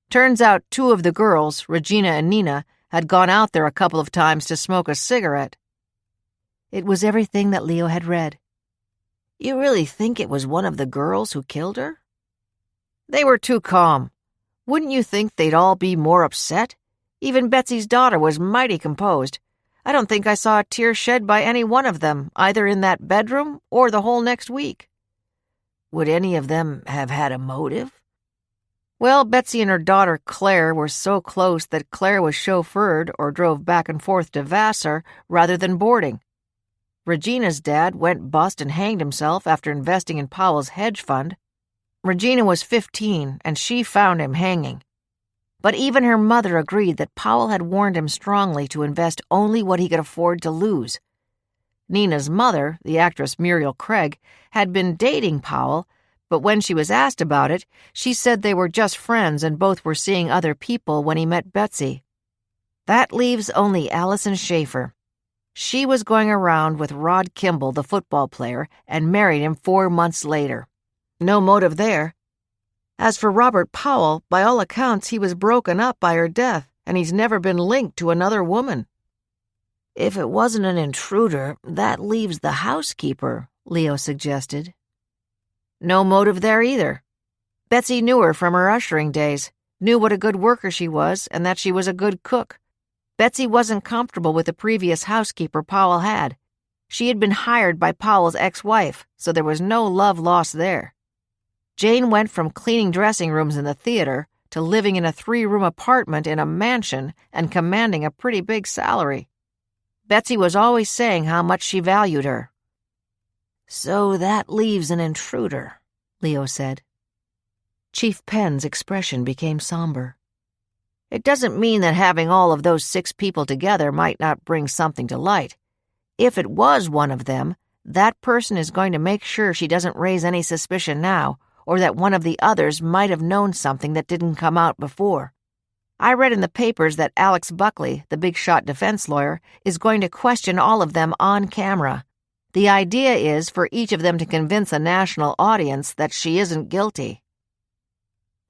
Turns out 2 of the girls, Regina and Nina, had gone out there a couple of times to smoke a cigarette." It was everything that Leo had read. You really think it was one of the girls who killed her? They were too calm. Wouldn't you think they'd all be more upset? Even Betsy's daughter was mighty composed. I don't think I saw a tear shed by any one of them, either in that bedroom or the whole next week. Would any of them have had a motive? Well, Betsy and her daughter Claire were so close that Claire was chauffeured or drove back and forth to Vassar rather than boarding. Regina's dad went bust and hanged himself after investing in Powell's hedge fund. Regina was 15, and she found him hanging. But even her mother agreed that Powell had warned him strongly to invest only what he could afford to lose. Nina's mother, the actress Muriel Craig, had been dating Powell, but when she was asked about it, she said they were just friends and both were seeing other people when he met Betsy. That leaves only Allison Schaefer. She was going around with Rod Kimball, the football player, and married him 4 months later. No motive there. As for Robert Powell, by all accounts he was broken up by her death, and he's never been linked to another woman. If it wasn't an intruder, that leaves the housekeeper, Leo suggested. No motive there either. Betsy knew her from her ushering days, knew what a good worker she was, and that she was a good cook. Betsy wasn't comfortable with the previous housekeeper Powell had. She had been hired by Powell's ex-wife, so there was no love lost there. Jane went from cleaning dressing rooms in the theater to living in a 3-room apartment in a mansion and commanding a pretty big salary. Betsy was always saying how much she valued her. So that leaves an intruder, Leo said. Chief Penn's expression became somber. It doesn't mean that having all of those 6 people together might not bring something to light. If it was one of them, that person is going to make sure she doesn't raise any suspicion now, or that one of the others might have known something that didn't come out before. I read in the papers that Alex Buckley, the big-shot defense lawyer, is going to question all of them on camera. The idea is for each of them to convince a national audience that she isn't guilty.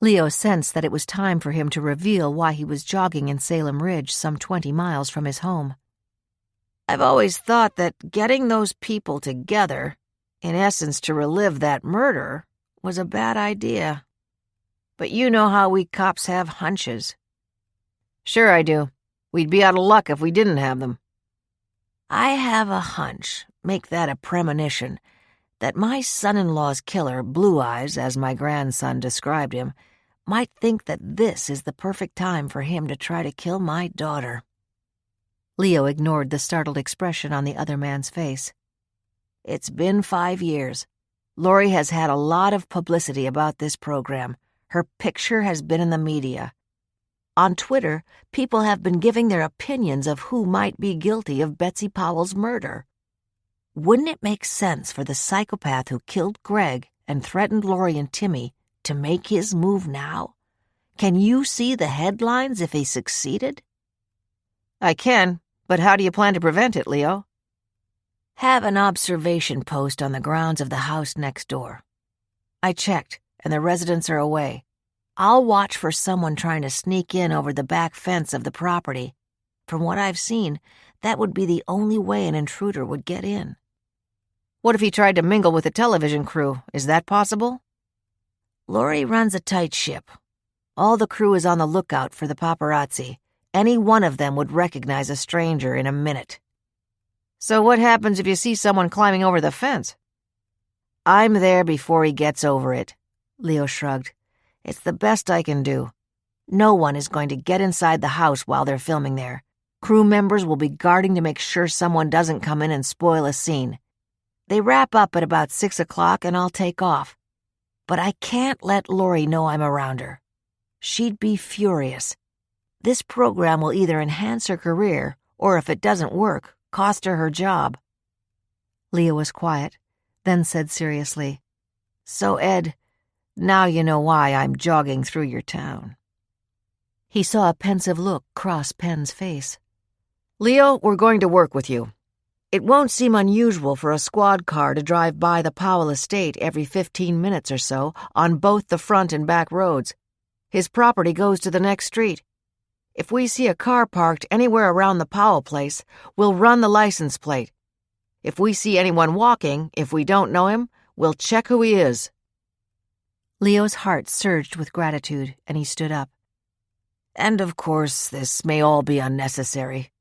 Leo sensed that it was time for him to reveal why he was jogging in Salem Ridge some 20 miles from his home. I've always thought that getting those people together, in essence to relive that murder, was a bad idea. But you know how we cops have hunches. Sure I do. We'd be out of luck if we didn't have them. I have a hunch, make that a premonition, that my son-in-law's killer, Blue Eyes, as my grandson described him, might think that this is the perfect time for him to try to kill my daughter. Leo ignored the startled expression on the other man's face. It's been 5 years. Lori has had a lot of publicity about this program. Her picture has been in the media. On Twitter, people have been giving their opinions of who might be guilty of Betsy Powell's murder. Wouldn't it make sense for the psychopath who killed Greg and threatened Lori and Timmy to make his move now? Can you see the headlines if he succeeded? I can, but how do you plan to prevent it, Leo? Have an observation post on the grounds of the house next door. I checked, and the residents are away. I'll watch for someone trying to sneak in over the back fence of the property. From what I've seen, that would be the only way an intruder would get in. What if he tried to mingle with the television crew? Is that possible? Lori runs a tight ship. All the crew is on the lookout for the paparazzi. Any one of them would recognize a stranger in a minute. So what happens if you see someone climbing over the fence? I'm there before he gets over it, Leo shrugged. It's the best I can do. No one is going to get inside the house while they're filming there. Crew members will be guarding to make sure someone doesn't come in and spoil a scene. They wrap up at about 6 o'clock and I'll take off. But I can't let Lori know I'm around her. She'd be furious. This program will either enhance her career, or if it doesn't work, cost her her job. Leo was quiet, then said seriously, "So, Ed, now you know why I'm jogging through your town." He saw a pensive look cross Penn's face. "Leo, we're going to work with you. It won't seem unusual for a squad car to drive by the Powell estate every 15 minutes or so on both the front and back roads. His property goes to the next street. If we see a car parked anywhere around the Powell place, we'll run the license plate. If we see anyone walking, if we don't know him, we'll check who he is." Leo's heart surged with gratitude, and he stood up. "And of course, this may all be unnecessary.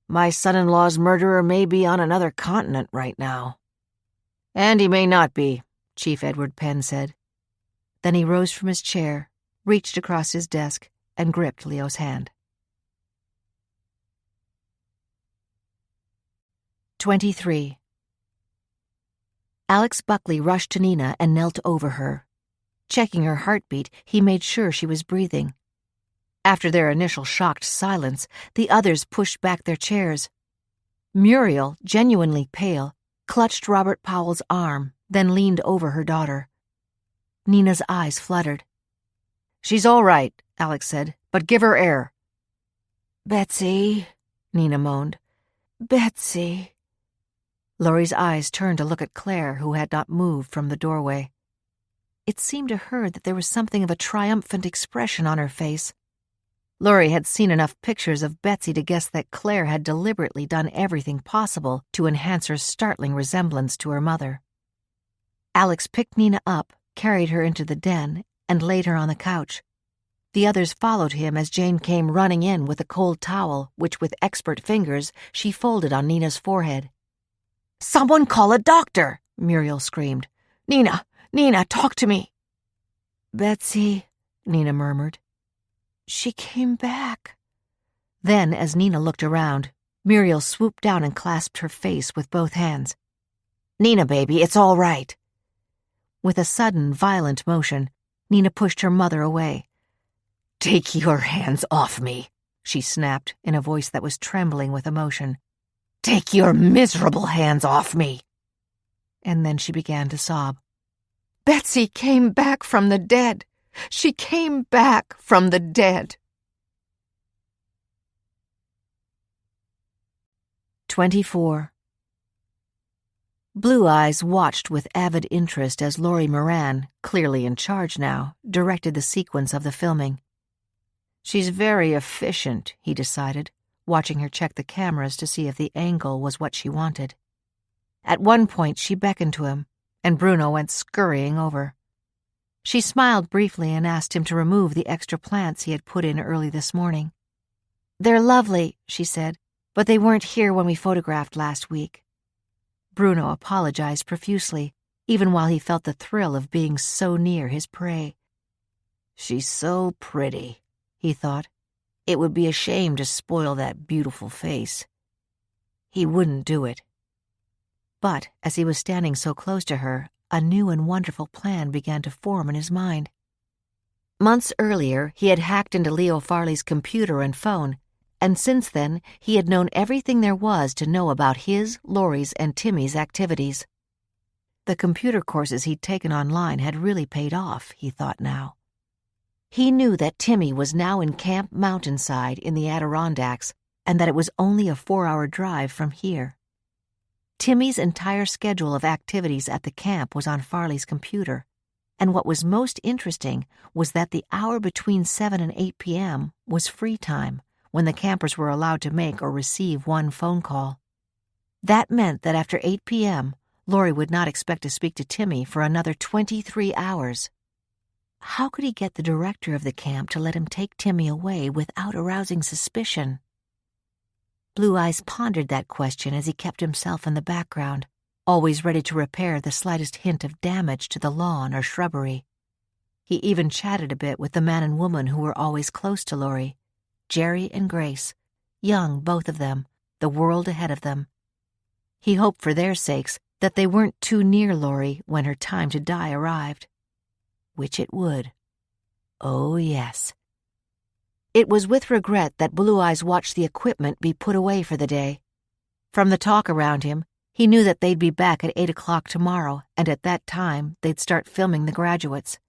My son-in-law's murderer may be on another continent right now." "And he may not be," Chief Edward Penn said. Then he rose from his chair, reached across his desk, and gripped Leo's hand. 23. Alex Buckley rushed to Nina and knelt over her. Checking her heartbeat, he made sure she was breathing. After their initial shocked silence, the others pushed back their chairs. Muriel, genuinely pale, clutched Robert Powell's arm, then leaned over her daughter. Nina's eyes fluttered. "She's all right," Alex said, "but give her air." "Betsy," Nina moaned. "Betsy." Laurie's eyes turned to look at Claire, who had not moved from the doorway. It seemed to her that there was something of a triumphant expression on her face. Laurie had seen enough pictures of Betsy to guess that Claire had deliberately done everything possible to enhance her startling resemblance to her mother. Alex picked Nina up, carried her into the den, and laid her on the couch. The others followed him as Jane came running in with a cold towel, which with expert fingers she folded on Nina's forehead. "Someone call a doctor!" Muriel screamed. Nina, talk to me." "Betsy," Nina murmured. "She came back." Then, as Nina looked around, Muriel swooped down and clasped her face with both hands. "Nina, baby, it's all right." With a sudden, violent motion, Nina pushed her mother away. "Take your hands off me," she snapped in a voice that was trembling with emotion. "Take your miserable hands off me." And then she began to sob. "Betsy came back from the dead. She came back from the dead." 24. Blue Eyes watched with avid interest as Laurie Moran, clearly in charge now, directed the sequence of the filming. "She's very efficient," he decided, watching her check the cameras to see if the angle was what she wanted. At one point she beckoned to him, and Bruno went scurrying over. She smiled briefly and asked him to remove the extra plants he had put in early this morning. "They're lovely," she said, "but they weren't here when we photographed last week." Bruno apologized profusely, even while he felt the thrill of being so near his prey. "She's so pretty," he thought. "It would be a shame to spoil that beautiful face." He wouldn't do it. But as he was standing so close to her, a new and wonderful plan began to form in his mind. Months earlier, he had hacked into Leo Farley's computer and phone, and since then he had known everything there was to know about his, Laurie's, and Timmy's activities. The computer courses he'd taken online had really paid off, he thought now. He knew that Timmy was now in Camp Mountainside in the Adirondacks, and that it was only a 4-hour drive from here. Timmy's entire schedule of activities at the camp was on Farley's computer, and what was most interesting was that the hour between 7 and 8 p.m. was free time, when the campers were allowed to make or receive one phone call. That meant that after 8 p.m., Laurie would not expect to speak to Timmy for another 23 hours. How could he get the director of the camp to let him take Timmy away without arousing suspicion? Blue Eyes pondered that question as he kept himself in the background, always ready to repair the slightest hint of damage to the lawn or shrubbery. He even chatted a bit with the man and woman who were always close to Laurie, Jerry and Grace, young both of them, the world ahead of them. He hoped for their sakes that they weren't too near Laurie when her time to die arrived. Which it would. Oh, yes, It was with regret that Blue Eyes watched the equipment be put away for the day. From the talk around him, he knew that they'd be back at 8 o'clock tomorrow, and at that time they'd start filming the graduates.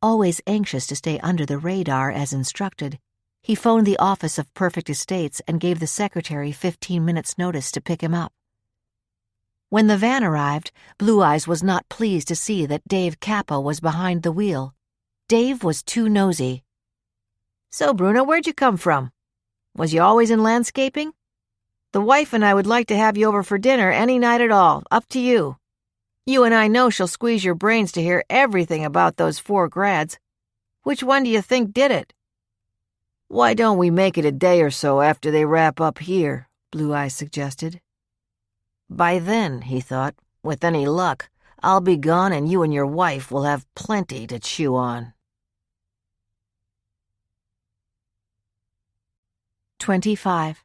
Always anxious to stay under the radar as instructed, he phoned the office of Perfect Estates and gave the secretary 15 minutes' notice to pick him up. When the van arrived, Blue Eyes was not pleased to see that Dave Kappa was behind the wheel. Dave was too nosy. "So, Bruno, where'd you come from? Was you always in landscaping? The wife and I would like to have you over for dinner any night at all, up to you. You and I know she'll squeeze your brains to hear everything about those 4 grads. Which one do you think did it?" "Why don't we make it a day or so after they wrap up here?" Blue Eyes suggested. "By then," he thought, "with any luck, I'll be gone and you and your wife will have plenty to chew on." 25.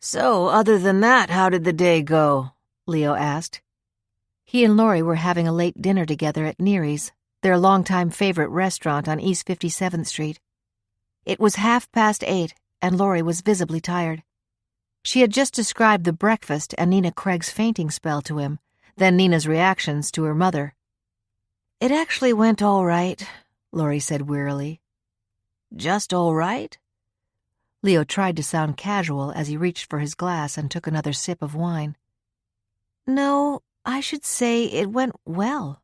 "So, other than that, how did the day go?" Leo asked. He and Laurie were having a late dinner together at Neary's, their longtime favorite restaurant on East 57th Street. It was 8:30, and Laurie was visibly tired. She had just described the breakfast and Nina Craig's fainting spell to him, then Nina's reactions to her mother. "It actually went all right," Laurie said wearily. "Just all right?" Leo tried to sound casual as he reached for his glass and took another sip of wine. "No, I should say it went well,"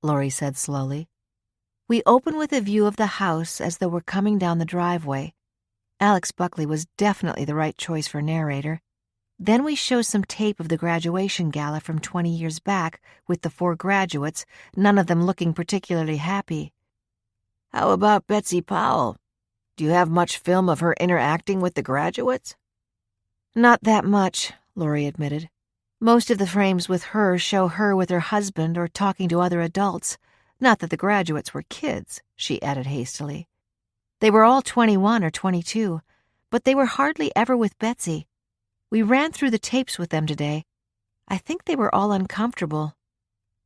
Laurie said slowly. "We open with a view of the house as though we're coming down the driveway. Alex Buckley was definitely the right choice for narrator. Then we show some tape of the graduation gala from 20 years back with the 4 graduates, none of them looking particularly happy." "How about Betsy Powell? Do you have much film of her interacting with the graduates?" "Not that much," Laurie admitted. "Most of the frames with her show her with her husband or talking to other adults. Not that the graduates were kids," she added hastily. "They were all 21 or 22, but they were hardly ever with Betsy. We ran through the tapes with them today. I think they were all uncomfortable.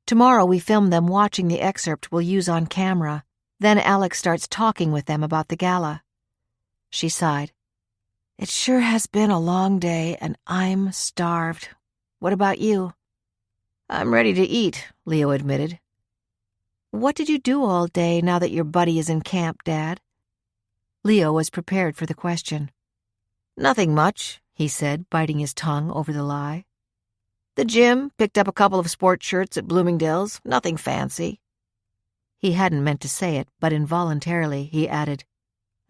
Tomorrow we film them watching the excerpt we'll use on camera. Then Alex starts talking with them about the gala." She sighed. "It sure has been a long day, and I'm starved. What about you?" "I'm ready to eat," Leo admitted. "What did you do all day now that your buddy is in camp, Dad?" Leo was prepared for the question. "Nothing much," he said, biting his tongue over the lie. "The gym, picked up a couple of sport shirts at Bloomingdale's, nothing fancy." He hadn't meant to say it, but involuntarily he added,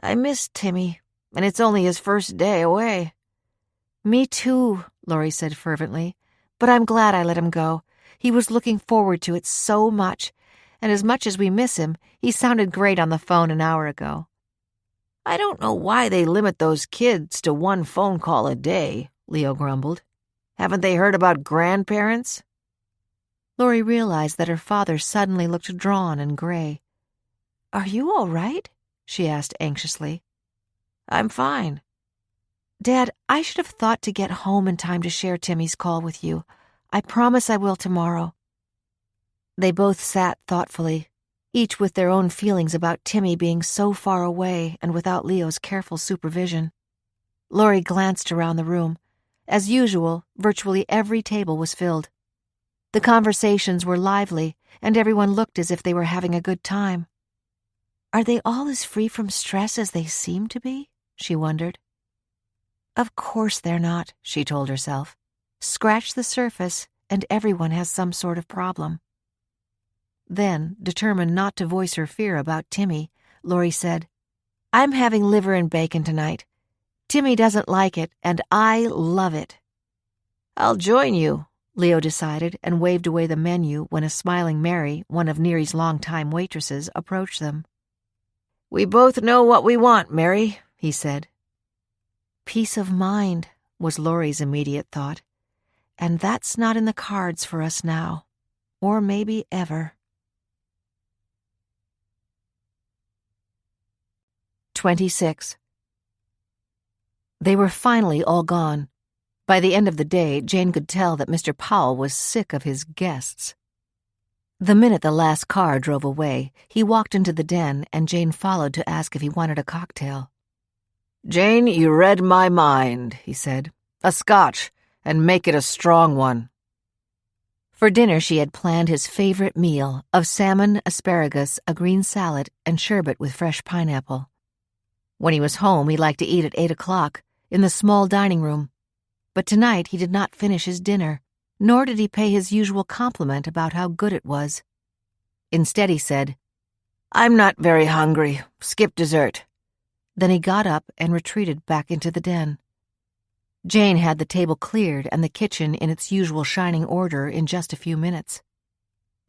"I miss Timmy, and it's only his first day away." "Me too," Laurie said fervently, "but I'm glad I let him go. He was looking forward to it so much, and as much as we miss him, he sounded great on the phone an hour ago." "I don't know why they limit those kids to 1 phone call a day," Leo grumbled. "Haven't they heard about grandparents?" Laurie realized that her father suddenly looked drawn and gray. "Are you all right?" she asked anxiously. "I'm fine." "Dad, I should have thought to get home in time to share Timmy's call with you. I promise I will tomorrow." They both sat thoughtfully, each with their own feelings about Timmy being so far away and without Leo's careful supervision. Laurie glanced around the room. As usual, virtually every table was filled. The conversations were lively, and everyone looked as if they were having a good time. "Are they all as free from stress as they seem to be?" she wondered. "Of course they're not," she told herself. "Scratch the surface, and everyone has some sort of problem." Then, determined not to voice her fear about Timmy, Laurie said, "I'm having liver and bacon tonight. Timmy doesn't like it, and I love it." "I'll join you," Leo decided and waved away the menu when a smiling Mary, one of Neary's longtime waitresses, approached them. "We both know what we want, Mary," he said. "Peace of mind," was Laurie's immediate thought. "And that's not in the cards for us now. Or maybe ever." 26. They were finally all gone. By the end of the day, Jane could tell that Mr. Powell was sick of his guests. The minute the last car drove away, he walked into the den and Jane followed to ask if he wanted a cocktail. "Jane, you read my mind," he said. "A Scotch, and make it a strong one." For dinner she had planned his favorite meal of salmon, asparagus, a green salad, and sherbet with fresh pineapple. When he was home, he liked to eat at 8 o'clock in the small dining room. But tonight he did not finish his dinner, nor did he pay his usual compliment about how good it was. Instead he said, "I'm not very hungry. Skip dessert." Then he got up and retreated back into the den. Jane had the table cleared and the kitchen in its usual shining order in just a few minutes.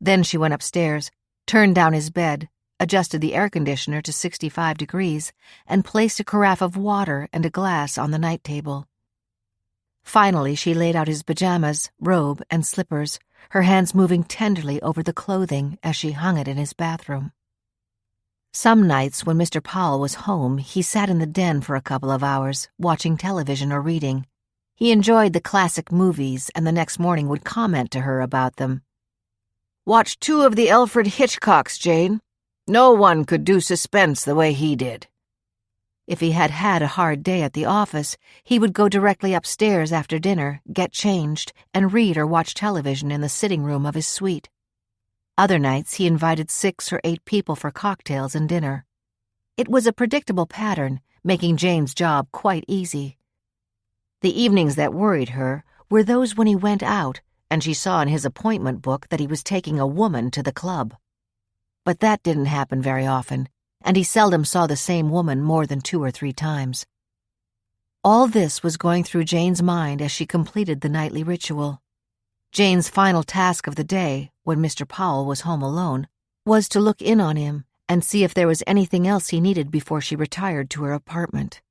Then she went upstairs, turned down his bed, adjusted the air conditioner to 65 degrees, and placed a carafe of water and a glass on the night table. Finally, she laid out his pajamas, robe, and slippers, her hands moving tenderly over the clothing as she hung it in his bathroom. Some nights when Mr. Powell was home, he sat in the den for a couple of hours, watching television or reading. He enjoyed the classic movies and the next morning would comment to her about them. "Watch 2 of the Alfred Hitchcocks, Jane. No one could do suspense the way he did." If he had had a hard day at the office, he would go directly upstairs after dinner, get changed, and read or watch television in the sitting room of his suite. Other nights he invited 6 or 8 people for cocktails and dinner. It was a predictable pattern, making Jane's job quite easy. The evenings that worried her were those when he went out and she saw in his appointment book that he was taking a woman to the club. But that didn't happen very often, and he seldom saw the same woman more than 2 or 3 times. All this was going through Jane's mind as she completed the nightly ritual. Jane's final task of the day, when Mr. Powell was home alone, was to look in on him and see if there was anything else he needed before she retired to her apartment.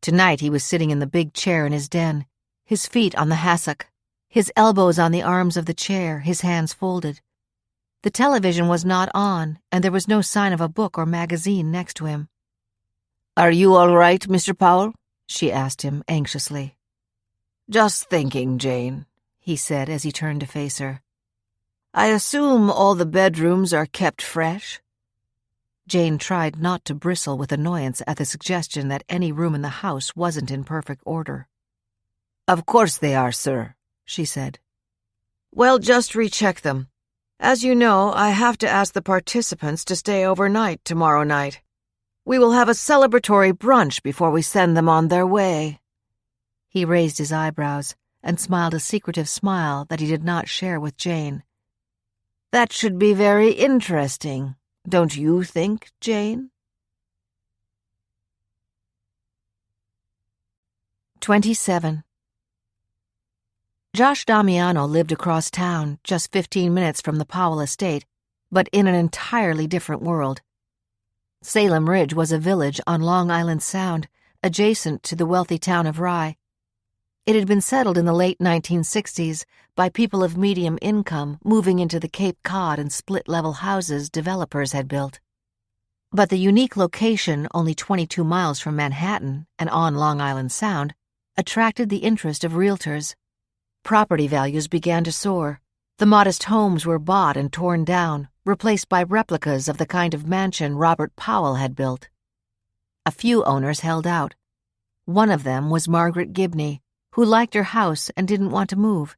Tonight he was sitting in the big chair in his den, his feet on the hassock, his elbows on the arms of the chair, his hands folded. The television was not on, and there was no sign of a book or magazine next to him. "Are you all right, Mr. Powell?" she asked him anxiously. "Just thinking, Jane," he said as he turned to face her. "I assume all the bedrooms are kept fresh?" Jane tried not to bristle with annoyance at the suggestion that any room in the house wasn't in perfect order. "Of course they are, sir," she said. "Well, just recheck them. As you know, I have to ask the participants to stay overnight tomorrow night. We will have a celebratory brunch before we send them on their way." He raised his eyebrows and smiled a secretive smile that he did not share with Jane. "That should be very interesting, don't you think, Jane?" 27. Josh Damiano lived across town, just 15 minutes from the Powell estate, but in an entirely different world. Salem Ridge was a village on Long Island Sound, adjacent to the wealthy town of Rye. It had been settled in the late 1960s by people of medium income moving into the Cape Cod and split-level houses developers had built. But the unique location, only 22 miles from Manhattan and on Long Island Sound, attracted the interest of realtors. Property values began to soar. The modest homes were bought and torn down, replaced by replicas of the kind of mansion Robert Powell had built. A few owners held out. One of them was Margaret Gibney, who liked her house and didn't want to move.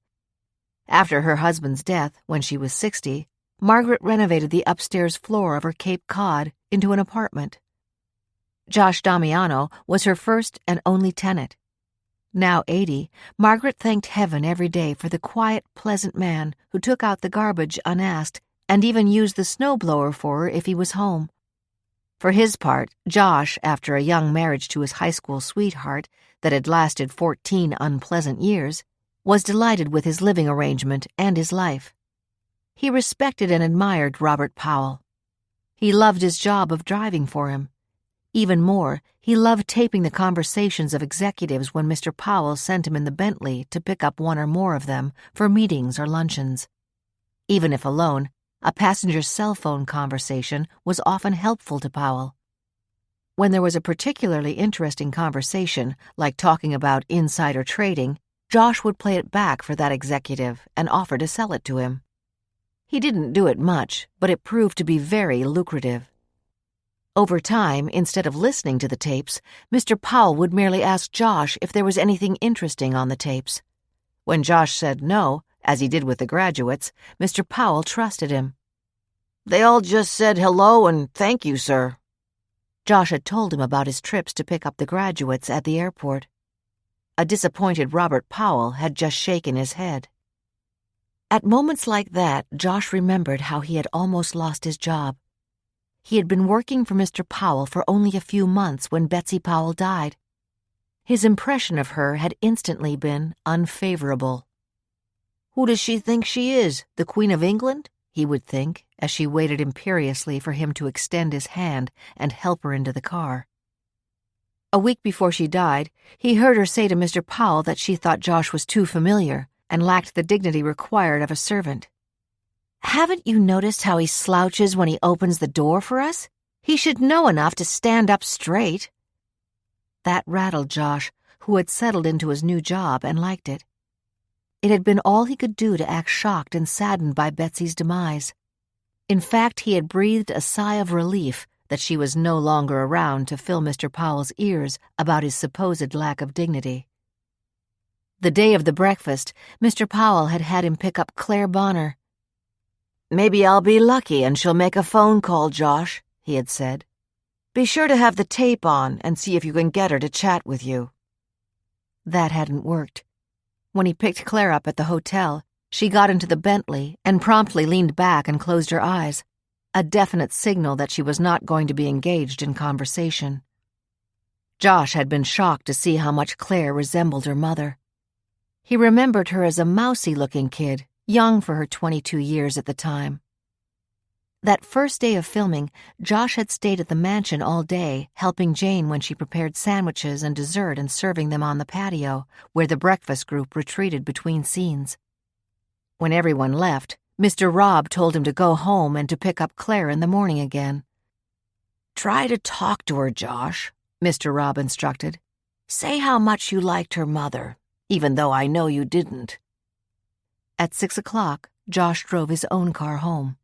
After her husband's death, when she was 60, Margaret renovated the upstairs floor of her Cape Cod into an apartment. Josh Damiano was her first and only tenant. Now 80, Margaret thanked heaven every day for the quiet, pleasant man who took out the garbage unasked and even used the snowblower for her if he was home. For his part, Josh, after a young marriage to his high school sweetheart that had lasted 14 unpleasant years, was delighted with his living arrangement and his life. He respected and admired Robert Powell. He loved his job of driving for him. Even more, he loved taping the conversations of executives when Mr. Powell sent him in the Bentley to pick up one or more of them for meetings or luncheons. Even if alone, a passenger's cell phone conversation was often helpful to Powell. When there was a particularly interesting conversation, like talking about insider trading, Josh would play it back for that executive and offer to sell it to him. He didn't do it much, but it proved to be very lucrative. Over time, instead of listening to the tapes, Mr. Powell would merely ask Josh if there was anything interesting on the tapes. When Josh said no, as he did with the graduates, Mr. Powell trusted him. "They all just said hello and thank you, sir." Josh had told him about his trips to pick up the graduates at the airport. A disappointed Robert Powell had just shaken his head. At moments like that, Josh remembered how he had almost lost his job. He had been working for Mr. Powell for only a few months when Betsy Powell died. His impression of her had instantly been unfavorable. "Who does she think she is, the Queen of England?" he would think, as she waited imperiously for him to extend his hand and help her into the car. A week before she died, he heard her say to Mr. Powell that she thought Josh was too familiar and lacked the dignity required of a servant. "Haven't you noticed how he slouches when he opens the door for us? He should know enough to stand up straight." That rattled Josh, who had settled into his new job and liked it. It had been all he could do to act shocked and saddened by Betsy's demise. In fact, he had breathed a sigh of relief that she was no longer around to fill Mr. Powell's ears about his supposed lack of dignity. The day of the breakfast, Mr. Powell had had him pick up Claire Bonner. "Maybe I'll be lucky and she'll make a phone call, Josh," he had said. "Be sure to have the tape on and see if you can get her to chat with you." That hadn't worked. When he picked Claire up at the hotel, she got into the Bentley and promptly leaned back and closed her eyes, a definite signal that she was not going to be engaged in conversation. Josh had been shocked to see how much Claire resembled her mother. He remembered her as a mousy-looking kid, young for her 22 years at the time. That first day of filming, Josh had stayed at the mansion all day, helping Jane when she prepared sandwiches and dessert and serving them on the patio, where the breakfast group retreated between scenes. When everyone left, Mr. Robb told him to go home and to pick up Claire in the morning again. "Try to talk to her, Josh," Mr. Robb instructed. "Say how much you liked her mother, even though I know you didn't." At 6 o'clock, Josh drove his own car home.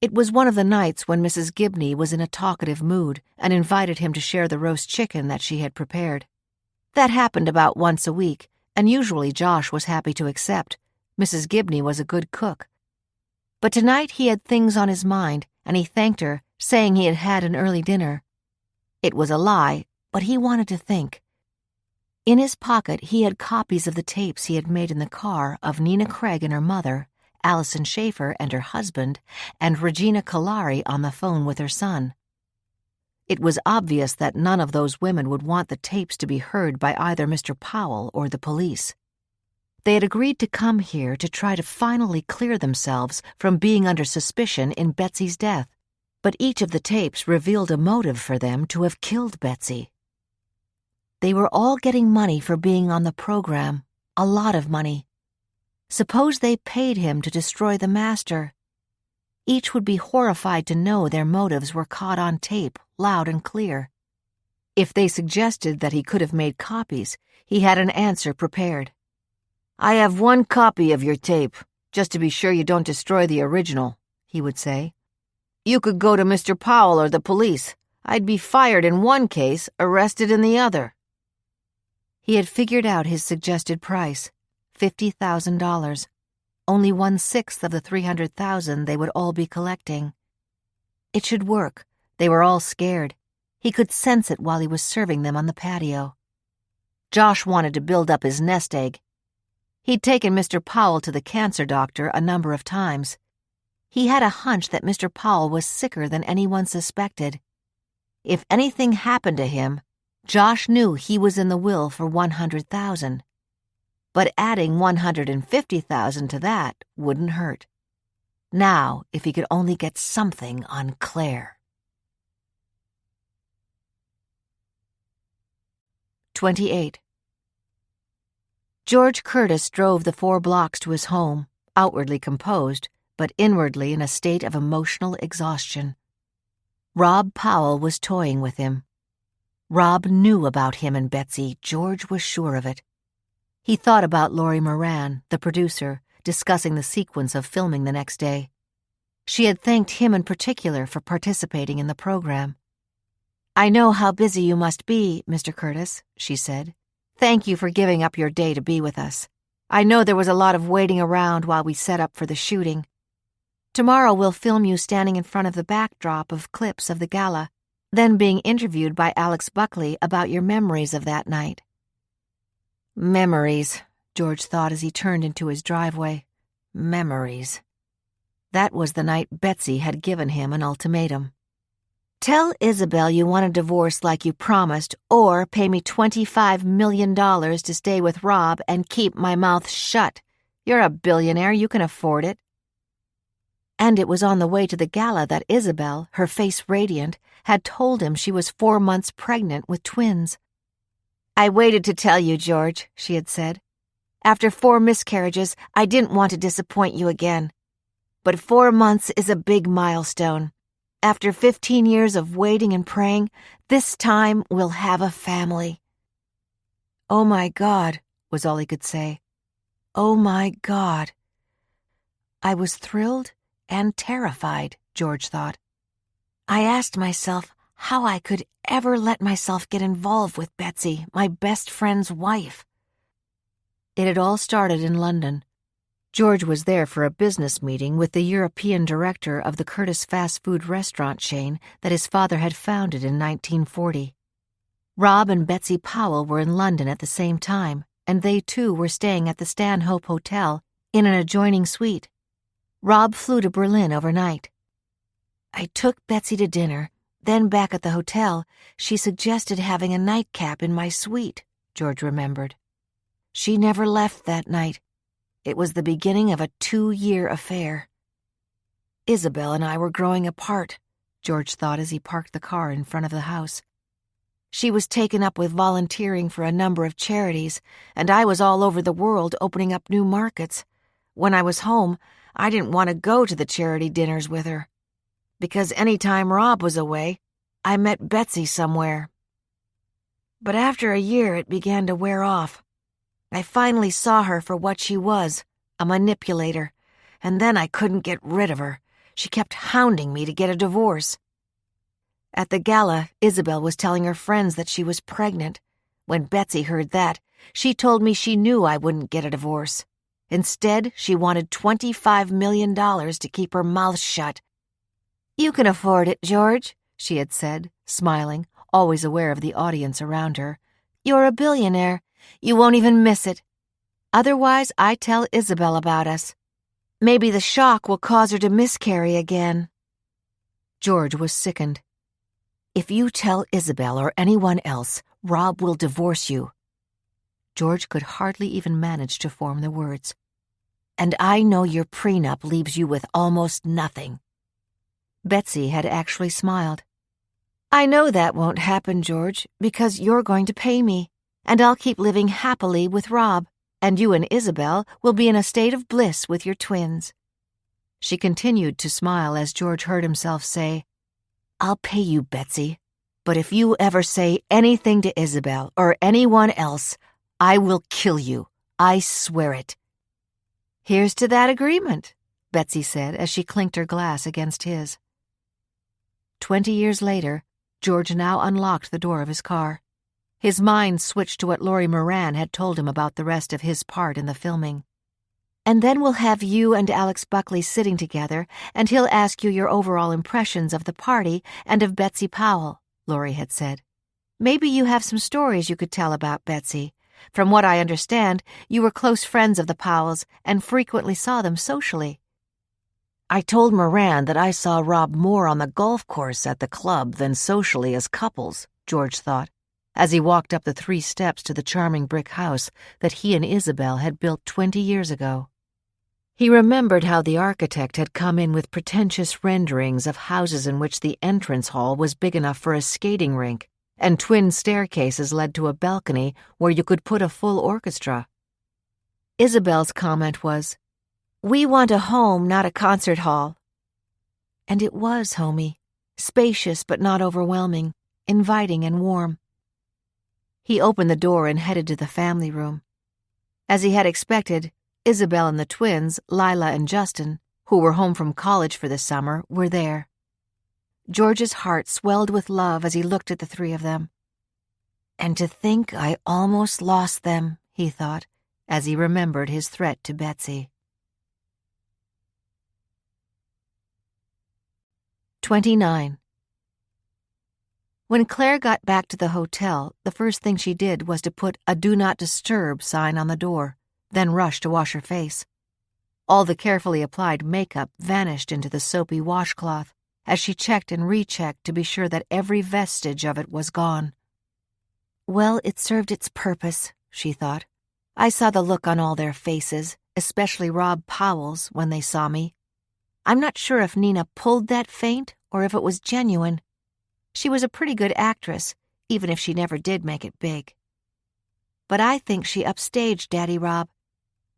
It was one of the nights when Mrs. Gibney was in a talkative mood and invited him to share the roast chicken that she had prepared. That happened about once a week, and usually Josh was happy to accept. Mrs. Gibney was a good cook. But tonight he had things on his mind, and he thanked her, saying he had had an early dinner. It was a lie, but he wanted to think. In his pocket he had copies of the tapes he had made in the car of Nina Craig and her mother, Allison Schaefer and her husband, and Regina Kalari on the phone with her son. It was obvious that none of those women would want the tapes to be heard by either Mr. Powell or the police. They had agreed to come here to try to finally clear themselves from being under suspicion in Betsy's death, but each of the tapes revealed a motive for them to have killed Betsy. They were all getting money for being on the program, a lot of money. Suppose they paid him to destroy the master. Each would be horrified to know their motives were caught on tape, loud and clear. If they suggested that he could have made copies, he had an answer prepared. "I have one copy of your tape, just to be sure you don't destroy the original," he would say. "You could go to Mr. Powell or the police. I'd be fired in one case, arrested in the other." He had figured out his suggested price, $50,000, only 1/6 of the $300,000 they would all be collecting. It should work. They were all scared. He could sense it while he was serving them on the patio. Josh wanted to build up his nest egg. He'd taken Mr. Powell to the cancer doctor a number of times. He had a hunch that Mr. Powell was sicker than anyone suspected. If anything happened to him, Josh knew he was in the will for $100,000. But adding $150,000 to that wouldn't hurt. Now, if he could only get something on Claire. 28. George Curtis drove the 4 blocks to his home, outwardly composed, but inwardly in a state of emotional exhaustion. Rob Powell was toying with him. Rob knew about him and Betsy, George was sure of it. He thought about Laurie Moran, the producer, discussing the sequence of filming the next day. She had thanked him in particular for participating in the program. "I know how busy you must be, Mr. Curtis," she said. "Thank you for giving up your day to be with us. I know there was a lot of waiting around while we set up for the shooting. Tomorrow we'll film you standing in front of the backdrop of clips of the gala, then being interviewed by Alex Buckley about your memories of that night." Memories, George thought as he turned into his driveway. Memories. That was the night Betsy had given him an ultimatum. "Tell Isabel you want a divorce like you promised, or pay me $25 million to stay with Rob and keep my mouth shut. You're a billionaire, you can afford it." And it was on the way to the gala that Isabel, her face radiant, had told him she was 4 months pregnant with twins. "I waited to tell you, George," she had said. "After 4 miscarriages, I didn't want to disappoint you again. But 4 months is a big milestone. After 15 years of waiting and praying, this time we'll have a family." "Oh my God," was all he could say. "Oh my God." I was thrilled and terrified, George thought. I asked myself how I could ever let myself get involved with Betsy, my best friend's wife. It had all started in London. George was there for a business meeting with the European director of the Curtis fast food restaurant chain that his father had founded in 1940. Rob and Betsy Powell were in London at the same time, and they too were staying at the Stanhope Hotel in an adjoining suite. Rob flew to Berlin overnight. I took Betsy to dinner, then back at the hotel, she suggested having a nightcap in my suite, George remembered. She never left that night. It was the beginning of a 2-year affair. Isabel and I were growing apart, George thought as he parked the car in front of the house. She was taken up with volunteering for a number of charities, and I was all over the world opening up new markets. When I was home, I didn't want to go to the charity dinners with her, because any time Rob was away, I met Betsy somewhere. But after a year, it began to wear off. I finally saw her for what she was, a manipulator, and then I couldn't get rid of her. She kept hounding me to get a divorce. At the gala, Isabel was telling her friends that she was pregnant. When Betsy heard that, she told me she knew I wouldn't get a divorce. Instead, she wanted $25 million to keep her mouth shut. "You can afford it, George," she had said, smiling, always aware of the audience around her. "You're a billionaire. You won't even miss it. Otherwise, I tell Isabel about us. Maybe the shock will cause her to miscarry again." George was sickened. "If you tell Isabel or anyone else, Rob will divorce you." George could hardly even manage to form the words. "And I know your prenup leaves you with almost nothing." Betsy had actually smiled. "I know that won't happen, George, because you're going to pay me, and I'll keep living happily with Rob, and you and Isabel will be in a state of bliss with your twins." She continued to smile as George heard himself say, "I'll pay you, Betsy, but if you ever say anything to Isabel or anyone else, I will kill you. I swear it." "Here's to that agreement," Betsy said as she clinked her glass against his. 20 years later, George now unlocked the door of his car. His mind switched to what Laurie Moran had told him about the rest of his part in the filming. "And then we'll have you and Alex Buckley sitting together, and he'll ask you your overall impressions of the party and of Betsy Powell," Laurie had said. "Maybe you have some stories you could tell about Betsy. From what I understand, you were close friends of the Powells and frequently saw them socially." "I told Moran that I saw Rob more on the golf course at the club than socially as couples," George thought, as he walked up the 3 steps to the charming brick house that he and Isabel had built 20 years ago. He remembered how the architect had come in with pretentious renderings of houses in which the entrance hall was big enough for a skating rink, and twin staircases led to a balcony where you could put a full orchestra. Isabel's comment was, "We want a home, not a concert hall." And it was homey, spacious but not overwhelming, inviting and warm. He opened the door and headed to the family room. As he had expected, Isabel and the twins, Lila and Justin, who were home from college for the summer, were there. George's heart swelled with love as he looked at the three of them. And to think I almost lost them, he thought, as he remembered his threat to Betsy. 29. When Claire got back to the hotel, the first thing she did was to put a "Do Not Disturb" sign on the door, then rush to wash her face. All the carefully applied makeup vanished into the soapy washcloth as she checked and rechecked to be sure that every vestige of it was gone. Well, it served its purpose, she thought. I saw the look on all their faces, especially Rob Powell's, when they saw me. I'm not sure if Nina pulled that feint or if it was genuine. She was a pretty good actress, even if she never did make it big. But I think she upstaged Daddy Rob.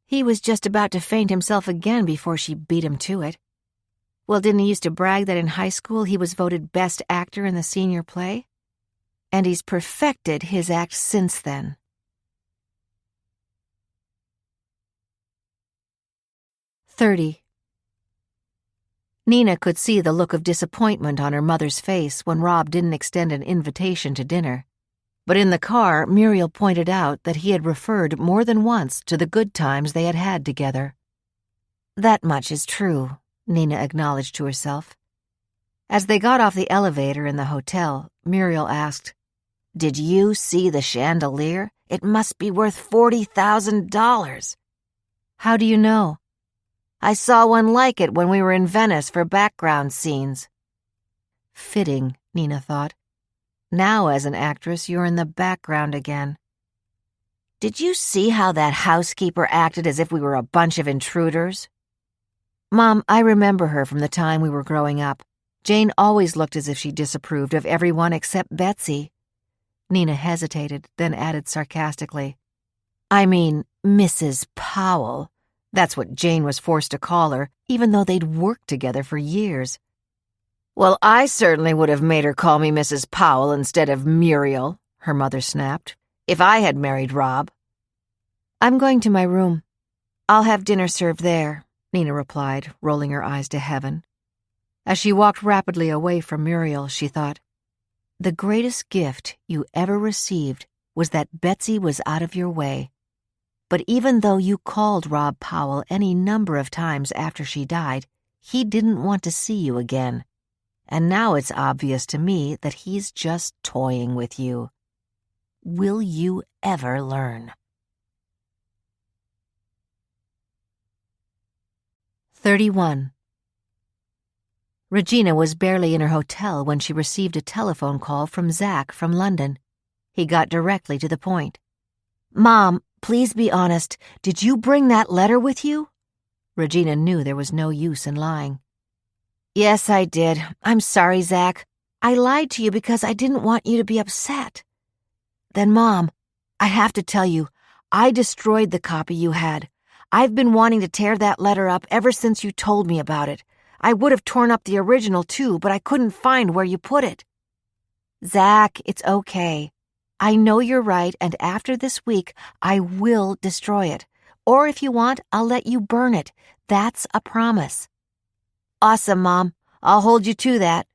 He was just about to faint himself again before she beat him to it. Well, didn't he used to brag that in high school he was voted best actor in the senior play? And he's perfected his act since then. 30. Nina could see the look of disappointment on her mother's face when Rob didn't extend an invitation to dinner. But in the car, Muriel pointed out that he had referred more than once to the good times they had had together. That much is true, Nina acknowledged to herself. As they got off the elevator in the hotel, Muriel asked, "Did you see the chandelier? It must be worth $40,000. How do you know? I saw one like it when we were in Venice for background scenes." Fitting, Nina thought. Now as an actress, you're in the background again. "Did you see how that housekeeper acted as if we were a bunch of intruders?" "Mom, I remember her from the time we were growing up. Jane always looked as if she disapproved of everyone except Betsy." Nina hesitated, then added sarcastically, "I mean, Mrs. Powell. That's what Jane was forced to call her, even though they'd worked together for years." "Well, I certainly would have made her call me Mrs. Powell instead of Muriel," her mother snapped, "if I had married Rob." "I'm going to my room. I'll have dinner served there," Nina replied, rolling her eyes to heaven. As she walked rapidly away from Muriel, she thought, "The greatest gift you ever received was that Betsy was out of your way. But even though you called Rob Powell any number of times after she died, he didn't want to see you again. And now it's obvious to me that he's just toying with you. Will you ever learn?" 31. Regina was barely in her hotel when she received a telephone call from Zach from London. He got directly to the point. "Mom, please be honest. Did you bring that letter with you?" Regina knew there was no use in lying. "Yes, I did. I'm sorry, Zach. I lied to you because I didn't want you to be upset." "Then, Mom, I have to tell you, I destroyed the copy you had. I've been wanting to tear that letter up ever since you told me about it. I would have torn up the original, too, but I couldn't find where you put it." "Zach, it's okay. I know you're right, and after this week, I will destroy it. Or if you want, I'll let you burn it. That's a promise." "Awesome, Mom. I'll hold you to that."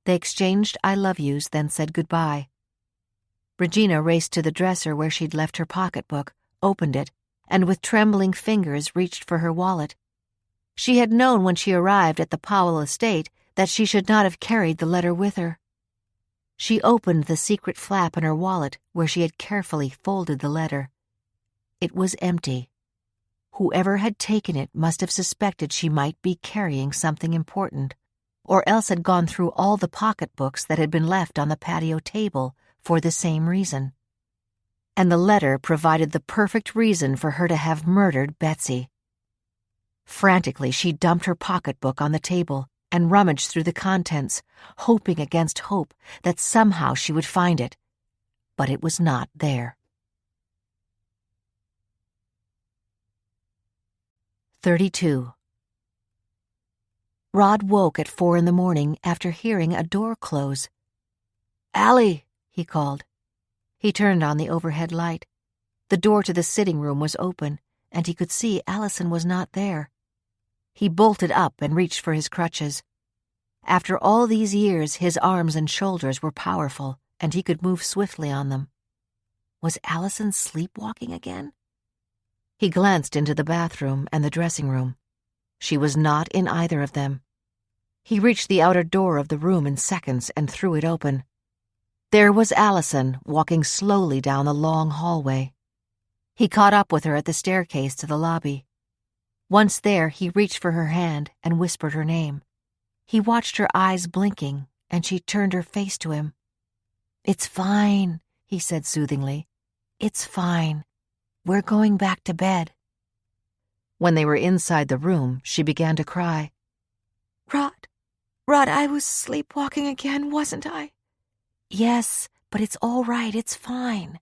They exchanged I love yous, then said goodbye. Regina raced to the dresser where she'd left her pocketbook, opened it, and with trembling fingers reached for her wallet. She had known when she arrived at the Powell estate that she should not have carried the letter with her. She opened the secret flap in her wallet where she had carefully folded the letter. It was empty. Whoever had taken it must have suspected she might be carrying something important, or else had gone through all the pocketbooks that had been left on the patio table for the same reason. And the letter provided the perfect reason for her to have murdered Betsy. Frantically, she dumped her pocketbook on the table and rummaged through the contents, hoping against hope that somehow she would find it. But it was not there. 32. Rod woke at 4 a.m. after hearing a door close. "Allie," he called. He turned on the overhead light. The door to the sitting room was open, and he could see Allison was not there. He bolted up and reached for his crutches. After all these years, his arms and shoulders were powerful, and he could move swiftly on them. Was Allison sleepwalking again? He glanced into the bathroom and the dressing room. She was not in either of them. He reached the outer door of the room in seconds and threw it open. There was Allison, walking slowly down the long hallway. He caught up with her at the staircase to the lobby. Once there, he reached for her hand and whispered her name. He watched her eyes blinking, and she turned her face to him. "It's fine," he said soothingly. "It's fine. We're going back to bed." When they were inside the room, she began to cry. Rod, I was sleepwalking again, wasn't I?" "Yes, but it's all right, it's fine."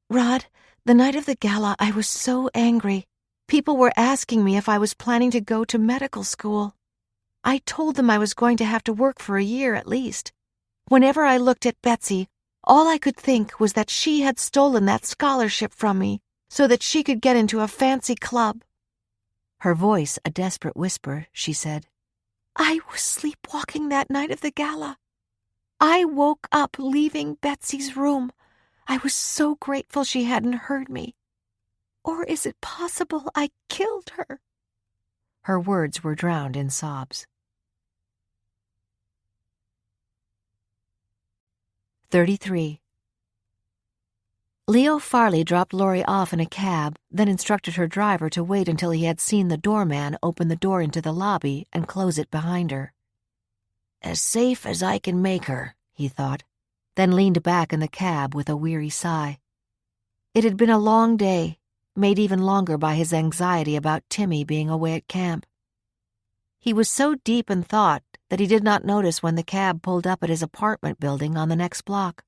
"Rod, the night of the gala, I was so angry. People were asking me if I was planning to go to medical school. I told them I was going to have to work for a year at least. Whenever I looked at Betsy, all I could think was that she had stolen that scholarship from me so that she could get into a fancy club." Her voice a desperate whisper, she said, "I was sleepwalking that night of the gala. I woke up leaving Betsy's room. I was so grateful she hadn't heard me. Or is it possible I killed her?" Her words were drowned in sobs. 33. Leo Farley dropped Laurie off in a cab, then instructed her driver to wait until he had seen the doorman open the door into the lobby and close it behind her. As safe as I can make her, he thought, then leaned back in the cab with a weary sigh. It had been a long day, made even longer by his anxiety about Timmy being away at camp. He was so deep in thought that he did not notice when the cab pulled up at his apartment building on the next block.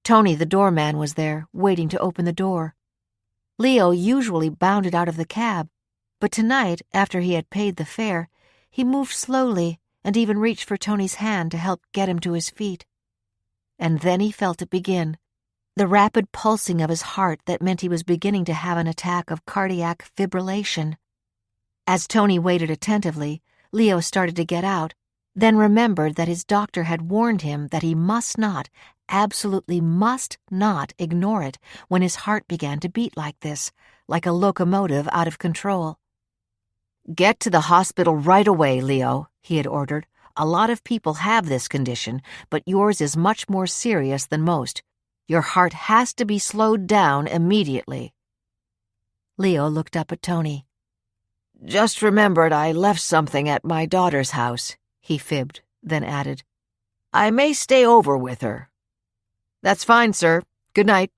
Tony, the doorman, was there, waiting to open the door. Leo usually bounded out of the cab, but tonight, after he had paid the fare, he moved slowly and even reached for Tony's hand to help get him to his feet. And then he felt it begin, the rapid pulsing of his heart that meant he was beginning to have an attack of cardiac fibrillation. As Tony waited attentively, Leo started to get out, then remembered that his doctor had warned him that he must not, absolutely must not ignore it when his heart began to beat like this, like a locomotive out of control. "Get to the hospital right away, Leo," he had ordered. "A lot of people have this condition, but yours is much more serious than most. Your heart has to be slowed down immediately." Leo looked up at Tony. "Just remembered I left something at my daughter's house," he fibbed, then added, "I may stay over with her." "That's fine, sir. Good night."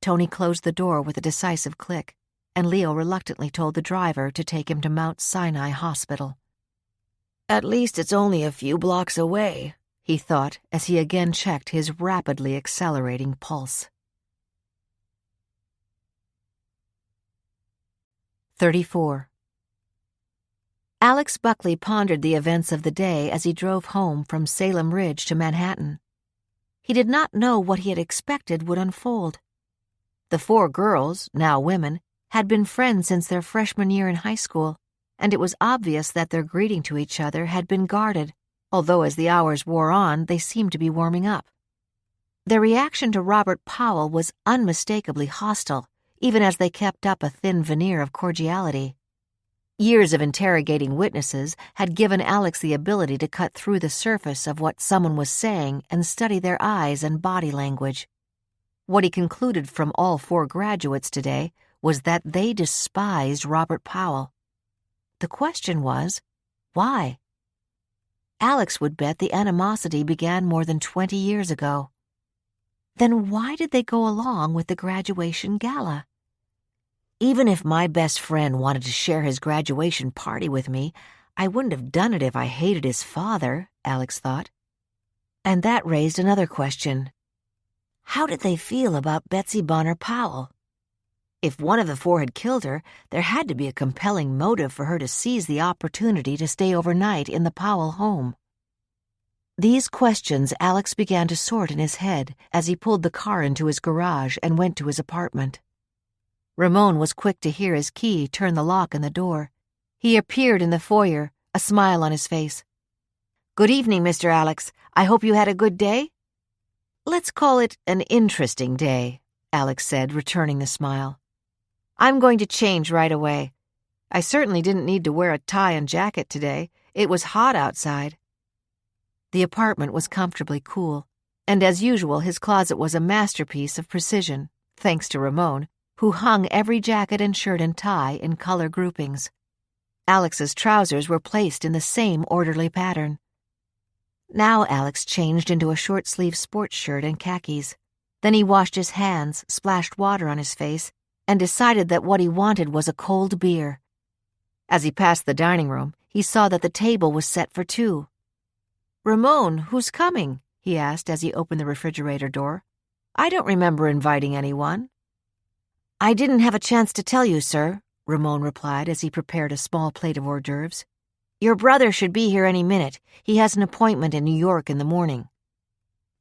Tony closed the door with a decisive click, and Leo reluctantly told the driver to take him to Mount Sinai Hospital. "At least it's only a few blocks away," he thought as he again checked his rapidly accelerating pulse. 34. Alex Buckley pondered the events of the day as he drove home from Salem Ridge to Manhattan. He did not know what he had expected would unfold. The four girls, now women, had been friends since their freshman year in high school, and it was obvious that their greeting to each other had been guarded, although as the hours wore on, they seemed to be warming up. Their reaction to Robert Powell was unmistakably hostile, even as they kept up a thin veneer of cordiality. Years of interrogating witnesses had given Alex the ability to cut through the surface of what someone was saying and study their eyes and body language. What he concluded from all four graduates today was that they despised Robert Powell. The question was, why? Alex would bet the animosity began more than 20 years ago. Then why did they go along with the graduation gala? Even if my best friend wanted to share his graduation party with me, I wouldn't have done it if I hated his father, Alex thought. And that raised another question. How did they feel about Betsy Bonner Powell? If one of the four had killed her, there had to be a compelling motive for her to seize the opportunity to stay overnight in the Powell home. These questions Alex began to sort in his head as he pulled the car into his garage and went to his apartment. Ramon was quick to hear his key turn the lock in the door. He appeared in the foyer, a smile on his face. "Good evening, Mr. Alex. I hope you had a good day?" "Let's call it an interesting day," Alex said, returning the smile. "I'm going to change right away. I certainly didn't need to wear a tie and jacket today. It was hot outside." The apartment was comfortably cool, and as usual his closet was a masterpiece of precision, thanks to Ramon, who hung every jacket and shirt and tie in color groupings. Alex's trousers were placed in the same orderly pattern. Now Alex changed into a short-sleeved sports shirt and khakis. Then he washed his hands, splashed water on his face, and decided that what he wanted was a cold beer. As he passed the dining room, he saw that the table was set for two. "Ramon, who's coming?" he asked as he opened the refrigerator door. "I don't remember inviting anyone." "I didn't have a chance to tell you, sir," Ramon replied as he prepared a small plate of hors d'oeuvres. "Your brother should be here any minute. He has an appointment in New York in the morning."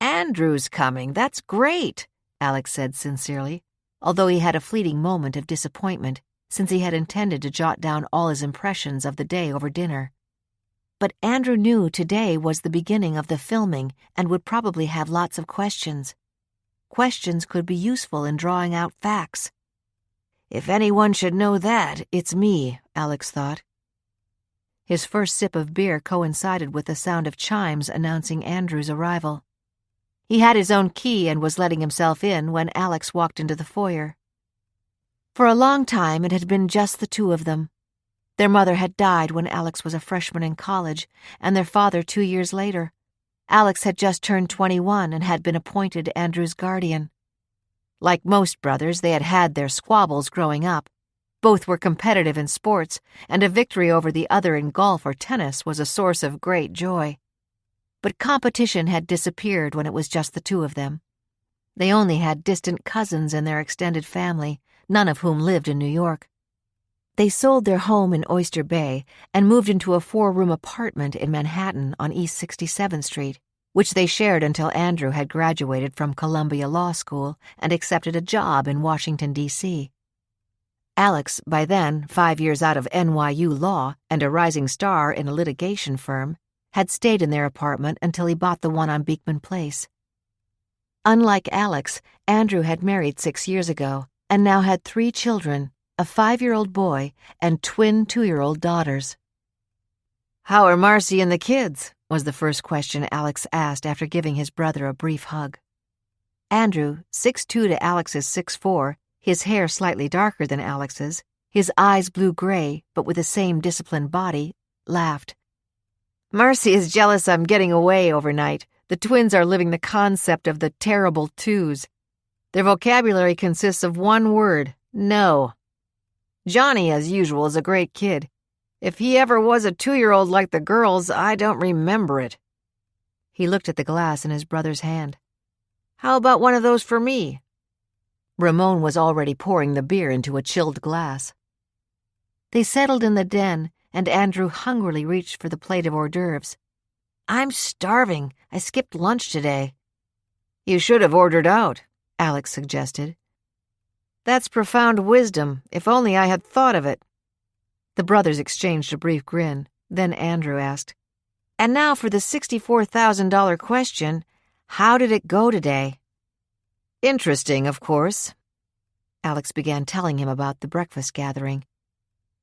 "Andrew's coming. That's great," Alex said sincerely, although he had a fleeting moment of disappointment, since he had intended to jot down all his impressions of the day over dinner. But Andrew knew today was the beginning of the filming and would probably have lots of questions. Questions could be useful in drawing out facts. "If anyone should know that, it's me," Alex thought. His first sip of beer coincided with the sound of chimes announcing Andrew's arrival. He had his own key and was letting himself in when Alex walked into the foyer. For a long time it had been just the two of them. Their mother had died when Alex was a freshman in college, and their father 2 years later. Alex had just turned 21 and had been appointed Andrew's guardian. Like most brothers, they had had their squabbles growing up. Both were competitive in sports, and a victory over the other in golf or tennis was a source of great joy. But competition had disappeared when it was just the two of them. They only had distant cousins in their extended family, none of whom lived in New York. They sold their home in Oyster Bay and moved into a 4-room apartment in Manhattan on East 67th Street, which they shared until Andrew had graduated from Columbia Law School and accepted a job in Washington, D.C. Alex, by then 5 years out of NYU law and a rising star in a litigation firm, had stayed in their apartment until he bought the one on Beekman Place. Unlike Alex, Andrew had married 6 years ago and now had 3 children, a 5-year-old boy and twin 2-year-old daughters. "How are Marcy and the kids?" was the first question Alex asked after giving his brother a brief hug. Andrew, 6'2" to Alex's 6'4", his hair slightly darker than Alex's, his eyes blue-gray but with the same disciplined body, laughed. "Marcy is jealous I'm getting away overnight. The twins are living the concept of the terrible twos. Their vocabulary consists of one word, no. Johnny, as usual, is a great kid. If he ever was a 2-year-old like the girls, I don't remember it." He looked at the glass in his brother's hand. "How about one of those for me?" Ramon was already pouring the beer into a chilled glass. They settled in the den, and Andrew hungrily reached for the plate of hors d'oeuvres. "I'm starving. I skipped lunch today." "You should have ordered out," Alex suggested. "That's profound wisdom. If only I had thought of it." The brothers exchanged a brief grin. Then Andrew asked, "And now for the $64,000 question. How did it go today?" "Interesting, of course." Alex began telling him about the breakfast gathering.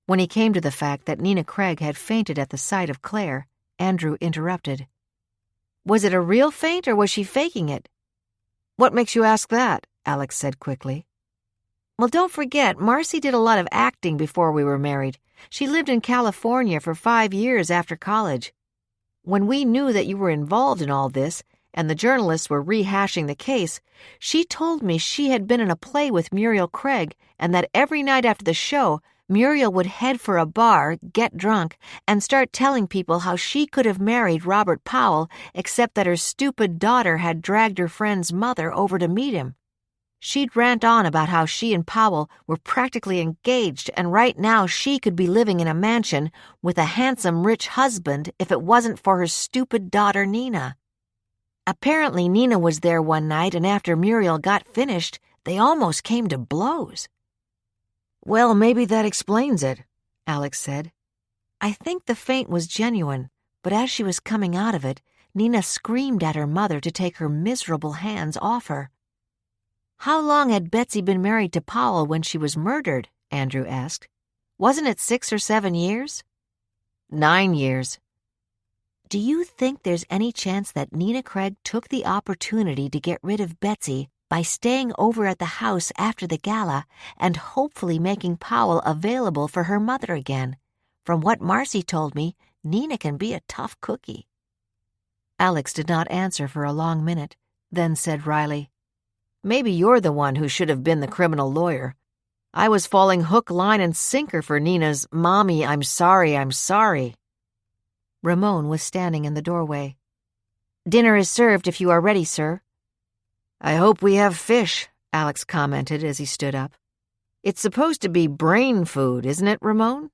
When he came to the fact that Nina Craig had fainted at the sight of Claire, Andrew interrupted. "Was it a real faint or was she faking it?" "What makes you ask that?" Alex said quickly. "Well, don't forget, Marcy did a lot of acting before we were married. She lived in California for 5 years after college. When we knew that you were involved in all this, and the journalists were rehashing the case, she told me she had been in a play with Muriel Craig and that every night after the show, Muriel would head for a bar, get drunk, and start telling people how she could have married Robert Powell except that her stupid daughter had dragged her friend's mother over to meet him. She'd rant on about how she and Powell were practically engaged and right now she could be living in a mansion with a handsome rich husband if it wasn't for her stupid daughter Nina. Apparently Nina was there one night and after Muriel got finished, they almost came to blows." Well, maybe that explains it, Alex said. I think the faint was genuine, but as she was coming out of it, Nina screamed at her mother to take her miserable hands off her. How long had Betsy been married to Powell when she was murdered? Andrew asked. Wasn't it 6 or 7 years? 9 years. Do you think there's any chance that Nina Craig took the opportunity to get rid of Betsy by staying over at the house after the gala and hopefully making Powell available for her mother again? From what Marcy told me, Nina can be a tough cookie. Alex did not answer for a long minute, then said wryly, Maybe you're the one who should have been the criminal lawyer. I was falling hook, line, and sinker for Nina's, Mommy, I'm sorry, I'm sorry. Ramon was standing in the doorway. Dinner is served if you are ready, sir. I hope we have fish, Alex commented as he stood up. It's supposed to be brain food, isn't it, Ramon?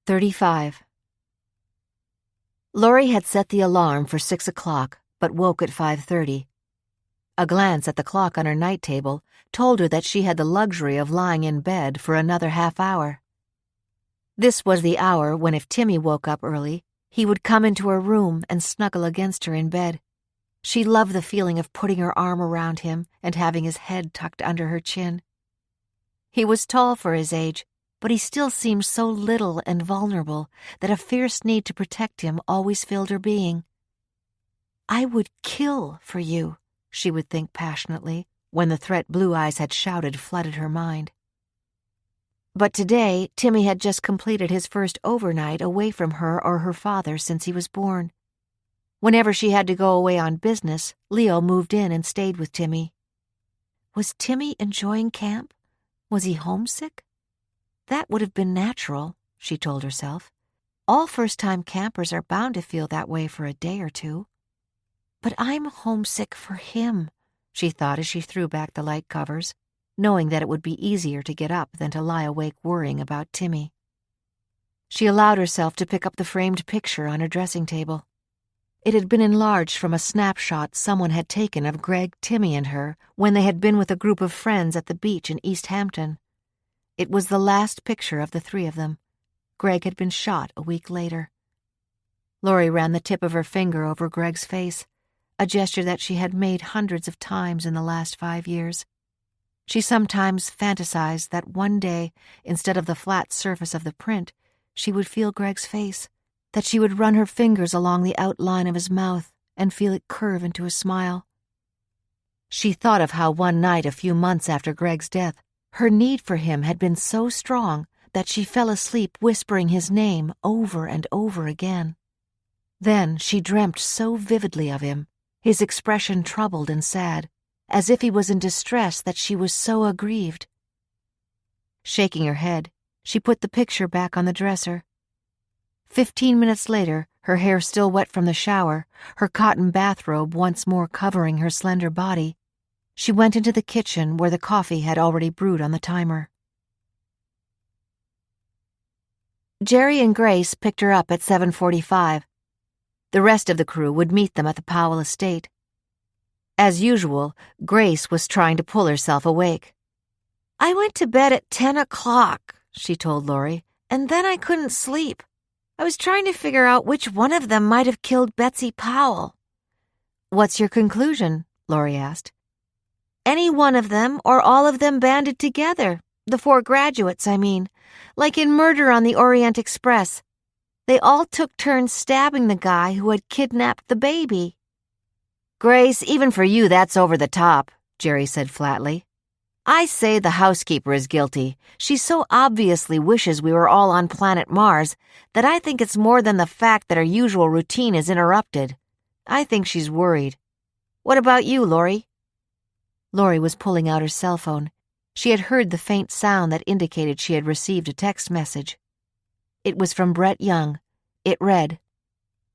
35. Laurie had set the alarm for 6 o'clock, but woke at 5:30. A glance at the clock on her night table told her that she had the luxury of lying in bed for another half hour. This was the hour when if Timmy woke up early, he would come into her room and snuggle against her in bed. She loved the feeling of putting her arm around him and having his head tucked under her chin. He was tall for his age, but he still seemed so little and vulnerable that a fierce need to protect him always filled her being. I would kill for you, she would think passionately, when the threat Blue Eyes had shouted flooded her mind. But today, Timmy had just completed his first overnight away from her or her father since he was born. Whenever she had to go away on business, Leo moved in and stayed with Timmy. Was Timmy enjoying camp? Was he homesick? That would have been natural, she told herself. All first-time campers are bound to feel that way for a day or two. But I'm homesick for him, she thought as she threw back the light covers, knowing that it would be easier to get up than to lie awake worrying about Timmy. She allowed herself to pick up the framed picture on her dressing table. It had been enlarged from a snapshot someone had taken of Greg, Timmy, and her when they had been with a group of friends at the beach in East Hampton. It was the last picture of the three of them. Greg had been shot a week later. Laurie ran the tip of her finger over Greg's face, a gesture that she had made hundreds of times in the last 5 years. She sometimes fantasized that one day, instead of the flat surface of the print, she would feel Greg's face, that she would run her fingers along the outline of his mouth and feel it curve into a smile. She thought of how one night a few months after Greg's death, her need for him had been so strong that she fell asleep whispering his name over and over again. Then she dreamt so vividly of him, his expression troubled and sad, as if he was in distress that she was so aggrieved. Shaking her head, she put the picture back on the dresser. 15 minutes later, her hair still wet from the shower, her cotton bathrobe once more covering her slender body, she went into the kitchen where the coffee had already brewed on the timer. Jerry and Grace picked her up at 7:45. The rest of the crew would meet them at the Powell estate. As usual, Grace was trying to pull herself awake. I went to bed at 10 o'clock, she told Laurie, and then I couldn't sleep. I was trying to figure out which one of them might have killed Betsy Powell. What's your conclusion? Laurie asked. Any one of them or all of them banded together. The 4 graduates, I mean. Like in Murder on the Orient Express. They all took turns stabbing the guy who had kidnapped the baby. Grace, even for you that's over the top, Jerry said flatly. I say the housekeeper is guilty. She so obviously wishes we were all on planet Mars that I think it's more than the fact that her usual routine is interrupted. I think she's worried. What about you, Laurie? Laurie was pulling out her cell phone. She had heard the faint sound that indicated she had received a text message. It was from Brett Young. It read,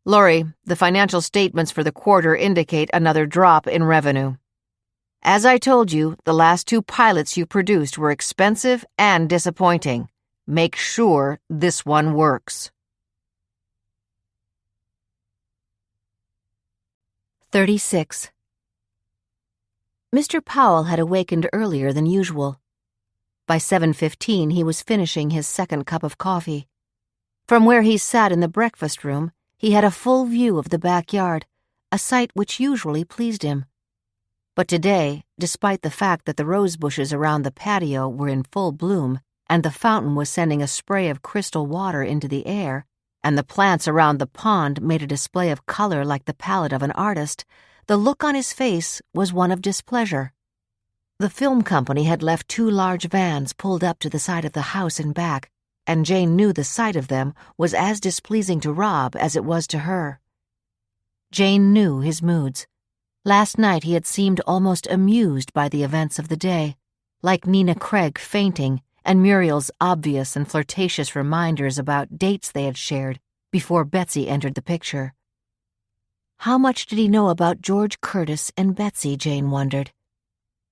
Laurie, the financial statements for the quarter indicate another drop in revenue. As I told you, the last 2 pilots you produced were expensive and disappointing. Make sure this one works. 36. Mr. Powell had awakened earlier than usual. By 7:15 he was finishing his second cup of coffee. From where he sat in the breakfast room, he had a full view of the backyard, a sight which usually pleased him. But today, despite the fact that the rose bushes around the patio were in full bloom, and the fountain was sending a spray of crystal water into the air, and the plants around the pond made a display of color like the palette of an artist, the look on his face was one of displeasure. The film company had left 2 large vans pulled up to the side of the house and back, and Jane knew the sight of them was as displeasing to Rob as it was to her. Jane knew his moods. Last night he had seemed almost amused by the events of the day, like Nina Craig fainting and Muriel's obvious and flirtatious reminders about dates they had shared before Betsy entered the picture. How much did he know about George Curtis and Betsy, Jane wondered.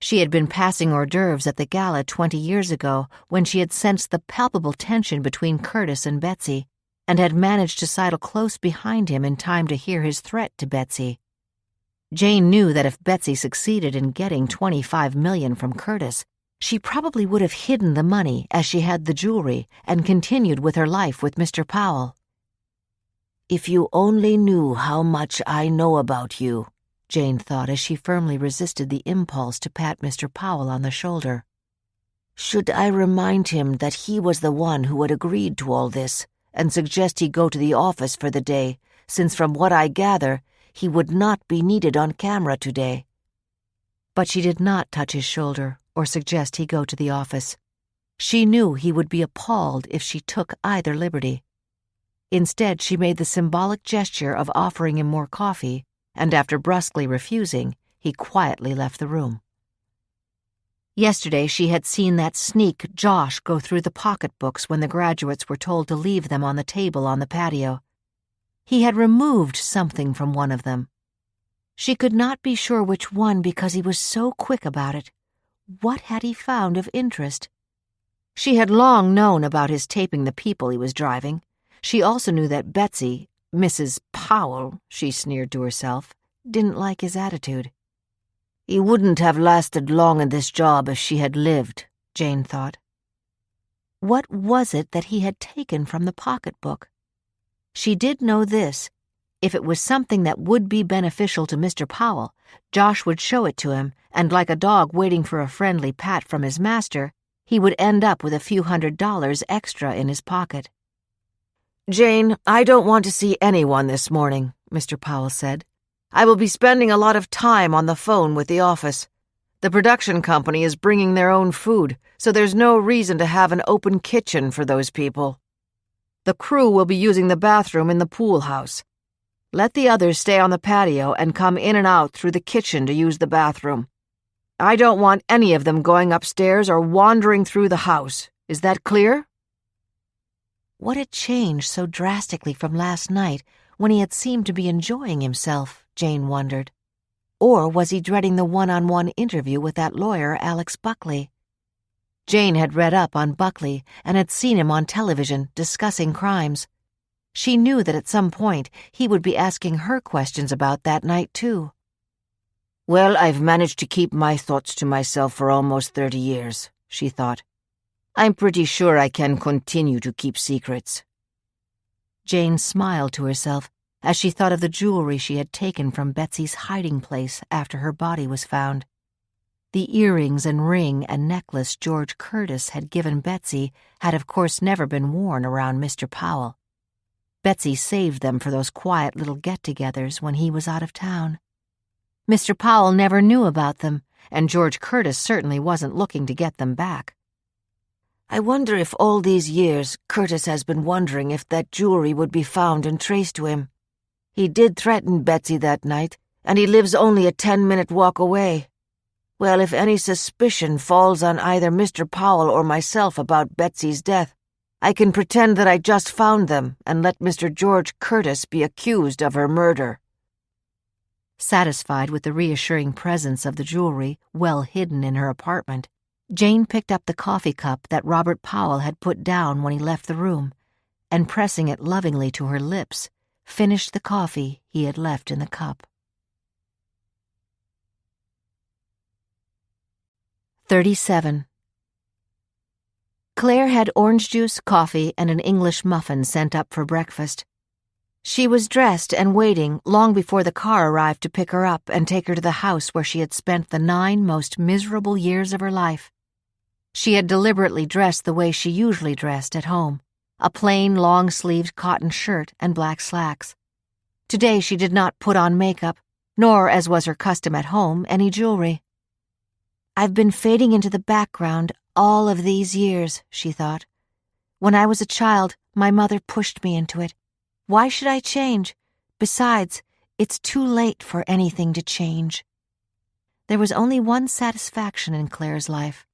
She had been passing hors d'oeuvres at the gala 20 years ago when she had sensed the palpable tension between Curtis and Betsy, and had managed to sidle close behind him in time to hear his threat to Betsy. Jane knew that if Betsy succeeded in getting $25 million from Curtis, she probably would have hidden the money as she had the jewelry and continued with her life with Mr. Powell. "If you only knew how much I know about you," Jane thought as she firmly resisted the impulse to pat Mr. Powell on the shoulder. Should I remind him that he was the one who had agreed to all this, and suggest he go to the office for the day, since from what I gather, he would not be needed on camera today? But she did not touch his shoulder or suggest he go to the office. She knew he would be appalled if she took either liberty. Instead, she made the symbolic gesture of offering him more coffee, and after brusquely refusing, he quietly left the room. Yesterday she had seen that sneak Josh go through the pocketbooks when the graduates were told to leave them on the table on the patio. He had removed something from one of them. She could not be sure which one because he was so quick about it. What had he found of interest? She had long known about his taping the people he was driving. She also knew that Betsy, Mrs. Powell, she sneered to herself, didn't like his attitude. He wouldn't have lasted long in this job if she had lived, Jane thought. What was it that he had taken from the pocketbook? She did know this. If it was something that would be beneficial to Mr. Powell, Josh would show it to him, and like a dog waiting for a friendly pat from his master, he would end up with a few $100s extra in his pocket. "Jane, I don't want to see anyone this morning," Mr. Powell said. "I will be spending a lot of time on the phone with the office. The production company is bringing their own food, so there's no reason to have an open kitchen for those people. The crew will be using the bathroom in the pool house. Let the others stay on the patio and come in and out through the kitchen to use the bathroom. I don't want any of them going upstairs or wandering through the house. Is that clear?" What had changed so drastically from last night when he had seemed to be enjoying himself, Jane wondered. Or was he dreading the one-on-one interview with that lawyer, Alex Buckley? Jane had read up on Buckley and had seen him on television discussing crimes. She knew that at some point he would be asking her questions about that night, too. "Well, I've managed to keep my thoughts to myself for almost 30 years, she thought. "I'm pretty sure I can continue to keep secrets." Jane smiled to herself as she thought of the jewelry she had taken from Betsy's hiding place after her body was found. The earrings and ring and necklace George Curtis had given Betsy had of course never been worn around Mr. Powell. Betsy saved them for those quiet little get-togethers when he was out of town. Mr. Powell never knew about them, and George Curtis certainly wasn't looking to get them back. I wonder if all these years Curtis has been wondering if that jewelry would be found and traced to him. He did threaten Betsy that night, and he lives only a 10-minute walk away. Well, if any suspicion falls on either Mr. Powell or myself about Betsy's death, I can pretend that I just found them and let Mr. George Curtis be accused of her murder. Satisfied with the reassuring presence of the jewelry well hidden in her apartment, Jane picked up the coffee cup that Robert Powell had put down when he left the room, and pressing it lovingly to her lips, finished the coffee he had left in the cup. 37. Claire had orange juice, coffee, and an English muffin sent up for breakfast. She was dressed and waiting long before the car arrived to pick her up and take her to the house where she had spent the 9 most miserable years of her life. She had deliberately dressed the way she usually dressed at home, a plain long-sleeved cotton shirt and black slacks. Today she did not put on makeup, nor, as was her custom at home, any jewelry. "I've been fading into the background all of these years," she thought. "When I was a child, my mother pushed me into it. Why should I change? Besides, it's too late for anything to change." There was only one satisfaction in Claire's life: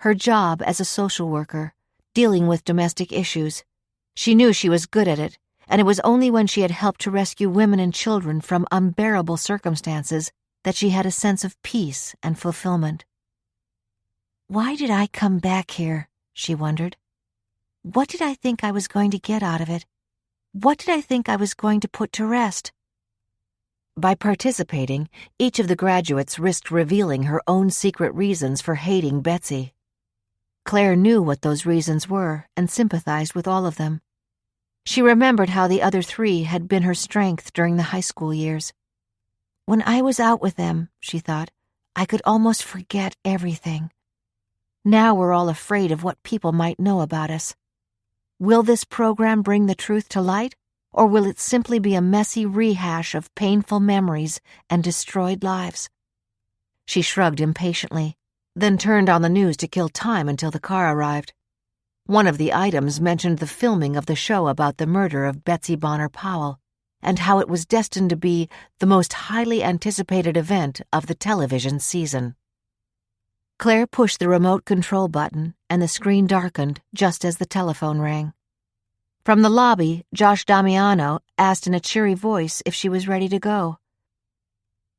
her job as a social worker, dealing with domestic issues. She knew she was good at it, and it was only when she had helped to rescue women and children from unbearable circumstances that she had a sense of peace and fulfillment. "Why did I come back here?" she wondered. "What did I think I was going to get out of it? What did I think I was going to put to rest?" By participating, each of the graduates risked revealing her own secret reasons for hating Betsy. Claire knew what those reasons were and sympathized with all of them. She remembered how the other 3 had been her strength during the high school years. "When I was out with them," she thought, "I could almost forget everything. Now we're all afraid of what people might know about us. Will this program bring the truth to light, or will it simply be a messy rehash of painful memories and destroyed lives?" She shrugged impatiently, then turned on the news to kill time until the car arrived. One of the items mentioned the filming of the show about the murder of Betsy Bonner Powell, and how it was destined to be the most highly anticipated event of the television season. Claire pushed the remote control button, and the screen darkened just as the telephone rang. From the lobby, Josh Damiano asked in a cheery voice if she was ready to go.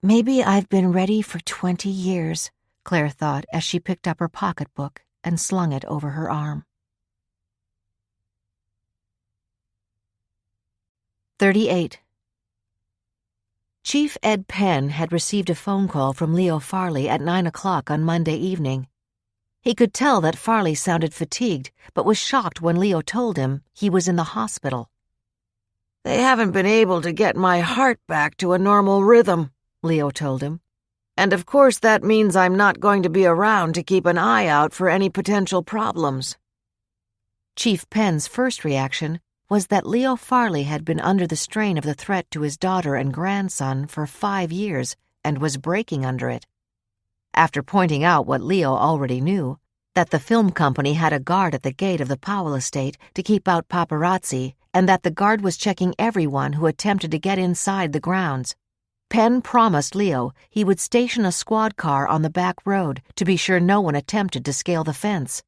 "Maybe I've been ready for 20 years, Claire thought as she picked up her pocketbook and slung it over her arm. 38. Chief Ed Penn had received a phone call from Leo Farley at 9 o'clock on Monday evening. He could tell that Farley sounded fatigued, but was shocked when Leo told him he was in the hospital. "They haven't been able to get my heart back to a normal rhythm," Leo told him. "And of course that means I'm not going to be around to keep an eye out for any potential problems." Chief Penn's first reaction was that Leo Farley had been under the strain of the threat to his daughter and grandson for 5 years and was breaking under it. After pointing out what Leo already knew, that the film company had a guard at the gate of the Powell estate to keep out paparazzi, and that the guard was checking everyone who attempted to get inside the grounds, Penn promised Leo he would station a squad car on the back road to be sure no one attempted to scale the fence.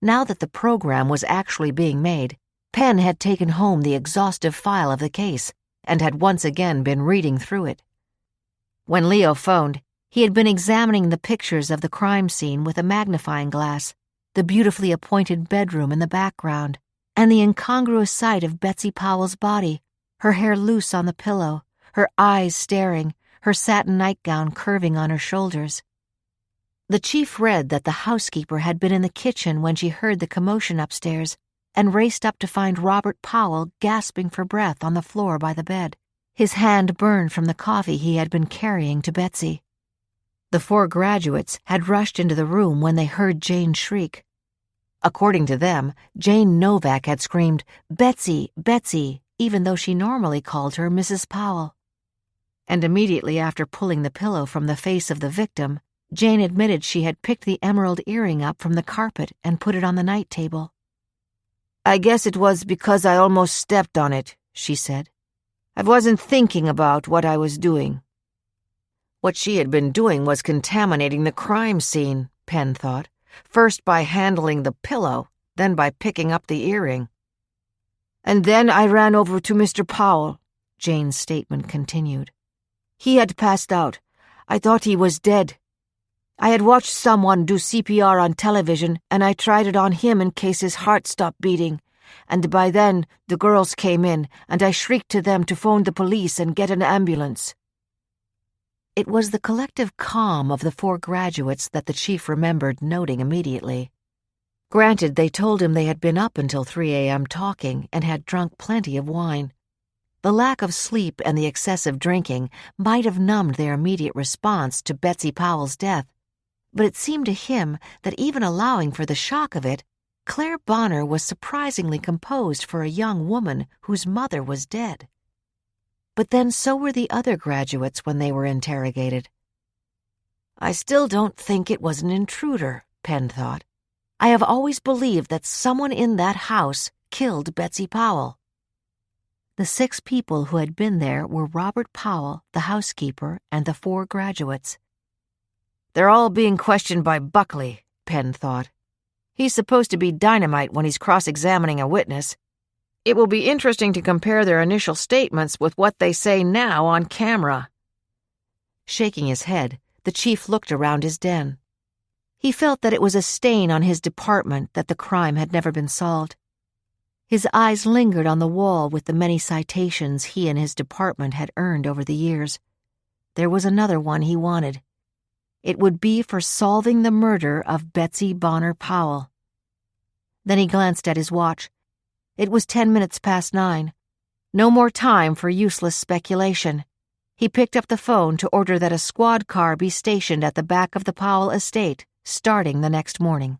Now that the program was actually being made, Penn had taken home the exhaustive file of the case and had once again been reading through it. When Leo phoned, he had been examining the pictures of the crime scene with a magnifying glass, the beautifully appointed bedroom in the background, and the incongruous sight of Betsy Powell's body, her hair loose on the pillow, her eyes staring, her satin nightgown curving on her shoulders. The chief read that the housekeeper had been in the kitchen when she heard the commotion upstairs and raced up to find Robert Powell gasping for breath on the floor by the bed, his hand burned from the coffee he had been carrying to Betsy. The 4 graduates had rushed into the room when they heard Jane shriek. According to them, Jane Novak had screamed, "Betsy, Betsy," even though she normally called her Mrs. Powell. And immediately after pulling the pillow from the face of the victim, Jane admitted she had picked the emerald earring up from the carpet and put it on the night table. "I guess it was because I almost stepped on it," she said. "I wasn't thinking about what I was doing." What she had been doing was contaminating the crime scene, Penn thought, first by handling the pillow, then by picking up the earring. "And then I ran over to Mr. Powell," Jane's statement continued. "He had passed out. I thought he was dead. I had watched someone do CPR on television, and I tried it on him in case his heart stopped beating. And by then, the girls came in, and I shrieked to them to phone the police and get an ambulance." It was the collective calm of the 4 graduates that the chief remembered noting immediately. Granted, they told him they had been up until 3 a.m. talking and had drunk plenty of wine. The lack of sleep and the excessive drinking might have numbed their immediate response to Betsy Powell's death, but it seemed to him that even allowing for the shock of it, Claire Bonner was surprisingly composed for a young woman whose mother was dead. But then so were the other graduates when they were interrogated. "I still don't think it was an intruder," Penn thought. "I have always believed that someone in that house killed Betsy Powell." The 6 people who had been there were Robert Powell, the housekeeper, and the 4 graduates. "They're all being questioned by Buckley," Penn thought. "He's supposed to be dynamite when he's cross-examining a witness. It will be interesting to compare their initial statements with what they say now on camera." Shaking his head, the chief looked around his den. He felt that it was a stain on his department that the crime had never been solved. His eyes lingered on the wall with the many citations he and his department had earned over the years. There was another one he wanted. It would be for solving the murder of Betsy Bonner Powell. Then he glanced at his watch. It was 10 minutes past 9. No more time for useless speculation. He picked up the phone to order that a squad car be stationed at the back of the Powell estate, starting the next morning.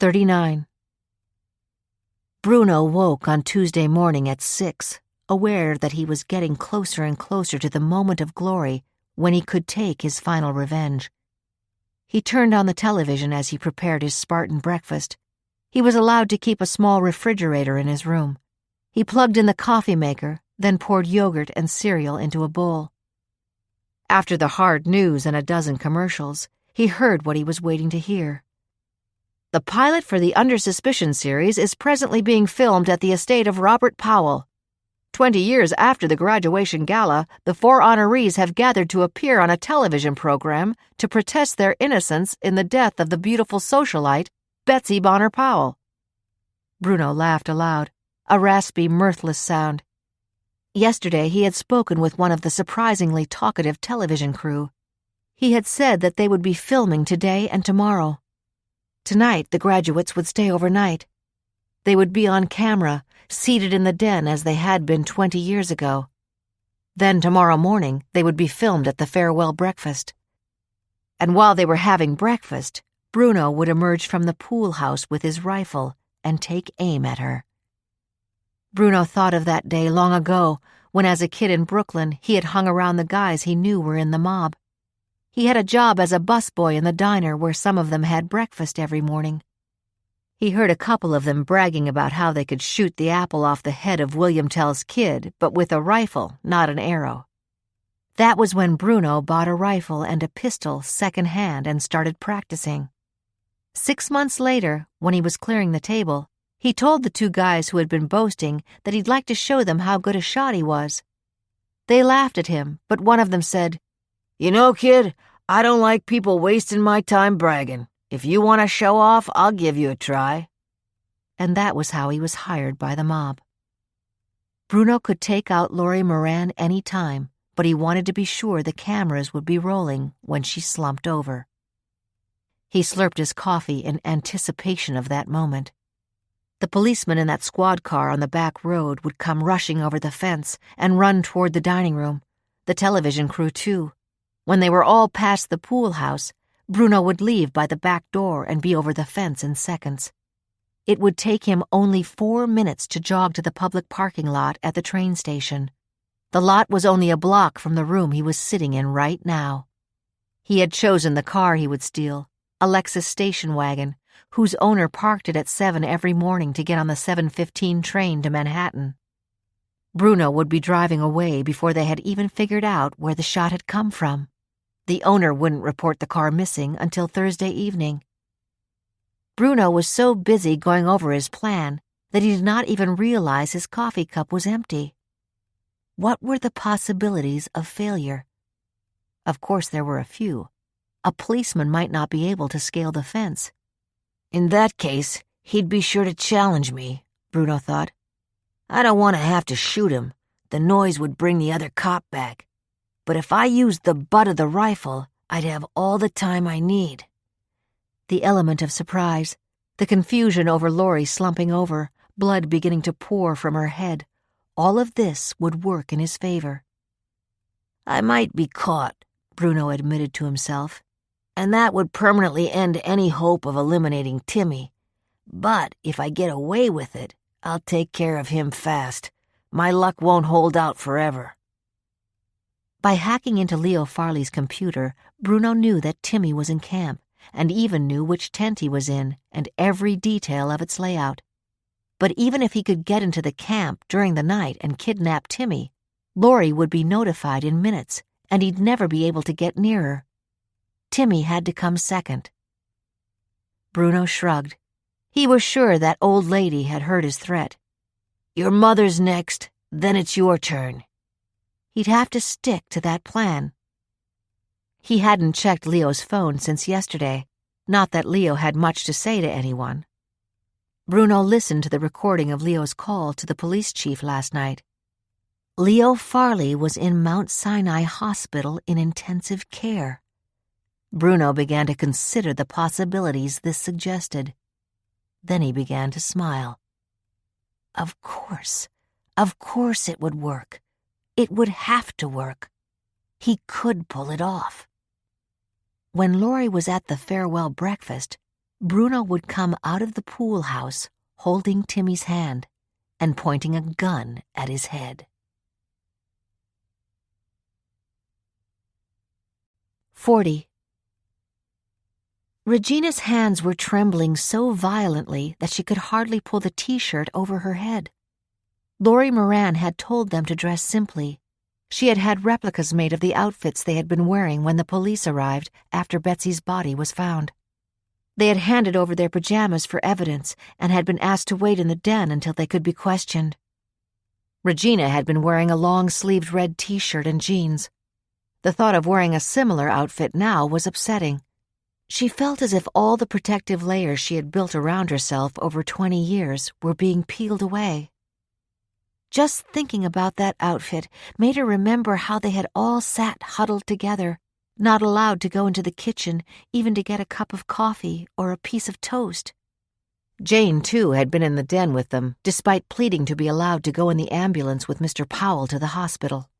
39. Bruno woke on Tuesday morning at 6, aware that he was getting closer and closer to the moment of glory when he could take his final revenge. He turned on the television as he prepared his Spartan breakfast. He was allowed to keep a small refrigerator in his room. He plugged in the coffee maker, then poured yogurt and cereal into a bowl. After the hard news and a dozen commercials, he heard what he was waiting to hear. "The pilot for the Under Suspicion series is presently being filmed at the estate of Robert Powell. 20 years after the graduation gala, the 4 honorees have gathered to appear on a television program to protest their innocence in the death of the beautiful socialite, Betsy Bonner Powell." Bruno laughed aloud, a raspy, mirthless sound. Yesterday he had spoken with one of the surprisingly talkative television crew. He had said that they would be filming today and tomorrow. Tonight the graduates would stay overnight. They would be on camera, seated in the den as they had been 20 years ago. Then tomorrow morning they would be filmed at the farewell breakfast. And while they were having breakfast, Bruno would emerge from the pool house with his rifle and take aim at her. Bruno thought of that day long ago when as a kid in Brooklyn he had hung around the guys he knew were in the mob. He had a job as a busboy in the diner where some of them had breakfast every morning. He heard a couple of them bragging about how they could shoot the apple off the head of William Tell's kid, but with a rifle, not an arrow. That was when Bruno bought a rifle and a pistol second-hand and started practicing. 6 months later, when he was clearing the table, he told the 2 guys who had been boasting that he'd like to show them how good a shot he was. They laughed at him, but one of them said, "You know, kid, I don't like people wasting my time bragging. If you want to show off, I'll give you a try." And that was how he was hired by the mob. Bruno could take out Laurie Moran any time, but he wanted to be sure the cameras would be rolling when she slumped over. He slurped his coffee in anticipation of that moment. The policeman in that squad car on the back road would come rushing over the fence and run toward the dining room. The television crew, too. When they were all past the pool house, Bruno would leave by the back door and be over the fence in seconds. It would take him only 4 minutes to jog to the public parking lot at the train station. The lot was only a block from the room he was sitting in right now. He had chosen the car he would steal, a Lexus station wagon, whose owner parked it at 7 every morning to get on the 7:15 train to Manhattan. Bruno would be driving away before they had even figured out where the shot had come from. The owner wouldn't report the car missing until Thursday evening. Bruno was so busy going over his plan that he did not even realize his coffee cup was empty. What were the possibilities of failure? Of course there were a few. A policeman might not be able to scale the fence. In that case, he'd be sure to challenge me, Bruno thought. I don't want to have to shoot him. the noise would bring the other cop back. But if I used the butt of the rifle, I'd have all the time I need. The element of surprise, the confusion over Laurie slumping over, blood beginning to pour from her head, all of this would work in his favor. I might be caught, Bruno admitted to himself, and that would permanently end any hope of eliminating Timmy. But if I get away with it, I'll take care of him fast. My luck won't hold out forever. By hacking into Leo Farley's computer, Bruno knew that Timmy was in camp, and even knew which tent he was in and every detail of its layout. But even if he could get into the camp during the night and kidnap Timmy, Laurie would be notified in minutes, and he'd never be able to get nearer. Timmy had to come second. Bruno shrugged. He was sure that old lady had heard his threat. Your mother's next, then it's your turn. He'd have to stick to that plan. He hadn't checked Leo's phone since yesterday, not that Leo had much to say to anyone. Bruno listened to the recording of Leo's call to the police chief last night. Leo Farley was in Mount Sinai Hospital in intensive care. Bruno began to consider the possibilities this suggested. Then he began to smile. Of course it would work. It would have to work. He could pull it off. When Laurie was at the farewell breakfast, Bruno would come out of the pool house holding Timmy's hand and pointing a gun at his head. 40. Regina's hands were trembling so violently that she could hardly pull the t-shirt over her head. Laurie Moran had told them to dress simply. She had had replicas made of the outfits they had been wearing when the police arrived after Betsy's body was found. They had handed over their pajamas for evidence and had been asked to wait in the den until they could be questioned. Regina had been wearing a long-sleeved red t-shirt and jeans. The thought of wearing a similar outfit now was upsetting. She felt as if all the protective layers she had built around herself over 20 years were being peeled away. Just thinking about that outfit made her remember how they had all sat huddled together, not allowed to go into the kitchen even to get a cup of coffee or a piece of toast. Jane, too, had been in the den with them, despite pleading to be allowed to go in the ambulance with Mr. Powell to the hospital.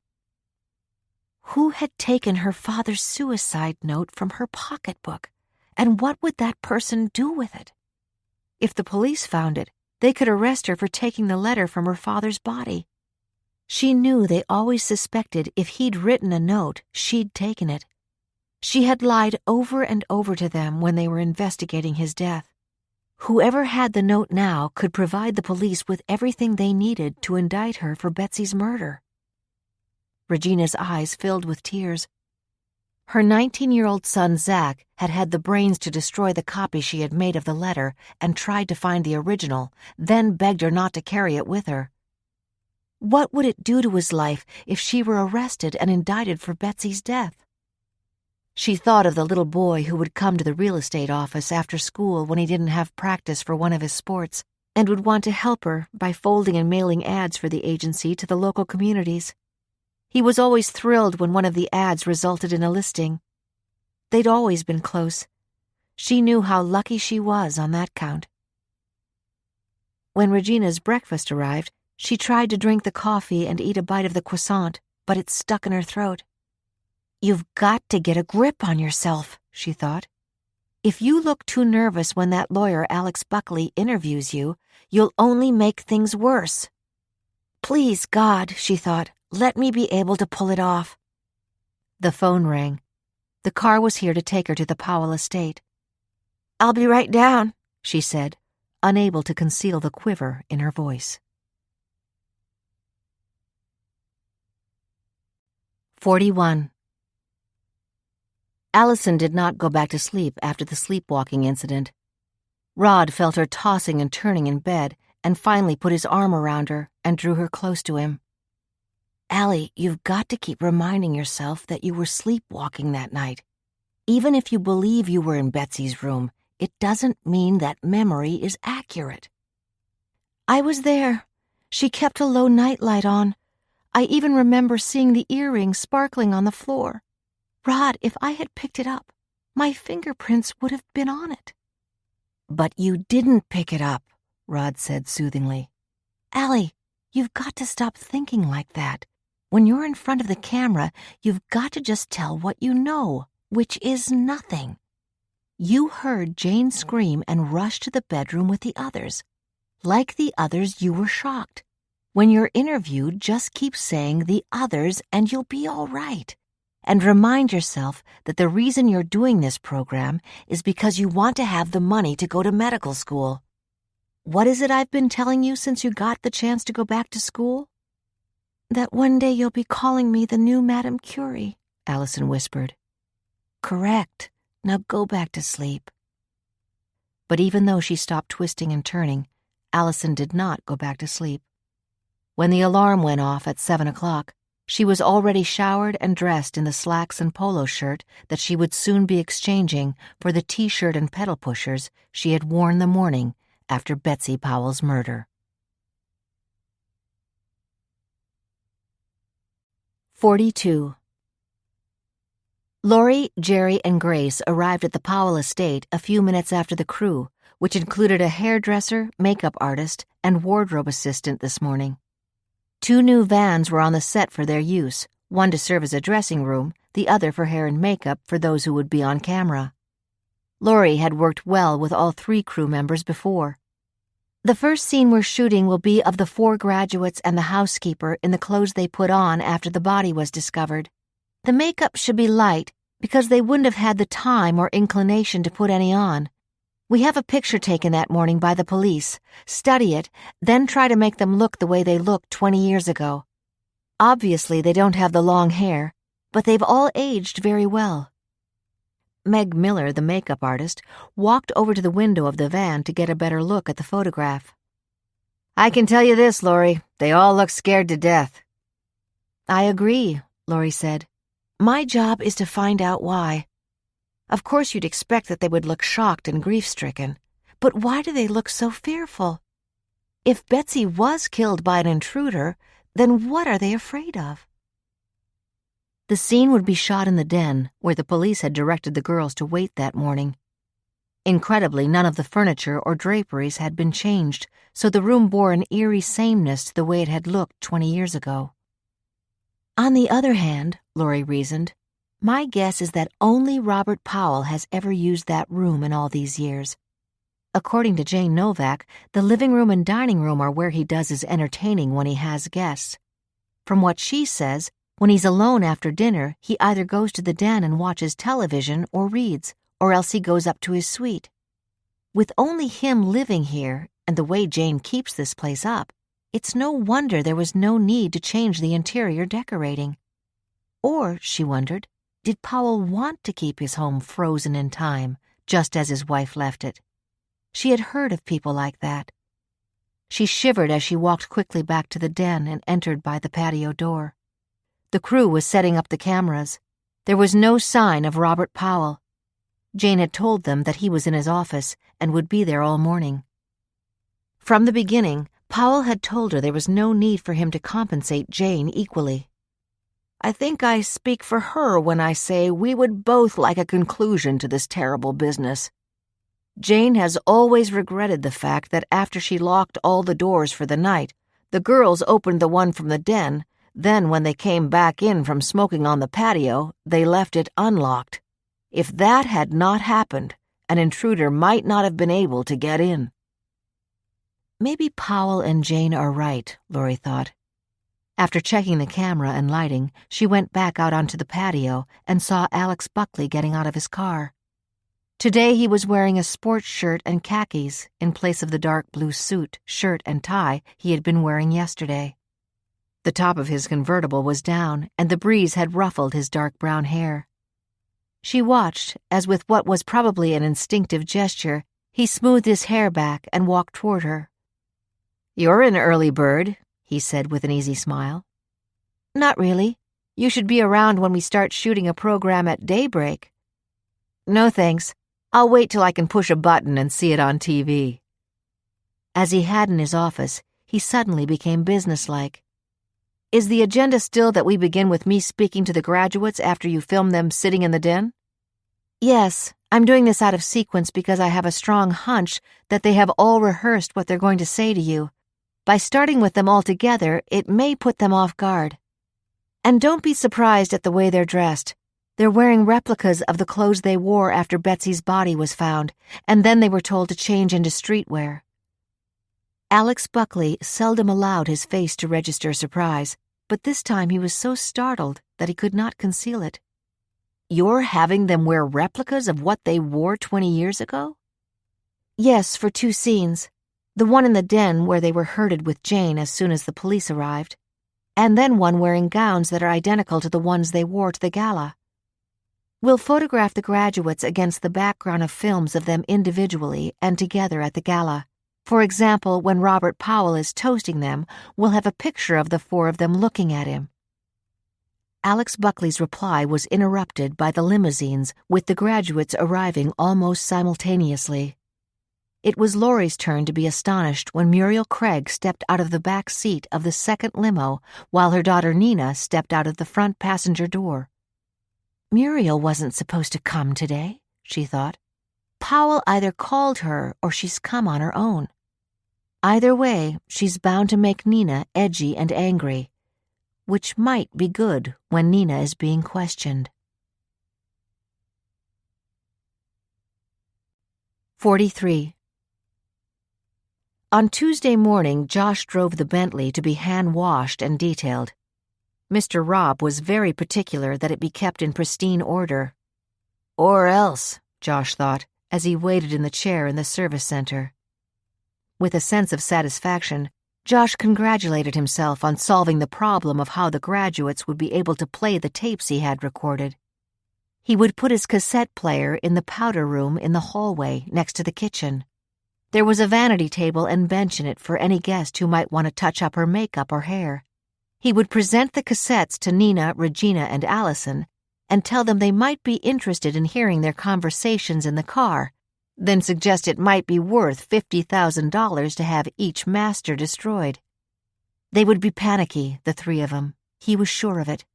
Who had taken her father's suicide note from her pocketbook, and what would that person do with it? If the police found it, they could arrest her for taking the letter from her father's body. She knew they always suspected if he'd written a note, she'd taken it. She had lied over and over to them when they were investigating his death. Whoever had the note now could provide the police with everything they needed to indict her for Betsy's murder. Regina's eyes filled with tears. Her 19-year-old son, Zach, had had the brains to destroy the copy she had made of the letter and tried to find the original, then begged her not to carry it with her. What would it do to his life if she were arrested and indicted for Betsy's death? She thought of the little boy who would come to the real estate office after school when he didn't have practice for one of his sports and would want to help her by folding and mailing ads for the agency to the local communities. He was always thrilled when one of the ads resulted in a listing. They'd always been close. She knew how lucky she was on that count. When Regina's breakfast arrived, she tried to drink the coffee and eat a bite of the croissant, but it stuck in her throat. You've got to get a grip on yourself, she thought. If you look too nervous when that lawyer Alex Buckley interviews you, you'll only make things worse. Please, God, she thought, let me be able to pull it off. The phone rang. The car was here to take her to the Powell estate. I'll be right down, she said, unable to conceal the quiver in her voice. 41. Allison did not go back to sleep after the sleepwalking incident. Rod felt her tossing and turning in bed and finally put his arm around her and drew her close to him. Allie, you've got to keep reminding yourself that you were sleepwalking that night. Even if you believe you were in Betsy's room, it doesn't mean that memory is accurate. I was there. She kept a low nightlight on. I even remember seeing the earring sparkling on the floor. Rod, if I had picked it up, my fingerprints would have been on it." "But you didn't pick it up," Rod said soothingly. Allie, you've got to stop thinking like that. When you're in front of the camera, you've got to just tell what you know, which is nothing. You heard Jane scream and rush to the bedroom with the others. Like the others, you were shocked. When you're interviewed, just keep saying the others and you'll be all right. And remind yourself that the reason you're doing this program is because you want to have the money to go to medical school. What is it I've been telling you since you got the chance to go back to school?" "That one day you'll be calling me the new Madame Curie," Allison whispered. "Correct. Now go back to sleep." But even though she stopped twisting and turning, Allison did not go back to sleep. When the alarm went off at 7 o'clock, she was already showered and dressed in the slacks and polo shirt that she would soon be exchanging for the t-shirt and pedal pushers she had worn the morning after Betsy Powell's murder. 42. Lori, Jerry, and Grace arrived at the Powell estate a few minutes after the crew, which included a hairdresser, makeup artist, and wardrobe assistant this morning. 2 new vans were on the set for their use, one to serve as a dressing room, the other for hair and makeup for those who would be on camera. Lori had worked well with all 3 crew members before. "The first scene we're shooting will be of the 4 graduates and the housekeeper in the clothes they put on after the body was discovered. The makeup should be light because they wouldn't have had the time or inclination to put any on. We have a picture taken that morning by the police, study it, then try to make them look the way they looked 20 years ago. Obviously, they don't have the long hair, but they've all aged very well." Meg Miller, the makeup artist, walked over to the window of the van to get a better look at the photograph. "I can tell you this, Lori, they all look scared to death." "I agree," Lori said. "My job is to find out why. Of course you'd expect that they would look shocked and grief-stricken, but why do they look so fearful? If Betsy was killed by an intruder, then what are they afraid of?" The scene would be shot in the den, where the police had directed the girls to wait that morning. Incredibly, none of the furniture or draperies had been changed, so the room bore an eerie sameness to the way it had looked 20 years ago. On the other hand, Lori reasoned, my guess is that only Robert Powell has ever used that room in all these years. According to Jane Novak, the living room and dining room are where he does his entertaining when he has guests. From what she says, when he's alone after dinner, he either goes to the den and watches television or reads, or else he goes up to his suite. With only him living here, and the way Jane keeps this place up, it's no wonder there was no need to change the interior decorating. Or, she wondered, did Powell want to keep his home frozen in time, just as his wife left it? She had heard of people like that. She shivered as she walked quickly back to the den and entered by the patio door. The crew was setting up the cameras. There was no sign of Robert Powell. Jane had told them that he was in his office and would be there all morning. From the beginning, Powell had told her there was no need for him to compensate Jane equally. "I think I speak for her when I say we would both like a conclusion to this terrible business. Jane has always regretted the fact that after she locked all the doors for the night, the girls opened the one from the den. Then when they came back in from smoking on the patio, they left it unlocked. If that had not happened, an intruder might not have been able to get in." Maybe Powell and Jane are right, Lori thought. After checking the camera and lighting, she went back out onto the patio and saw Alex Buckley getting out of his car. Today he was wearing a sports shirt and khakis in place of the dark blue suit, shirt, and tie he had been wearing yesterday. The top of his convertible was down, and the breeze had ruffled his dark brown hair. She watched as, with what was probably an instinctive gesture, he smoothed his hair back and walked toward her. "You're an early bird," he said with an easy smile. "Not really. You should be around when we start shooting a program at daybreak." "No thanks. I'll wait till I can push a button and see it on TV." As he had in his office, he suddenly became businesslike. Is the agenda still that we begin with me speaking to the graduates after you film them sitting in the den? Yes, I'm doing this out of sequence because I have a strong hunch that they have all rehearsed what they're going to say to you. By starting with them all together, it may put them off guard. And don't be surprised at the way they're dressed. They're wearing replicas of the clothes they wore after Betsy's body was found, and then they were told to change into streetwear. Alex Buckley seldom allowed his face to register surprise, but this time he was so startled that he could not conceal it. You're having them wear replicas of what they wore 20 years ago? Yes, for 2 scenes. The one in the den where they were herded with Jane as soon as the police arrived, and then one wearing gowns that are identical to the ones they wore to the gala. We'll photograph the graduates against the background of films of them individually and together at the gala. For example, when Robert Powell is toasting them, we'll have a picture of the 4 of them looking at him. Alex Buckley's reply was interrupted by the limousines, with the graduates arriving almost simultaneously. It was Laurie's turn to be astonished when Muriel Craig stepped out of the back seat of the second limo while her daughter Nina stepped out of the front passenger door. Muriel wasn't supposed to come today, she thought. Powell either called her or she's come on her own. Either way, she's bound to make Nina edgy and angry, which might be good when Nina is being questioned. 43. On Tuesday morning, Josh drove the Bentley to be hand-washed and detailed. Mr. Robb was very particular that it be kept in pristine order. Or else, Josh thought, as he waited in the chair in the service center. With a sense of satisfaction, Josh congratulated himself on solving the problem of how the graduates would be able to play the tapes he had recorded. He would put his cassette player in the powder room in the hallway next to the kitchen. There was a vanity table and bench in it for any guest who might want to touch up her makeup or hair. He would present the cassettes to Nina, Regina, and Allison and tell them they might be interested in hearing their conversations in the car, then suggest it might be worth $50,000 to have each master destroyed. They would be panicky, the 3 of them. He was sure of it.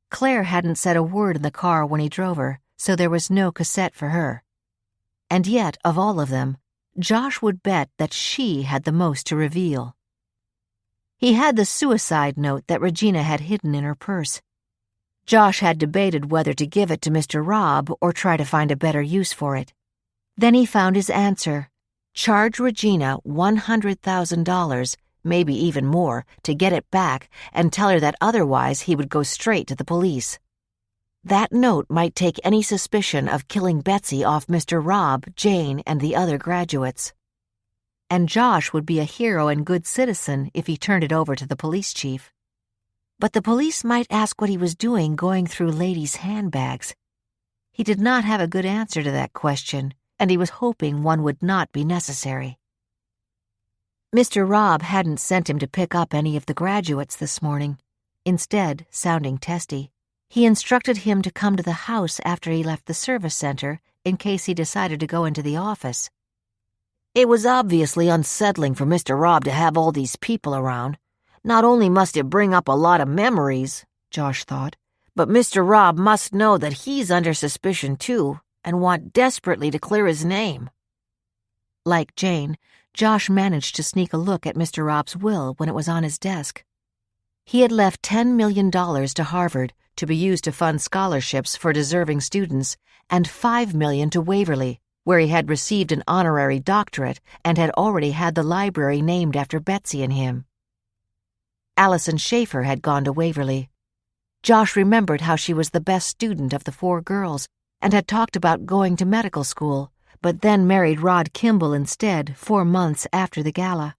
Claire hadn't said a word in the car when he drove her, so there was no cassette for her. And yet, of all of them, Josh would bet that she had the most to reveal. He had the suicide note that Regina had hidden in her purse. Josh had debated whether to give it to Mr. Robb or try to find a better use for it. Then he found his answer. Charge Regina $100,000, maybe even more, to get it back and tell her that otherwise he would go straight to the police. That note might take any suspicion of killing Betsy off Mr. Robb, Jane, and the other graduates. And Josh would be a hero and good citizen if he turned it over to the police chief. But the police might ask what he was doing going through ladies' handbags. He did not have a good answer to that question, and he was hoping one would not be necessary. Mr. Robb hadn't sent him to pick up any of the graduates this morning. Instead, sounding testy, he instructed him to come to the house after he left the service center in case he decided to go into the office. It was obviously unsettling for Mr. Robb to have all these people around. Not only must it bring up a lot of memories, Josh thought, but Mr. Robb must know that he's under suspicion too and want desperately to clear his name. Like Jane, Josh managed to sneak a look at Mr. Robb's will when it was on his desk. He had left $10 million to Harvard to be used to fund scholarships for deserving students and $5 million to Waverly, where he had received an honorary doctorate and had already had the library named after Betsy and him. Allison Schaefer had gone to Waverly. Josh remembered how she was the best student of the 4 girls and had talked about going to medical school, but then married Rod Kimball instead 4 months after the gala.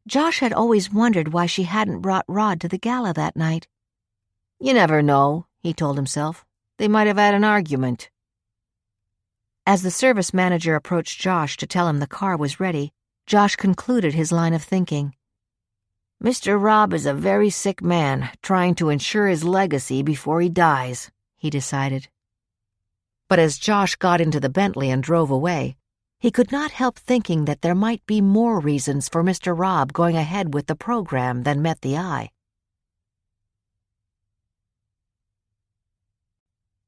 Josh had always wondered why she hadn't brought Rod to the gala that night. You never know, he told himself. They might have had an argument. As the service manager approached Josh to tell him the car was ready, Josh concluded his line of thinking. Mr. Robb is a very sick man, trying to ensure his legacy before he dies, he decided. But as Josh got into the Bentley and drove away, he could not help thinking that there might be more reasons for Mr. Robb going ahead with the program than met the eye.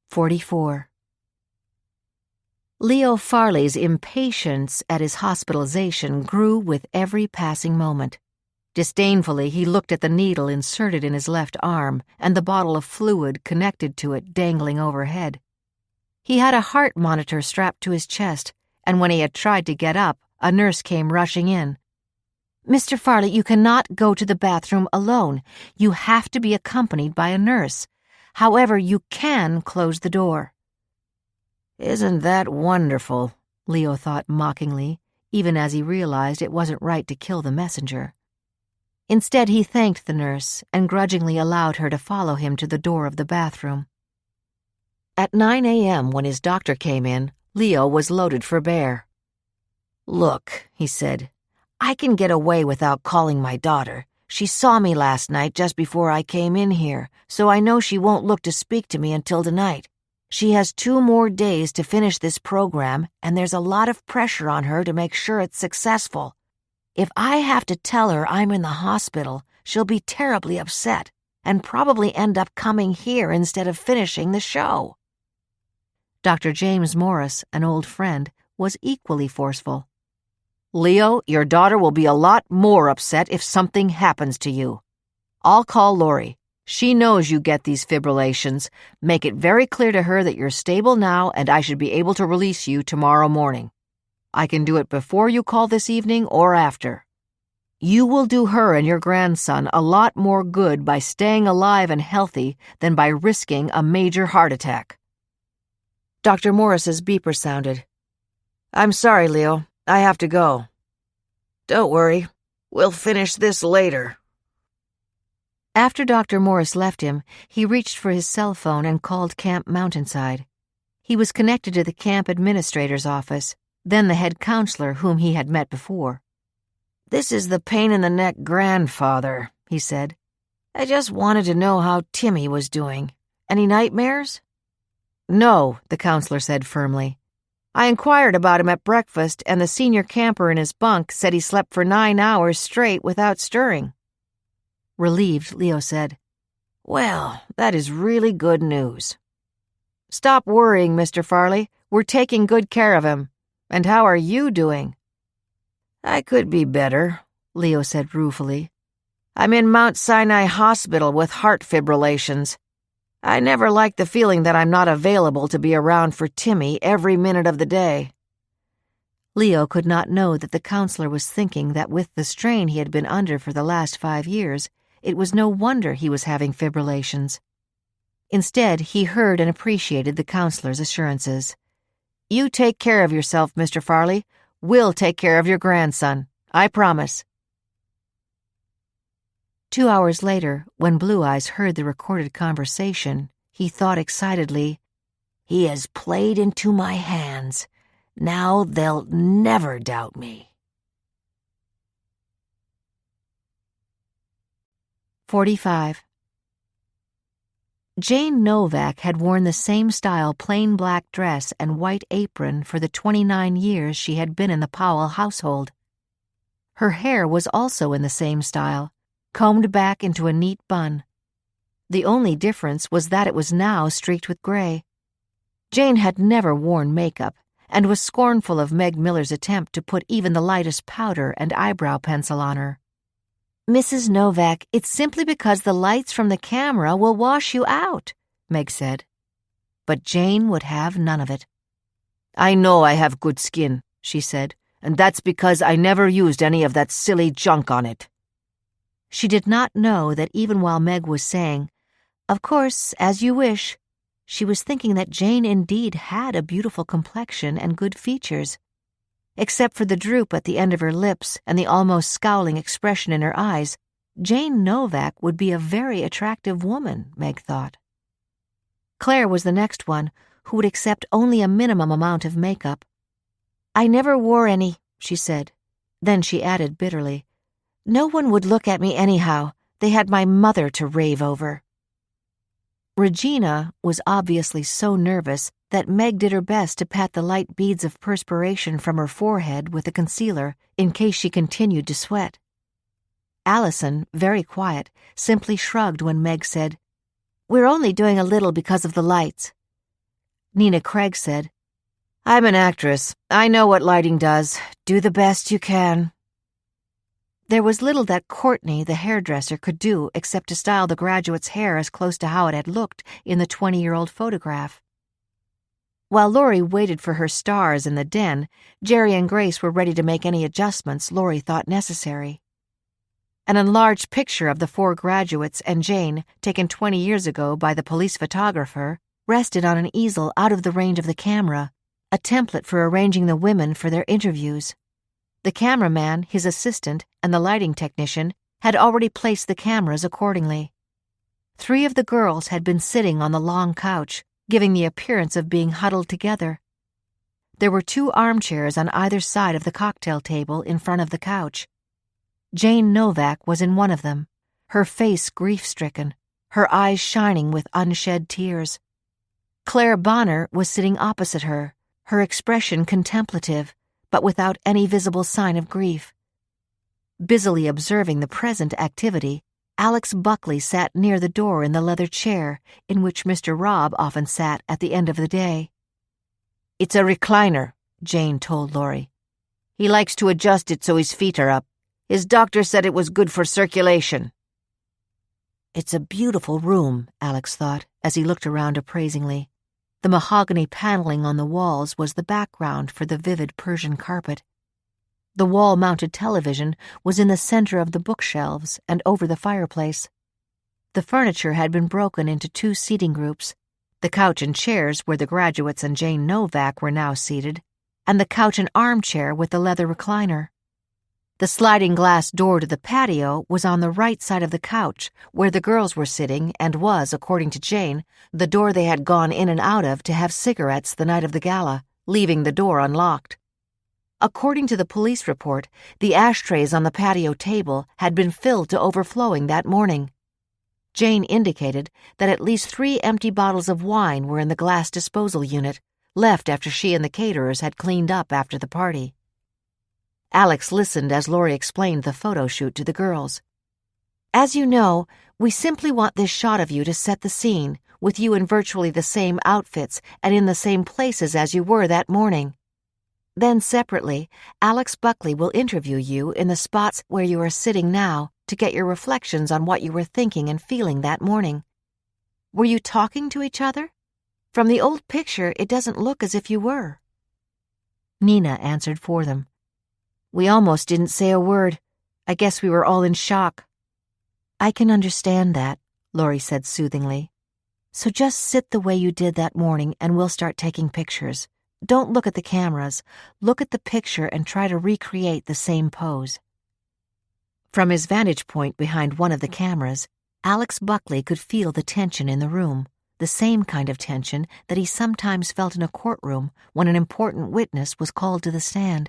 44. Leo Farley's impatience at his hospitalization grew with every passing moment. Disdainfully, he looked at the needle inserted in his left arm and the bottle of fluid connected to it dangling overhead. He had a heart monitor strapped to his chest, and when he had tried to get up, a nurse came rushing in. "Mr. Farley, you cannot go to the bathroom alone. You have to be accompanied by a nurse. However, you can close the door." "Isn't that wonderful?" Leo thought mockingly, even as he realized it wasn't right to kill the messenger. Instead, he thanked the nurse and grudgingly allowed her to follow him to the door of the bathroom. At 9 a.m., when his doctor came in, Leo was loaded for bear. "Look," he said, "I can get away without calling my daughter. She saw me last night just before I came in here, so I know she won't look to speak to me until tonight. She has 2 more days to finish this program, and there's a lot of pressure on her to make sure it's successful. If I have to tell her I'm in the hospital, she'll be terribly upset and probably end up coming here instead of finishing the show." Dr. James Morris, an old friend, was equally forceful. "Leo, your daughter will be a lot more upset if something happens to you. I'll call Lori. She knows you get these fibrillations. Make it very clear to her that you're stable now and I should be able to release you tomorrow morning. I can do it before you call this evening or after. You will do her and your grandson a lot more good by staying alive and healthy than by risking a major heart attack." Dr. Morris's beeper sounded. "I'm sorry, Leo. I have to go." "Don't worry. We'll finish this later." After Dr. Morris left him, he reached for his cell phone and called Camp Mountainside. He was connected to the camp administrator's office, then the head counselor whom he had met before. "This is the pain-in-the-neck grandfather," he said. "I just wanted to know how Timmy was doing. Any nightmares?" "No," the counselor said firmly. "I inquired about him at breakfast, and the senior camper in his bunk said he slept for 9 hours straight without stirring." Relieved, Leo said, "Well, that is really good news." "Stop worrying, Mr. Farley. We're taking good care of him. And how are you doing?" "I could be better," Leo said ruefully. "I'm in Mount Sinai Hospital with heart fibrillations. I never like the feeling that I'm not available to be around for Timmy every minute of the day." Leo could not know that the counselor was thinking that with the strain he had been under for the last 5 years, it was no wonder he was having fibrillations. Instead, he heard and appreciated the counselor's assurances. "You take care of yourself, Mr. Farley. We'll take care of your grandson. I promise." 2 hours later, when Blue Eyes heard the recorded conversation, he thought excitedly, "He has played into my hands. Now they'll never doubt me." 45. Jane Novak had worn the same style plain black dress and white apron for the 29 years she had been in the Powell household. Her hair was also in the same style, combed back into a neat bun. The only difference was that it was now streaked with gray. Jane had never worn makeup and was scornful of Meg Miller's attempt to put even the lightest powder and eyebrow pencil on her. "Mrs. Novak, it's simply because the lights from the camera will wash you out," Meg said. But Jane would have none of it. "I know I have good skin," she said, "and that's because I never used any of that silly junk on it." She did not know that even while Meg was saying, "Of course, as you wish," she was thinking that Jane indeed had a beautiful complexion and good features. Except for the droop at the end of her lips and the almost scowling expression in her eyes, Jane Novak would be a very attractive woman, Meg thought. Claire was the next one, who would accept only a minimum amount of makeup. "I never wore any," she said. Then she added bitterly, "No one would look at me anyhow. They had my mother to rave over." Regina was obviously so nervous that Meg did her best to pat the light beads of perspiration from her forehead with a concealer in case she continued to sweat. Allison, very quiet, simply shrugged when Meg said, "We're only doing a little because of the lights." Nina Craig said, "I'm an actress. I know what lighting does. Do the best you can." There was little that Courtney, the hairdresser, could do except to style the graduate's hair as close to how it had looked in the 20-year-old photograph. While Laurie waited for her stars in the den, Jerry and Grace were ready to make any adjustments Laurie thought necessary. An enlarged picture of the 4 graduates and Jane, taken 20 years ago by the police photographer, rested on an easel out of the range of the camera, a template for arranging the women for their interviews. The cameraman, his assistant, and the lighting technician had already placed the cameras accordingly. 3 of the girls had been sitting on the long couch, giving the appearance of being huddled together. There were 2 armchairs on either side of the cocktail table in front of the couch. Jane Novak was in one of them, her face grief-stricken, her eyes shining with unshed tears. Claire Bonner was sitting opposite her, her expression contemplative, but without any visible sign of grief. Busily observing the present activity, Alex Buckley sat near the door in the leather chair in which Mr. Robb often sat at the end of the day. "It's a recliner," Jane told Laurie. "He likes to adjust it so his feet are up. His doctor said it was good for circulation." It's a beautiful room, Alex thought, as he looked around appraisingly. The mahogany paneling on the walls was the background for the vivid Persian carpet. The wall-mounted television was in the center of the bookshelves and over the fireplace. The furniture had been broken into 2 seating groups, the couch and chairs where the graduates and Jane Novak were now seated, and the couch and armchair with the leather recliner. The sliding glass door to the patio was on the right side of the couch, where the girls were sitting, and was, according to Jane, the door they had gone in and out of to have cigarettes the night of the gala, leaving the door unlocked. According to the police report, the ashtrays on the patio table had been filled to overflowing that morning. Jane indicated that at least 3 empty bottles of wine were in the glass disposal unit, left after she and the caterers had cleaned up after the party. Alex listened as Laurie explained the photo shoot to the girls. "As you know, we simply want this shot of you to set the scene, with you in virtually the same outfits and in the same places as you were that morning. Then separately, Alex Buckley will interview you in the spots where you are sitting now to get your reflections on what you were thinking and feeling that morning. Were you talking to each other? From the old picture, it doesn't look as if you were." Nina answered for them. "We almost didn't say a word. I guess we were all in shock." "I can understand that," Laurie said soothingly. "So just sit the way you did that morning and we'll start taking pictures. Don't look at the cameras. Look at the picture and try to recreate the same pose." From his vantage point behind one of the cameras, Alex Buckley could feel the tension in the room, the same kind of tension that he sometimes felt in a courtroom when an important witness was called to the stand.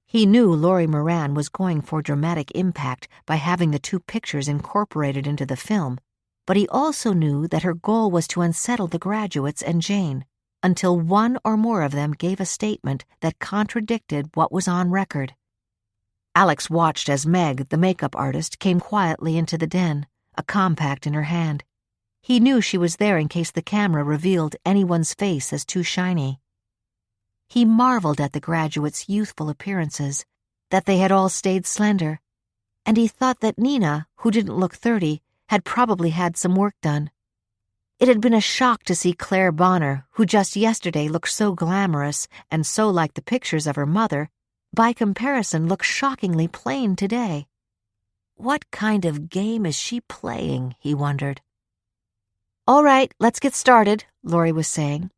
He knew Laurie Moran was going for dramatic impact by having the 2 pictures incorporated into the film, but he also knew that her goal was to unsettle the graduates and Jane until one or more of them gave a statement that contradicted what was on record. Alex watched as Meg, the makeup artist, came quietly into the den, a compact in her hand. He knew she was there in case the camera revealed anyone's face as too shiny. He marveled at the graduates' youthful appearances, that they had all stayed slender, and he thought that Nina, who didn't look 30, had probably had some work done. It had been a shock to see Claire Bonner, who just yesterday looked so glamorous and so like the pictures of her mother, by comparison look shockingly plain today. What kind of game is she playing, he wondered. "All right, let's get started," Laurie was saying.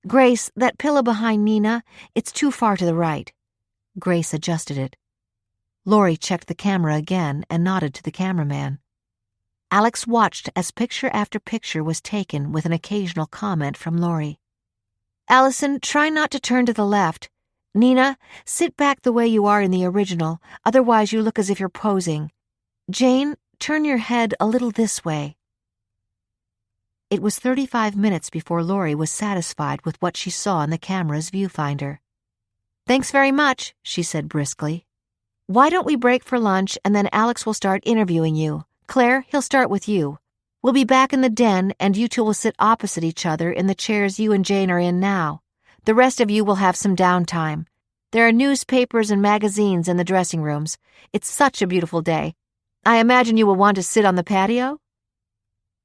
"Grace, that pillow behind Nina, it's too far to the right." Grace adjusted it. Laurie checked the camera again and nodded to the cameraman. Alex watched as picture after picture was taken with an occasional comment from Laurie. "Allison, try not to turn to the left. Nina, sit back the way you are in the original, otherwise you look as if you're posing. Jane, turn your head a little this way." It was 35 minutes before Laurie was satisfied with what she saw in the camera's viewfinder. "Thanks very much," she said briskly. "Why don't we break for lunch and then Alex will start interviewing you. Claire, he'll start with you. We'll be back in the den, and you two will sit opposite each other in the chairs you and Jane are in now. The rest of you will have some downtime. There are newspapers and magazines in the dressing rooms. It's such a beautiful day. I imagine you will want to sit on the patio?"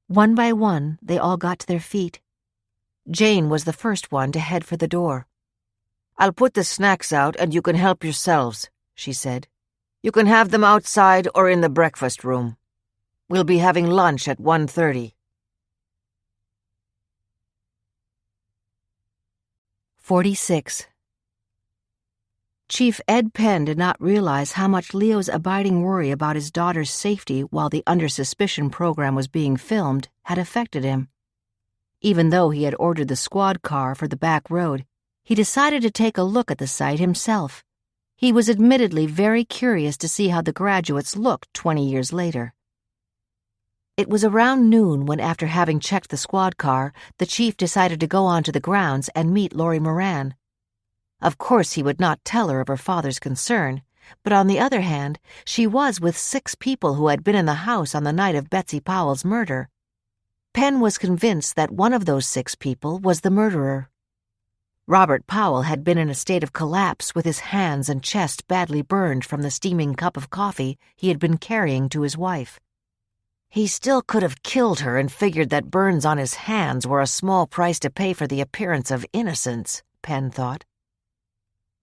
One by one, they all got to their feet. Jane was the first one to head for the door. "I'll put the snacks out and you can help yourselves," she said. "You can have them outside or in the breakfast room. We'll be having lunch at 1:30. 46. Chief Ed Penn did not realize how much Leo's abiding worry about his daughter's safety while the Under Suspicion program was being filmed had affected him. Even though he had ordered the squad car for the back road, he decided to take a look at the site himself. He was admittedly very curious to see how the graduates looked 20 years later. It was around noon when, after having checked the squad car, the chief decided to go onto the grounds and meet Laurie Moran. Of course, he would not tell her of her father's concern, but on the other hand, she was with 6 people who had been in the house on the night of Betsy Powell's murder. Penn was convinced that one of those 6 people was the murderer. Robert Powell had been in a state of collapse with his hands and chest badly burned from the steaming cup of coffee he had been carrying to his wife. He still could have killed her and figured that burns on his hands were a small price to pay for the appearance of innocence, Penn thought.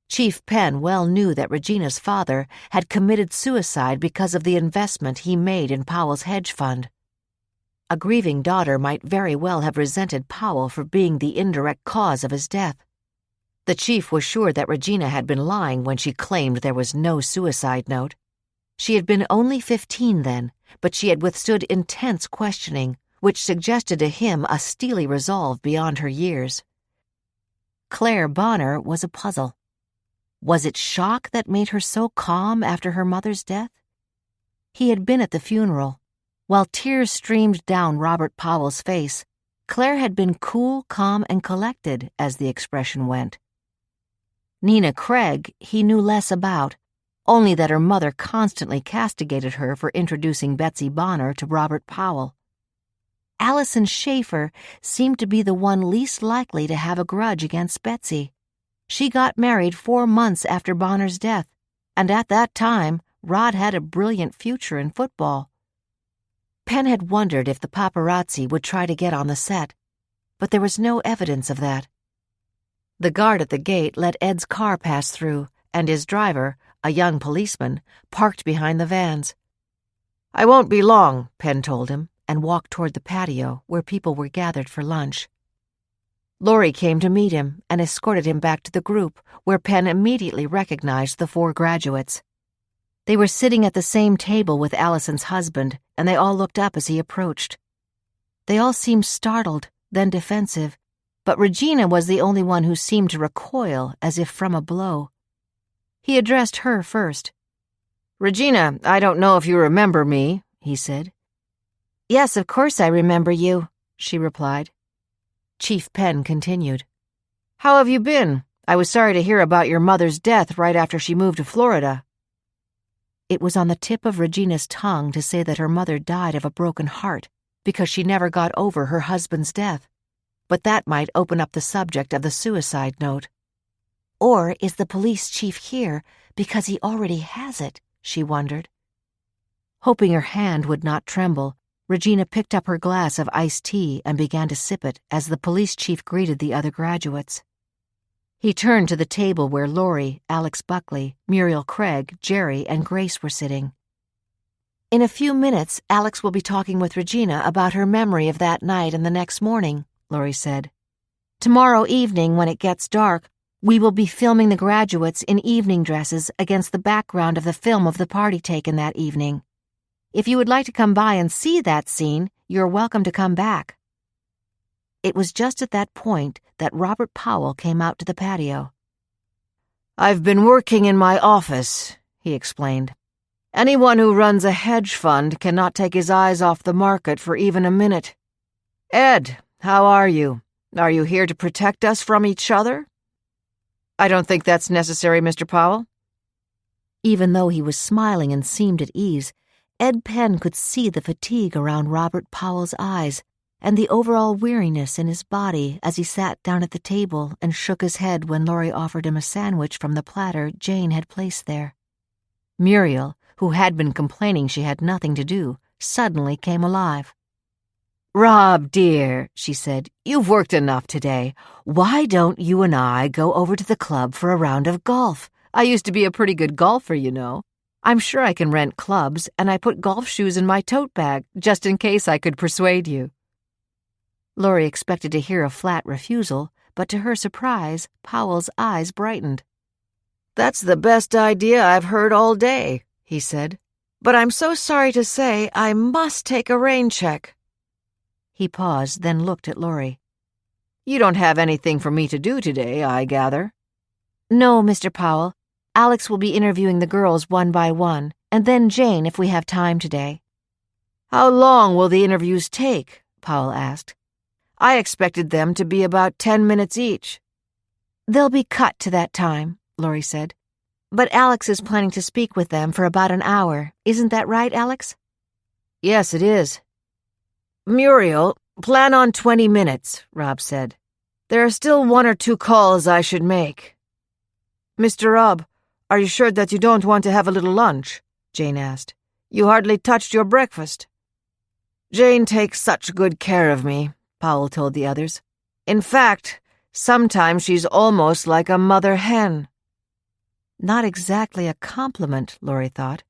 Chief Penn well knew that Regina's father had committed suicide because of the investment he made in Powell's hedge fund. A grieving daughter might very well have resented Powell for being the indirect cause of his death. The chief was sure that Regina had been lying when she claimed there was no suicide note. She had been only 15 then, but she had withstood intense questioning, which suggested to him a steely resolve beyond her years. Claire Bonner was a puzzle. Was it shock that made her so calm after her mother's death? He had been at the funeral. While tears streamed down Robert Powell's face, Claire had been cool, calm, and collected, as the expression went. Nina Craig he knew less about, only that her mother constantly castigated her for introducing Betsy Bonner to Robert Powell. Allison Schaefer seemed to be the one least likely to have a grudge against Betsy. She got married 4 months after Bonner's death, and at that time, Rod had a brilliant future in football. Penn had wondered if the paparazzi would try to get on the set, but there was no evidence of that. The guard at the gate let Ed's car pass through, and his driver, a young policeman, parked behind the vans. "I won't be long," Penn told him, and walked toward the patio where people were gathered for lunch. Laurie came to meet him and escorted him back to the group, where Penn immediately recognized the 4 graduates. They were sitting at the same table with Allison's husband, and they all looked up as he approached. They all seemed startled, then defensive, but Regina was the only one who seemed to recoil as if from a blow. He addressed her first. "Regina, I don't know if you remember me," he said. "Yes, of course I remember you," she replied. Chief Penn continued. "How have you been? I was sorry to hear about your mother's death right after she moved to Florida." It was on the tip of Regina's tongue to say that her mother died of a broken heart because she never got over her husband's death, but that might open up the subject of the suicide note. Or is the police chief here because he already has it, she wondered. Hoping her hand would not tremble, Regina picked up her glass of iced tea and began to sip it as the police chief greeted the other graduates. He turned to the table where Laurie, Alex Buckley, Muriel Craig, Jerry, and Grace were sitting. "In a few minutes, Alex will be talking with Regina about her memory of that night and the next morning," Laurie said. "Tomorrow evening, when it gets dark, we will be filming the graduates in evening dresses against the background of the film of the party taken that evening. If you would like to come by and see that scene, you're welcome to come back." It was just at that point that Robert Powell came out to the patio. "I've been working in my office," he explained. "Anyone who runs a hedge fund cannot take his eyes off the market for even a minute. Ed, how are you? Are you here to protect us from each other?" "I don't think that's necessary, Mr. Powell." Even though he was smiling and seemed at ease, Ed Penn could see the fatigue around Robert Powell's eyes and the overall weariness in his body as he sat down at the table and shook his head when Laurie offered him a sandwich from the platter Jane had placed there. Muriel, who had been complaining she had nothing to do, suddenly came alive. "Rob, dear," she said, "you've worked enough today. Why don't you and I go over to the club for a round of golf? I used to be a pretty good golfer, you know. I'm sure I can rent clubs, and I put golf shoes in my tote bag, just in case I could persuade you." Laurie expected to hear a flat refusal, but to her surprise, Powell's eyes brightened. "That's the best idea I've heard all day," he said. "But I'm so sorry to say I must take a rain check." He paused, then looked at Laurie. "You don't have anything for me to do today, I gather?" "No, Mr. Powell. Alex will be interviewing the girls one by one, and then Jane if we have time today." "How long will the interviews take?" Powell asked. "I expected them to be about 10 minutes each." "They'll be cut to that time," Laurie said. "But Alex is planning to speak with them for about an hour. Isn't that right, Alex?" "Yes, it is." "Muriel, plan on 20 minutes, Rob said. "There are still 1 or 2 calls I should make." "Mr. Rob, are you sure that you don't want to have a little lunch?" Jane asked. "You hardly touched your breakfast." "Jane takes such good care of me," Powell told the others. "In fact, sometimes she's almost like a mother hen." Not exactly a compliment, Laurie thought.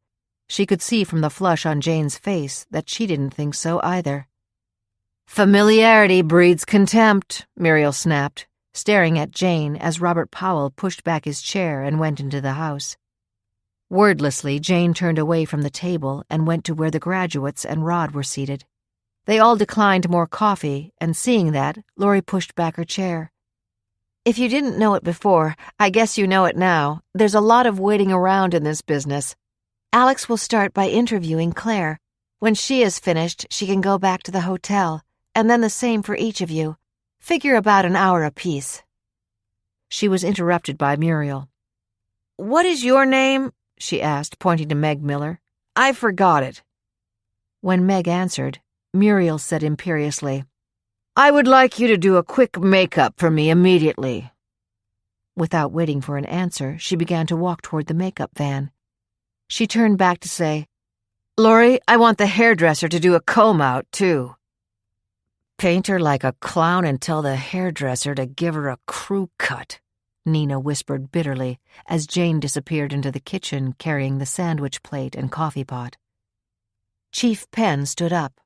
She could see from the flush on Jane's face that she didn't think so either. "Familiarity breeds contempt," Muriel snapped, staring at Jane as Robert Powell pushed back his chair and went into the house. Wordlessly, Jane turned away from the table and went to where the graduates and Rod were seated. They all declined more coffee, and seeing that, Laurie pushed back her chair. "If you didn't know it before, I guess you know it now. There's a lot of waiting around in this business. Alex will start by interviewing Claire. When she is finished, she can go back to the hotel, and then the same for each of you. Figure about an hour apiece." She was interrupted by Muriel. "What is your name?" she asked, pointing to Meg Miller. "I forgot it." When Meg answered, Muriel said imperiously, "I would like you to do a quick makeup for me immediately." Without waiting for an answer, she began to walk toward the makeup van. She turned back to say, "Laurie, I want the hairdresser to do a comb out, too." "Paint her like a clown and tell the hairdresser to give her a crew cut," Nina whispered bitterly as Jane disappeared into the kitchen carrying the sandwich plate and coffee pot. Chief Penn stood up.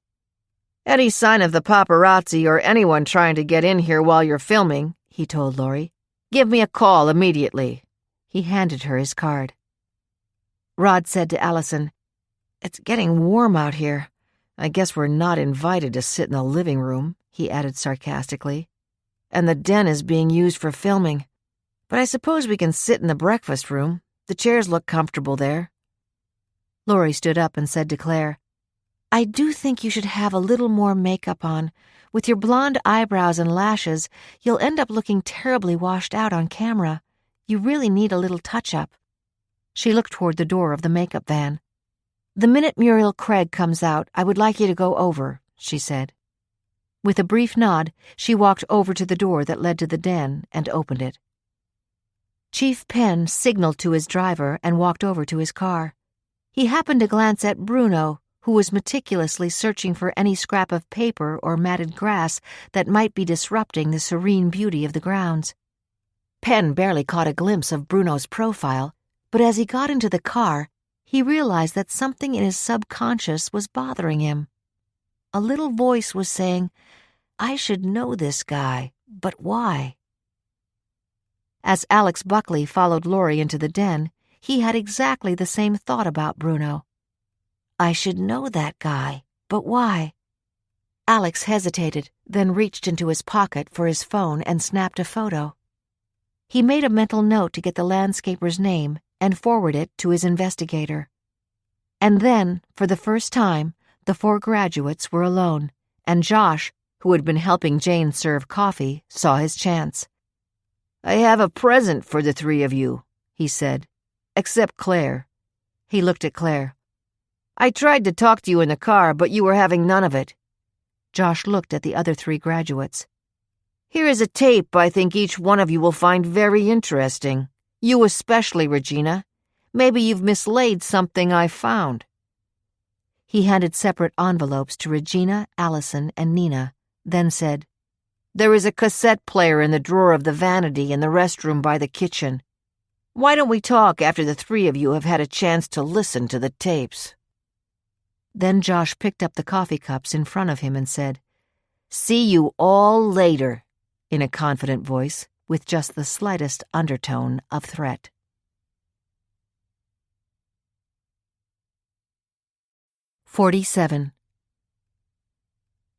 "Any sign of the paparazzi or anyone trying to get in here while you're filming," he told Laurie. "Give me a call immediately." He handed her his card. Rod said to Allison, "It's getting warm out here. I guess we're not invited to sit in the living room," he added sarcastically. "And the den is being used for filming. But I suppose we can sit in the breakfast room. The chairs look comfortable there." Laurie stood up and said to Claire, "I do think you should have a little more makeup on. With your blonde eyebrows and lashes, you'll end up looking terribly washed out on camera. You really need a little touch-up." She looked toward the door of the makeup van. "The minute Muriel Craig comes out, I would like you to go over," she said. With a brief nod, she walked over to the door that led to the den and opened it. Chief Penn signaled to his driver and walked over to his car. He happened to glance at Bruno, who was meticulously searching for any scrap of paper or matted grass that might be disrupting the serene beauty of the grounds. Penn barely caught a glimpse of Bruno's profile, but as he got into the car, he realized that something in his subconscious was bothering him. A little voice was saying, "I should know this guy, but why?" As Alex Buckley followed Laurie into the den, he had exactly the same thought about Bruno. "I should know that guy, but why?" Alex hesitated, then reached into his pocket for his phone and snapped a photo. He made a mental note to get the landscaper's name and forward it to his investigator. And then, for the first time, the 4 graduates were alone, and Josh, who had been helping Jane serve coffee, saw his chance. "I have a present for the 3 of you," he said, "except Claire." He looked at Claire. I tried to talk to you in the car, but you were having none of it." Josh looked at the other 3 graduates. "Here is a tape I think each one of you will find very interesting. You especially, Regina. Maybe you've mislaid something I found." He handed separate envelopes to Regina, Allison, and Nina, then said, "There is a cassette player in the drawer of the vanity in the restroom by the kitchen. Why don't we talk after the 3 of you have had a chance to listen to the tapes?" Then Josh picked up the coffee cups in front of him and said, "See you all later," in a confident voice with just the slightest undertone of threat. "47.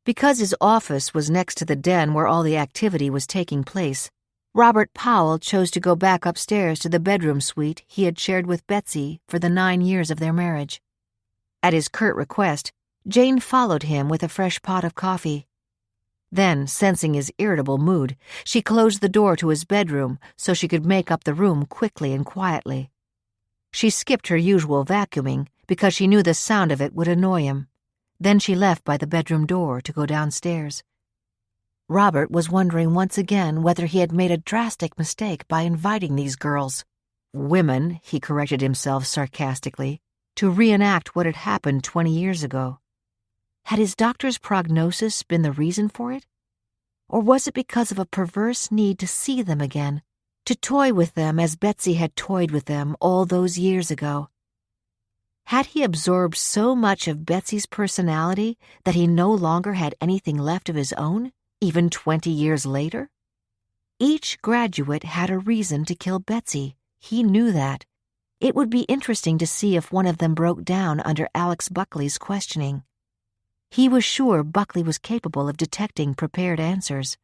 Because his office was next to the den where all the activity was taking place, Robert Powell chose to go back upstairs to the bedroom suite he had shared with Betsy for the 9 years of their marriage. At his curt request, Jane followed him with a fresh pot of coffee. Then, sensing his irritable mood, she closed the door to his bedroom so she could make up the room quickly and quietly. She skipped her usual vacuuming because she knew the sound of it would annoy him. Then she left by the bedroom door to go downstairs. Robert was wondering once again whether he had made a drastic mistake by inviting these girls. Women, he corrected himself sarcastically, to reenact what had happened 20 years ago. Had his doctor's prognosis been the reason for it? Or was it because of a perverse need to see them again, to toy with them as Betsy had toyed with them all those years ago? Had he absorbed so much of Betsy's personality that he no longer had anything left of his own, even 20 years later? Each graduate had a reason to kill Betsy. He knew that. It would be interesting to see if one of them broke down under Alex Buckley's questioning. He was sure Buckley was capable of detecting prepared answers.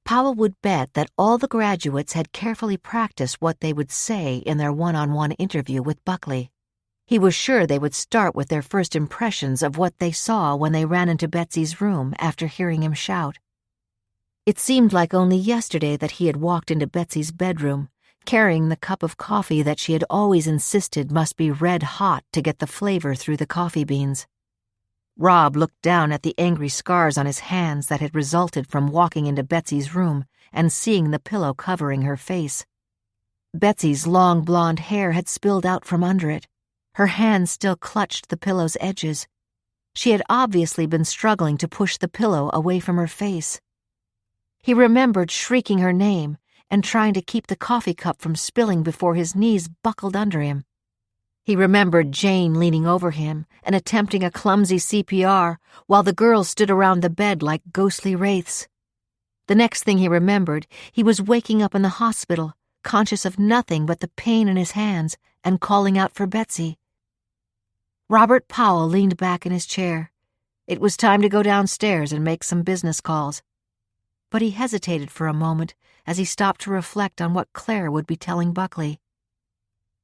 Powell would bet that all the graduates had carefully practiced what they would say in their one-on-one interview with Buckley. He was sure they would start with their first impressions of what they saw when they ran into Betsy's room after hearing him shout. It seemed like only yesterday that he had walked into Betsy's bedroom, carrying the cup of coffee that she had always insisted must be red hot to get the flavor through the coffee beans. Rob looked down at the angry scars on his hands that had resulted from walking into Betsy's room and seeing the pillow covering her face. Betsy's long blonde hair had spilled out from under it. Her hands still clutched the pillow's edges. She had obviously been struggling to push the pillow away from her face. He remembered shrieking her name and trying to keep the coffee cup from spilling before his knees buckled under him. He remembered Jane leaning over him and attempting a clumsy CPR while the girls stood around the bed like ghostly wraiths. The next thing he remembered, he was waking up in the hospital, conscious of nothing but the pain in his hands and calling out for Betsy. Robert Powell leaned back in his chair. It was time to go downstairs and make some business calls. But he hesitated for a moment as he stopped to reflect on what Claire would be telling Buckley.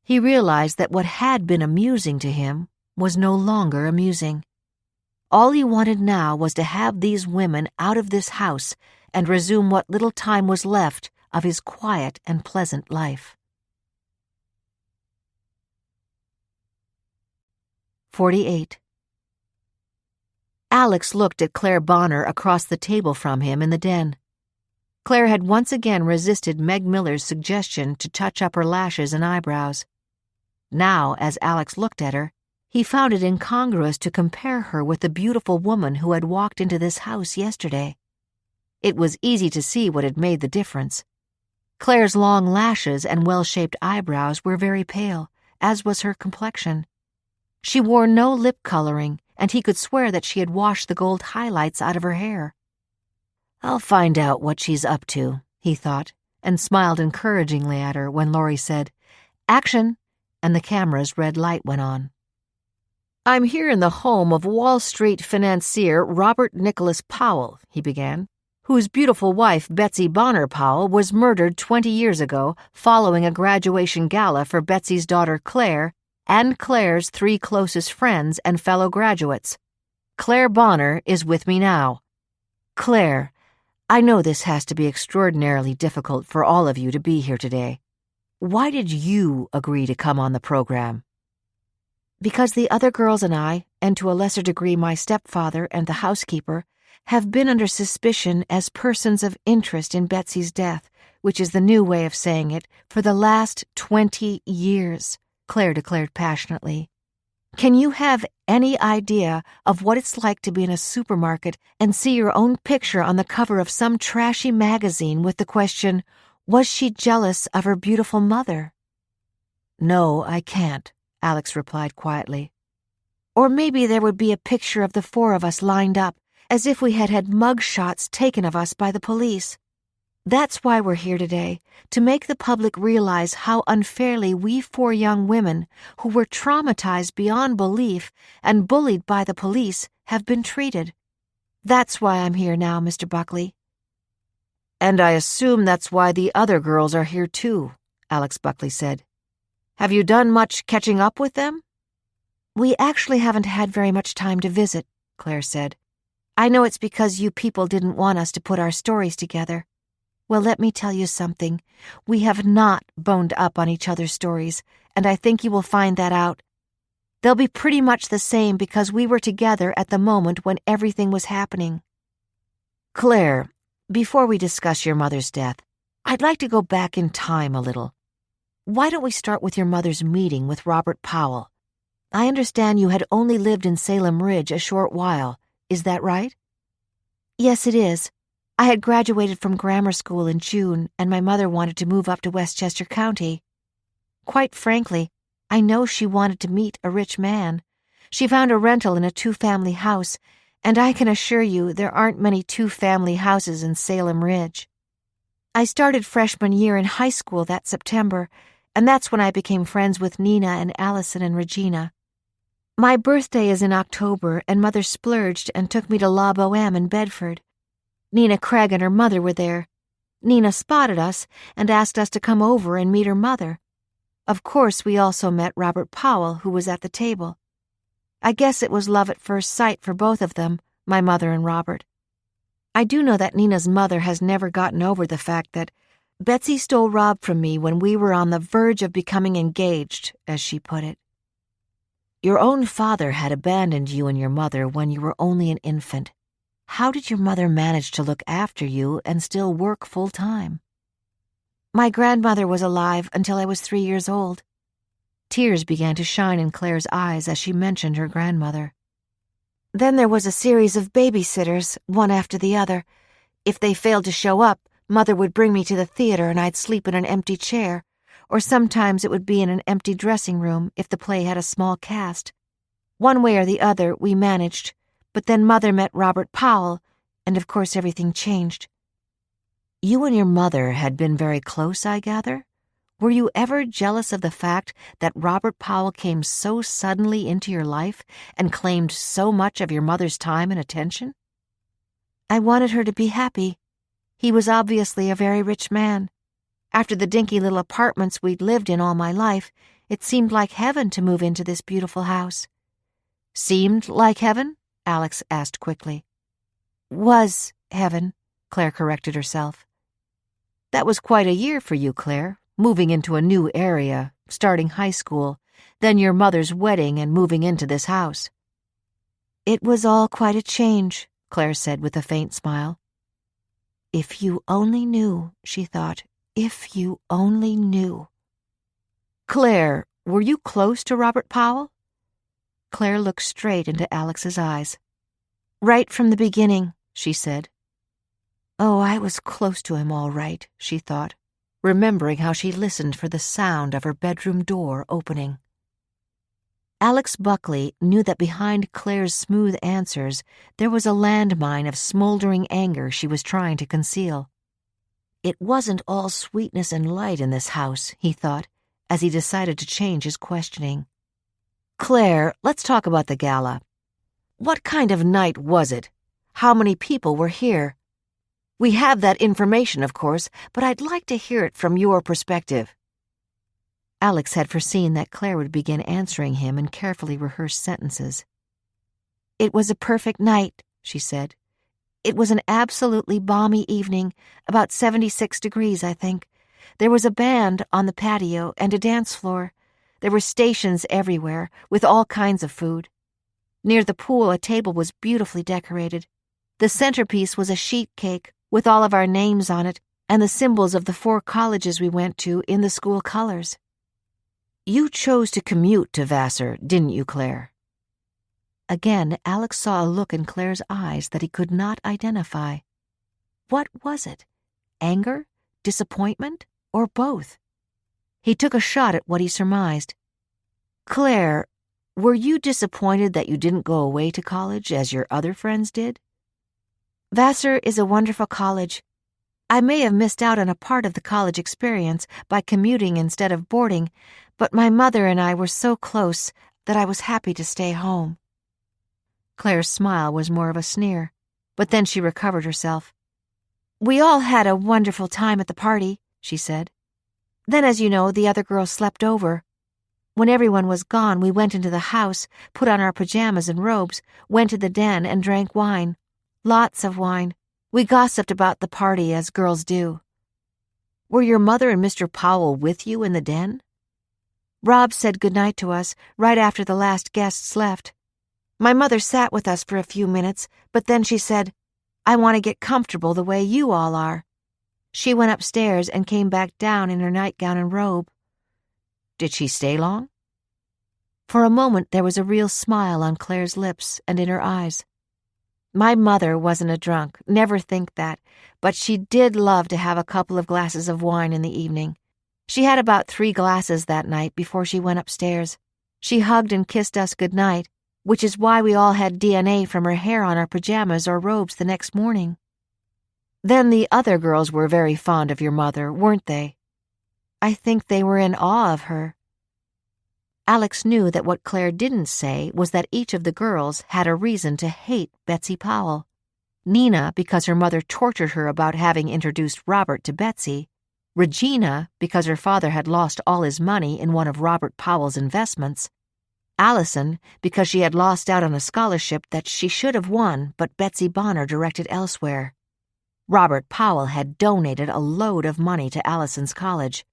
He realized that what had been amusing to him was no longer amusing. All he wanted now was to have these women out of this house and resume what little time was left of his quiet and pleasant life. 48. Alex looked at Claire Bonner across the table from him in the den. Claire had once again resisted Meg Miller's suggestion to touch up her lashes and eyebrows. Now, as Alex looked at her, he found it incongruous to compare her with the beautiful woman who had walked into this house yesterday. It was easy to see what had made the difference. Claire's long lashes and well-shaped eyebrows were very pale, as was her complexion. She wore no lip coloring, and he could swear that she had washed the gold highlights out of her hair. "I'll find out what she's up to," he thought, and smiled encouragingly at her when Laurie said, "Action!" and the camera's red light went on. "I'm here in the home of Wall Street financier Robert Nicholas Powell," he began, "whose beautiful wife Betsy Bonner Powell was murdered 20 years ago following a graduation gala for Betsy's daughter Claire and Claire's 3 closest friends and fellow graduates. Claire Bonner is with me now. Claire, I know this has to be extraordinarily difficult for all of you to be here today. Why did you agree to come on the program?" Because the other girls and I, and to a lesser degree my stepfather and the housekeeper, have been under suspicion as persons of interest in Betsy's death, which is the new way of saying it, for the last 20 years, Claire declared passionately. Can you have any idea of what it's like to be in a supermarket and see your own picture on the cover of some trashy magazine with the question, was she jealous of her beautiful mother? No, I can't, Alex replied quietly. Or maybe there would be a picture of the four of us lined up, as if we had had mug shots taken of us by the police. That's why we're here today, to make the public realize how unfairly we four young women, who were traumatized beyond belief and bullied by the police, have been treated. That's why I'm here now, Mr. Buckley. And I assume that's why the other girls are here too, Alex Buckley said. Have you done much catching up with them? We actually haven't had very much time to visit, Claire said. I know it's because you people didn't want us to put our stories together. Well, let me tell you something. We have not boned up on each other's stories, and I think you will find that out. They'll be pretty much the same because we were together at the moment when everything was happening. Claire, before we discuss your mother's death, I'd like to go back in time a little. Why don't we start with your mother's meeting with Robert Powell? I understand you had only lived in Salem Ridge a short while. Is that right? Yes, it is. I had graduated from grammar school in June, and my mother wanted to move up to Westchester County. Quite frankly, I know she wanted to meet a rich man. She found a rental in a two-family house, and I can assure you there aren't many two-family houses in Salem Ridge. I started freshman year in high school that September, and that's when I became friends with Nina and Allison and Regina. My birthday is in October, and Mother splurged and took me to La Boheme in Bedford. Nina Craig and her mother were there. Nina spotted us and asked us to come over and meet her mother. Of course, we also met Robert Powell, who was at the table. I guess it was love at first sight for both of them, my mother and Robert. I do know that Nina's mother has never gotten over the fact that Betsy stole Rob from me when we were on the verge of becoming engaged, as she put it. Your own father had abandoned you and your mother when you were only an infant. How did your mother manage to look after you and still work full-time? My grandmother was alive until I was 3 years old. Tears began to shine in Claire's eyes as she mentioned her grandmother. Then there was a series of babysitters, one after the other. If they failed to show up, Mother would bring me to the theater and I'd sleep in an empty chair, or sometimes it would be in an empty dressing room if the play had a small cast. One way or the other, we managed. But then Mother met Robert Powell, and of course everything changed. You and your mother had been very close, I gather? Were you ever jealous of the fact that Robert Powell came so suddenly into your life and claimed so much of your mother's time and attention? I wanted her to be happy. He was obviously a very rich man. After the dinky little apartments we'd lived in all my life, it seemed like heaven to move into this beautiful house. Seemed like heaven? Alex asked quickly. Was heaven, Claire corrected herself. That was quite a year for you, Claire, moving into a new area, starting high school, then your mother's wedding and moving into this house. It was all quite a change, Claire said with a faint smile. If you only knew, she thought, if you only knew. Claire, were you close to Robert Powell? Claire looked straight into Alex's eyes. Right from the beginning, she said. Oh, I was close to him all right, she thought, remembering how she listened for the sound of her bedroom door opening. Alex Buckley knew that behind Claire's smooth answers there was a landmine of smoldering anger she was trying to conceal. It wasn't all sweetness and light in this house, he thought, as he decided to change his questioning. Claire, let's talk about the gala. What kind of night was it? How many people were here? We have that information, of course, but I'd like to hear it from your perspective. Alex had foreseen that Claire would begin answering him in carefully rehearsed sentences. It was a perfect night, she said. It was an absolutely balmy evening, about 76 degrees, I think. There was a band on the patio and a dance floor. There were stations everywhere, with all kinds of food. Near the pool, a table was beautifully decorated. The centerpiece was a sheet cake with all of our names on it and the symbols of the 4 colleges we went to in the school colors. You chose to commute to Vassar, didn't you, Claire? Again, Alex saw a look in Claire's eyes that he could not identify. What was it? Anger? Disappointment? Or both? He took a shot at what he surmised. Claire, were you disappointed that you didn't go away to college as your other friends did? Vassar is a wonderful college. I may have missed out on a part of the college experience by commuting instead of boarding, but my mother and I were so close that I was happy to stay home. Claire's smile was more of a sneer, but then she recovered herself. We all had a wonderful time at the party, she said. Then, as you know, the other girls slept over. When everyone was gone, we went into the house, put on our pajamas and robes, went to the den and drank wine. Lots of wine. We gossiped about the party as girls do. Were your mother and Mr. Powell with you in the den? Rob said goodnight to us right after the last guests left. My mother sat with us for a few minutes, but then she said, I want to get comfortable the way you all are. She went upstairs and came back down in her nightgown and robe. Did she stay long? For a moment there was a real smile on Claire's lips and in her eyes. My mother wasn't a drunk, never think that, but she did love to have a couple of glasses of wine in the evening. She had about 3 glasses that night before she went upstairs. She hugged and kissed us goodnight, which is why we all had DNA from her hair on our pajamas or robes the next morning. Then the other girls were very fond of your mother, weren't they? I think they were in awe of her. Alex knew that what Claire didn't say was that each of the girls had a reason to hate Betsy Powell. Nina, because her mother tortured her about having introduced Robert to Betsy. Regina, because her father had lost all his money in one of Robert Powell's investments. Allison, because she had lost out on a scholarship that she should have won, but Betsy Bonner directed elsewhere. Robert Powell had donated a load of money to Allison's college.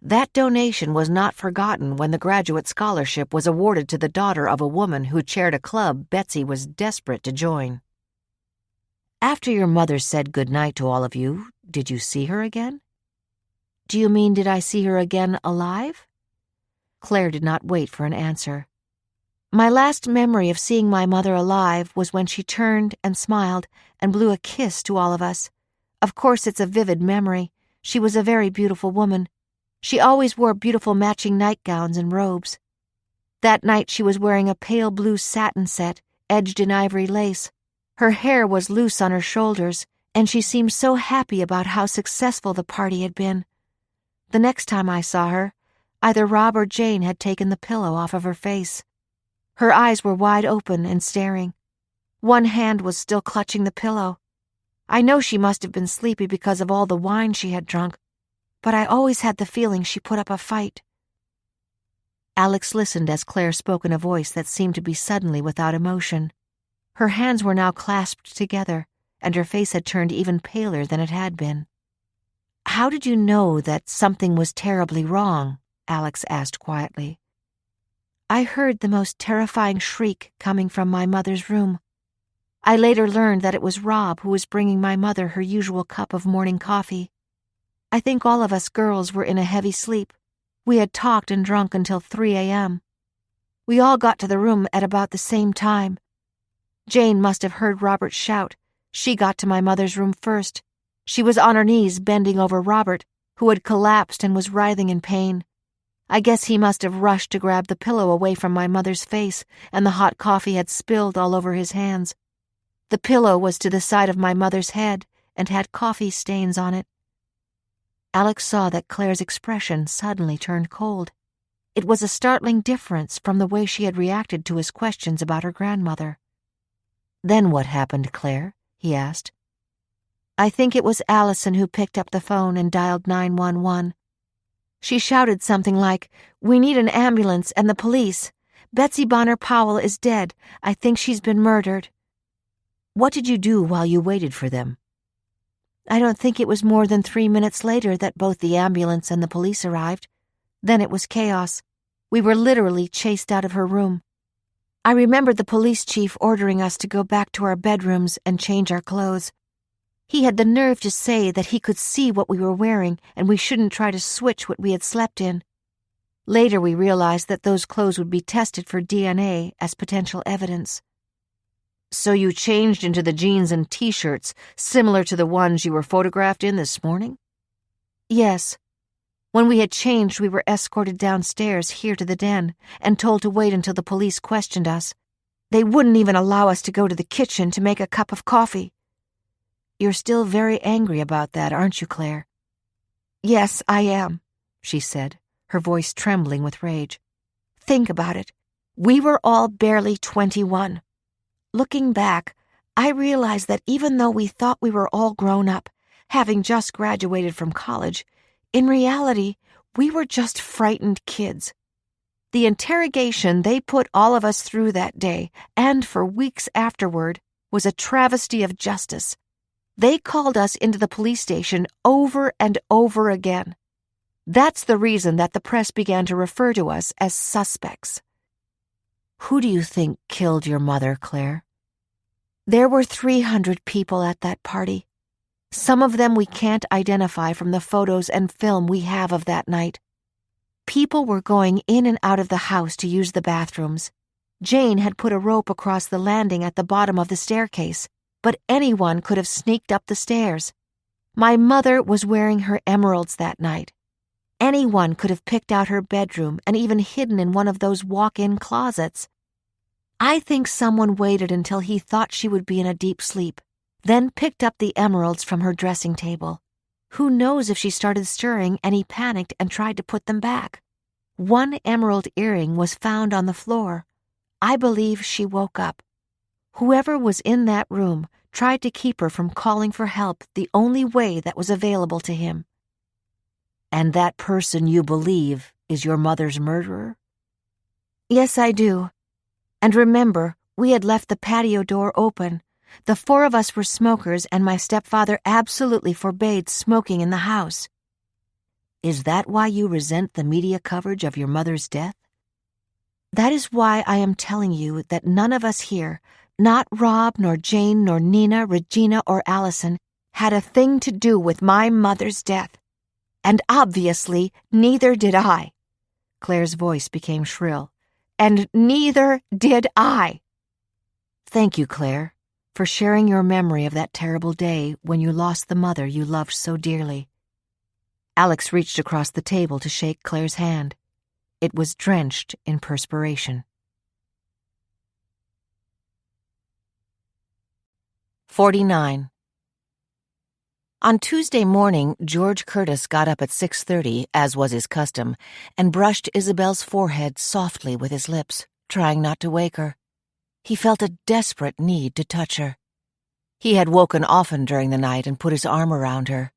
That donation was not forgotten when the graduate scholarship was awarded to the daughter of a woman who chaired a club Betsy was desperate to join. After your mother said goodnight to all of you, did you see her again? Do you mean, did I see her again alive? Claire did not wait for an answer. My last memory of seeing my mother alive was when she turned and smiled and blew a kiss to all of us. Of course, it's a vivid memory. She was a very beautiful woman. She always wore beautiful matching nightgowns and robes. That night she was wearing a pale blue satin set, edged in ivory lace. Her hair was loose on her shoulders, and she seemed so happy about how successful the party had been. The next time I saw her, either Rob or Jane had taken the pillow off of her face. Her eyes were wide open and staring. One hand was still clutching the pillow. I know she must have been sleepy because of all the wine she had drunk, but I always had the feeling she put up a fight. Alex listened as Claire spoke in a voice that seemed to be suddenly without emotion. Her hands were now clasped together, and her face had turned even paler than it had been. How did you know that something was terribly wrong? Alex asked quietly. I heard the most terrifying shriek coming from my mother's room. I later learned that it was Rob who was bringing my mother her usual cup of morning coffee. I think all of us girls were in a heavy sleep. We had talked and drunk until 3 a.m. We all got to the room at about the same time. Jane must have heard Robert shout. She got to my mother's room first. She was on her knees bending over Robert, who had collapsed and was writhing in pain. I guess he must have rushed to grab the pillow away from my mother's face, and the hot coffee had spilled all over his hands. The pillow was to the side of my mother's head and had coffee stains on it. Alex saw that Claire's expression suddenly turned cold. It was a startling difference from the way she had reacted to his questions about her grandmother. Then what happened, Claire? He asked. I think it was Allison who picked up the phone and dialed 911. She shouted something like, "We need an ambulance and the police. Betsy Bonner Powell is dead. I think she's been murdered." What did you do while you waited for them? I don't think it was more than 3 minutes later that both the ambulance and the police arrived. Then it was chaos. We were literally chased out of her room. I remembered the police chief ordering us to go back to our bedrooms and change our clothes. He had the nerve to say that he could see what we were wearing and we shouldn't try to switch what we had slept in. Later we realized that those clothes would be tested for DNA as potential evidence. So you changed into the jeans and t-shirts similar to the ones you were photographed in this morning? Yes. When we had changed, we were escorted downstairs here to the den and told to wait until the police questioned us. They wouldn't even allow us to go to the kitchen to make a cup of coffee. You're still very angry about that, aren't you, Claire? Yes, I am, she said, her voice trembling with rage. Think about it. We were all barely 21. Looking back, I realized that even though we thought we were all grown up, having just graduated from college, in reality, we were just frightened kids. The interrogation they put all of us through that day, and for weeks afterward, was a travesty of justice. They called us into the police station over and over again. That's the reason that the press began to refer to us as suspects. Who do you think killed your mother, Claire? There were 300 people at that party. Some of them we can't identify from the photos and film we have of that night. People were going in and out of the house to use the bathrooms. Jane had put a rope across the landing at the bottom of the staircase, but anyone could have sneaked up the stairs. My mother was wearing her emeralds that night. Anyone could have picked out her bedroom and even hidden in one of those walk-in closets. I think someone waited until he thought she would be in a deep sleep, then picked up the emeralds from her dressing table. Who knows if she started stirring and he panicked and tried to put them back. One emerald earring was found on the floor. I believe she woke up. Whoever was in that room tried to keep her from calling for help the only way that was available to him. And that person you believe is your mother's murderer? Yes, I do. And remember, we had left the patio door open. The 4 of us were smokers, and my stepfather absolutely forbade smoking in the house. Is that why you resent the media coverage of your mother's death? That is why I am telling you that none of us here, not Rob, nor Jane, nor Nina, Regina, or Allison, had a thing to do with my mother's death. And obviously, neither did I. Claire's voice became shrill. And neither did I. Thank you, Claire, for sharing your memory of that terrible day when you lost the mother you loved so dearly. Alex reached across the table to shake Claire's hand. It was drenched in perspiration. 49. On Tuesday morning, George Curtis got up at 6:30, as was his custom, and brushed Isabel's forehead softly with his lips, trying not to wake her. He felt a desperate need to touch her. He had woken often during the night and put his arm around her.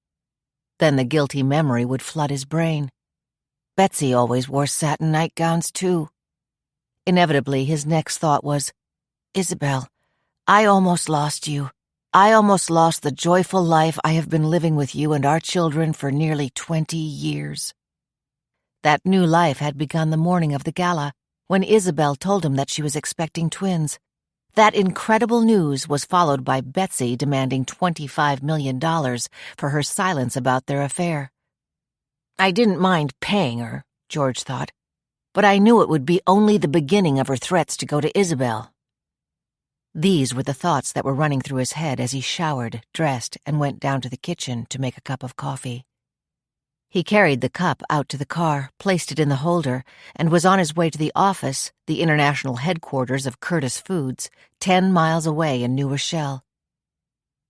Then the guilty memory would flood his brain. Betsy always wore satin nightgowns, too. Inevitably, his next thought was, Isabel, I almost lost you. I almost lost the joyful life I have been living with you and our children for nearly 20 years. That new life had begun the morning of the gala, when Isabel told him that she was expecting twins. That incredible news was followed by Betsy demanding $25 million for her silence about their affair. I didn't mind paying her, George thought, but I knew it would be only the beginning of her threats to go to Isabel. These were the thoughts that were running through his head as he showered, dressed, and went down to the kitchen to make a cup of coffee. He carried the cup out to the car, placed it in the holder, and was on his way to the office, the international headquarters of Curtis Foods, 10 miles away in New Rochelle.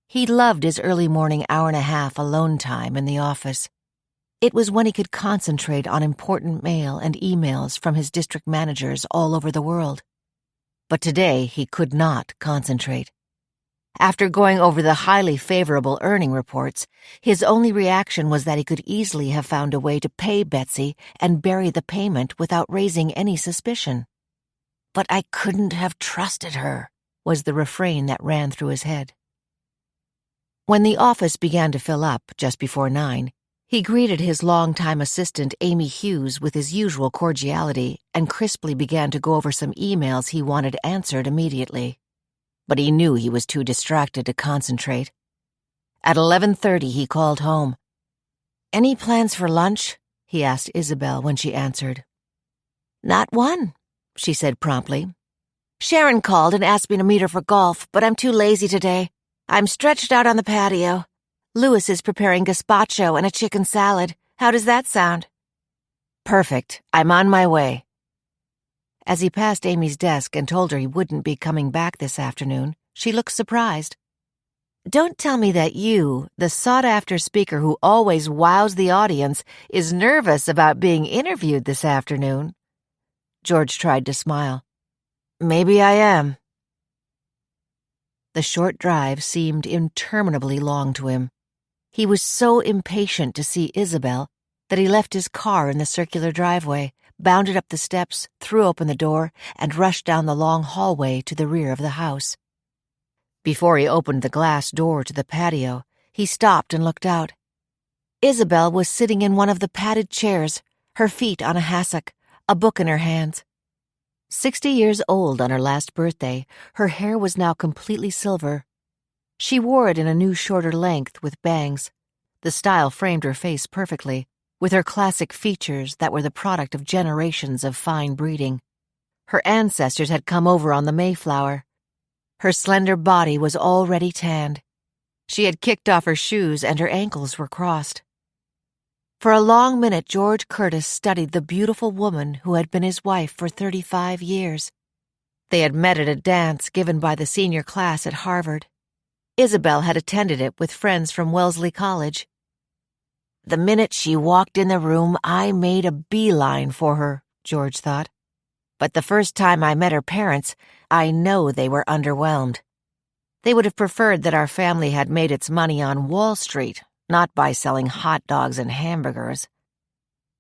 He loved his early morning hour-and-a-half alone time in the office. It was when he could concentrate on important mail and emails from his district managers all over the world. But today he could not concentrate. After going over the highly favorable earning reports, his only reaction was that he could easily have found a way to pay Betsy and bury the payment without raising any suspicion. But I couldn't have trusted her, was the refrain that ran through his head. When the office began to fill up just before 9, He greeted his longtime assistant, Amy Hughes, with his usual cordiality and crisply began to go over some emails he wanted answered immediately. But he knew he was too distracted to concentrate. At 11:30, he called home. "Any plans for lunch?" he asked Isabel when she answered. "Not one," she said promptly. "Sharon called and asked me to meet her for golf, but I'm too lazy today. I'm stretched out on the patio. Louis is preparing gazpacho and a chicken salad. How does that sound?" "Perfect. I'm on my way." As he passed Amy's desk and told her he wouldn't be coming back this afternoon, she looked surprised. "Don't tell me that you, the sought-after speaker who always wows the audience, is nervous about being interviewed this afternoon." George tried to smile. "Maybe I am." The short drive seemed interminably long to him. He was so impatient to see Isabel that he left his car in the circular driveway, bounded up the steps, threw open the door, and rushed down the long hallway to the rear of the house. Before he opened the glass door to the patio, he stopped and looked out. Isabel was sitting in one of the padded chairs, her feet on a hassock, a book in her hands. 60 years old on her last birthday, her hair was now completely silver. She wore it in a new shorter length with bangs. The style framed her face perfectly, with her classic features that were the product of generations of fine breeding. Her ancestors had come over on the Mayflower. Her slender body was already tanned. She had kicked off her shoes and her ankles were crossed. For a long minute, George Curtis studied the beautiful woman who had been his wife for 35 years. They had met at a dance given by the senior class at Harvard. Isabel had attended it with friends from Wellesley College. The minute she walked in the room, I made a beeline for her, George thought. But the first time I met her parents, I know they were underwhelmed. They would have preferred that our family had made its money on Wall Street, not by selling hot dogs and hamburgers.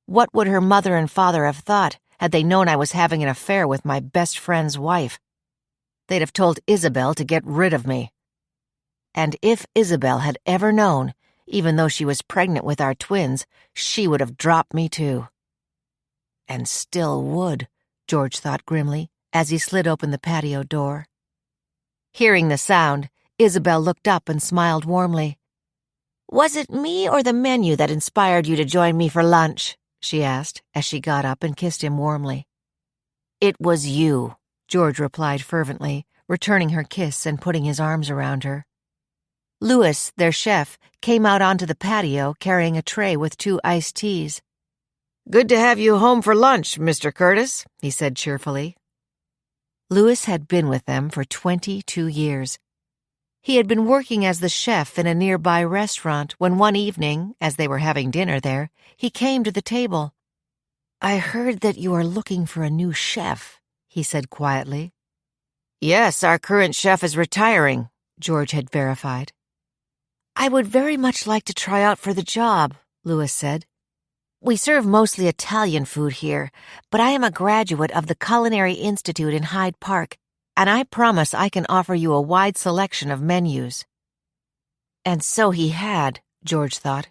What would her mother and father have thought had they known I was having an affair with my best friend's wife? They'd have told Isabel to get rid of me. And if Isabel had ever known, even though she was pregnant with our twins, she would have dropped me too. And still would, George thought grimly, as he slid open the patio door. Hearing the sound, Isabel looked up and smiled warmly. "Was it me or the menu that inspired you to join me for lunch?" she asked, as she got up and kissed him warmly. "It was you," George replied fervently, returning her kiss and putting his arms around her. Louis, their chef, came out onto the patio carrying a tray with 2 iced teas. "Good to have you home for lunch, Mr. Curtis," he said cheerfully. Louis had been with them for 22 years. He had been working as the chef in a nearby restaurant when one evening, as they were having dinner there, he came to the table. "I heard that you are looking for a new chef," he said quietly. "Yes, our current chef is retiring," George had verified. "I would very much like to try out for the job," Louis said. "We serve mostly Italian food here, but I am a graduate of the Culinary Institute in Hyde Park, and I promise I can offer you a wide selection of menus." And so he had, George thought,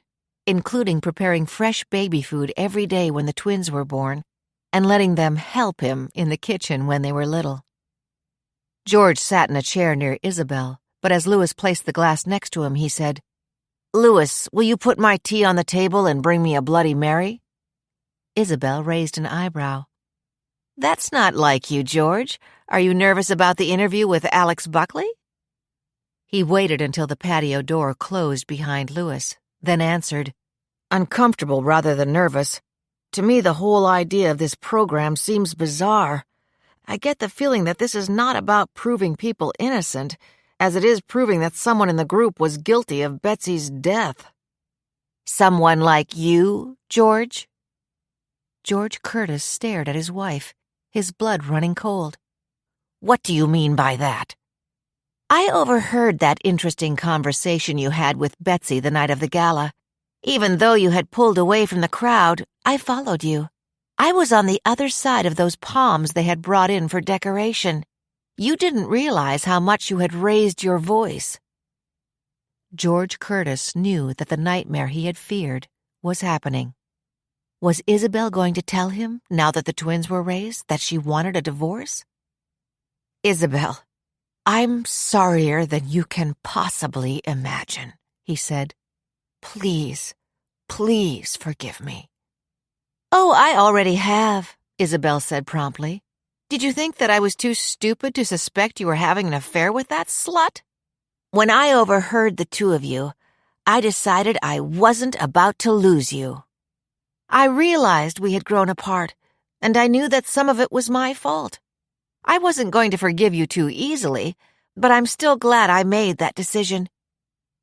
including preparing fresh baby food every day when the twins were born, and letting them help him in the kitchen when they were little. George sat in a chair near Isabel, but as Louis placed the glass next to him, he said, "Louis, will you put my tea on the table and bring me a Bloody Mary?" Isabel raised an eyebrow. "That's not like you, George. Are you nervous about the interview with Alex Buckley?" He waited until the patio door closed behind Louis, then answered, "Uncomfortable rather than nervous. To me, the whole idea of this program seems bizarre. I get the feeling that this is not about proving people innocent, as it is proving that someone in the group was guilty of Betsy's death." "Someone like you, George?" George Curtis stared at his wife, his blood running cold. "What do you mean by that?" "I overheard that interesting conversation you had with Betsy the night of the gala. Even though you had pulled away from the crowd, I followed you. I was on the other side of those palms they had brought in for decoration. You didn't realize how much you had raised your voice." George Curtis knew that the nightmare he had feared was happening. Was Isabel going to tell him, now that the twins were raised, that she wanted a divorce? "Isabel, I'm sorrier than you can possibly imagine," he said. "Please, please forgive me." "Oh, I already have," Isabel said promptly. "Did you think that I was too stupid to suspect you were having an affair with that slut?" "When I overheard the two of you, I decided I wasn't about to lose you. I realized we had grown apart, and I knew that some of it was my fault. I wasn't going to forgive you too easily, but I'm still glad I made that decision.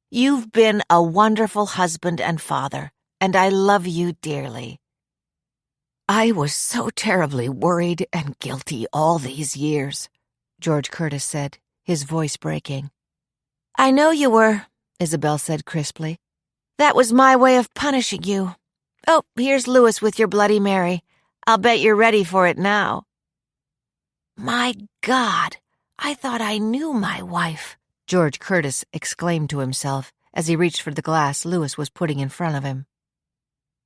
You've been a wonderful husband and father, and I love you dearly. I was so terribly worried and guilty all these years," George Curtis said, his voice breaking. "I know you were," Isabel said crisply. "That was my way of punishing you. Oh, here's Louis with your Bloody Mary. I'll bet you're ready for it now." "My God, I thought I knew my wife," George Curtis exclaimed to himself as he reached for the glass Louis was putting in front of him.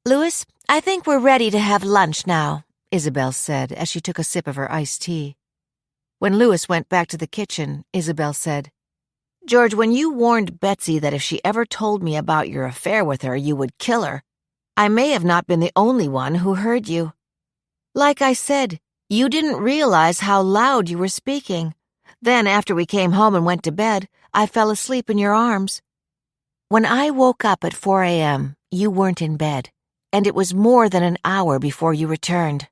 "Louis, I think we're ready to have lunch now," Isabel said as she took a sip of her iced tea. When Louis went back to the kitchen, Isabel said, "George, when you warned Betsy that if she ever told me about your affair with her, you would kill her, I may have not been the only one who heard you. Like I said, you didn't realize how loud you were speaking. Then, after we came home and went to bed, I fell asleep in your arms. When I woke up at 4 a.m., you weren't in bed, and it was more than an hour before you returned.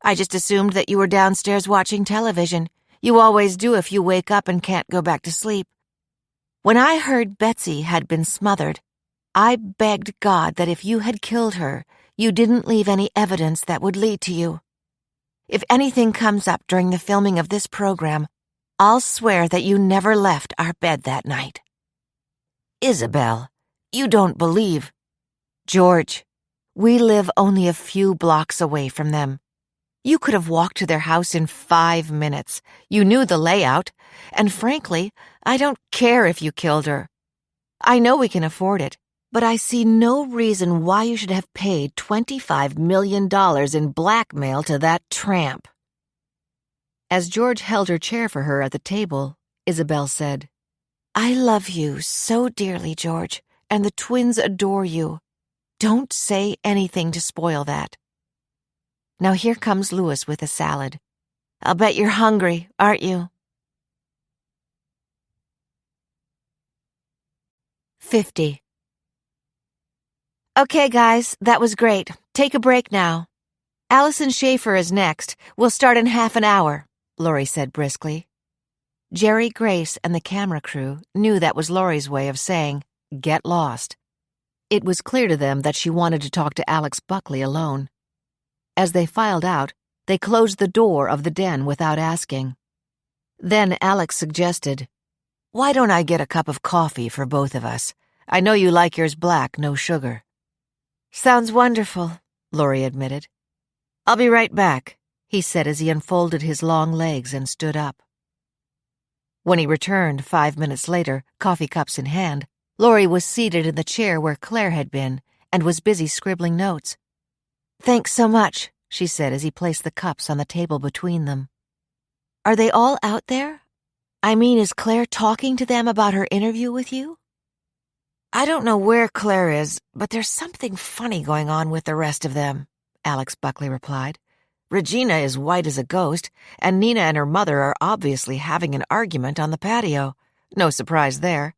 I just assumed that you were downstairs watching television. You always do if you wake up and can't go back to sleep. When I heard Betsy had been smothered, I begged God that if you had killed her, you didn't leave any evidence that would lead to you. If anything comes up during the filming of this program, I'll swear that you never left our bed that night." "Isabel, you don't believe—" "George, we live only a few blocks away from them. You could have walked to their house in 5 minutes. You knew the layout, and frankly, I don't care if you killed her. I know we can afford it, but I see no reason why you should have paid $25 million in blackmail to that tramp." As George held her chair for her at the table, Isabel said, "I love you so dearly, George, and the twins adore you. Don't say anything to spoil that. Now here comes Louis with a salad. I'll bet you're hungry, aren't you?" 50. "Okay, guys, that was great. Take a break now. Allison Schaefer is next. We'll start in half an hour," Laurie said briskly. Jerry, Grace, and the camera crew knew that was Laurie's way of saying, "Get lost." It was clear to them that she wanted to talk to Alex Buckley alone. As they filed out, they closed the door of the den without asking. Then Alex suggested, "Why don't I get a cup of coffee for both of us? I know you like yours black, no sugar." "Sounds wonderful," Laurie admitted. "I'll be right back," he said as he unfolded his long legs and stood up. When he returned 5 minutes later, coffee cups in hand, Laurie was seated in the chair where Claire had been and was busy scribbling notes. "Thanks so much," she said as he placed the cups on the table between them. "Are they all out there? I mean, is Claire talking to them about her interview with you?" "I don't know where Claire is, but there's something funny going on with the rest of them," Alex Buckley replied. "Regina is white as a ghost, and Nina and her mother are obviously having an argument on the patio. No surprise there.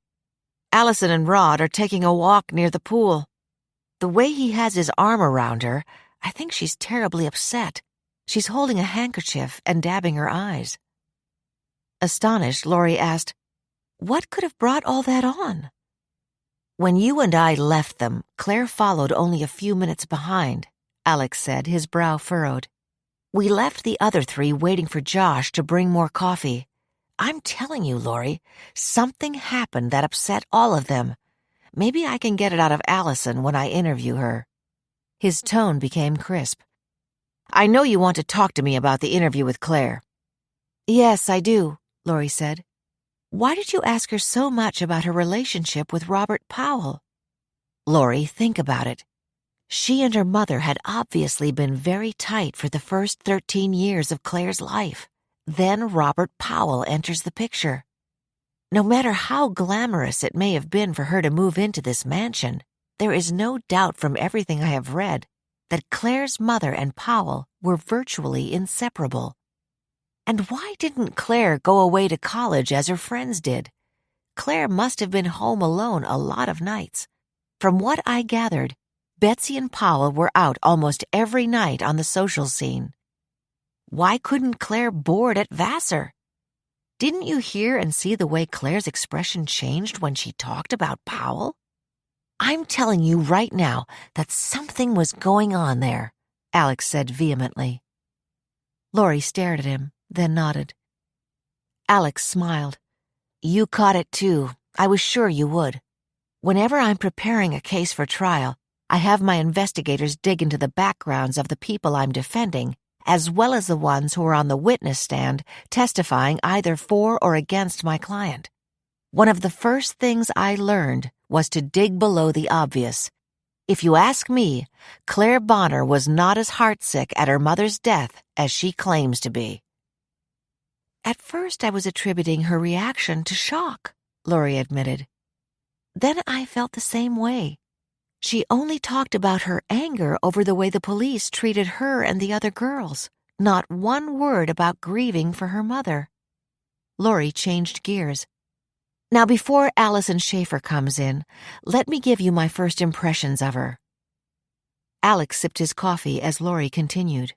Allison and Rod are taking a walk near the pool. The way he has his arm around her, I think she's terribly upset. She's holding a handkerchief and dabbing her eyes." Astonished, Laurie asked, "What could have brought all that on?" "When you and I left them, Claire followed only a few minutes behind," Alex said, his brow furrowed. "We left the other three waiting for Josh to bring more coffee. I'm telling you, Laurie, something happened that upset all of them. Maybe I can get it out of Allison when I interview her." His tone became crisp. "I know you want to talk to me about the interview with Claire." "Yes, I do," Laurie said. "Why did you ask her so much about her relationship with Robert Powell?" "Laurie, think about it. She and her mother had obviously been very tight for the first 13 years of Claire's life. Then Robert Powell enters the picture. No matter how glamorous it may have been for her to move into this mansion, there is no doubt from everything I have read that Claire's mother and Powell were virtually inseparable. And why didn't Claire go away to college as her friends did? Claire must have been home alone a lot of nights. From what I gathered, Betsy and Powell were out almost every night on the social scene. Why couldn't Claire board at Vassar? Didn't you hear and see the way Claire's expression changed when she talked about Powell? I'm telling you right now that something was going on there, Alex said vehemently. Laurie stared at him, then nodded. Alex smiled. You caught it too. I was sure you would. Whenever I'm preparing a case for trial, I have my investigators dig into the backgrounds of the people I'm defending, as well as the ones who are on the witness stand testifying either for or against my client. One of the first things I learned was to dig below the obvious. If you ask me, Claire Bonner was not as heartsick at her mother's death as she claims to be. At first I was attributing her reaction to shock, Laurie admitted. Then I felt the same way. She only talked about her anger over the way the police treated her and the other girls, not one word about grieving for her mother. Laurie changed gears. Now, before Allison Schaefer comes in, let me give you my first impressions of her. Alex sipped his coffee as Laurie continued.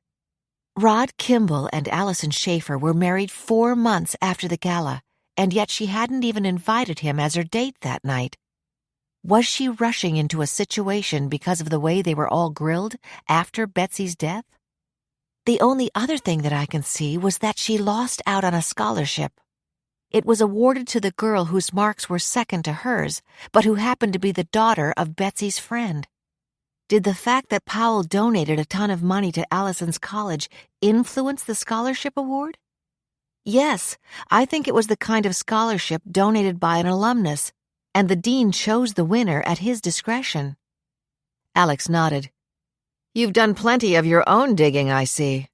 Rod Kimball and Allison Schaefer were married 4 months after the gala, and yet she hadn't even invited him as her date that night. Was she rushing into a situation because of the way they were all grilled after Betsy's death? The only other thing that I can see was that she lost out on a scholarship. It was awarded to the girl whose marks were second to hers, but who happened to be the daughter of Betsy's friend. Did the fact that Powell donated a ton of money to Allison's college influence the scholarship award? Yes, I think it was the kind of scholarship donated by an alumnus, and the dean chose the winner at his discretion. Alex nodded. You've done plenty of your own digging, I see.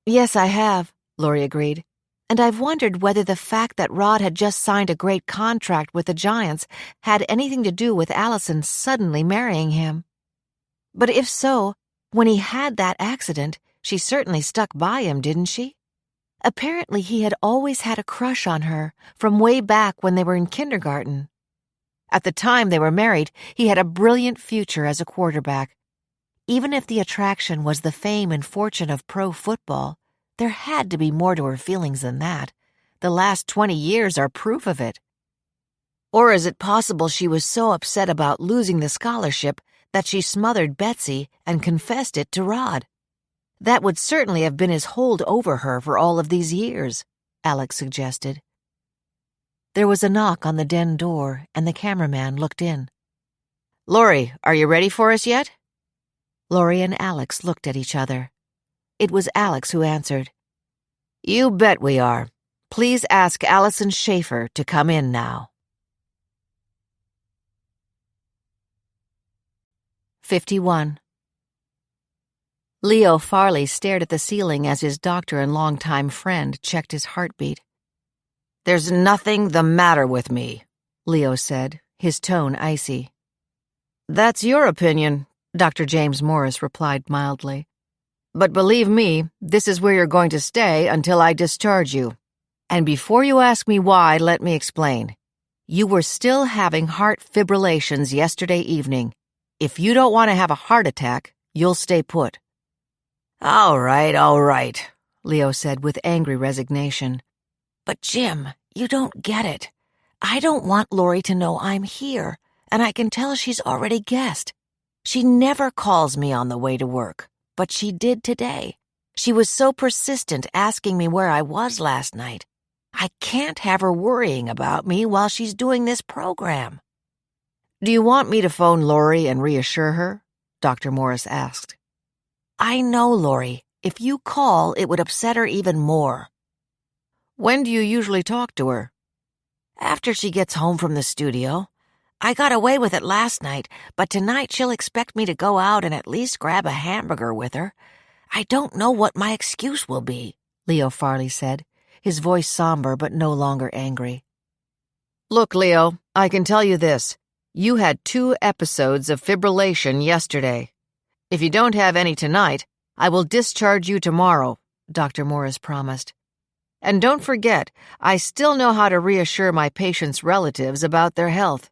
Yes, I have, Laurie agreed. And I've wondered whether the fact that Rod had just signed a great contract with the Giants had anything to do with Allison suddenly marrying him. But if so, when he had that accident, she certainly stuck by him, didn't she? Apparently he had always had a crush on her, from way back when they were in kindergarten. At the time they were married, he had a brilliant future as a quarterback. Even if the attraction was the fame and fortune of pro football, there had to be more to her feelings than that. The last 20 years are proof of it. Or is it possible she was so upset about losing the scholarship that she smothered Betsy and confessed it to Rod? That would certainly have been his hold over her for all of these years, Alex suggested. There was a knock on the den door, and the cameraman looked in. Laurie, are you ready for us yet? Laurie and Alex looked at each other. It was Alex who answered. You bet we are. Please ask Allison Schaefer to come in now. 51. Leo Farley stared at the ceiling as his doctor and longtime friend checked his heartbeat. There's nothing the matter with me, Leo said, his tone icy. That's your opinion, Dr. James Morris replied mildly. But believe me, this is where you're going to stay until I discharge you. And before you ask me why, let me explain. You were still having heart fibrillations yesterday evening. If you don't want to have a heart attack, you'll stay put. All right, Leo said with angry resignation. But Jim, you don't get it. I don't want Laurie to know I'm here, and I can tell she's already guessed. She never calls me on the way to work. But she did today. She was so persistent asking me where I was last night. I can't have her worrying about me while she's doing this program. Do you want me to phone Laurie and reassure her? Dr. Morris asked. I know, Laurie. If you call, it would upset her even more. When do you usually talk to her? After she gets home from the studio. I got away with it last night, but tonight she'll expect me to go out and at least grab a hamburger with her. I don't know what my excuse will be," Leo Farley said, his voice somber but no longer angry. "Look, Leo, I can tell you this. You had 2 episodes of fibrillation yesterday. If you don't have any tonight, I will discharge you tomorrow," Dr. Morris promised. "And don't forget, I still know how to reassure my patients' relatives about their health.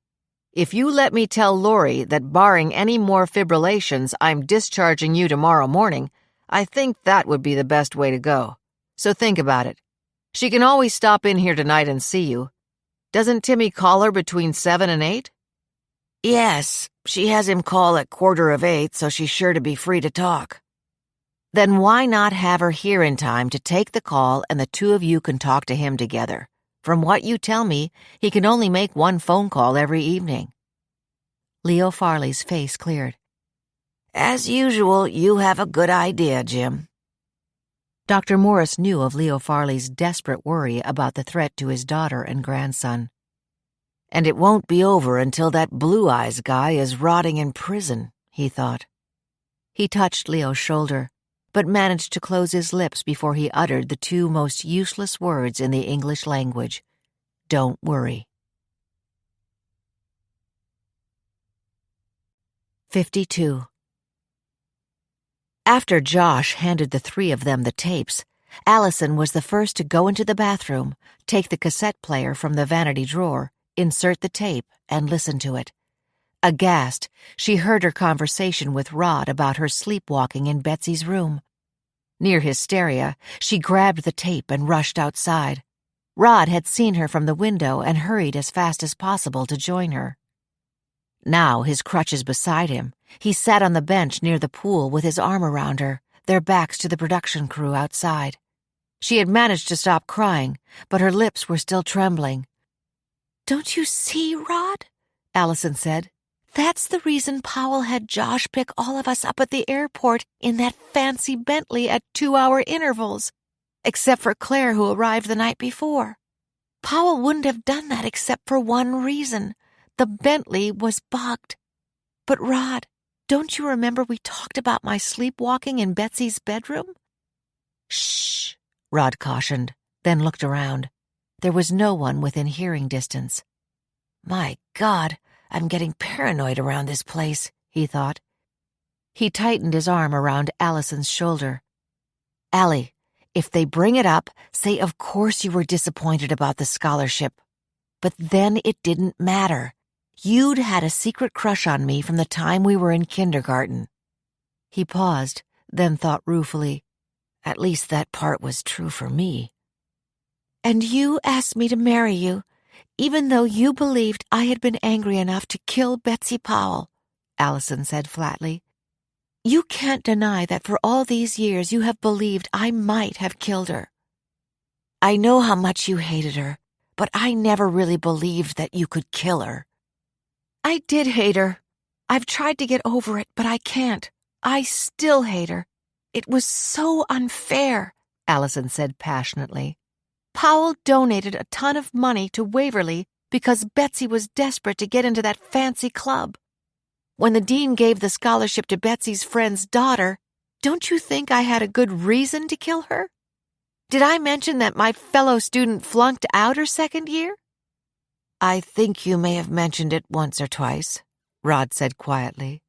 If you let me tell Lori that barring any more fibrillations, I'm discharging you tomorrow morning, I think that would be the best way to go. So think about it. She can always stop in here tonight and see you. Doesn't Timmy call her between 7 and 8? "Yes, she has him call at 7:45, so she's sure to be free to talk." Then why not have her here in time to take the call and the 2 of you can talk to him together? From what you tell me, he can only make 1 phone call every evening." Leo Farley's face cleared. "As usual, you have a good idea, Jim." Dr. Morris knew of Leo Farley's desperate worry about the threat to his daughter and grandson. "And it won't be over until that Blue Eyes guy is rotting in prison," he thought. He touched Leo's shoulder, but managed to close his lips before he uttered the 2 most useless words in the English language. "Don't worry." 52. After Josh handed the 3 of them the tapes, Allison was the first to go into the bathroom, take the cassette player from the vanity drawer, insert the tape, and listen to it. Aghast, she heard her conversation with Rod about her sleepwalking in Betsy's room. Near hysteria, she grabbed the tape and rushed outside. Rod had seen her from the window and hurried as fast as possible to join her. Now, his crutches beside him, he sat on the bench near the pool with his arm around her, their backs to the production crew outside. She had managed to stop crying, but her lips were still trembling. "Don't you see, Rod?" Allison said. "That's the reason Powell had Josh pick all of us up at the airport in that fancy Bentley at 2-hour intervals, except for Claire, who arrived the night before. Powell wouldn't have done that except for one reason. The Bentley was bugged. But Rod, don't you remember we talked about my sleepwalking in Betsy's bedroom?" "Shh," Rod cautioned, then looked around. There was no one within hearing distance. "My God, I'm getting paranoid around this place," he thought. He tightened his arm around Allison's shoulder. "Allie, if they bring it up, say of course you were disappointed about the scholarship. But then it didn't matter. You'd had a secret crush on me from the time we were in kindergarten." He paused, then thought ruefully, "At least that part was true for me." "And you asked me to marry you, even though you believed I had been angry enough to kill Betsy Powell," Allison said flatly. "You can't deny that for all these years you have believed I might have killed her." "I know how much you hated her, but I never really believed that you could kill her." "I did hate her. I've tried to get over it, but I can't. I still hate her. It was so unfair," Allison said passionately. "Powell donated a ton of money to Waverly because Betsy was desperate to get into that fancy club. When the dean gave the scholarship to Betsy's friend's daughter, don't you think I had a good reason to kill her? Did I mention that my fellow student flunked out her 2nd year?" "I think you may have mentioned it once or twice," Rod said quietly.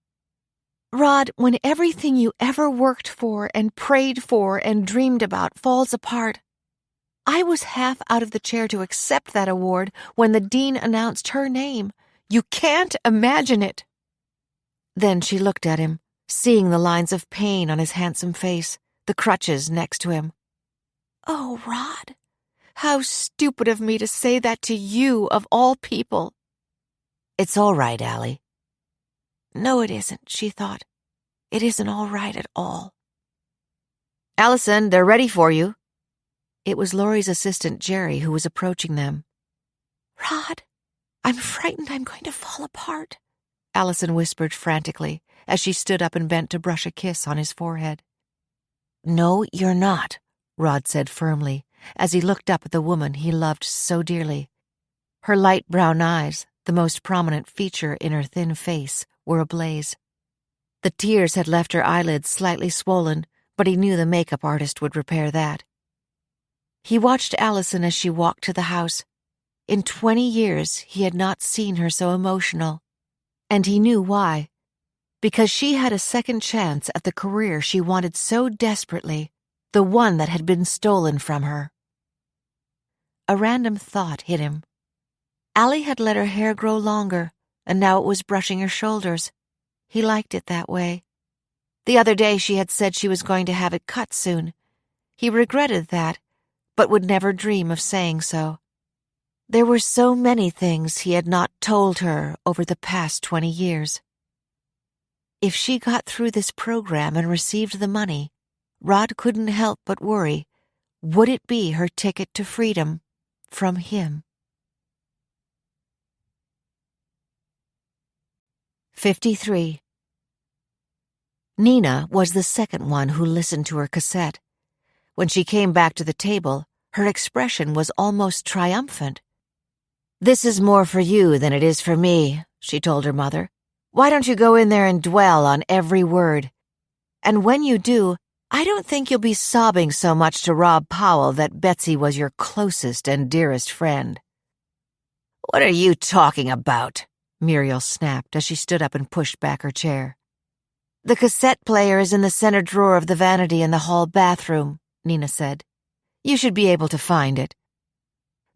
"Rod, when everything you ever worked for and prayed for and dreamed about falls apart, I was half out of the chair to accept that award when the dean announced her name. You can't imagine it." Then she looked at him, seeing the lines of pain on his handsome face, the crutches next to him. "Oh, Rod, how stupid of me to say that to you of all people." "It's all right, Allie." No, it isn't, she thought. It isn't all right at all. "Allison, they're ready for you." It was Laurie's assistant, Jerry, who was approaching them. "Rod, I'm frightened I'm going to fall apart," Allison whispered frantically as she stood up and bent to brush a kiss on his forehead. "No, you're not," Rod said firmly, as he looked up at the woman he loved so dearly. Her light brown eyes, the most prominent feature in her thin face, were ablaze. The tears had left her eyelids slightly swollen, but he knew the makeup artist would repair that. He watched Allison as she walked to the house. In 20 years, he had not seen her so emotional. And he knew why. Because she had a second chance at the career she wanted so desperately, the one that had been stolen from her. A random thought hit him. Allie had let her hair grow longer, and now it was brushing her shoulders. He liked it that way. The other day she had said she was going to have it cut soon. He regretted that, but would never dream of saying so. There were so many things he had not told her over the past 20 years. If she got through this program and received the money, Rod couldn't help but worry, would it be her ticket to freedom from him? 53. Nina was the second one who listened to her cassette. When she came back to the table, her expression was almost triumphant. "This is more for you than it is for me," she told her mother. "Why don't you go in there and dwell on every word? And when you do, I don't think you'll be sobbing so much to Rob Powell that Betsy was your closest and dearest friend." "What are you talking about?" Muriel snapped as she stood up and pushed back her chair. "The cassette player is in the center drawer of the vanity in the hall bathroom," Nina said. "You should be able to find it."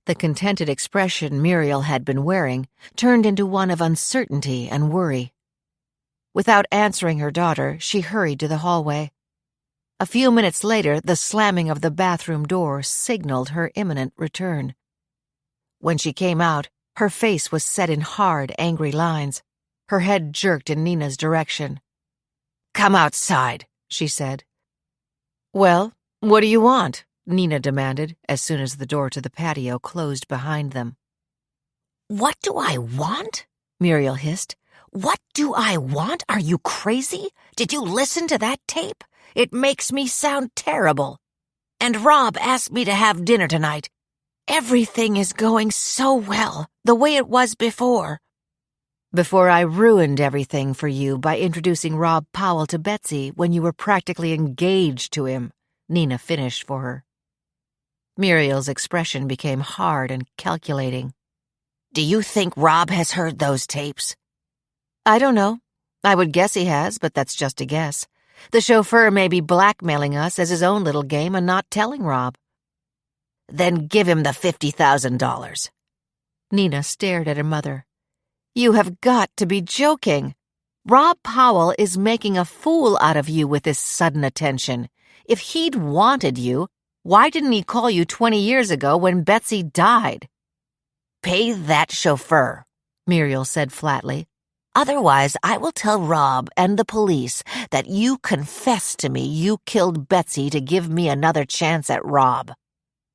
The contented expression Muriel had been wearing turned into one of uncertainty and worry. Without answering her daughter, she hurried to the hallway. A few minutes later, the slamming of the bathroom door signaled her imminent return. When she came out, her face was set in hard, angry lines. Her head jerked in Nina's direction. "Come outside," she said. "Well, what do you want?" Nina demanded as soon as the door to the patio closed behind them. "What do I want?" Muriel hissed. "What do I want? Are you crazy? Did you listen to that tape? It makes me sound terrible. And Rob asked me to have dinner tonight. Everything is going so well, the way it was before." "Before I ruined everything for you by introducing Rob Powell to Betsy when you were practically engaged to him," Nina finished for her. Muriel's expression became hard and calculating. "Do you think Rob has heard those tapes?" "I don't know. I would guess he has, but that's just a guess. The chauffeur may be blackmailing us as his own little game and not telling Rob." "Then give him the $50,000. Nina stared at her mother. "You have got to be joking. Rob Powell is making a fool out of you with this sudden attention. If he'd wanted you, why didn't he call you 20 years ago when Betsy died?" "Pay that chauffeur," Muriel said flatly. "Otherwise, I will tell Rob and the police that you confessed to me you killed Betsy to give me another chance at Rob.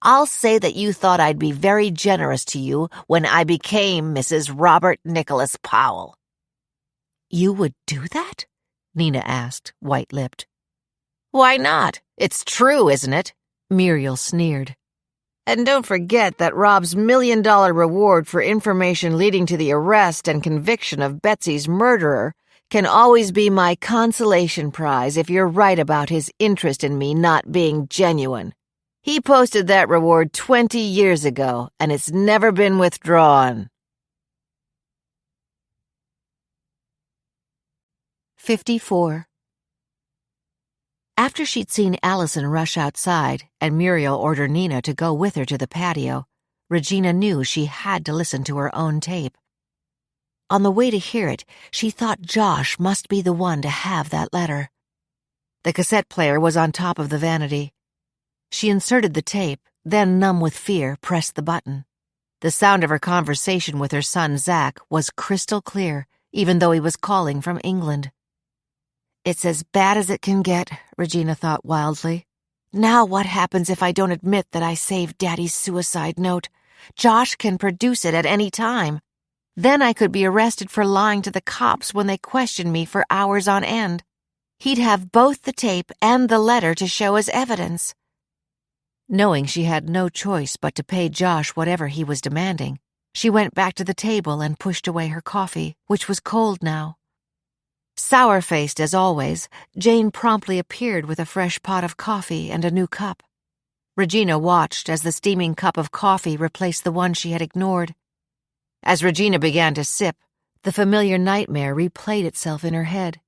I'll say that you thought I'd be very generous to you when I became Mrs. Robert Nicholas Powell." "You would do that?" Nina asked, white-lipped. "Why not? It's true, isn't it?" Muriel sneered. "And don't forget that Rob's $1 million reward for information leading to the arrest and conviction of Betsy's murderer can always be my consolation prize if you're right about his interest in me not being genuine. He posted that reward 20 years ago, and it's never been withdrawn." 54. After she'd seen Allison rush outside and Muriel order Nina to go with her to the patio, Regina knew she had to listen to her own tape. On the way to hear it, she thought Josh must be the one to have that letter. The cassette player was on top of the vanity. She inserted the tape, then, numb with fear, pressed the button. The sound of her conversation with her son Zach was crystal clear, even though he was calling from England. "It's as bad as it can get," Regina thought wildly. "Now what happens if I don't admit that I saved Daddy's suicide note? Josh can produce it at any time. Then I could be arrested for lying to the cops when they questioned me for hours on end. He'd have both the tape and the letter to show as evidence." Knowing she had no choice but to pay Josh whatever he was demanding, She went back to the table and pushed away her coffee, which was cold now. Sour-faced as always, Jane promptly appeared with a fresh pot of coffee and a new cup. Regina watched as the steaming cup of coffee replaced the one she had ignored. As Regina began to sip, the familiar nightmare replayed itself in her head.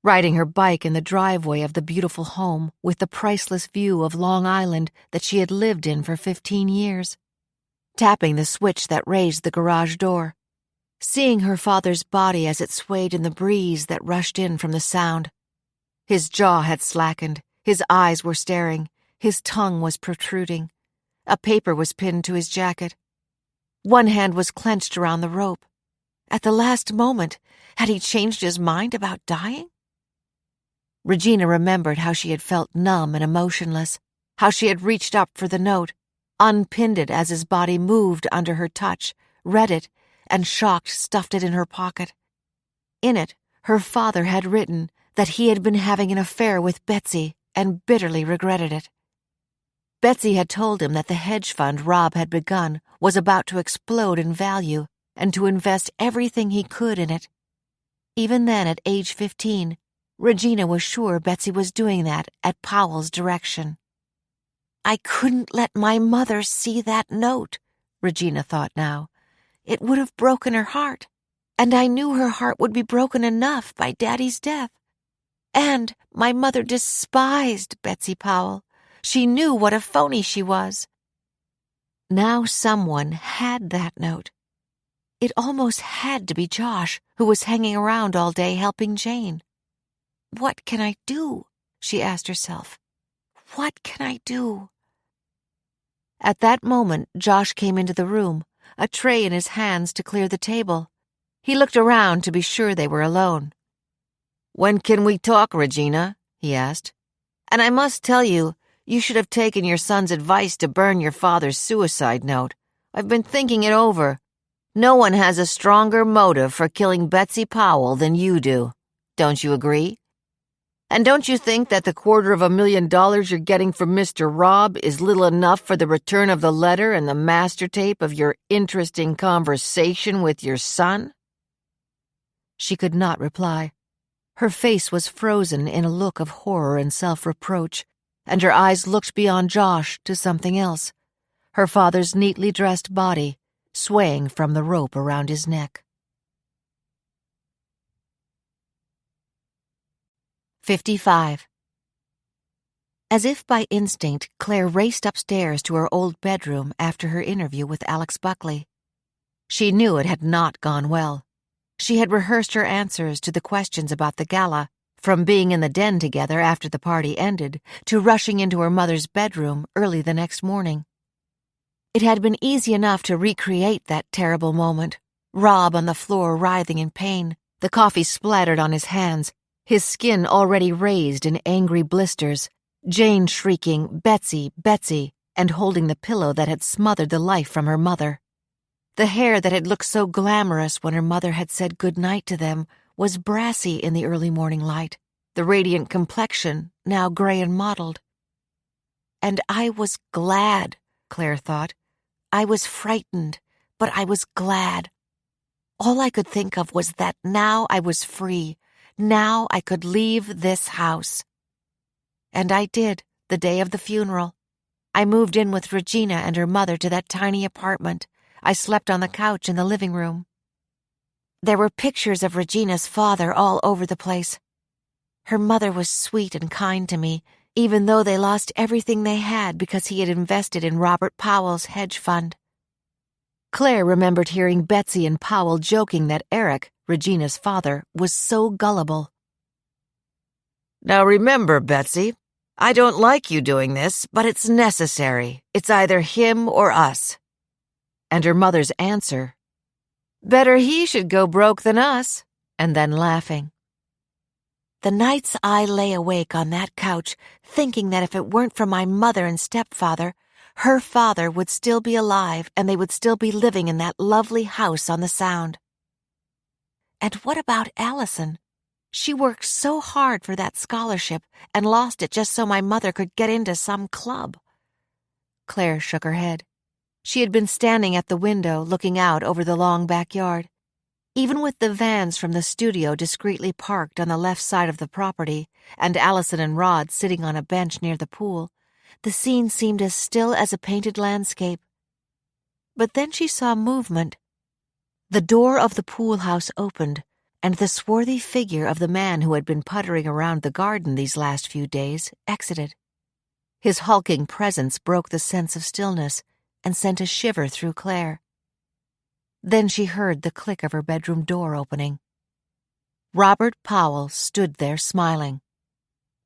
Riding her bike in the driveway of the beautiful home with the priceless view of Long Island that she had lived in for 15 years. Tapping the switch that raised the garage door. Seeing her father's body as it swayed in the breeze that rushed in from the sound. His jaw had slackened, his eyes were staring, his tongue was protruding. A paper was pinned to his jacket. One hand was clenched around the rope. At the last moment, had he changed his mind about dying? Regina remembered how she had felt numb and emotionless, how she had reached up for the note, unpinned it as his body moved under her touch, read it, and shocked stuffed it in her pocket. In it, her father had written that he had been having an affair with Betsy and bitterly regretted it. Betsy had told him that the hedge fund Rob had begun was about to explode in value and to invest everything he could in it. Even then, at age 15, Regina was sure Betsy was doing that at Powell's direction. I couldn't let my mother see that note, Regina thought now. It would have broken her heart, and I knew her heart would be broken enough by Daddy's death. And my mother despised Betsy Powell. She knew what a phony she was. Now someone had that note. It almost had to be Josh, who was hanging around all day helping Jane. What can I do? She asked herself. What can I do? At that moment, Josh came into the room, a tray in his hands to clear the table. He looked around to be sure they were alone. When can we talk, Regina? He asked. And I must tell you, you should have taken your son's advice to burn your father's suicide note. I've been thinking it over. No one has a stronger motive for killing Betsy Powell than you do. Don't you agree? And don't you think that the $250,000 you're getting from Mr. Rob is little enough for the return of the letter and the master tape of your interesting conversation with your son? She could not reply. Her face was frozen in a look of horror and self-reproach, and her eyes looked beyond Josh to something else, her father's neatly dressed body, swaying from the rope around his neck. 55. As if by instinct, Claire raced upstairs to her old bedroom after her interview with Alex Buckley. She knew it had not gone well. She had rehearsed her answers to the questions about the gala, from being in the den together after the party ended to rushing into her mother's bedroom early the next morning. It had been easy enough to recreate that terrible moment. Rob on the floor writhing in pain, the coffee splattered on his hands, his skin already raised in angry blisters, Jane shrieking, "Betsy, Betsy," and holding the pillow that had smothered the life from her mother. The hair that had looked so glamorous when her mother had said good night to them was brassy in the early morning light, the radiant complexion now gray and mottled. And I was glad, Claire thought. I was frightened, but I was glad. All I could think of was that now I was free. Now I could leave this house. And I did, the day of the funeral. I moved in with Regina and her mother to that tiny apartment. I slept on the couch in the living room. There were pictures of Regina's father all over the place. Her mother was sweet and kind to me, even though they lost everything they had because he had invested in Robert Powell's hedge fund. Claire remembered hearing Betsy and Powell joking that Eric, Regina's father, was so gullible. Now remember, Betsy, I don't like you doing this, but it's necessary. It's either him or us. And her mother's answer, better he should go broke than us, and then laughing. The nights I lay awake on that couch, thinking that if it weren't for my mother and stepfather, her father would still be alive and they would still be living in that lovely house on the Sound. And what about Allison? She worked so hard for that scholarship and lost it just so my mother could get into some club. Claire shook her head. She had been standing at the window looking out over the long backyard. Even with the vans from the studio discreetly parked on the left side of the property and Allison and Rod sitting on a bench near the pool, the scene seemed as still as a painted landscape. But then she saw movement. The door of the pool house opened, and the swarthy figure of the man who had been puttering around the garden these last few days exited. His hulking presence broke the sense of stillness and sent a shiver through Claire. Then she heard the click of her bedroom door opening. Robert Powell stood there smiling.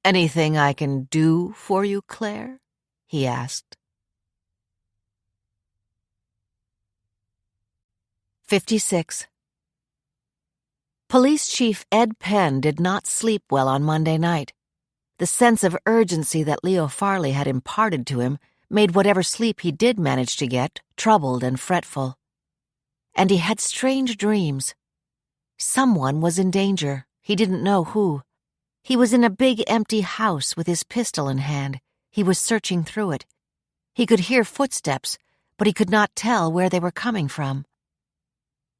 "Anything I can do for you, Claire?" he asked. 56. Police Chief Ed Penn did not sleep well on Monday night. The sense of urgency that Leo Farley had imparted to him made whatever sleep he did manage to get troubled and fretful. And he had strange dreams. Someone was in danger. He didn't know who. He was in a big empty house with his pistol in hand. He was searching through it. He could hear footsteps, but he could not tell where they were coming from.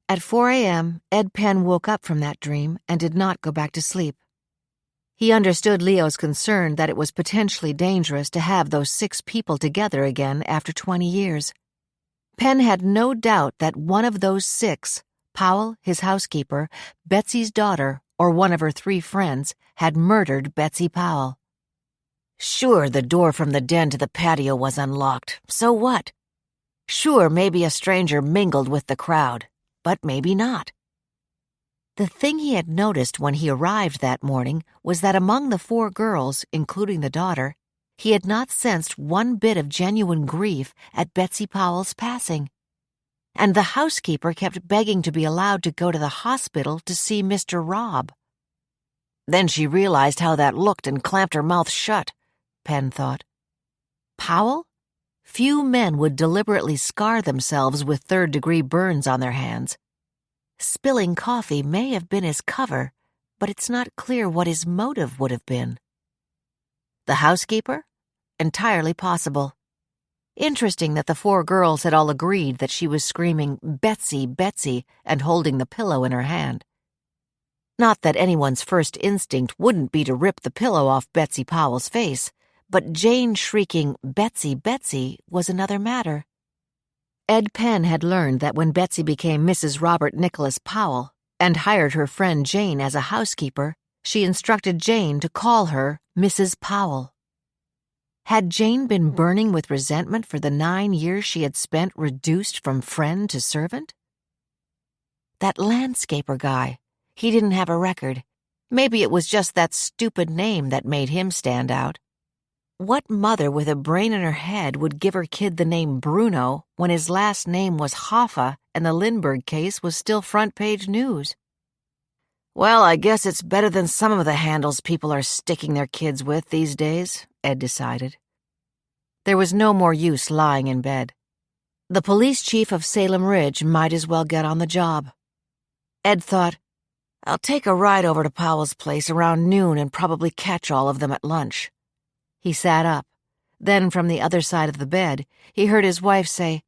At 4 a.m., Ed Penn woke up from that dream and did not go back to sleep. He understood Leo's concern that it was potentially dangerous to have those 6 people together again after 20 years. Penn had no doubt that one of those 6, Powell, his housekeeper, Betsy's daughter, or one of her 3 friends, had murdered Betsy Powell. Sure, the door from the den to the patio was unlocked. So what? Sure, maybe a stranger mingled with the crowd, but maybe not. The thing he had noticed when he arrived that morning was that among the 4 girls, including the daughter, he had not sensed one bit of genuine grief at Betsy Powell's passing. And the housekeeper kept begging to be allowed to go to the hospital to see Mr. Robb. Then she realized how that looked and clamped her mouth shut, Penn thought. Powell? Few men would deliberately scar themselves with third-degree burns on their hands. Spilling coffee may have been his cover, but it's not clear what his motive would have been. The housekeeper? Entirely possible. Interesting that the 4 girls had all agreed that she was screaming, "Betsy, Betsy," and holding the pillow in her hand. Not that anyone's first instinct wouldn't be to rip the pillow off Betsy Powell's face, but Jane shrieking, "Betsy, Betsy," was another matter. Ed Penn had learned that when Betsy became Mrs. Robert Nicholas Powell and hired her friend Jane as a housekeeper, she instructed Jane to call her Mrs. Powell. Had Jane been burning with resentment for the 9 years she had spent reduced from friend to servant? That landscaper guy, he didn't have a record. Maybe it was just that stupid name that made him stand out. What mother with a brain in her head would give her kid the name Bruno when his last name was Hoffa and the Lindbergh case was still front-page news? Well, I guess it's better than some of the handles people are sticking their kids with these days, Ed decided. There was no more use lying in bed. The police chief of Salem Ridge might as well get on the job. Ed thought, I'll take a ride over to Powell's place around noon and probably catch all of them at lunch. He sat up. Then from the other side of the bed, he heard his wife say,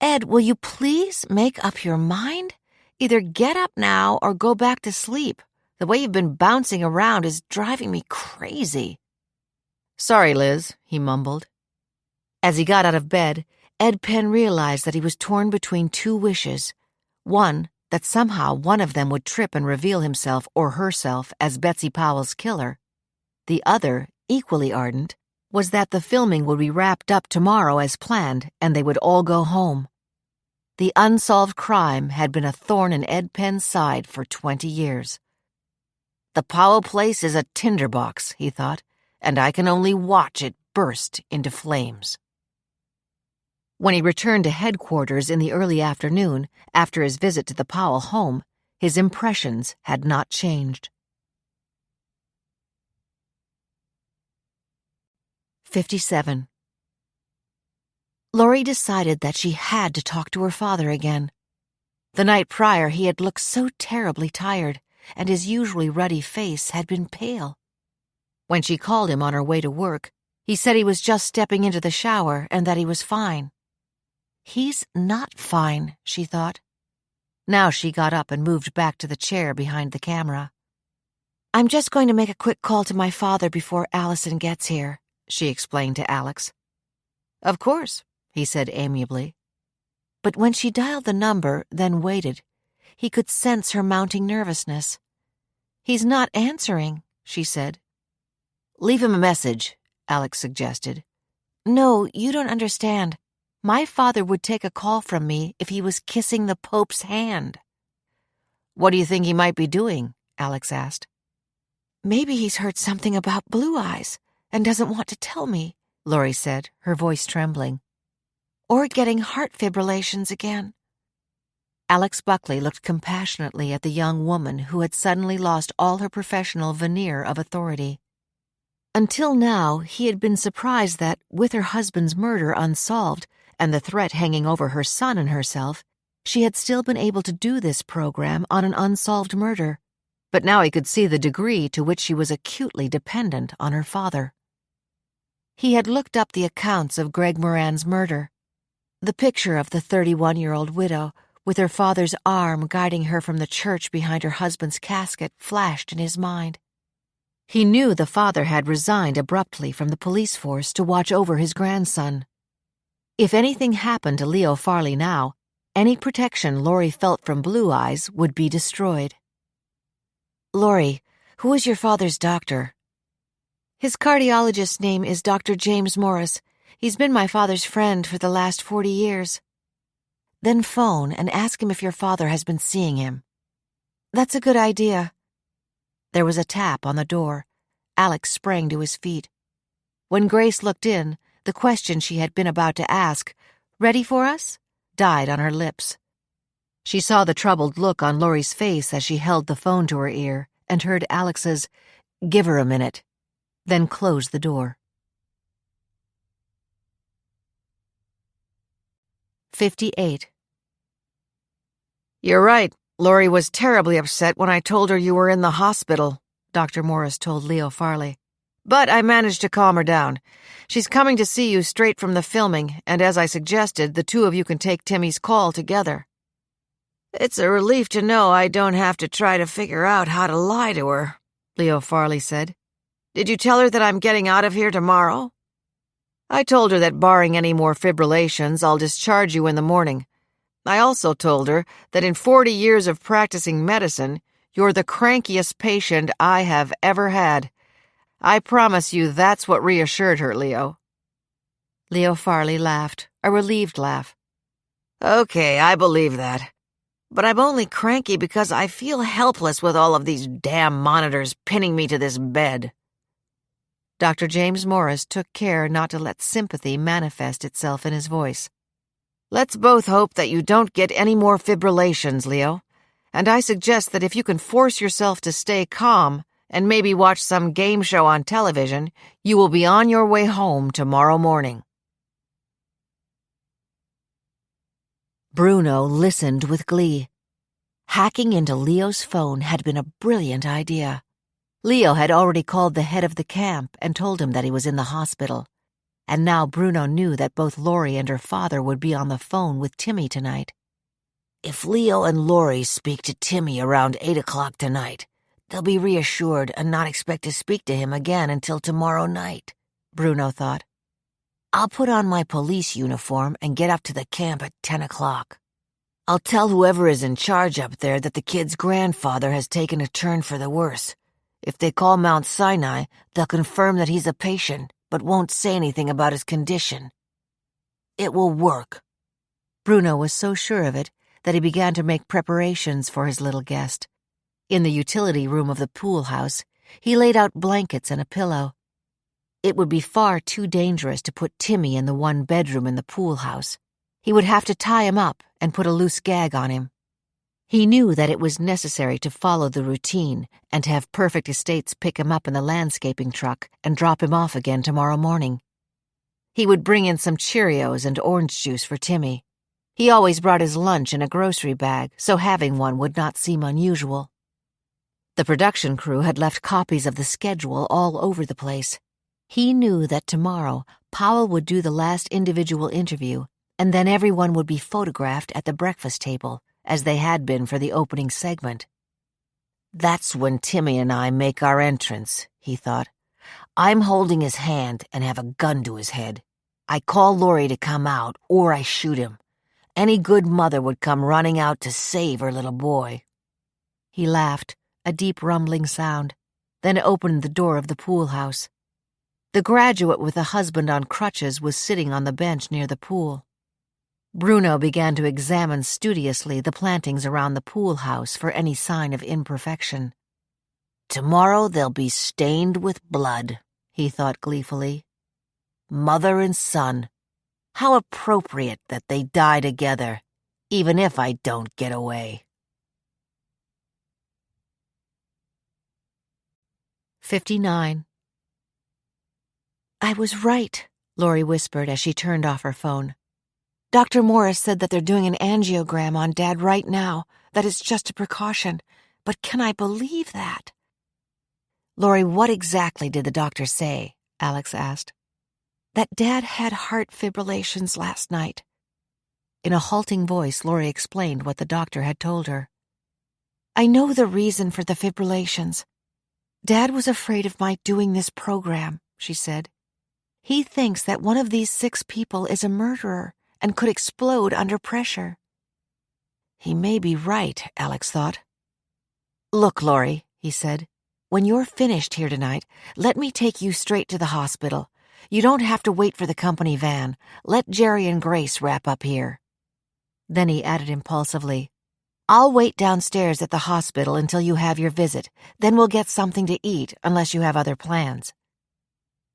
Ed, will you please make up your mind? Either get up now or go back to sleep. The way you've been bouncing around is driving me crazy. Sorry, Liz, he mumbled. As he got out of bed, Ed Penn realized that he was torn between 2 wishes. One, that somehow one of them would trip and reveal himself or herself as Betsy Powell's killer. The other, equally ardent, was that the filming would be wrapped up tomorrow as planned and they would all go home. The unsolved crime had been a thorn in Ed Penn's side for 20 years. The Powell place is a tinderbox, he thought, and I can only watch it burst into flames. When he returned to headquarters in the early afternoon, after his visit to the Powell home, his impressions had not changed. 57. Laurie decided that she had to talk to her father again. The night prior he had looked so terribly tired, and his usually ruddy face had been pale. When she called him on her way to work, he said he was just stepping into the shower and that he was fine. He's not fine, she thought. Now she got up and moved back to the chair behind the camera. I'm just going to make a quick call to my father before Allison gets here, she explained to Alex. Of course, he said amiably. But when she dialed the number, then waited, he could sense her mounting nervousness. He's not answering, she said. Leave him a message, Alex suggested. No, you don't understand. My father would take a call from me if he was kissing the Pope's hand. What do you think he might be doing? Alex asked. Maybe he's heard something about Blue Eyes and doesn't want to tell me, Laurie said, her voice trembling. Or getting heart fibrillations again. Alex Buckley looked compassionately at the young woman who had suddenly lost all her professional veneer of authority. Until now, he had been surprised that, with her husband's murder unsolved and the threat hanging over her son and herself, she had still been able to do this program on an unsolved murder. But now he could see the degree to which she was acutely dependent on her father. He had looked up the accounts of Greg Moran's murder. The picture of the 31-year-old widow, with her father's arm guiding her from the church behind her husband's casket, flashed in his mind. He knew the father had resigned abruptly from the police force to watch over his grandson. If anything happened to Leo Farley now, any protection Laurie felt from Blue Eyes would be destroyed. Laurie, who is your father's doctor? His cardiologist's name is Dr. James Morris. He's been my father's friend for the last 40 years. Then phone and ask him if your father has been seeing him. That's a good idea. There was a tap on the door. Alex sprang to his feet. When Grace looked in, the question she had been about to ask, "Ready for us?" died on her lips. She saw the troubled look on Laurie's face as she held the phone to her ear and heard Alex's, "Give her a minute," then closed the door. 58. You're right. Laurie was terribly upset when I told her you were in the hospital, Dr. Morris told Leo Farley. But I managed to calm her down. She's coming to see you straight from the filming, and as I suggested, the two of you can take Timmy's call together. It's a relief to know I don't have to try to figure out how to lie to her, Leo Farley said. Did you tell her that I'm getting out of here tomorrow? I told her that barring any more fibrillations, I'll discharge you in the morning. I also told her that in 40 years of practicing medicine, you're the crankiest patient I have ever had. I promise you that's what reassured her, Leo. Leo Farley laughed, a relieved laugh. Okay, I believe that. But I'm only cranky because I feel helpless with all of these damn monitors pinning me to this bed. Dr. James Morris took care not to let sympathy manifest itself in his voice. Let's both hope that you don't get any more fibrillations, Leo. And I suggest that if you can force yourself to stay calm and maybe watch some game show on television, you will be on your way home tomorrow morning. Bruno listened with glee. Hacking into Leo's phone had been a brilliant idea. Leo had already called the head of the camp and told him that he was in the hospital. And now Bruno knew that both Laurie and her father would be on the phone with Timmy tonight. If Leo and Laurie speak to Timmy around 8 o'clock tonight, they'll be reassured and not expect to speak to him again until tomorrow night, Bruno thought. I'll put on my police uniform and get up to the camp at 10 o'clock. I'll tell whoever is in charge up there that the kid's grandfather has taken a turn for the worse. If they call Mount Sinai, they'll confirm that he's a patient, but won't say anything about his condition. It will work. Bruno was so sure of it that he began to make preparations for his little guest. In the utility room of the pool house, he laid out blankets and a pillow. It would be far too dangerous to put Timmy in the one bedroom in the pool house. He would have to tie him up and put a loose gag on him. He knew that it was necessary to follow the routine and to have Perfect Estates pick him up in the landscaping truck and drop him off again tomorrow morning. He would bring in some Cheerios and orange juice for Timmy. He always brought his lunch in a grocery bag, so having one would not seem unusual. The production crew had left copies of the schedule all over the place. He knew that tomorrow Powell would do the last individual interview, and then everyone would be photographed at the breakfast table, as they had been for the opening segment. That's when Timmy and I make our entrance, he thought. I'm holding his hand and have a gun to his head. I call Laurie to come out, or I shoot him. Any good mother would come running out to save her little boy. He laughed, a deep rumbling sound, then opened the door of the pool house. The graduate with a husband on crutches was sitting on the bench near the pool. Bruno began to examine studiously the plantings around the pool house for any sign of imperfection. Tomorrow they'll be stained with blood, he thought gleefully. Mother and son. How appropriate that they die together, even if I don't get away. 59. I was right, Laurie whispered as she turned off her phone. Dr. Morris said that they're doing an angiogram on Dad right now, that it's just a precaution. But can I believe that? Laurie, what exactly did the doctor say? Alex asked. That Dad had heart fibrillations last night. In a halting voice, Laurie explained what the doctor had told her. I know the reason for the fibrillations. Dad was afraid of my doing this program, she said. He thinks that one of these 6 people is a murderer and could explode under pressure. He may be right, Alex thought. Look, Laurie, he said, when you're finished here tonight, let me take you straight to the hospital. You don't have to wait for the company van. Let Jerry and Grace wrap up here. Then he added impulsively, I'll wait downstairs at the hospital until you have your visit. Then we'll get something to eat, unless you have other plans.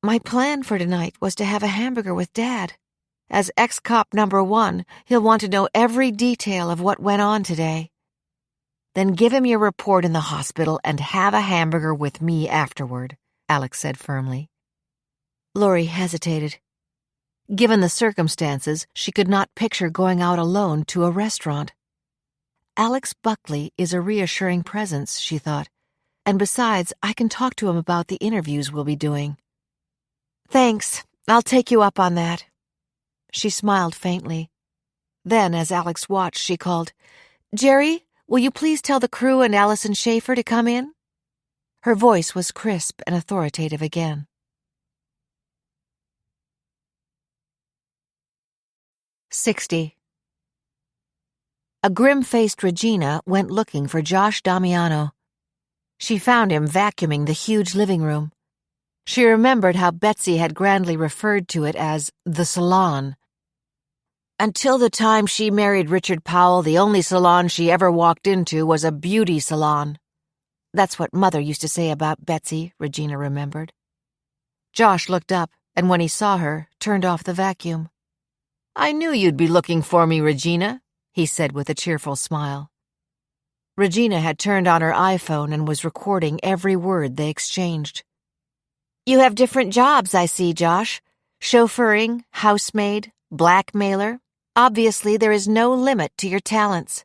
My plan for tonight was to have a hamburger with Dad. As ex-cop number 1, he'll want to know every detail of what went on today. Then give him your report in the hospital and have a hamburger with me afterward, Alex said firmly. Laurie hesitated. Given the circumstances, she could not picture going out alone to a restaurant. Alex Buckley is a reassuring presence, she thought, and besides, I can talk to him about the interviews we'll be doing. Thanks, I'll take you up on that. She smiled faintly. Then, as Alex watched, she called, Jerry, will you please tell the crew and Allison Schaefer to come in? Her voice was crisp and authoritative again. 60. A grim-faced Regina went looking for Josh Damiano. She found him vacuuming the huge living room. She remembered how Betsy had grandly referred to it as the salon. Until the time she married Richard Powell, the only salon she ever walked into was a beauty salon. That's what Mother used to say about Betsy, Regina remembered. Josh looked up, and when he saw her, turned off the vacuum. I knew you'd be looking for me, Regina, he said with a cheerful smile. Regina had turned on her iPhone and was recording every word they exchanged. You have different jobs, I see, Josh. Chauffeuring, housemaid, blackmailer. Obviously, there is no limit to your talents.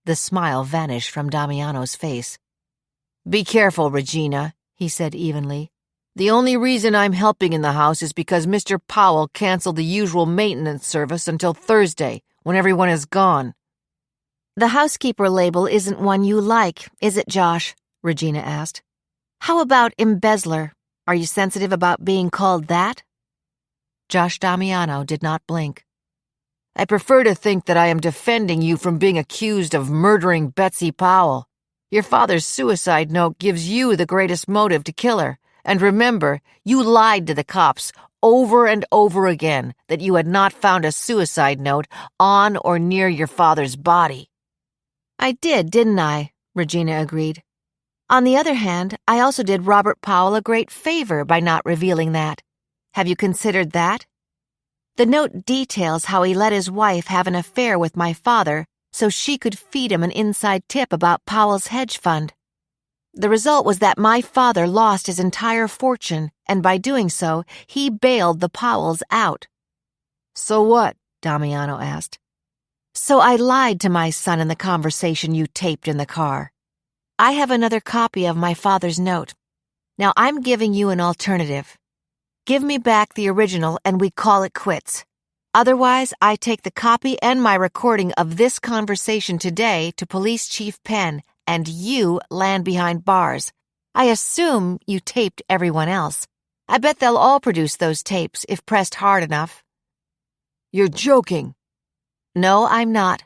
The smile vanished from Damiano's face. Be careful, Regina, he said evenly. The only reason I'm helping in the house is because Mr. Powell canceled the usual maintenance service until Thursday, when everyone is gone. The housekeeper label isn't one you like, is it, Josh? Regina asked. How about embezzler? Are you sensitive about being called that? Josh Damiano did not blink. I prefer to think that I am defending you from being accused of murdering Betsy Powell. Your father's suicide note gives you the greatest motive to kill her. And remember, you lied to the cops over and over again that you had not found a suicide note on or near your father's body. I did, didn't I? Regina agreed. On the other hand, I also did Robert Powell a great favor by not revealing that. Have you considered that? The note details how he let his wife have an affair with my father so she could feed him an inside tip about Powell's hedge fund. The result was that my father lost his entire fortune, and by doing so, he bailed the Powells out. So what? Damiano asked. So I lied to my son in the conversation you taped in the car. I have another copy of my father's note. Now I'm giving you an alternative. Give me back the original and we call it quits. Otherwise, I take the copy and my recording of this conversation today to Police Chief Penn, and you land behind bars. I assume you taped everyone else. I bet they'll all produce those tapes if pressed hard enough." "You're joking." "No, I'm not.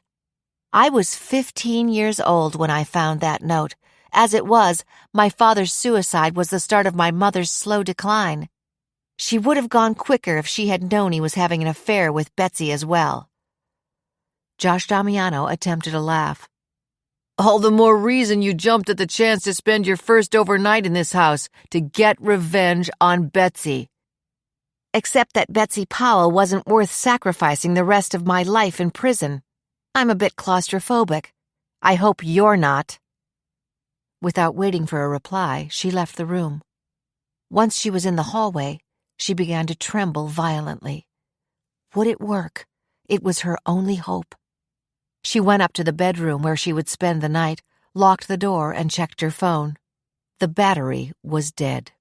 I was 15 years old when I found that note. As it was, my father's suicide was the start of my mother's slow decline. She would have gone quicker if she had known he was having an affair with Betsy as well." Josh Damiano attempted a laugh. "All the more reason you jumped at the chance to spend your first overnight in this house, to get revenge on Betsy." Except that Betsy Powell wasn't worth sacrificing the rest of my life in prison. I'm a bit claustrophobic. I hope you're not." Without waiting for a reply, she left the room. Once she was in the hallway, she began to tremble violently. Would it work? It was her only hope. She went up to the bedroom where she would spend the night, locked the door, and checked her phone. The battery was dead.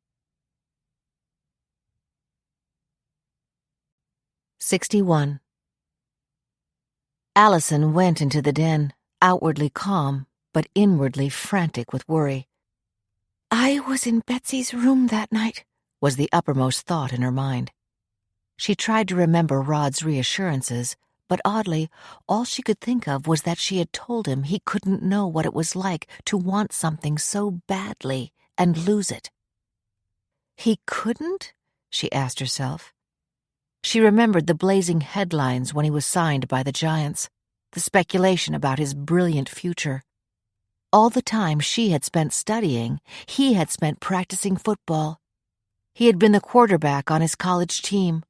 61. Allison went into the den, outwardly calm, but inwardly frantic with worry. "I was in Betsy's room that night," was the uppermost thought in her mind. She tried to remember Rod's reassurances, but oddly, all she could think of was that she had told him he couldn't know what it was like to want something so badly and lose it. He couldn't? She asked herself. She remembered the blazing headlines when he was signed by the Giants, the speculation about his brilliant future. All the time she had spent studying, he had spent practicing football. He had been the quarterback on his college team.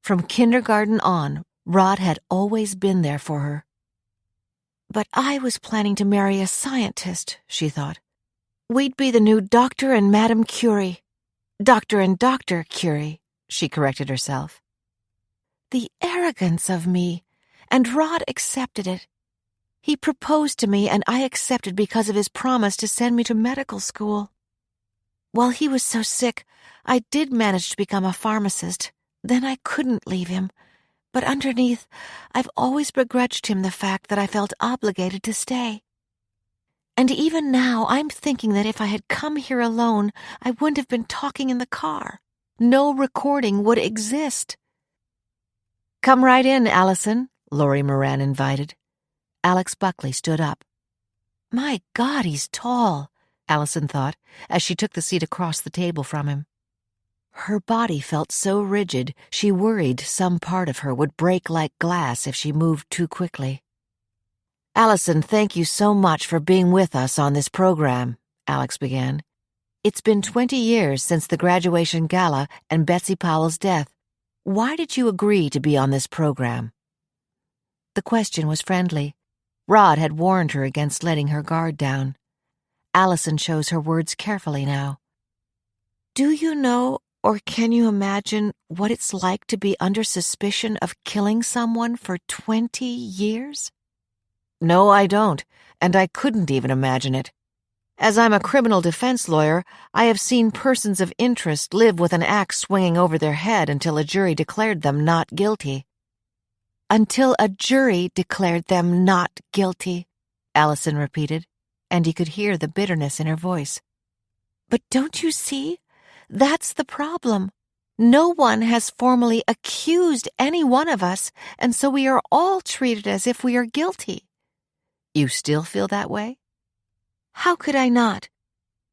From kindergarten on, Rod had always been there for her. But I was planning to marry a scientist, she thought. We'd be the new Dr. and Madame Curie. Dr. and Dr. Curie, she corrected herself. The arrogance of me, and Rod accepted it. He proposed to me and I accepted because of his promise to send me to medical school. While he was so sick, I did manage to become a pharmacist. Then I couldn't leave him. But underneath, I've always begrudged him the fact that I felt obligated to stay. And even now, I'm thinking that if I had come here alone, I wouldn't have been talking in the car. No recording would exist. Come right in, Allison, Laurie Moran invited. Alex Buckley stood up. My God, he's tall, Allison thought, as she took the seat across the table from him. Her body felt so rigid, she worried some part of her would break like glass if she moved too quickly. Allison, thank you so much for being with us on this program, Alex began. It's been 20 years since the graduation gala and Betsy Powell's death. Why did you agree to be on this program? The question was friendly. Rod had warned her against letting her guard down. Allison chose her words carefully now. Do you know, or can you imagine, what it's like to be under suspicion of killing someone for 20 years? No, I don't, and I couldn't even imagine it. As I'm a criminal defense lawyer, I have seen persons of interest live with an axe swinging over their head until a jury declared them not guilty. Until a jury declared them not guilty, Allison repeated, and he could hear the bitterness in her voice. But don't you see? That's the problem. No one has formally accused any one of us, and so we are all treated as if we are guilty. You still feel that way? How could I not?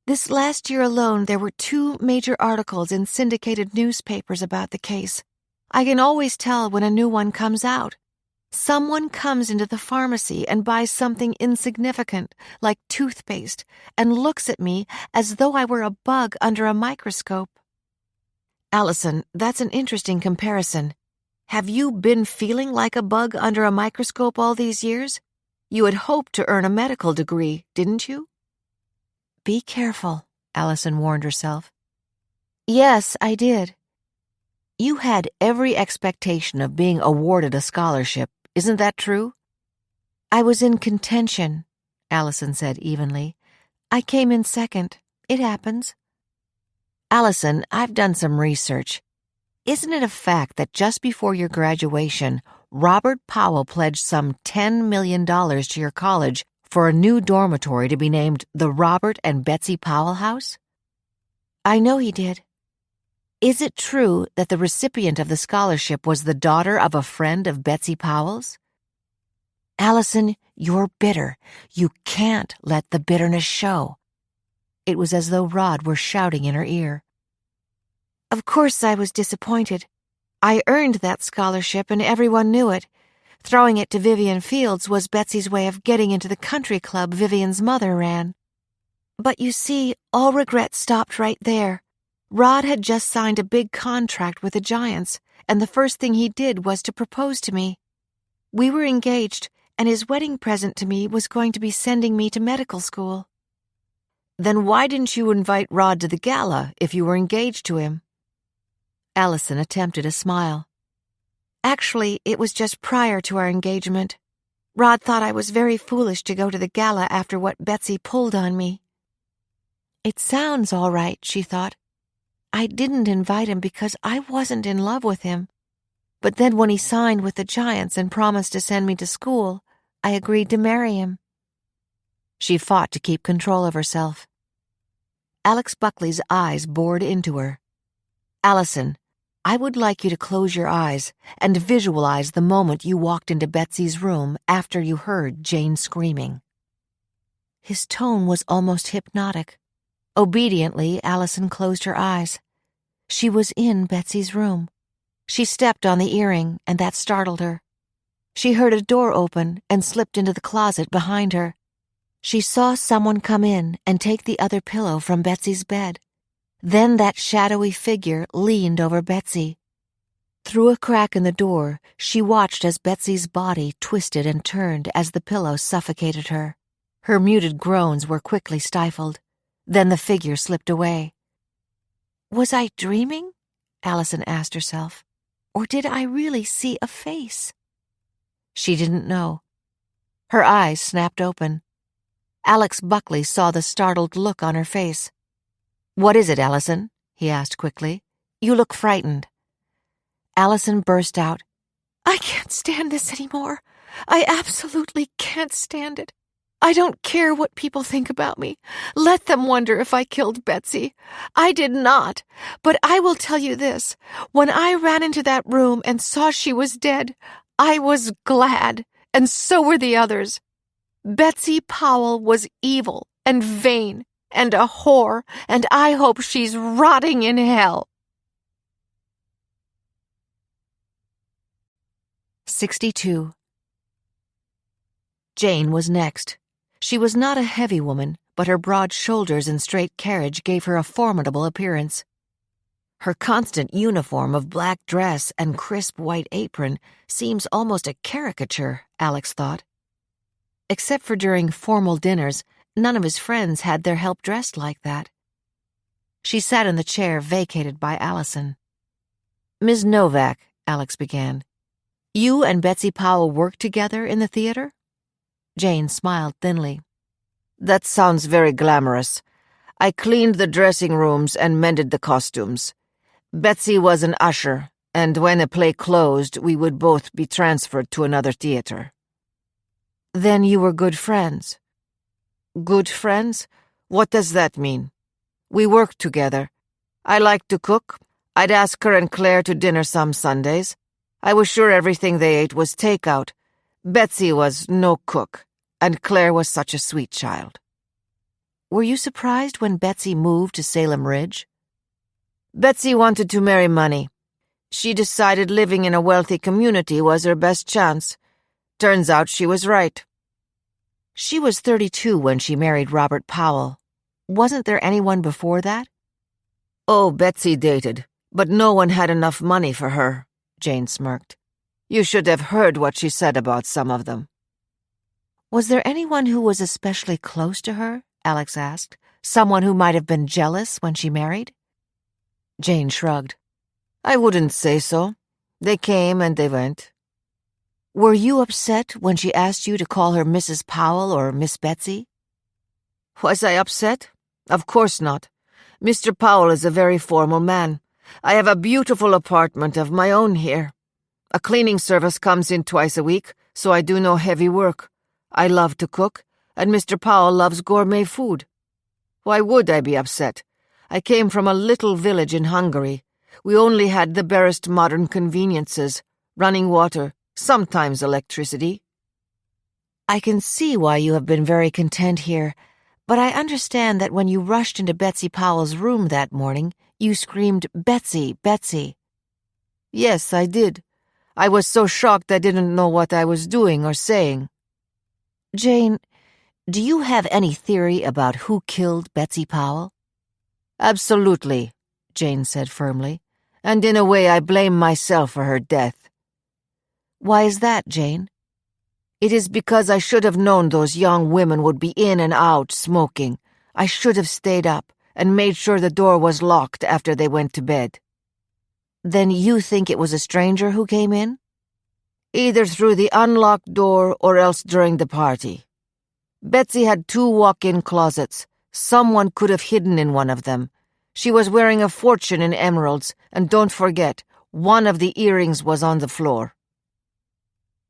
This last year alone, there were 2 major articles in syndicated newspapers about the case. I can always tell when a new one comes out. Someone comes into the pharmacy and buys something insignificant, like toothpaste, and looks at me as though I were a bug under a microscope. Allison, that's an interesting comparison. Have you been feeling like a bug under a microscope all these years? You had hoped to earn a medical degree, didn't you? Be careful, Allison warned herself. Yes, I did. You had every expectation of being awarded a scholarship, isn't that true? I was in contention, Allison said evenly. I came in second. It happens. Allison, I've done some research. Isn't it a fact that just before your graduation, Robert Powell pledged some $10 million to your college for a new dormitory to be named the Robert and Betsy Powell House? I know he did. Is it true that the recipient of the scholarship was the daughter of a friend of Betsy Powell's? Allison, you're bitter. You can't let the bitterness show. It was as though Rod were shouting in her ear. Of course I was disappointed. I earned that scholarship and everyone knew it. Throwing it to Vivian Fields was Betsy's way of getting into the country club Vivian's mother ran. But you see, all regret stopped right there. Rod had just signed a big contract with the Giants, and the first thing he did was to propose to me. We were engaged, and his wedding present to me was going to be sending me to medical school. Then why didn't you invite Rod to the gala if you were engaged to him? Allison attempted a smile. Actually, it was just prior to our engagement. Rod thought I was very foolish to go to the gala after what Betsy pulled on me. It sounds all right, she thought. I didn't invite him because I wasn't in love with him. But then when he signed with the Giants and promised to send me to school, I agreed to marry him. She fought to keep control of herself. Alex Buckley's eyes bored into her. Allison, I would like you to close your eyes and visualize the moment you walked into Betsy's room after you heard Jane screaming. His tone was almost hypnotic. Obediently, Allison closed her eyes. She was in Betsy's room. She stepped on the earring, and that startled her. She heard a door open and slipped into the closet behind her. She saw someone come in and take the other pillow from Betsy's bed. Then that shadowy figure leaned over Betsy. Through a crack in the door, she watched as Betsy's body twisted and turned as the pillow suffocated her. Her muted groans were quickly stifled. Then the figure slipped away. Was I dreaming? Allison asked herself. Or did I really see a face? She didn't know. Her eyes snapped open. Alex Buckley saw the startled look on her face. "What is it, Allison?" he asked quickly. "You look frightened." Allison burst out. I can't stand this anymore. I absolutely can't stand it. I don't care what people think about me. Let them wonder if I killed Betsy. I did not. But I will tell you this. When I ran into that room and saw she was dead, I was glad, and so were the others. Betsy Powell was evil and vain and a whore, and I hope she's rotting in hell. 62. Jane was next. She was not a heavy woman, but her broad shoulders and straight carriage gave her a formidable appearance. Her constant uniform of black dress and crisp white apron seems almost a caricature, Alex thought. Except for during formal dinners, none of his friends had their help dressed like that. She sat in the chair vacated by Allison. "Ms. Novak," Alex began, "you and Betsy Powell worked together in the theater?" Jane smiled thinly. "That sounds very glamorous. I cleaned the dressing rooms and mended the costumes. Betsy was an usher, and when a play closed, we would both be transferred to another theater." "Then you were good friends." "Good friends? What does that mean? We worked together. I liked to cook. I'd ask her and Claire to dinner some Sundays. I was sure everything they ate was takeout. Betsy was no cook, and Claire was such a sweet child." "Were you surprised when Betsy moved to Salem Ridge?" "Betsy wanted to marry money. She decided living in a wealthy community was her best chance. Turns out she was right." "She was 32 when she married Robert Powell. Wasn't there anyone before that?" "Oh, Betsy dated, but no one had enough money for her," Jane smirked. "You should have heard what she said about some of them." "Was there anyone who was especially close to her?" Alex asked. "Someone who might have been jealous when she married?" Jane shrugged. "I wouldn't say so. They came and they went." "Were you upset when she asked you to call her Mrs. Powell or Miss Betsy?" "Was I upset? Of course not. Mr. Powell is a very formal man. I have a beautiful apartment of my own here. A cleaning service comes in twice a week, so I do no heavy work. I love to cook, and Mr. Powell loves gourmet food. Why would I be upset? I came from a little village in Hungary. We only had the barest modern conveniences, running water, sometimes electricity. I can see why you have been very content here, but I understand that when you rushed into Betsy Powell's room that morning, you screamed, "Betsy, Betsy." Yes, I did. I was so shocked I didn't know what I was doing or saying. Jane, do you have any theory about who killed Betsy Powell? Absolutely, Jane said firmly, and in a way I blame myself for her death. Why is that, Jane? It is because I should have known those young women would be in and out smoking. I should have stayed up and made sure the door was locked after they went to bed. Then you think it was a stranger who came in? Either through the unlocked door or else during the party. Betsy had 2 walk-in closets. Someone could have hidden in one of them. She was wearing a fortune in emeralds, and don't forget, one of the earrings was on the floor.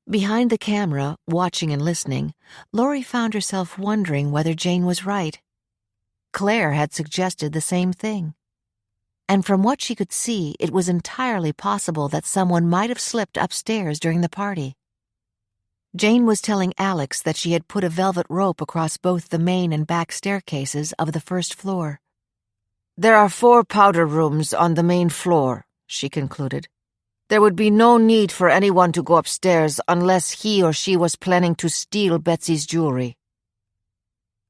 Behind the camera, watching and listening, Laurie found herself wondering whether Jane was right. Claire had suggested the same thing. And from what she could see, it was entirely possible that someone might have slipped upstairs during the party. Jane was telling Alex that she had put a velvet rope across both the main and back staircases of the first floor. There are 4 powder rooms on the main floor, she concluded. There would be no need for anyone to go upstairs unless he or she was planning to steal Betsy's jewelry.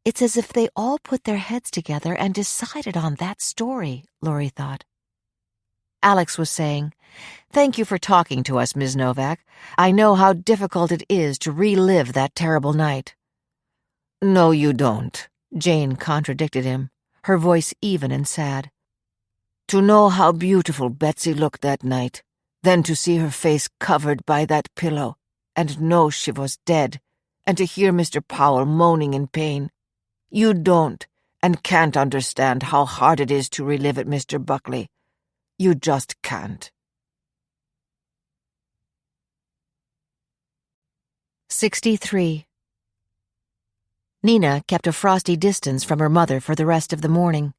It's as if they all put their heads together and decided on that story, Laurie thought. Alex was saying, "Thank you for talking to us, Ms. Novak. I know how difficult it is to relive that terrible night." "No, you don't," Jane contradicted him, her voice even and sad. "To know how beautiful Betsy looked that night, then to see her face covered by that pillow, and know she was dead, and to hear Mr. Powell moaning in pain. You don't and can't understand how hard it is to relive it, Mr. Buckley. You just can't." 63. Nina kept a frosty distance from her mother for the rest of the morning.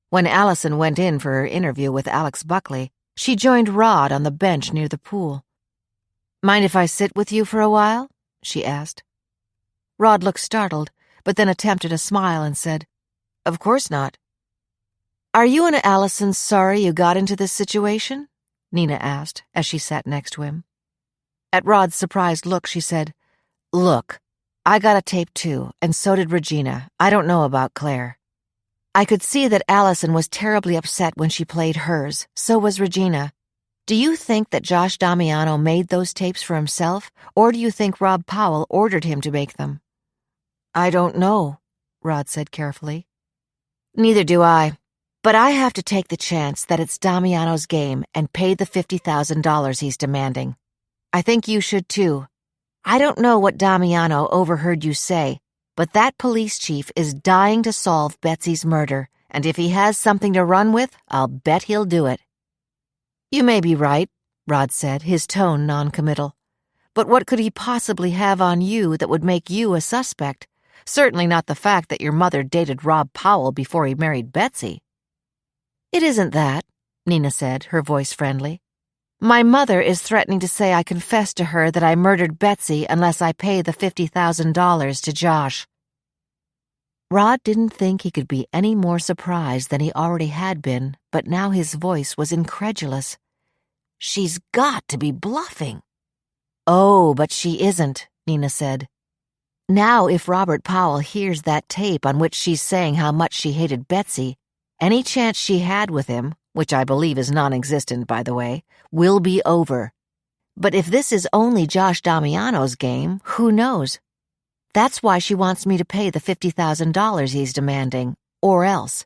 When Allison went in for her interview with Alex Buckley, she joined Rod on the bench near the pool. "Mind if I sit with you for a while?" she asked. Rod looked startled, but then attempted a smile and said, "Of course not." "Are you and Allison sorry you got into this situation?" Nina asked as she sat next to him. At Rod's surprised look, she said, "Look, I got a tape too, and so did Regina. I don't know about Claire. I could see that Allison was terribly upset when she played hers. So was Regina. Do you think that Josh Damiano made those tapes for himself, or do you think Rob Powell ordered him to make them?" "I don't know," Rod said carefully. "Neither do I. But I have to take the chance that it's Damiano's game and pay the $50,000 he's demanding. I think you should too. I don't know what Damiano overheard you say, but that police chief is dying to solve Betsy's murder, and if he has something to run with, I'll bet he'll do it." "You may be right," Rod said, his tone noncommittal. "But what could he possibly have on you that would make you a suspect? Certainly not the fact that your mother dated Rob Powell before he married Betsy." "It isn't that," Nina said, her voice friendly. "My mother is threatening to say I confessed to her that I murdered Betsy unless I pay the $50,000 to Josh." Rod didn't think he could be any more surprised than he already had been, but now his voice was incredulous. "She's got to be bluffing." "Oh, but she isn't," Nina said. "Now if Robert Powell hears that tape on which she's saying how much she hated Betsy, any chance she had with him, which I believe is non-existent, by the way, will be over. But if this is only Josh Damiano's game, who knows? That's why she wants me to pay the $50,000 he's demanding, or else.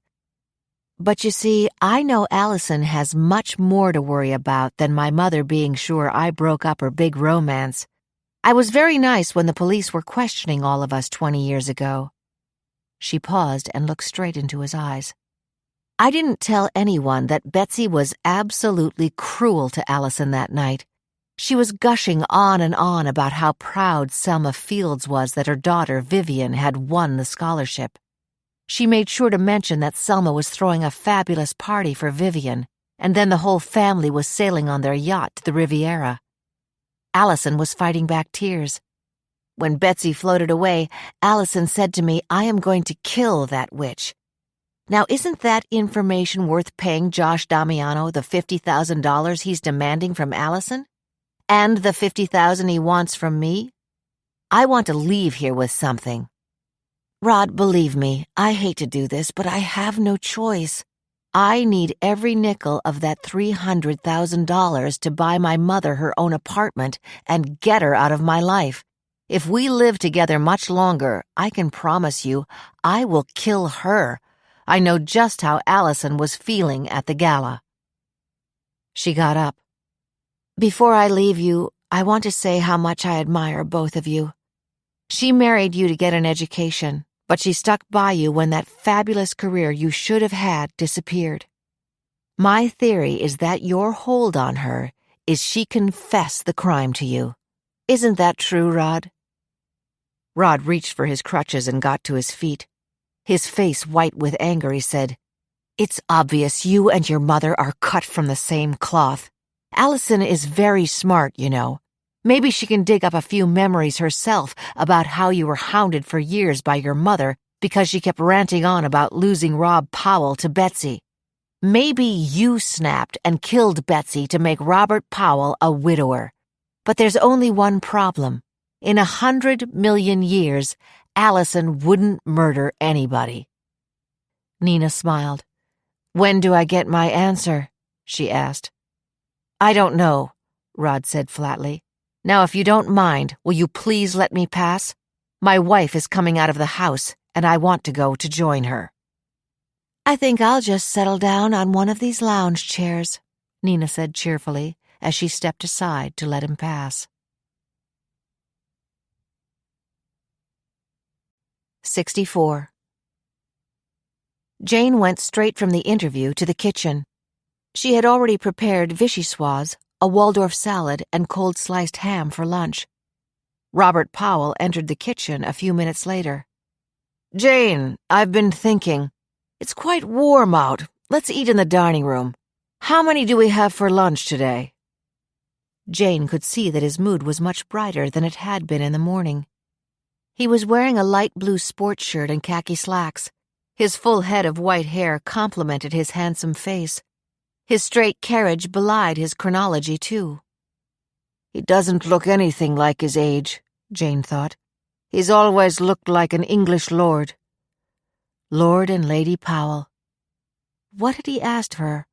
But you see, I know Allison has much more to worry about than my mother being sure I broke up her big romance. I was very nice when the police were questioning all of us 20 years ago." She paused and looked straight into his eyes. I didn't tell anyone that Betsy was absolutely cruel to Allison that night. She was gushing on and on about how proud Selma Fields was that her daughter, Vivian, had won the scholarship. She made sure to mention that Selma was throwing a fabulous party for Vivian, and then the whole family was sailing on their yacht to the Riviera. Allison was fighting back tears. When Betsy floated away, Allison said to me, "I am going to kill that witch." Now, isn't that information worth paying Josh Damiano the $50,000 he's demanding from Allison? And the $50,000 he wants from me? I want to leave here with something. Rod, believe me, I hate to do this, but I have no choice. I need every nickel of that $300,000 to buy my mother her own apartment and get her out of my life. If we live together much longer, I can promise you, I will kill her. I know just how Allison was feeling at the gala. She got up. Before I leave you, I want to say how much I admire both of you. She married you to get an education, but she stuck by you when that fabulous career you should have had disappeared. My theory is that your hold on her is she confessed the crime to you. Isn't that true, Rod? Rod reached for his crutches and got to his feet. His face white with anger, he said, "It's obvious you and your mother are cut from the same cloth. Allison is very smart, you know. Maybe she can dig up a few memories herself about how you were hounded for years by your mother because she kept ranting on about losing Rob Powell to Betsy. Maybe you snapped and killed Betsy to make Robert Powell a widower. But there's only one problem. In 100 million years, Allison wouldn't murder anybody." Nina smiled. "When do I get my answer?" she asked. "I don't know," Rod said flatly. "Now, if you don't mind, will you please let me pass? My wife is coming out of the house, and I want to go to join her." "I think I'll just settle down on one of these lounge chairs," Nina said cheerfully as she stepped aside to let him pass. 64. Jane went straight from the interview to the kitchen. She had already prepared vichyssoise, a Waldorf salad, and cold sliced ham for lunch. Robert Powell entered the kitchen a few minutes later. "Jane, I've been thinking. It's quite warm out. Let's eat in the dining room. How many do we have for lunch today?" Jane could see that his mood was much brighter than it had been in the morning. He was wearing a light blue sports shirt and khaki slacks. His full head of white hair complemented his handsome face. His straight carriage belied his chronology, too. "He doesn't look anything like his age," Jane thought. "He's always looked like an English lord." Lord and Lady Powell. What had he asked her?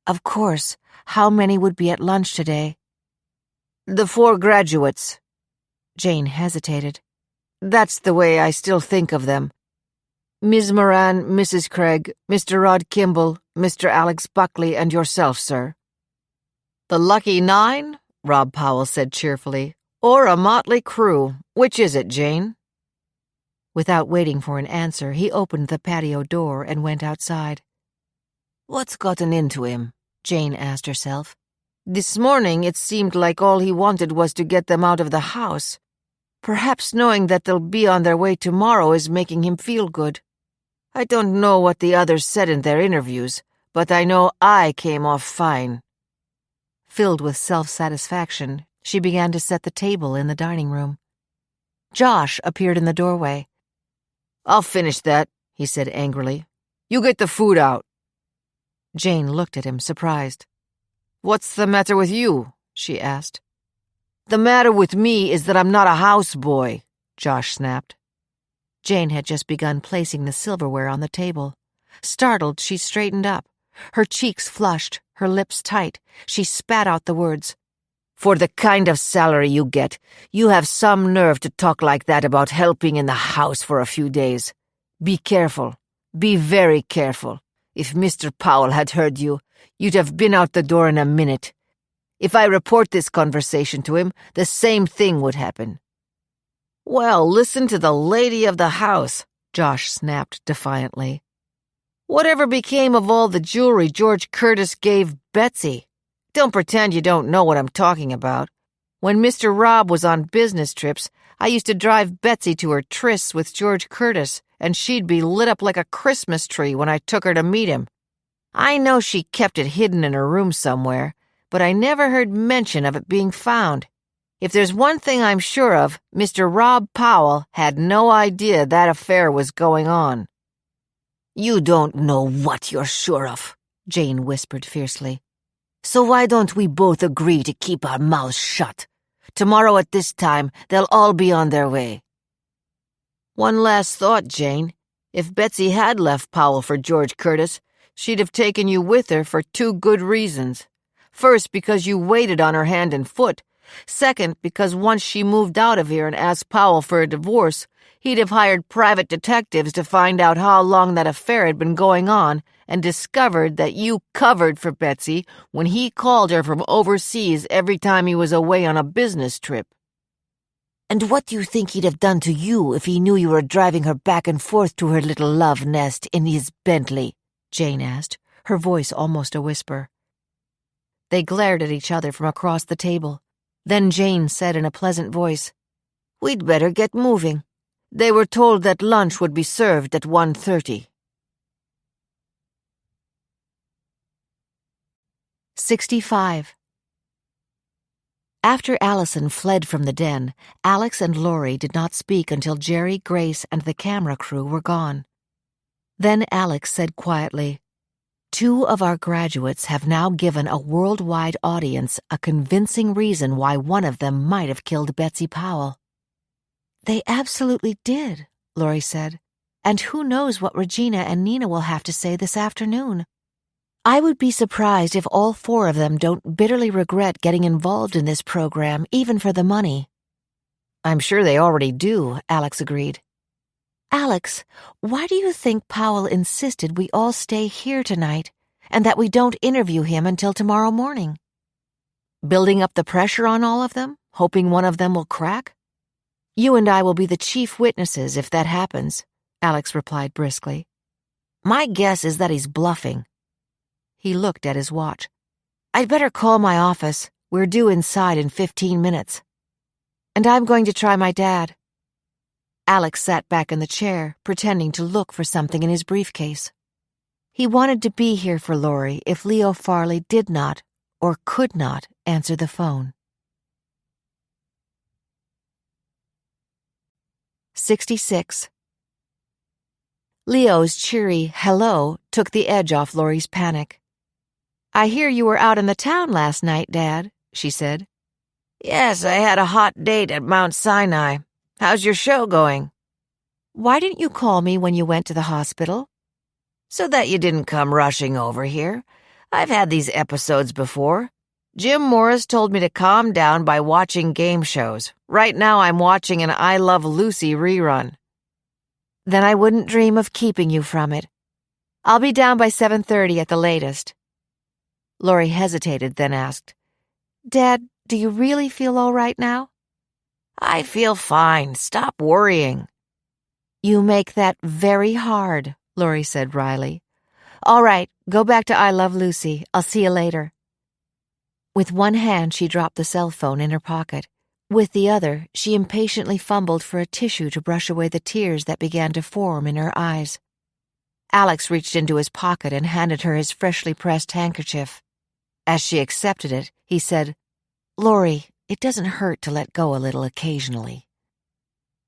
Of course, how many would be at lunch today? "The 4 graduates." Jane hesitated. "That's the way I still think of them. Ms. Moran, Mrs. Craig, Mr. Rod Kimball, Mr. Alex Buckley, and yourself, sir." "The lucky 9?" Rob Powell said cheerfully. "Or a motley crew. Which is it, Jane?" Without waiting for an answer, he opened the patio door and went outside. "What's gotten into him?" Jane asked herself. "This morning it seemed like all he wanted was to get them out of the house. Perhaps knowing that they'll be on their way tomorrow is making him feel good. I don't know what the others said in their interviews, but I know I came off fine." Filled with self-satisfaction, she began to set the table in the dining room. Josh appeared in the doorway. "I'll finish that," he said angrily. "You get the food out." Jane looked at him, surprised. "What's the matter with you?" she asked. "The matter with me is that I'm not a houseboy," Josh snapped. Jane had just begun placing the silverware on the table. Startled, she straightened up. Her cheeks flushed, her lips tight. She spat out the words. "For the kind of salary you get, you have some nerve to talk like that about helping in the house for a few days. Be careful. Be very careful. If Mr. Powell had heard you, you'd have been out the door in a minute. If I report this conversation to him, the same thing would happen." "Well, listen to the lady of the house," Josh snapped defiantly. Whatever became of all the jewelry George Curtis gave Betsy? Don't pretend you don't know what I'm talking about. When Mr. Robb was on business trips, I used to drive Betsy to her trysts with George Curtis, and she'd be lit up like a Christmas tree when I took her to meet him. I know she kept it hidden in her room somewhere, but I never heard mention of it being found. If there's one thing I'm sure of, Mr. Rob Powell had no idea that affair was going on. You don't know what you're sure of, Jane whispered fiercely. So why don't we both agree to keep our mouths shut? Tomorrow at this time, they'll all be on their way. One last thought, Jane. If Betsy had left Powell for George Curtis, she'd have taken you with her for two good reasons. First, because you waited on her hand and foot. Second, because once she moved out of here and asked Powell for a divorce, he'd have hired private detectives to find out how long that affair had been going on and discovered that you covered for Betsy when he called her from overseas every time he was away on a business trip. And what do you think he'd have done to you if he knew you were driving her back and forth to her little love nest in his Bentley? Jane asked, her voice almost a whisper. They glared at each other from across the table. Then Jane said in a pleasant voice, We'd better get moving. They were told that lunch would be served at 1:30. 65. After Allison fled from the den, Alex and Laurie did not speak until Jerry, Grace, and the camera crew were gone. Then Alex said quietly, 2 of our graduates have now given a worldwide audience a convincing reason why one of them might have killed Betsy Powell. They absolutely did, Laurie said. And who knows what Regina and Nina will have to say this afternoon. I would be surprised if all 4 of them don't bitterly regret getting involved in this program, even for the money. I'm sure they already do, Alex agreed. Alex, why do you think Powell insisted we all stay here tonight and that we don't interview him until tomorrow morning? Building up the pressure on all of them, hoping one of them will crack? You and I will be the chief witnesses if that happens, Alex replied briskly. My guess is that he's bluffing. He looked at his watch. I'd better call my office. We're due inside in 15 minutes. And I'm going to try my dad. Alex sat back in the chair, pretending to look for something in his briefcase. He wanted to be here for Laurie if Leo Farley did not, or could not, answer the phone. 66. Leo's cheery hello took the edge off Laurie's panic. I hear you were out in the town last night, Dad, she said. Yes, I had a hot date at Mount Sinai. How's your show going? Why didn't you call me when you went to the hospital? So that you didn't come rushing over here. I've had these episodes before. Jim Morris told me to calm down by watching game shows. Right now I'm watching an I Love Lucy rerun. Then I wouldn't dream of keeping you from it. I'll be down by 7:30 at the latest. Laurie hesitated, then asked, Dad, do you really feel all right now? I feel fine. Stop worrying. You make that very hard, Laurie said wryly. All right, go back to I Love Lucy. I'll see you later. With one hand, she dropped the cell phone in her pocket. With the other, she impatiently fumbled for a tissue to brush away the tears that began to form in her eyes. Alex reached into his pocket and handed her his freshly pressed handkerchief. As she accepted it, he said, Laurie, it doesn't hurt to let go a little occasionally.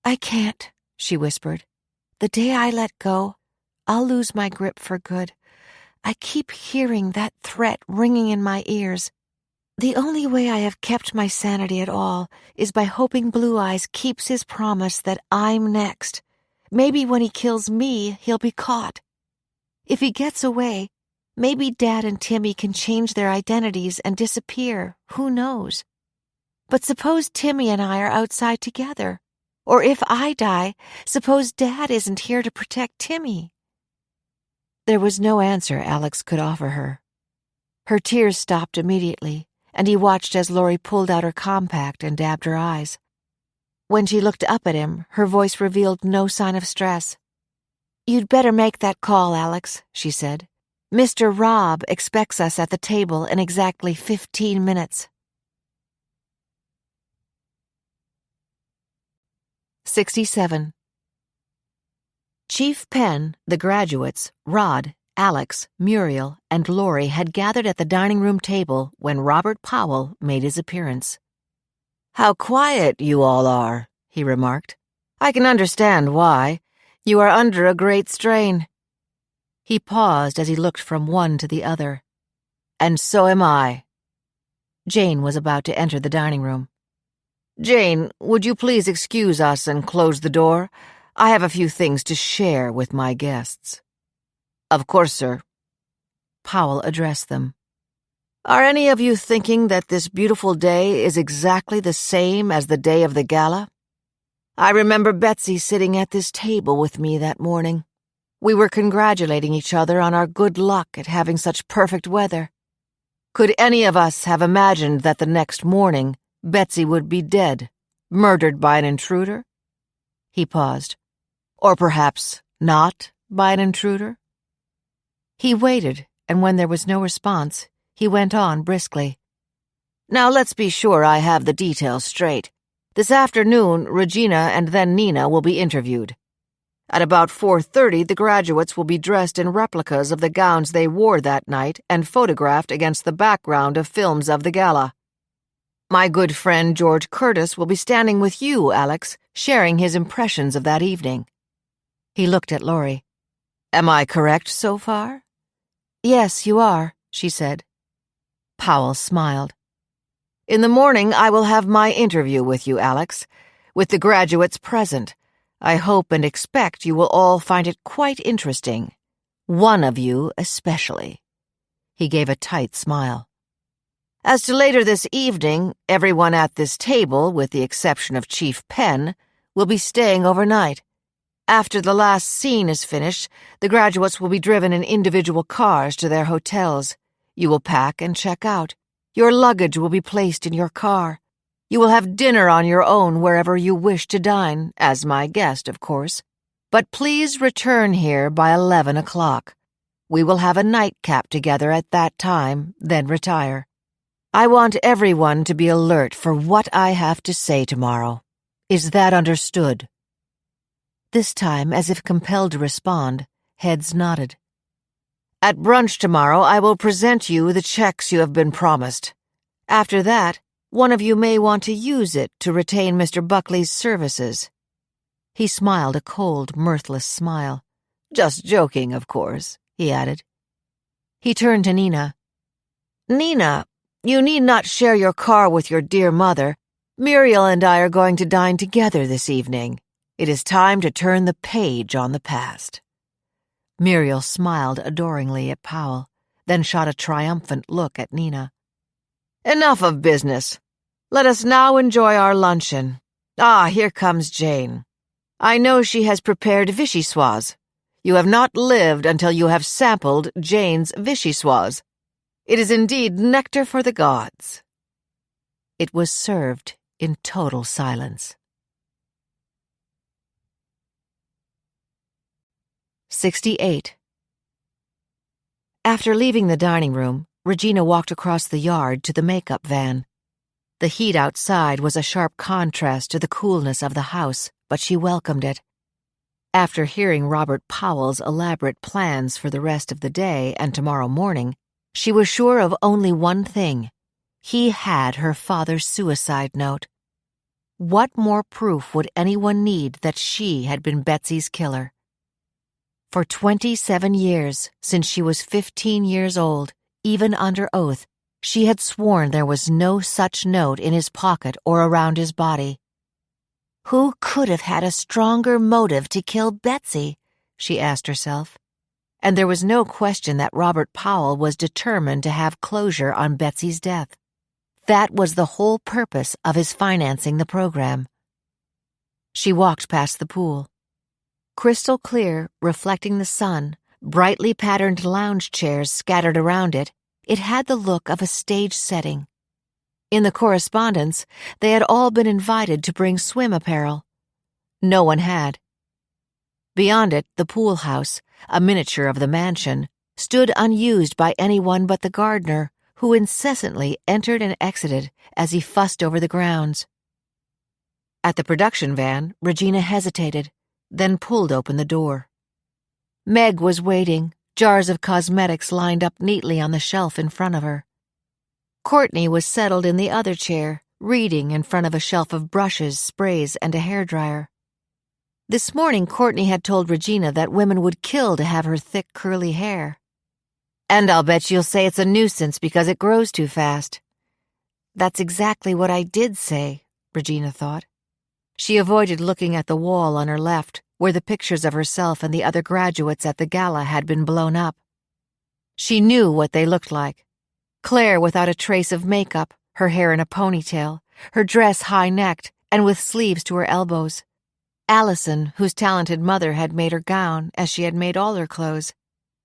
I can't, she whispered. The day I let go, I'll lose my grip for good. I keep hearing that threat ringing in my ears. The only way I have kept my sanity at all is by hoping Blue Eyes keeps his promise that I'm next. Maybe when he kills me, he'll be caught. If he gets away, maybe Dad and Timmy can change their identities and disappear. Who knows? But suppose Timmy and I are outside together. Or if I die, suppose Dad isn't here to protect Timmy. There was no answer Alex could offer her. Her tears stopped immediately, and he watched as Laurie pulled out her compact and dabbed her eyes. When she looked up at him, her voice revealed no sign of stress. "You'd better make that call, Alex," she said. "Mr. Robb expects us at the table in exactly 15 minutes. 67. Chief Penn, the graduates, Rod, Alex, Muriel, and Laurie had gathered at the dining room table when Robert Powell made his appearance. "How quiet you all are," he remarked. "I can understand why. You are under a great strain." He paused as he looked from one to the other. "And so am I." Jane was about to enter the dining room. "Jane, would you please excuse us and close the door? I have a few things to share with my guests." "Of course, sir." Powell addressed them. "Are any of you thinking that this beautiful day is exactly the same as the day of the gala? I remember Betsy sitting at this table with me that morning. We were congratulating each other on our good luck at having such perfect weather. Could any of us have imagined that the next morning Betsy would be dead, murdered by an intruder?" He paused. "Or perhaps not by an intruder?" He waited, and when there was no response, he went on briskly. "Now let's be sure I have the details straight. This afternoon, Regina and then Nina will be interviewed. At about 4:30, the graduates will be dressed in replicas of the gowns they wore that night and photographed against the background of films of the gala. My good friend George Curtis will be standing with you, Alex, sharing his impressions of that evening." He looked at Laurie. "Am I correct so far?" "Yes, you are," she said. Powell smiled. "In the morning, I will have my interview with you, Alex, with the graduates present. I hope and expect you will all find it quite interesting. One of you especially." He gave a tight smile. "As to later this evening, everyone at this table, with the exception of Chief Penn, will be staying overnight. After the last scene is finished, the graduates will be driven in individual cars to their hotels. You will pack and check out. Your luggage will be placed in your car. You will have dinner on your own wherever you wish to dine, as my guest, of course. But please return here by 11 o'clock. We will have a nightcap together at that time, then retire. I want everyone to be alert for what I have to say tomorrow. Is that understood?" This time, as if compelled to respond, heads nodded. "At brunch tomorrow, I will present you the checks you have been promised. After that, one of you may want to use it to retain Mr. Buckley's services." He smiled a cold, mirthless smile. "Just joking, of course," he added. He turned to Nina. "Nina, you need not share your car with your dear mother. Muriel and I are going to dine together this evening. It is time to turn the page on the past." Muriel smiled adoringly at Powell, then shot a triumphant look at Nina. "Enough of business. Let us now enjoy our luncheon. Ah, here comes Jane. I know she has prepared vichyssoise. You have not lived until you have sampled Jane's vichyssoise. It is indeed nectar for the gods." It was served in total silence. 68. After leaving the dining room, Regina walked across the yard to the makeup van. The heat outside was a sharp contrast to the coolness of the house, but she welcomed it. After hearing Robert Powell's elaborate plans for the rest of the day and tomorrow morning, she was sure of only one thing. He had her father's suicide note. What more proof would anyone need that she had been Betsy's killer? For 27 years, since she was 15 years old, even under oath, she had sworn there was no such note in his pocket or around his body. Who could have had a stronger motive to kill Betsy? She asked herself. And there was no question that Robert Powell was determined to have closure on Betsy's death. That was the whole purpose of his financing the program. She walked past the pool. Crystal clear, reflecting the sun, brightly patterned lounge chairs scattered around it, it had the look of a stage setting. In the correspondence, they had all been invited to bring swim apparel. No one had. Beyond it, the pool house, a miniature of the mansion, stood unused by anyone but the gardener, who incessantly entered and exited as he fussed over the grounds. At the production van, Regina hesitated, then pulled open the door. Meg was waiting, jars of cosmetics lined up neatly on the shelf in front of her. Courtney was settled in the other chair, reading in front of a shelf of brushes, sprays, and a hairdryer. This morning, Courtney had told Regina that women would kill to have her thick, curly hair. "And I'll bet you'll say it's a nuisance because it grows too fast." That's exactly what I did say, Regina thought. She avoided looking at the wall on her left, where the pictures of herself and the other graduates at the gala had been blown up. She knew what they looked like. Claire without a trace of makeup, her hair in a ponytail, her dress high-necked and with sleeves to her elbows. Allison, whose talented mother had made her gown, as she had made all her clothes.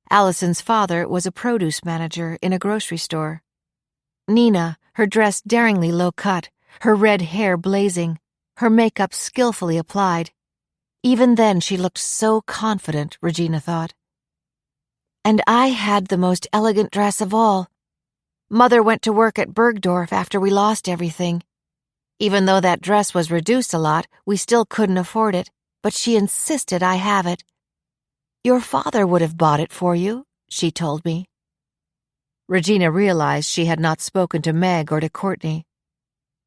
Allison's father was a produce manager in a grocery store. Nina, her dress daringly low-cut, her red hair blazing, her makeup skillfully applied. Even then she looked so confident, Regina thought. And I had the most elegant dress of all. Mother went to work at Bergdorf after we lost everything. Even though that dress was reduced a lot, we still couldn't afford it, but she insisted I have it. "Your father would have bought it for you," she told me. Regina realized she had not spoken to Meg or to Courtney.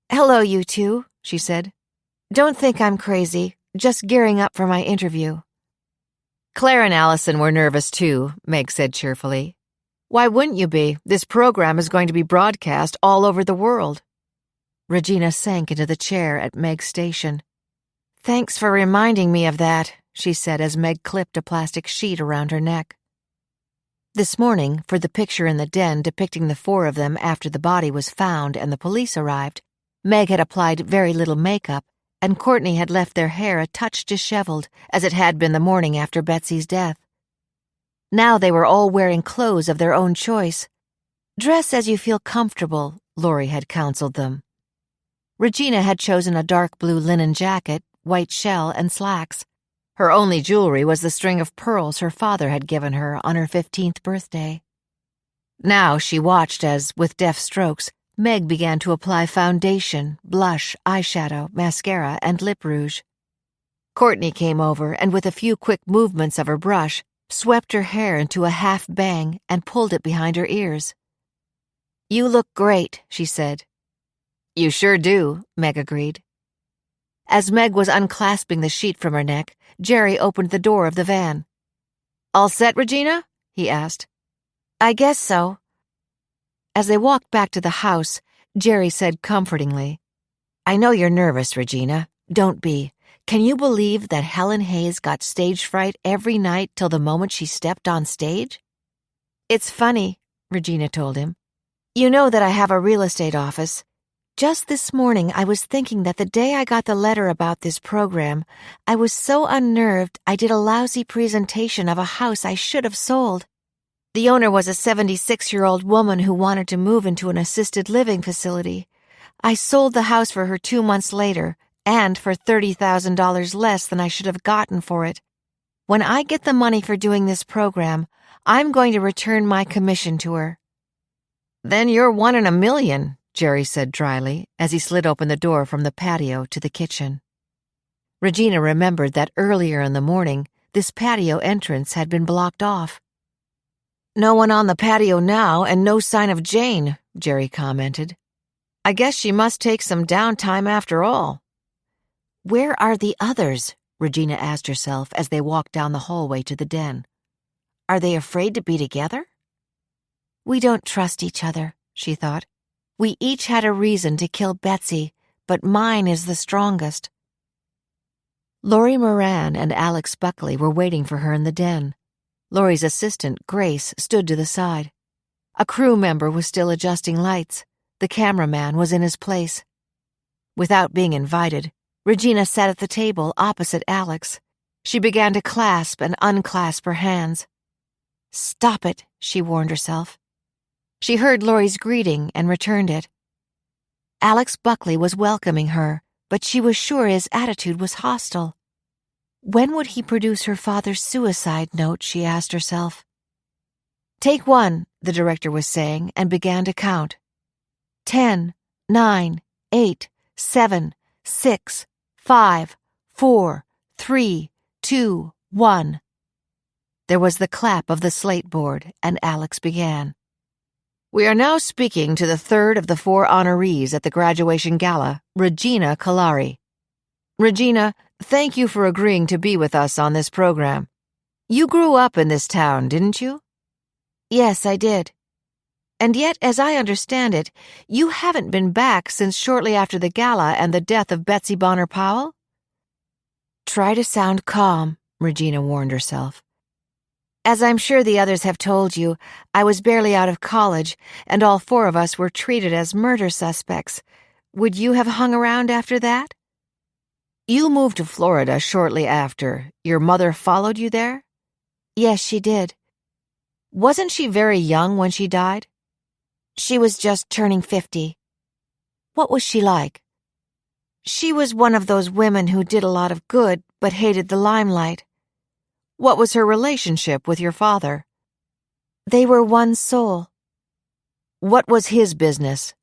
"Hello, you two," she said. "Don't think I'm crazy, just gearing up for my interview." Claire and Allison were nervous too, Meg said cheerfully. "Why wouldn't you be? This program is going to be broadcast all over the world." Regina sank into the chair at Meg's station. "Thanks for reminding me of that," she said as Meg clipped a plastic sheet around her neck. This morning, for the picture in the den depicting the four of them after the body was found and the police arrived, Meg had applied very little makeup, and Courtney had left their hair a touch disheveled, as it had been the morning after Betsy's death. Now they were all wearing clothes of their own choice. "Dress as you feel comfortable," Laurie had counseled them. Regina had chosen a dark blue linen jacket, white shell, and slacks. Her only jewelry was the string of pearls her father had given her on her 15th birthday. Now she watched as, with deft strokes, Meg began to apply foundation, blush, eyeshadow, mascara, and lip rouge. Courtney came over and, with a few quick movements of her brush, swept her hair into a half bang and pulled it behind her ears. "You look great," she said. "You sure do," Meg agreed. As Meg was unclasping the sheet from her neck, Jerry opened the door of the van. "All set, Regina?" he asked. "I guess so." As they walked back to the house, Jerry said comfortingly, "I know you're nervous, Regina. Don't be. Can you believe that Helen Hayes got stage fright every night till the moment she stepped on stage?" "It's funny," Regina told him. "You know that I have a real estate office. Just this morning I was thinking that the day I got the letter about this program, I was so unnerved I did a lousy presentation of a house I should have sold. The owner was a 76-year-old woman who wanted to move into an assisted living facility. I sold the house for her 2 months later, and for $30,000 less than I should have gotten for it. When I get the money for doing this program, I'm going to return my commission to her." "Then you're 1 in a million," Jerry said dryly, as he slid open the door from the patio to the kitchen. Regina remembered that earlier in the morning, this patio entrance had been blocked off. "No one on the patio now and no sign of Jane," Jerry commented. "I guess she must take some downtime after all." "Where are the others?" Regina asked herself as they walked down the hallway to the den. "Are they afraid to be together?" "We don't trust each other," she thought. "We each had a reason to kill Betsy, but mine is the strongest." Laurie Moran and Alex Buckley were waiting for her in the den. Laurie's assistant, Grace, stood to the side. A crew member was still adjusting lights. The cameraman was in his place. Without being invited, Regina sat at the table opposite Alex. She began to clasp and unclasp her hands. "Stop it," she warned herself. She heard Laurie's greeting and returned it. Alex Buckley was welcoming her, but she was sure his attitude was hostile. When would he produce her father's suicide note, she asked herself. "Take one," the director was saying, and began to count. 10, 9, 8, 7, 6, 5, 4, 3, 2, 1. There was the clap of the slate board, and Alex began. "We are now speaking to the third of the 4 honorees at the graduation gala, Regina Kalari. Regina, thank you for agreeing to be with us on this program. You grew up in this town, didn't you?" "Yes, I did. And yet, as I understand it, you haven't been back since shortly after the gala and the death of Betsy Bonner Powell?" "Try to sound calm," Regina warned herself. "As I'm sure the others have told you, I was barely out of college, and all 4 of us were treated as murder suspects. Would you have hung around after that?" "You moved to Florida shortly after. Your mother followed you there?" "Yes, she did." "Wasn't she very young when she died?" "She was just turning 50. "What was she like?" "She was one of those women who did a lot of good but hated the limelight." "What was her relationship with your father?" "They were one soul." "What was his business?"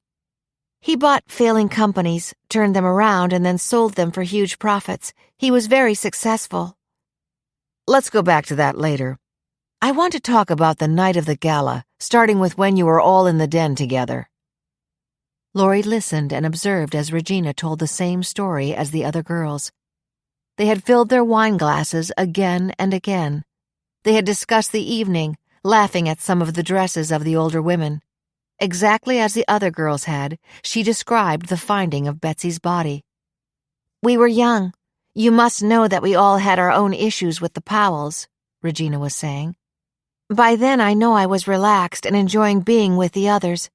"He bought failing companies, turned them around, and then sold them for huge profits. He was very successful." "Let's go back to that later. I want to talk about the night of the gala, starting with when you were all in the den together." Laurie listened and observed as Regina told the same story as the other girls. They had filled their wine glasses again and again. They had discussed the evening, laughing at some of the dresses of the older women. Exactly as the other girls had, she described the finding of Betsy's body. "We were young. You must know that we all had our own issues with the Powells," Regina was saying. "By then I know I was relaxed and enjoying being with the others.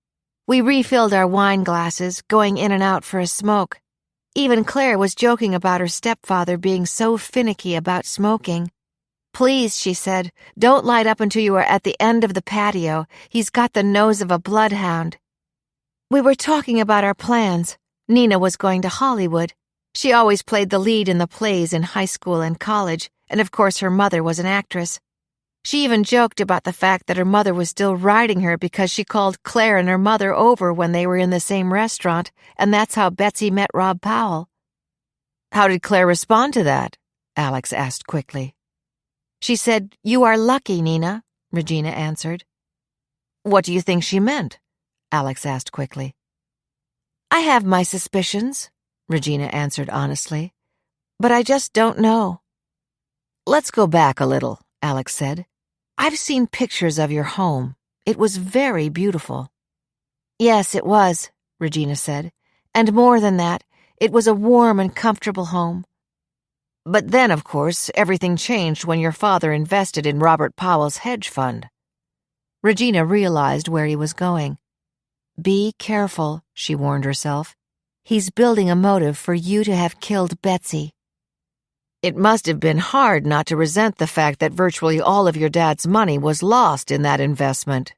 We refilled our wine glasses, going in and out for a smoke. Even Claire was joking about her stepfather being so finicky about smoking. 'Please,' she said, 'don't light up until you are at the end of the patio. He's got the nose of a bloodhound.' We were talking about our plans. Nina was going to Hollywood. She always played the lead in the plays in high school and college, and of course her mother was an actress. She even joked about the fact that her mother was still riding her because she called Claire and her mother over when they were in the same restaurant, and that's how Betsy met Rob Powell." "How did Claire respond to that?" Alex asked quickly. "She said, 'You are lucky, Nina,'" Regina answered. "What do you think she meant?" Alex asked quickly. "I have my suspicions," Regina answered honestly, "but I just don't know." "Let's go back a little," Alex said. "I've seen pictures of your home. It was very beautiful." "Yes, it was," Regina said. "And more than that, it was a warm and comfortable home." "But then, of course, everything changed when your father invested in Robert Powell's hedge fund." Regina realized where he was going. "Be careful," she warned herself. "He's building a motive for you to have killed Betsy." "It must have been hard not to resent the fact that virtually all of your dad's money was lost in that investment."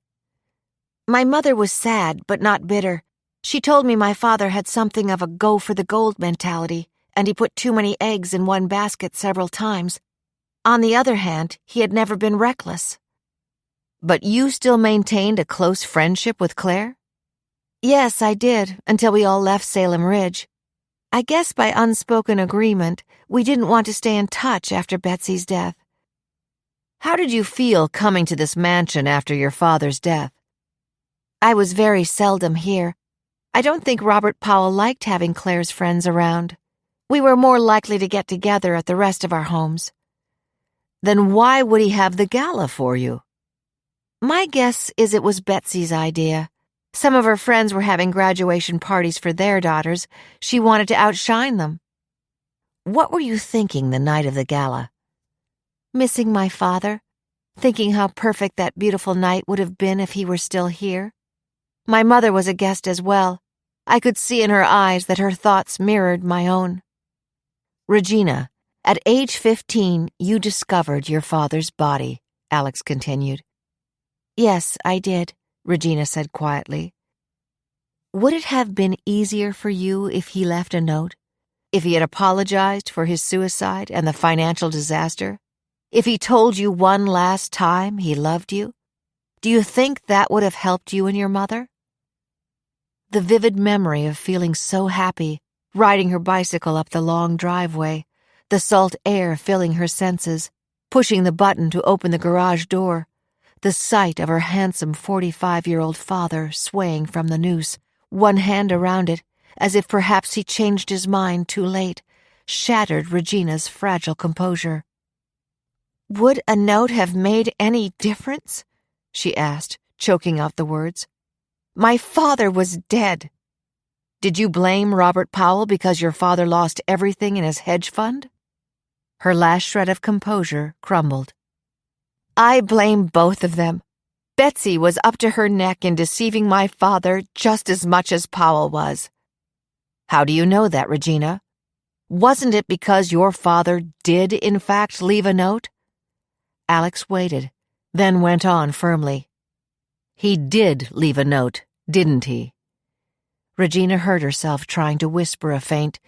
"My mother was sad, but not bitter. She told me my father had something of a go-for-the-gold mentality, and he put too many eggs in one basket several times. On the other hand, he had never been reckless." "But you still maintained a close friendship with Claire?" "Yes, I did, until we all left Salem Ridge. I guess by unspoken agreement, we didn't want to stay in touch after Betsy's death." "How did you feel coming to this mansion after your father's death?" "I was very seldom here. I don't think Robert Powell liked having Claire's friends around. We were more likely to get together at the rest of our homes." "Then why would he have the gala for you?" "My guess is it was Betsy's idea. Some of her friends were having graduation parties for their daughters. She wanted to outshine them." "What were you thinking the night of the gala?" "Missing my father, thinking how perfect that beautiful night would have been if he were still here. My mother was a guest as well. I could see in her eyes that her thoughts mirrored my own." "Regina, at age 15, you discovered your father's body," Alex continued. "Yes, I did," Regina said quietly. "Would it have been easier for you if he left a note? If he had apologized for his suicide and the financial disaster? If he told you one last time he loved you? Do you think that would have helped you and your mother? The vivid memory of feeling so happy, riding her bicycle up the long driveway, the salt air filling her senses, pushing the button to open the garage door, the sight of her handsome 45-year-old father swaying from the noose, one hand around it, as if perhaps he changed his mind too late, shattered Regina's fragile composure. "Would a note have made any difference?" she asked, choking out the words. "My father was dead." "Did you blame Robert Powell because your father lost everything in his hedge fund?" Her last shred of composure crumbled. "I blame both of them. Betsy was up to her neck in deceiving my father just as much as Powell was." "How do you know that, Regina? Wasn't it because your father did, in fact, leave a note?" Alex waited, then went on firmly. "He did leave a note, didn't he?" Regina heard herself trying to whisper a faint,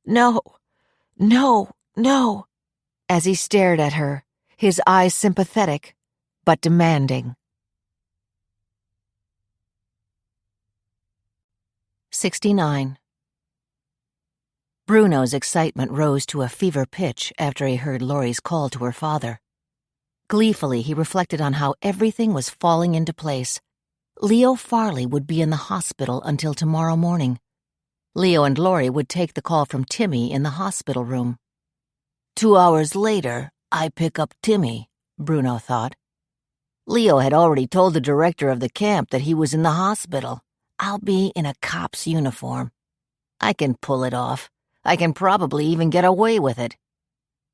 "No, no, no," as he stared at her, his eyes sympathetic, but demanding. 69. Bruno's excitement rose to a fever pitch after he heard Laurie's call to her father. Gleefully, he reflected on how everything was falling into place. Leo Farley would be in the hospital until tomorrow morning. Leo and Laurie would take the call from Timmy in the hospital room. 2 hours later, I pick up Timmy, Bruno thought. Leo had already told the director of the camp that he was in the hospital. I'll be in a cop's uniform. I can pull it off. I can probably even get away with it.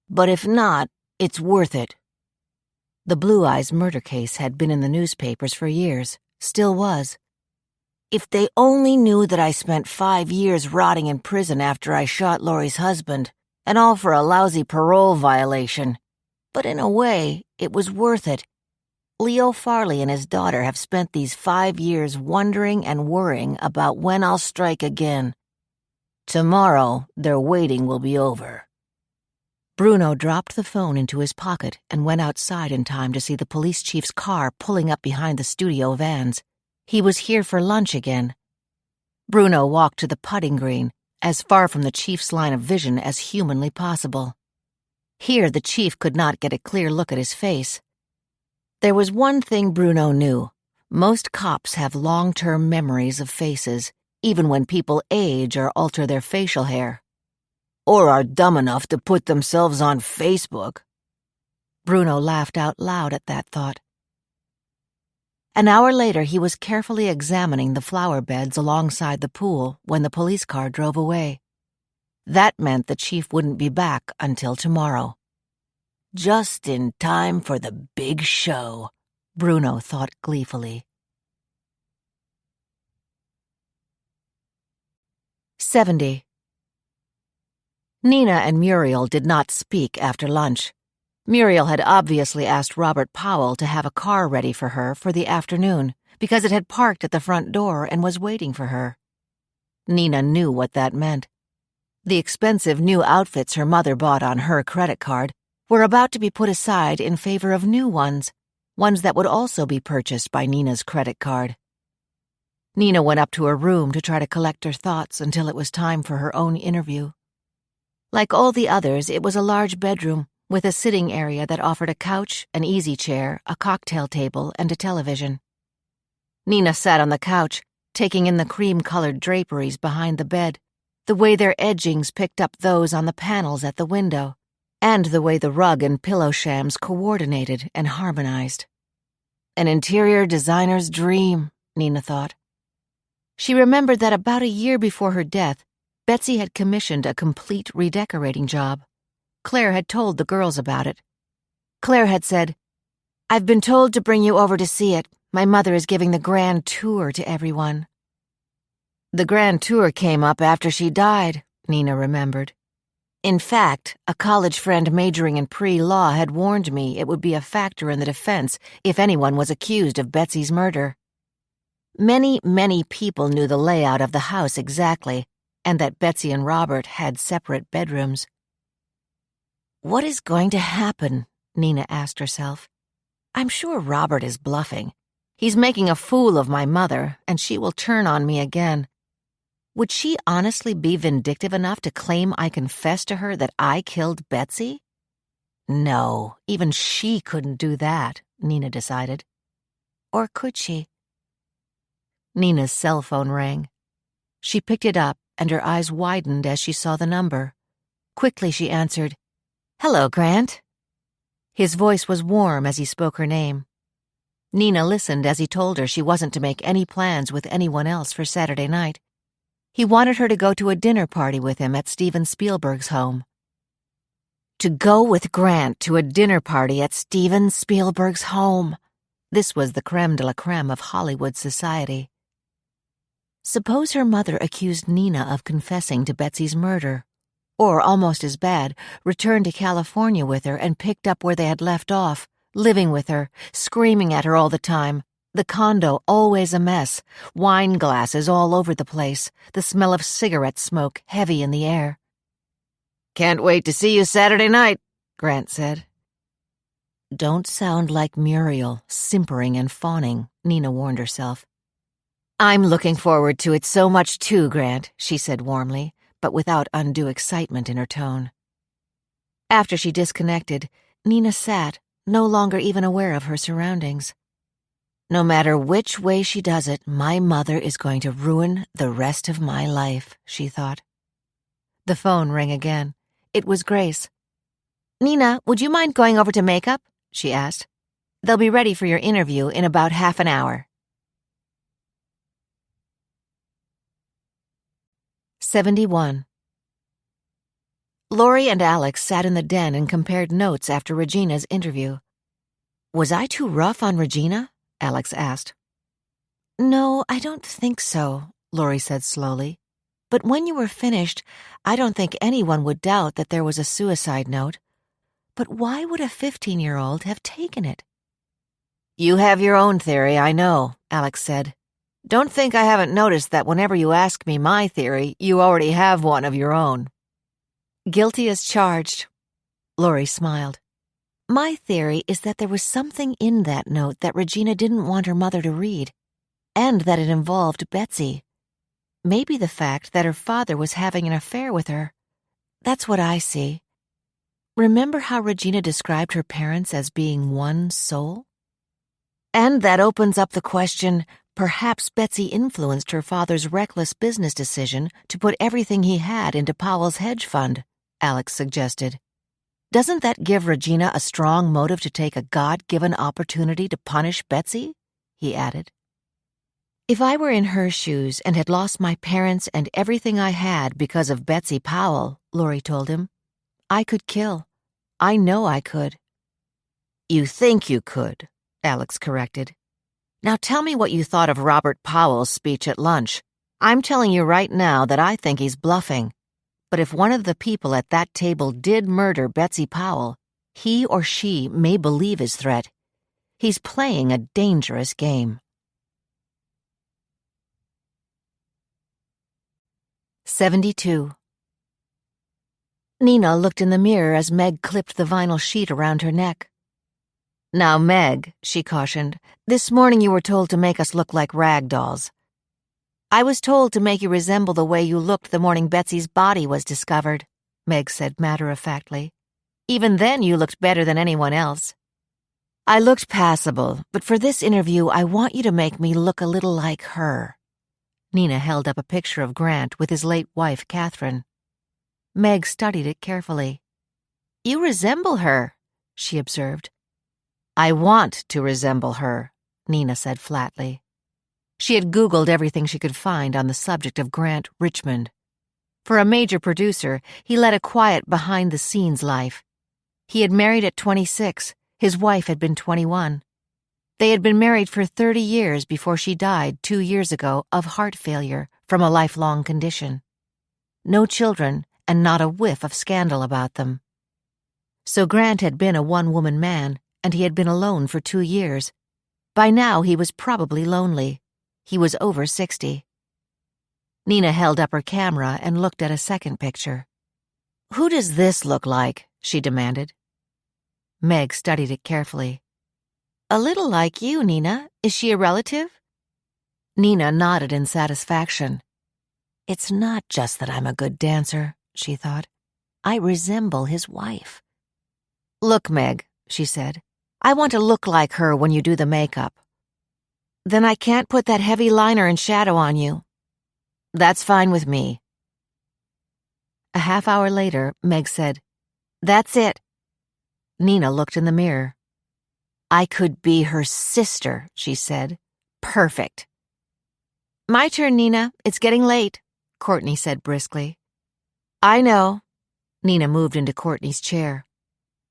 But if not, it's worth it. The Blue Eyes murder case had been in the newspapers for years, still was. If they only knew that I spent 5 years rotting in prison after I shot Laurie's husband, and all for a lousy parole violation. But in a way, it was worth it. Leo Farley and his daughter have spent these 5 years wondering and worrying about when I'll strike again. Tomorrow, their waiting will be over. Bruno dropped the phone into his pocket and went outside in time to see the police chief's car pulling up behind the studio vans. He was here for lunch again. Bruno walked to the putting green, as far from the chief's line of vision as humanly possible. Here the chief could not get a clear look at his face. There was one thing Bruno knew. Most cops have long-term memories of faces, even when people age or alter their facial hair. Or are dumb enough to put themselves on Facebook. Bruno laughed out loud at that thought. An hour later, he was carefully examining the flower beds alongside the pool when the police car drove away. That meant the chief wouldn't be back until tomorrow. Just in time for the big show, Bruno thought gleefully. 70. Nina and Muriel did not speak after lunch. Muriel had obviously asked Robert Powell to have a car ready for her for the afternoon because it had parked at the front door and was waiting for her. Nina knew what that meant. The expensive new outfits her mother bought on her credit card were about to be put aside in favor of new ones that would also be purchased by Nina's credit card. Nina went up to her room to try to collect her thoughts until it was time for her own interview. Like all the others, it was a large bedroom with a sitting area that offered a couch, an easy chair, a cocktail table, and a television. Nina sat on the couch, taking in the cream-colored draperies behind the bed, the way their edgings picked up those on the panels at the window, and the way the rug and pillow shams coordinated and harmonized. An interior designer's dream, Nina thought. She remembered that about a year before her death, Betsy had commissioned a complete redecorating job. Claire had told the girls about it. Claire had said, "I've been told to bring you over to see it. My mother is giving the grand tour to everyone." The grand tour came up after she died, Nina remembered. In fact, a college friend majoring in pre-law had warned me it would be a factor in the defense if anyone was accused of Betsy's murder. Many, many people knew the layout of the house exactly, and that Betsy and Robert had separate bedrooms. What is going to happen? Nina asked herself. I'm sure Robert is bluffing. He's making a fool of my mother, and she will turn on me again. Would she honestly be vindictive enough to claim I confessed to her that I killed Betsy? No, even she couldn't do that, Nina decided. Or could she? Nina's cell phone rang. She picked it up, and her eyes widened as she saw the number. Quickly she answered, "Hello, Grant." His voice was warm as he spoke her name. Nina listened as he told her she wasn't to make any plans with anyone else for Saturday night. He wanted her to go to a dinner party with him at Steven Spielberg's home. To go with Grant to a dinner party at Steven Spielberg's home. This was the creme de la creme of Hollywood society. Suppose her mother accused Nina of confessing to Betsy's murder, or, almost as bad, returned to California with her and picked up where they had left off, living with her, screaming at her all the time, the condo always a mess, wine glasses all over the place, the smell of cigarette smoke heavy in the air. Can't wait to see you Saturday night, Grant said. Don't sound like Muriel, simpering and fawning, Nina warned herself. I'm looking forward to it so much too, Grant, she said warmly, but without undue excitement in her tone. After she disconnected, Nina sat, no longer even aware of her surroundings. No matter which way she does it, my mother is going to ruin the rest of my life, she thought. The phone rang again. It was Grace. Nina, would you mind going over to makeup? She asked. They'll be ready for your interview in about half an hour. 71. Laurie and Alex sat in the den and compared notes after Regina's interview. Was I too rough on Regina? Alex asked. No, I don't think so, Laurie said slowly. But when you were finished, I don't think anyone would doubt that there was a suicide note. But why would a 15-year-old have taken it? You have your own theory, I know, Alex said. Don't think I haven't noticed that whenever you ask me my theory, you already have one of your own. Guilty as charged. Laurie smiled. My theory is that there was something in that note that Regina didn't want her mother to read, and that it involved Betsy. Maybe the fact that her father was having an affair with her. That's what I see. Remember how Regina described her parents as being one soul? And that opens up the question, perhaps Betsy influenced her father's reckless business decision to put everything he had into Powell's hedge fund, Alex suggested. Doesn't that give Regina a strong motive to take a God-given opportunity to punish Betsy? He added. If I were in her shoes and had lost my parents and everything I had because of Betsy Powell, Laurie told him, I could kill. I know I could. You think you could, Alex corrected. Now tell me what you thought of Robert Powell's speech at lunch. I'm telling you right now that I think he's bluffing. But if one of the people at that table did murder Betsy Powell, he or she may believe his threat. He's playing a dangerous game. 72. Nina looked in the mirror as Meg clipped the vinyl sheet around her neck. Now, Meg, she cautioned, this morning you were told to make us look like rag dolls. I was told to make you resemble the way you looked the morning Betsy's body was discovered, Meg said matter-of-factly. Even then you looked better than anyone else. I looked passable, but for this interview I want you to make me look a little like her. Nina held up a picture of Grant with his late wife, Catherine. Meg studied it carefully. You resemble her, she observed. I want to resemble her, Nina said flatly. She had Googled everything she could find on the subject of Grant Richmond. For a major producer, he led a quiet behind-the-scenes life. He had married at 26. His wife had been 21. They had been married for 30 years before she died 2 years ago of heart failure from a lifelong condition. No children and not a whiff of scandal about them. So Grant had been a one-woman man, and he had been alone for 2 years. By now he was probably lonely. He was over 60. Nina held up her camera and looked at a second picture. "Who does this look like?" she demanded. Meg studied it carefully. "A little like you, Nina. Is she a relative?" Nina nodded in satisfaction. "It's not just that I'm a good dancer," she thought. "I resemble his wife." "Look, Meg," she said. "I want to look like her when you do the makeup." "Then I can't put that heavy liner and shadow on you." "That's fine with me." A half hour later, Meg said, "That's it." Nina looked in the mirror. "I could be her sister," she said. "Perfect." "My turn, Nina. It's getting late," Courtney said briskly. "I know." Nina moved into Courtney's chair.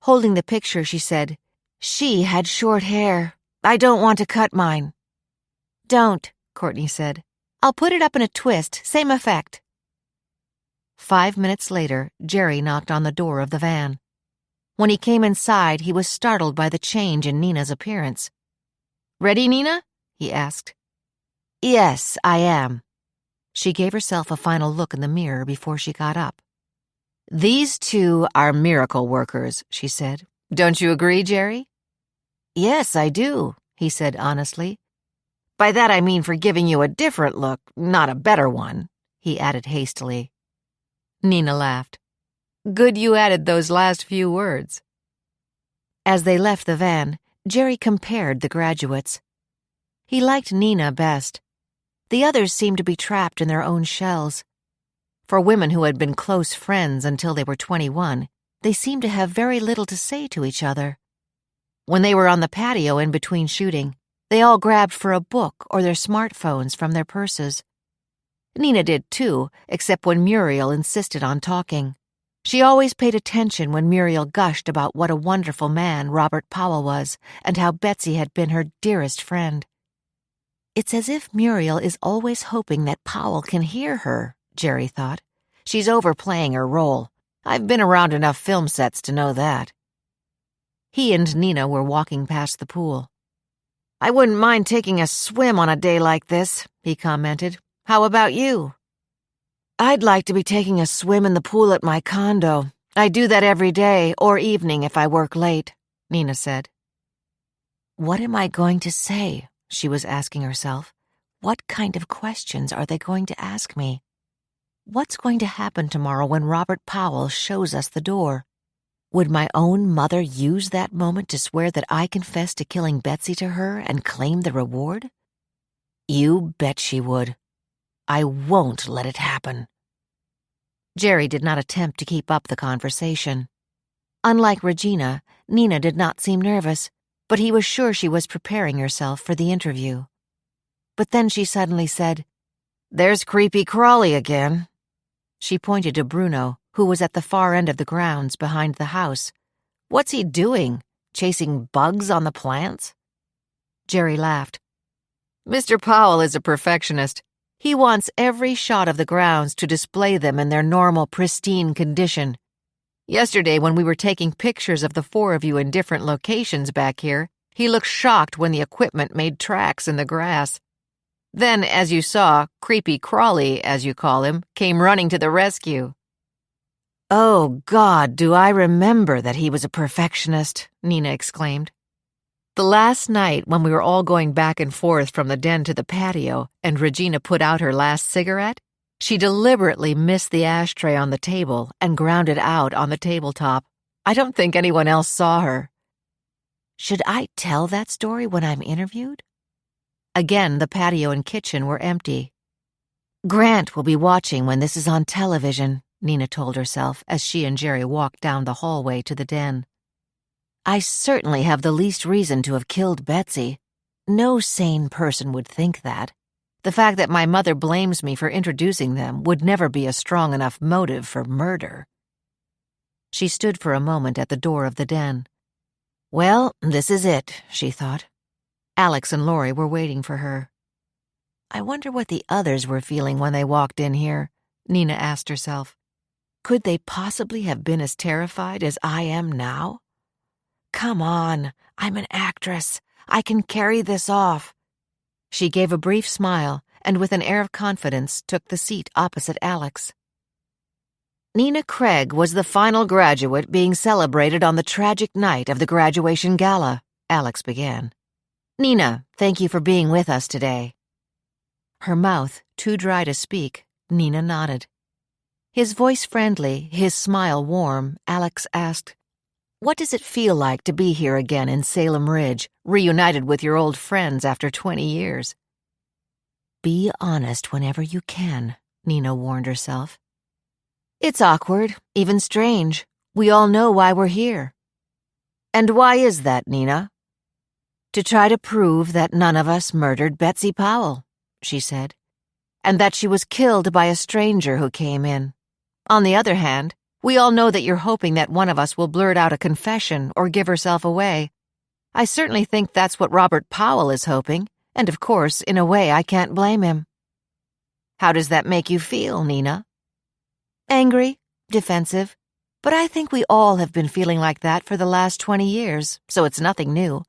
Holding the picture, she said, "She had short hair. I don't want to cut mine." "Don't," Courtney said. "I'll put it up in a twist, same effect." 5 minutes later, Jerry knocked on the door of the van. When he came inside, he was startled by the change in Nina's appearance. "Ready, Nina?" he asked. "Yes, I am." She gave herself a final look in the mirror before she got up. "These two are miracle workers," she said. "Don't you agree, Jerry?" "Yes, I do," he said honestly. "By that I mean for giving you a different look, not a better one," he added hastily. Nina laughed. "Good you added those last few words." As they left the van, Jerry compared the graduates. He liked Nina best. The others seemed to be trapped in their own shells. For women who had been close friends until they were 21, they seemed to have very little to say to each other. When they were on the patio in between shooting, they all grabbed for a book or their smartphones from their purses. Nina did too, except when Muriel insisted on talking. She always paid attention when Muriel gushed about what a wonderful man Robert Powell was and how Betsy had been her dearest friend. It's as if Muriel is always hoping that Powell can hear her, Jerry thought. She's overplaying her role. I've been around enough film sets to know that. He and Nina were walking past the pool. "I wouldn't mind taking a swim on a day like this," he commented. "How about you?" "I'd like to be taking a swim in the pool at my condo. I do that every day or evening if I work late," Nina said. What am I going to say? She was asking herself. What kind of questions are they going to ask me? What's going to happen tomorrow when Robert Powell shows us the door? Would my own mother use that moment to swear that I confessed to killing Betsy to her and claim the reward? You bet she would. I won't let it happen. Jerry did not attempt to keep up the conversation. Unlike Regina, Nina did not seem nervous, but he was sure she was preparing herself for the interview. But then she suddenly said, "There's Creepy Crawly again." She pointed to Bruno, who was at the far end of the grounds behind the house. "What's he doing? Chasing bugs on the plants?" Jerry laughed. "Mr. Powell is a perfectionist. He wants every shot of the grounds to display them in their normal, pristine condition. Yesterday, when we were taking pictures of the four of you in different locations back here, he looked shocked when the equipment made tracks in the grass. Then, as you saw, Creepy Crawly, as you call him, came running to the rescue." "Oh, God, do I remember that he was a perfectionist," Nina exclaimed. The last night, when we were all going back and forth from the den to the patio, and Regina put out her last cigarette, she deliberately missed the ashtray on the table and ground it out on the tabletop. I don't think anyone else saw her. Should I tell that story when I'm interviewed? Again, the patio and kitchen were empty. Grant will be watching when this is on television, Nina told herself as she and Jerry walked down the hallway to the den. I certainly have the least reason to have killed Betsy. No sane person would think that. The fact that my mother blames me for introducing them would never be a strong enough motive for murder. She stood for a moment at the door of the den. Well, this is it, she thought. Alex and Laurie were waiting for her. I wonder what the others were feeling when they walked in here, Nina asked herself. Could they possibly have been as terrified as I am now? Come on, I'm an actress. I can carry this off. She gave a brief smile and with an air of confidence took the seat opposite Alex. Nina Craig was the final graduate being celebrated on the tragic night of the graduation gala, Alex began. Nina, thank you for being with us today. Her mouth too dry to speak, Nina nodded. His voice friendly, his smile warm, Alex asked, "What does it feel like to be here again in Salem Ridge, reunited with your old friends after 20 years?" Be honest whenever you can, Nina warned herself. It's awkward, even strange. We all know why we're here. And why is that, Nina? To try to prove that none of us murdered Betsy Powell, she said, and that she was killed by a stranger who came in. On the other hand, we all know that you're hoping that one of us will blurt out a confession or give herself away. I certainly think that's what Robert Powell is hoping, and of course, in a way, I can't blame him. How does that make you feel, Nina? Angry, defensive, but I think we all have been feeling like that for the last 20 years, so it's nothing new.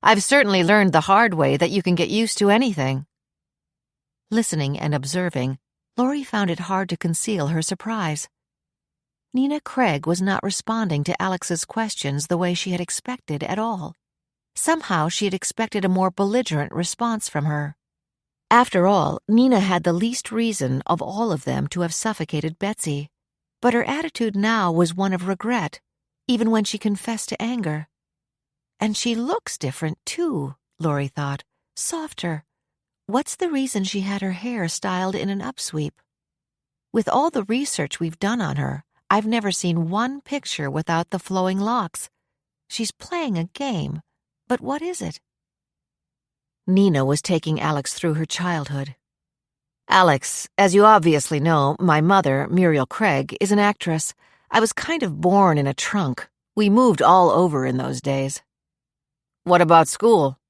I've certainly learned the hard way that you can get used to anything. Listening and observing, Laurie found it hard to conceal her surprise. Nina Craig was not responding to Alex's questions the way she had expected at all. Somehow she had expected a more belligerent response from her. After all, Nina had the least reason of all of them to have suffocated Betsy, but her attitude now was one of regret, even when she confessed to anger. And she looks different, too, Laurie thought, softer. What's the reason she had her hair styled in an upsweep? With all the research we've done on her, I've never seen one picture without the flowing locks. She's playing a game, but what is it? Nina was taking Alex through her childhood. Alex, as you obviously know, my mother, Muriel Craig, is an actress. I was kind of born in a trunk. We moved all over in those days. What about school?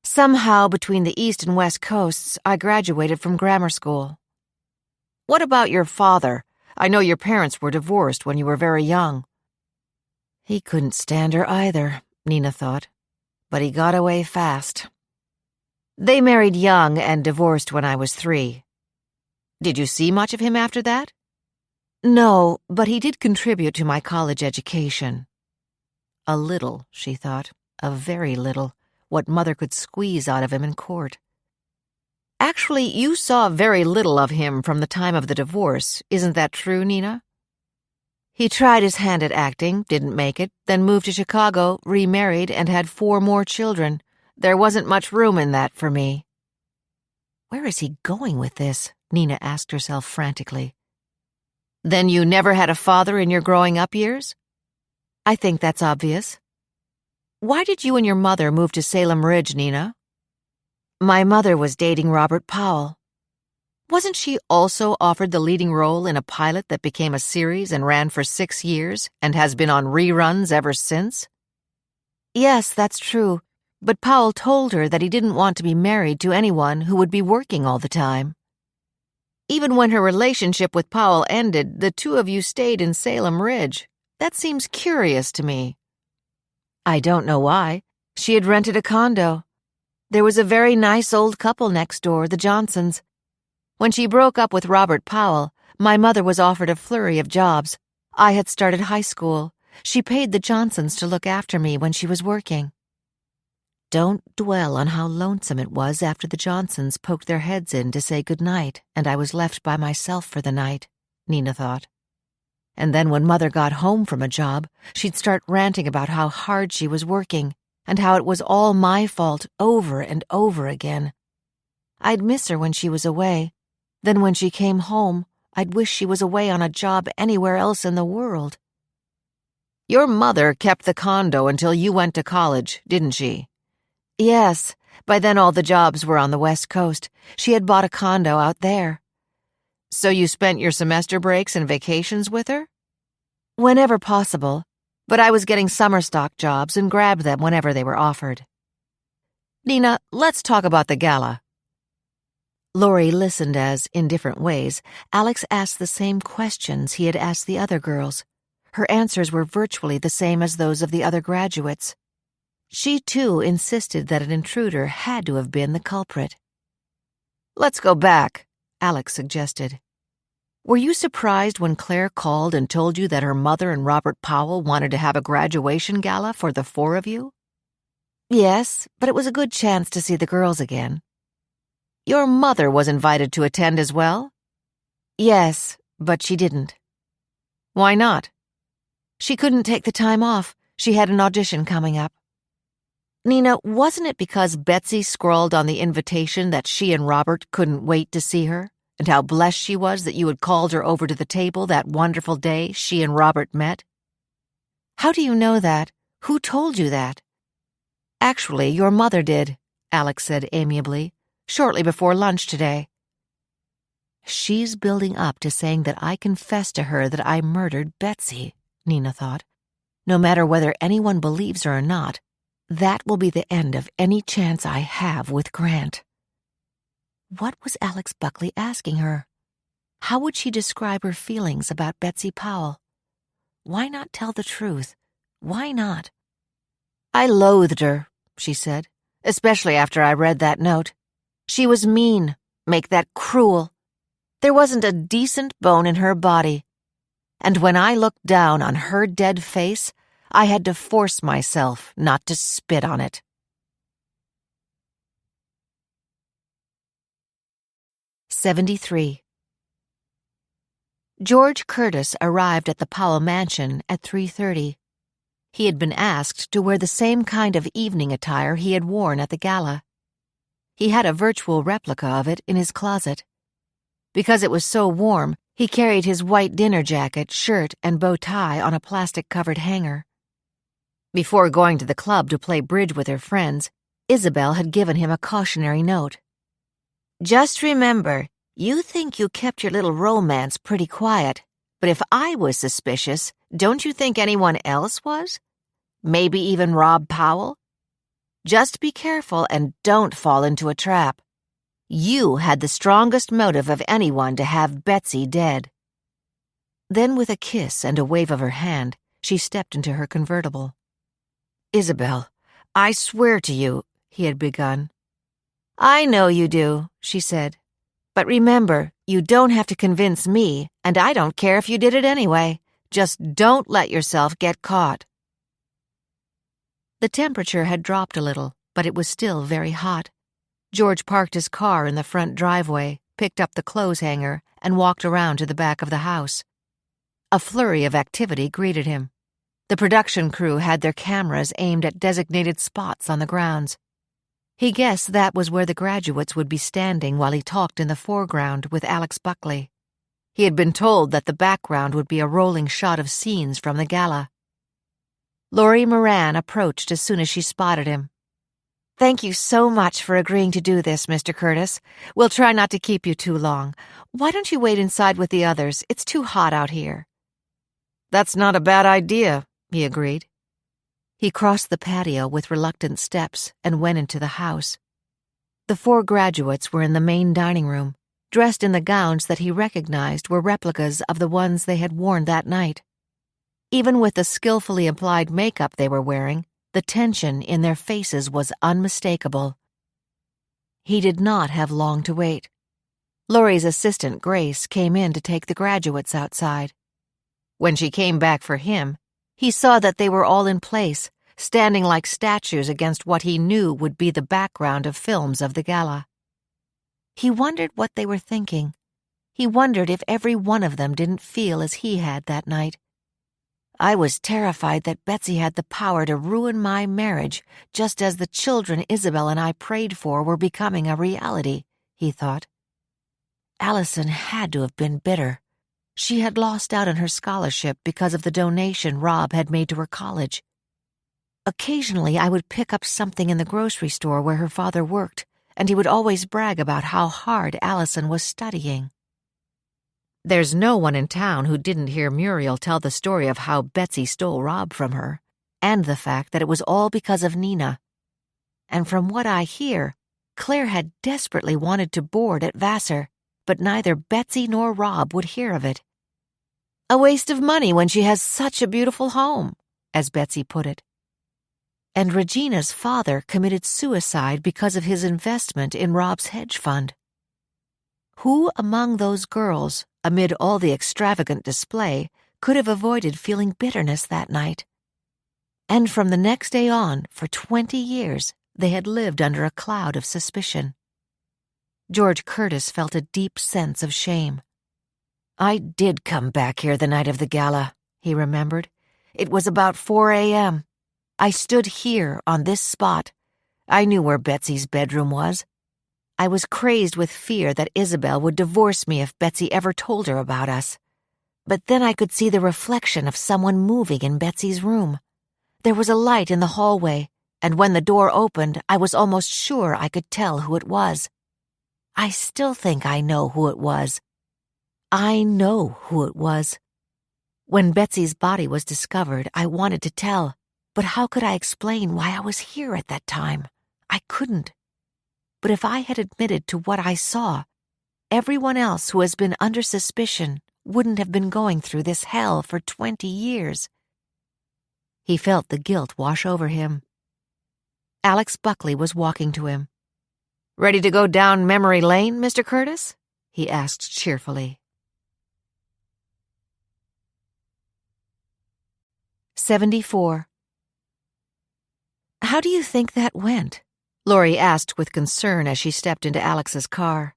Somehow, between the East and West Coasts, I graduated from grammar school. What about your father? I know your parents were divorced when you were very young. He couldn't stand her either, Nina thought, but he got away fast. They married young and divorced when I was 3. Did you see much of him after that? No, but he did contribute to my college education. A little, she thought, a very little, what Mother could squeeze out of him in court. Actually, you saw very little of him from the time of the divorce, isn't that true, Nina? He tried his hand at acting, didn't make it, then moved to Chicago, remarried, and had 4 more children. There wasn't much room in that for me. Where is he going with this? Nina asked herself frantically. Then you never had a father in your growing up years? I think that's obvious. Why did you and your mother move to Salem Ridge, Nina? My mother was dating Robert Powell. Wasn't she also offered the leading role in a pilot that became a series and ran for 6 years and has been on reruns ever since? Yes, that's true. But Powell told her that he didn't want to be married to anyone who would be working all the time. Even when her relationship with Powell ended, the 2 of you stayed in Salem Ridge. That seems curious to me. I don't know why. She had rented a condo. There was a very nice old couple next door, the Johnsons. When she broke up with Robert Powell, my mother was offered a flurry of jobs. I had started high school. She paid the Johnsons to look after me when she was working. Don't dwell on how lonesome it was after the Johnsons poked their heads in to say goodnight and I was left by myself for the night, Nina thought. And then when Mother got home from a job, she'd start ranting about how hard she was working and how it was all my fault over and over again. I'd miss her when she was away. Then when she came home, I'd wish she was away on a job anywhere else in the world. Your mother kept the condo until you went to college, didn't she? Yes, by then all the jobs were on the West Coast. She had bought a condo out there. So you spent your semester breaks and vacations with her? Whenever possible, but I was getting summer stock jobs and grabbed them whenever they were offered. Nina, let's talk about the gala. Laurie listened as, in different ways, Alex asked the same questions he had asked the other girls. Her answers were virtually the same as those of the other graduates. She, too, insisted that an intruder had to have been the culprit. Let's go back, Alex suggested. Were you surprised when Claire called and told you that her mother and Robert Powell wanted to have a graduation gala for the four of you? Yes, but it was a good chance to see the girls again. Your mother was invited to attend as well? Yes, but she didn't. Why not? She couldn't take the time off. She had an audition coming up. Nina, wasn't it because Betsy scrawled on the invitation that she and Robert couldn't wait to see her, and how blessed she was that you had called her over to the table that wonderful day she and Robert met? How do you know that? Who told you that? Actually, your mother did, Alex said amiably, shortly before lunch today. She's building up to saying that I confessed to her that I murdered Betsy, Nina thought. No matter whether anyone believes her or not, that will be the end of any chance I have with Grant. What was Alex Buckley asking her? How would she describe her feelings about Betsy Powell? Why not tell the truth? Why not? I loathed her, she said, especially after I read that note. She was mean, make that cruel. There wasn't a decent bone in her body. And when I looked down on her dead face, I had to force myself not to spit on it. '73. George Curtis arrived at the Powell mansion at 3:30. He had been asked to wear the same kind of evening attire he had worn at the gala. He had a virtual replica of it in his closet. Because it was so warm, he carried his white dinner jacket, shirt, and bow tie on a plastic-covered hanger. Before going to the club to play bridge with her friends, Isabel had given him a cautionary note. Just remember, you think you kept your little romance pretty quiet, but if I was suspicious, don't you think anyone else was? Maybe even Rob Powell? Just be careful and don't fall into a trap. You had the strongest motive of anyone to have Betsy dead. Then with a kiss and a wave of her hand, she stepped into her convertible. Isabel, I swear to you, he had begun. I know you do, she said. But remember, you don't have to convince me, and I don't care if you did it anyway. Just don't let yourself get caught. The temperature had dropped a little, but it was still very hot. George parked his car in the front driveway, picked up the clothes hanger, and walked around to the back of the house. A flurry of activity greeted him. The production crew had their cameras aimed at designated spots on the grounds. He guessed that was where the graduates would be standing while he talked in the foreground with Alex Buckley. He had been told that the background would be a rolling shot of scenes from the gala. Laurie Moran approached as soon as she spotted him. Thank you so much for agreeing to do this, Mr. Curtis. We'll try not to keep you too long. Why don't you wait inside with the others? It's too hot out here. That's not a bad idea, he agreed. He crossed the patio with reluctant steps and went into the house. The four graduates were in the main dining room, dressed in the gowns that he recognized were replicas of the ones they had worn that night. Even with the skillfully applied makeup they were wearing, the tension in their faces was unmistakable. He did not have long to wait. Laurie's assistant, Grace, came in to take the graduates outside. When she came back for him, he saw that they were all in place, standing like statues against what he knew would be the background of films of the gala. He wondered what they were thinking. He wondered if every one of them didn't feel as he had that night. I was terrified that Betsy had the power to ruin my marriage, just as the children Isabel and I prayed for were becoming a reality, he thought. Allison had to have been bitter. She had lost out on her scholarship because of the donation Rob had made to her college. Occasionally, I would pick up something in the grocery store where her father worked, and he would always brag about how hard Allison was studying. There's no one in town who didn't hear Muriel tell the story of how Betsy stole Rob from her, and the fact that it was all because of Nina. And from what I hear, Claire had desperately wanted to board at Vassar, but neither Betsy nor Rob would hear of it. A waste of money when she has such a beautiful home, as Betsy put it. And Regina's father committed suicide because of his investment in Rob's hedge fund. Who among those girls, amid all the extravagant display, could have avoided feeling bitterness that night? And from the next day on, for 20 years, they had lived under a cloud of suspicion. George Curtis felt a deep sense of shame. "I did come back here the night of the gala," he remembered. "It was about 4 a.m. I stood here on this spot. I knew where Betsy's bedroom was. I was crazed with fear that Isabel would divorce me if Betsy ever told her about us. But then I could see the reflection of someone moving in Betsy's room. There was a light in the hallway, and when the door opened, I was almost sure I could tell who it was. I still think I know who it was. I know who it was. When Betsy's body was discovered, I wanted to tell, but how could I explain why I was here at that time? I couldn't. But if I had admitted to what I saw, everyone else who has been under suspicion wouldn't have been going through this hell for 20 years. He felt the guilt wash over him. Alex Buckley was walking to him. "Ready to go down memory lane, Mr. Curtis?" he asked cheerfully. 74. "How do you think that went?" Laurie asked with concern as she stepped into Alex's car.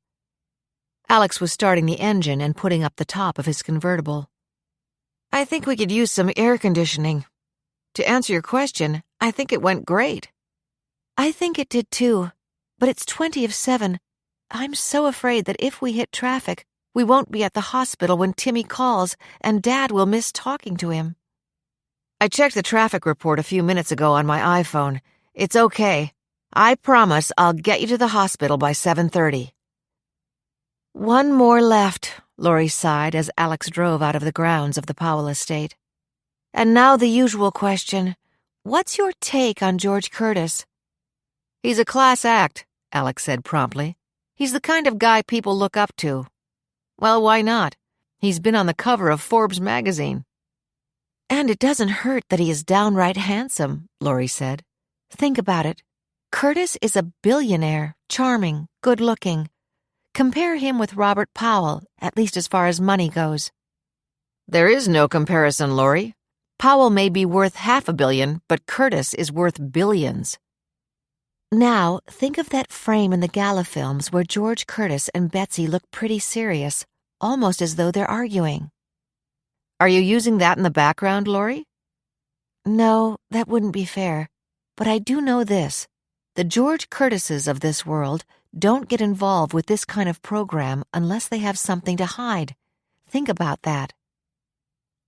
Alex was starting the engine and putting up the top of his convertible. "I think we could use some air conditioning. To answer your question, I think it went great." "I think it did too, but it's 20 of 7. I'm so afraid that if we hit traffic, we won't be at the hospital when Timmy calls, and Dad will miss talking to him." "I checked the traffic report a few minutes ago on my iPhone. It's okay. I promise I'll get you to the hospital by 7:30. "One more left," Laurie sighed as Alex drove out of the grounds of the Powell estate. "And now the usual question. What's your take on George Curtis?" "He's a class act," Alex said promptly. "He's the kind of guy people look up to." "Well, why not? He's been on the cover of Forbes magazine." "And it doesn't hurt that he is downright handsome," Laurie said. "Think about it. Curtis is a billionaire, charming, good-looking. Compare him with Robert Powell, at least as far as money goes." "There is no comparison, Laurie. Powell may be worth $500 million, but Curtis is worth billions." "Now, think of that frame in the gala films where George Curtis and Betsy look pretty serious, almost as though they're arguing." "Are you using that in the background, Laurie?" "No, that wouldn't be fair. But I do know this. The George Curtises of this world don't get involved with this kind of program unless they have something to hide. Think about that."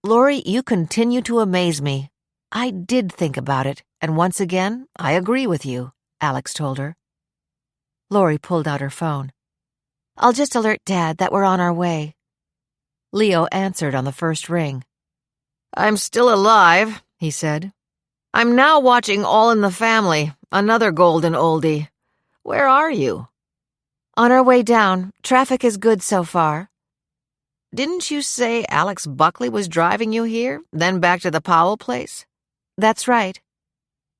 "Laurie, you continue to amaze me. I did think about it, and once again, I agree with you," Alex told her. Laurie pulled out her phone. "I'll just alert Dad that we're on our way." Leo answered on the first ring. "I'm still alive," he said. "I'm now watching All in the Family, another golden oldie. Where are you?" "On our way down. Traffic is good so far." "Didn't you say Alex Buckley was driving you here, then back to the Powell place?" "That's right."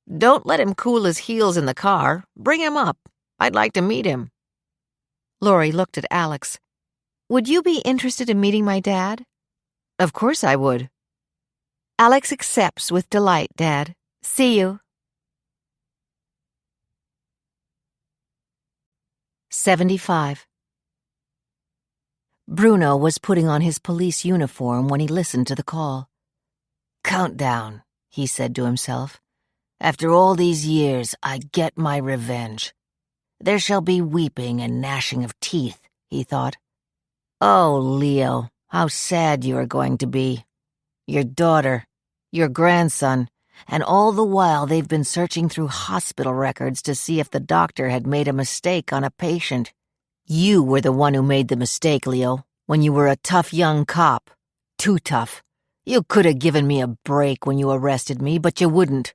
"Don't let him cool his heels in the car. Bring him up. I'd like to meet him." Laurie looked at Alex. "Would you be interested in meeting my dad?" "Of course I would." "Alex accepts with delight, Dad. See you." 75. Bruno was putting on his police uniform when he listened to the call. "Countdown," he said to himself. "After all these years, I get my revenge. There shall be weeping and gnashing of teeth," he thought. "Oh, Leo, how sad you are going to be. Your daughter, your grandson, and all the while they've been searching through hospital records to see if the doctor had made a mistake on a patient. You were the one who made the mistake, Leo, when you were a tough young cop. Too tough. You could have given me a break when you arrested me, but you wouldn't.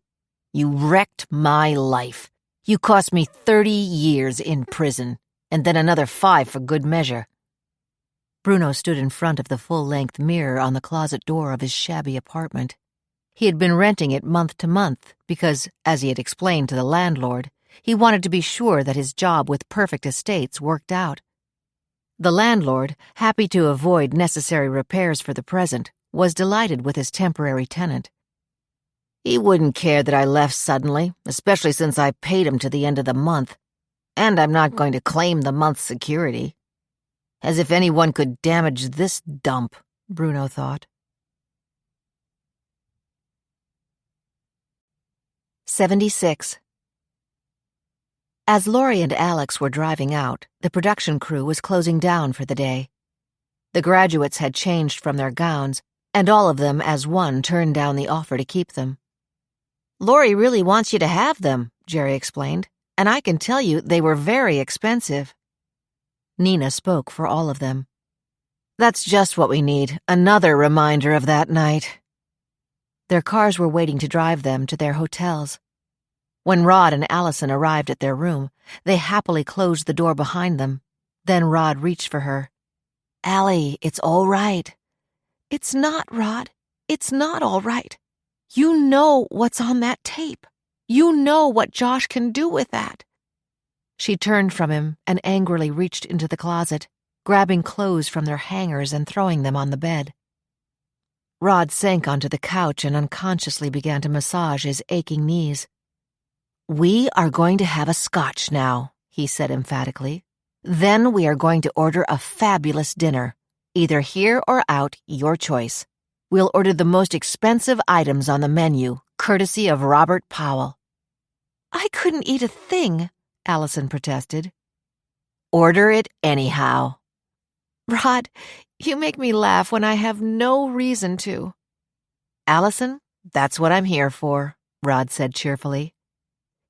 You wrecked my life. You cost me 30 years in prison, and then another 5 for good measure." Bruno stood in front of the full-length mirror on the closet door of his shabby apartment. He had been renting it month to month because, as he had explained to the landlord, he wanted to be sure that his job with Perfect Estates worked out. The landlord, happy to avoid necessary repairs for the present, was delighted with his temporary tenant. He wouldn't care that I left suddenly, especially since I paid him to the end of the month. And I'm not going to claim the month's security. As if anyone could damage this dump, Bruno thought. 76. As Laurie and Alex were driving out, the production crew was closing down for the day. The graduates had changed from their gowns, and all of them as one turned down the offer to keep them. "Laurie really wants you to have them," Jerry explained, "and I can tell you they were very expensive." Nina spoke for all of them. "That's just what we need, another reminder of that night." Their cars were waiting to drive them to their hotels. When Rod and Allison arrived at their room, they happily closed the door behind them. Then Rod reached for her. "Allie, it's all right." "It's not, Rod. It's not all right. You know what's on that tape. You know what Josh can do with that." She turned from him and angrily reached into the closet, grabbing clothes from their hangers and throwing them on the bed. Rod sank onto the couch and unconsciously began to massage his aching knees. "We are going to have a scotch now," he said emphatically. "Then we are going to order a fabulous dinner. Either here or out, your choice. We'll order the most expensive items on the menu, courtesy of Robert Powell." "I couldn't eat a thing," Allison protested. "Order it anyhow." "Rod, you make me laugh when I have no reason to." "Allison, that's what I'm here for," Rod said cheerfully.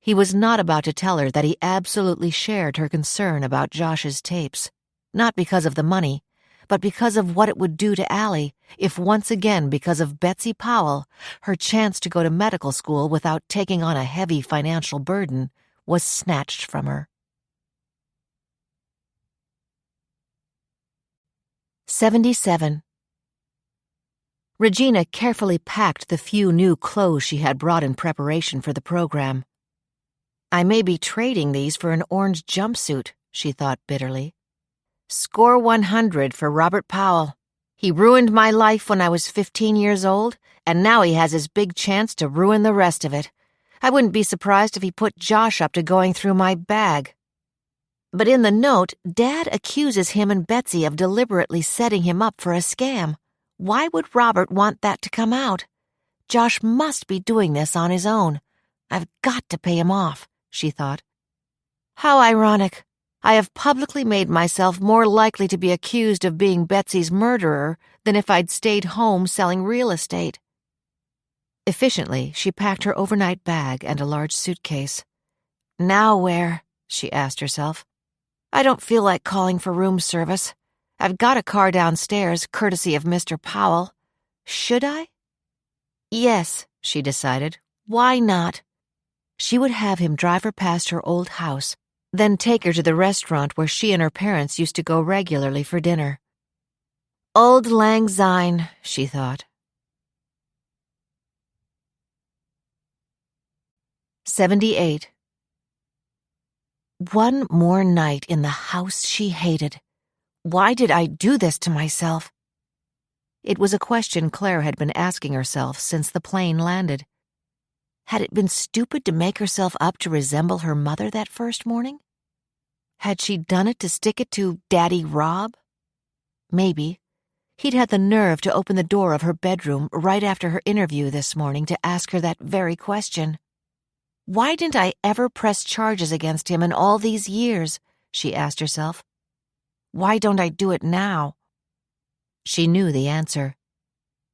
He was not about to tell her that he absolutely shared her concern about Josh's tapes, not because of the money, but because of what it would do to Allie if once again, because of Betsy Powell, her chance to go to medical school without taking on a heavy financial burden was snatched from her. 77. Regina carefully packed the few new clothes she had brought in preparation for the program. "I may be trading these for an orange jumpsuit," she thought bitterly. "Score 100 for Robert Powell. He ruined my life when I was 15 years old, and now he has his big chance to ruin the rest of it. I wouldn't be surprised if he put Josh up to going through my bag." But in the note, Dad accuses him and Betsy of deliberately setting him up for a scam. Why would Robert want that to come out? Josh must be doing this on his own. I've got to pay him off, she thought. How ironic. I have publicly made myself more likely to be accused of being Betsy's murderer than if I'd stayed home selling real estate. Efficiently, she packed her overnight bag and a large suitcase. Now where? She asked herself. I don't feel like calling for room service. I've got a car downstairs, courtesy of Mr. Powell. Should I? Yes, she decided. Why not? She would have him drive her past her old house, then take her to the restaurant where she and her parents used to go regularly for dinner. Old Lang Syne, she thought. 78. One more night in the house she hated. Why did I do this to myself? It was a question Claire had been asking herself since the plane landed. Had it been stupid to make herself up to resemble her mother that first morning? Had she done it to stick it to Daddy Rob? Maybe. He'd had the nerve to open the door of her bedroom right after her interview this morning to ask her that very question. Why didn't I ever press charges against him in all these years? She asked herself. Why don't I do it now? She knew the answer.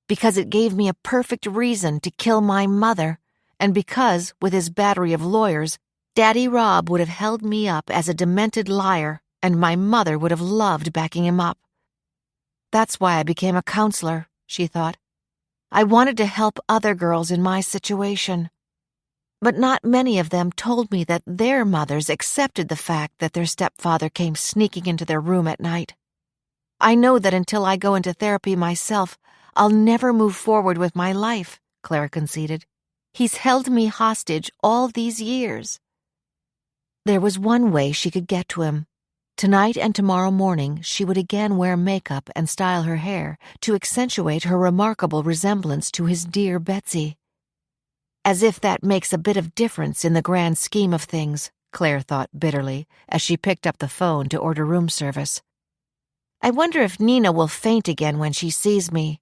Because it gave me a perfect reason to kill my mother, and because, with his battery of lawyers, Daddy Rob would have held me up as a demented liar, and my mother would have loved backing him up. That's why I became a counselor, she thought. I wanted to help other girls in my situation. But not many of them told me that their mothers accepted the fact that their stepfather came sneaking into their room at night. I know that until I go into therapy myself, I'll never move forward with my life, Claire conceded. He's held me hostage all these years. There was one way she could get to him. Tonight and tomorrow morning she would again wear makeup and style her hair to accentuate her remarkable resemblance to his dear Betsy. As if that makes a bit of difference in the grand scheme of things, Claire thought bitterly as she picked up the phone to order room service. I wonder if Nina will faint again when she sees me.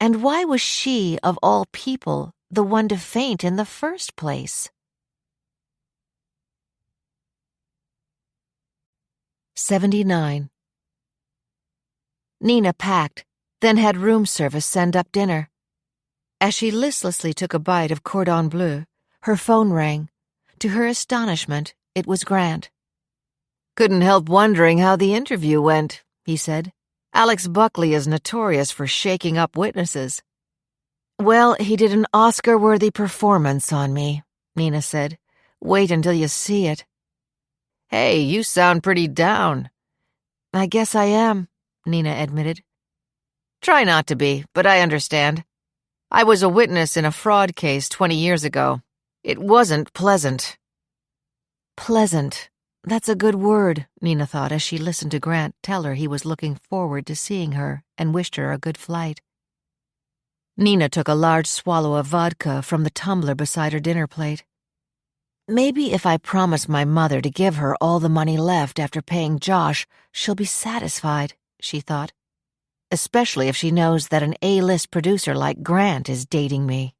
And why was she, of all people, the one to faint in the first place? 79. Nina packed, then had room service send up dinner. As she listlessly took a bite of cordon bleu, her phone rang. To her astonishment, it was Grant. "Couldn't help wondering how the interview went," he said. "Alex Buckley is notorious for shaking up witnesses." "Well, he did an Oscar-worthy performance on me," Nina said. "Wait until you see it." "Hey, you sound pretty down." "I guess I am," Nina admitted. "Try not to be, but I understand. I was a witness in a fraud case 20 years ago. It wasn't pleasant." Pleasant. That's a good word, Nina thought as she listened to Grant tell her he was looking forward to seeing her and wished her a good flight. Nina took a large swallow of vodka from the tumbler beside her dinner plate. Maybe if I promise my mother to give her all the money left after paying Josh, she'll be satisfied, she thought. Especially if she knows that an A-list producer like Grant is dating me.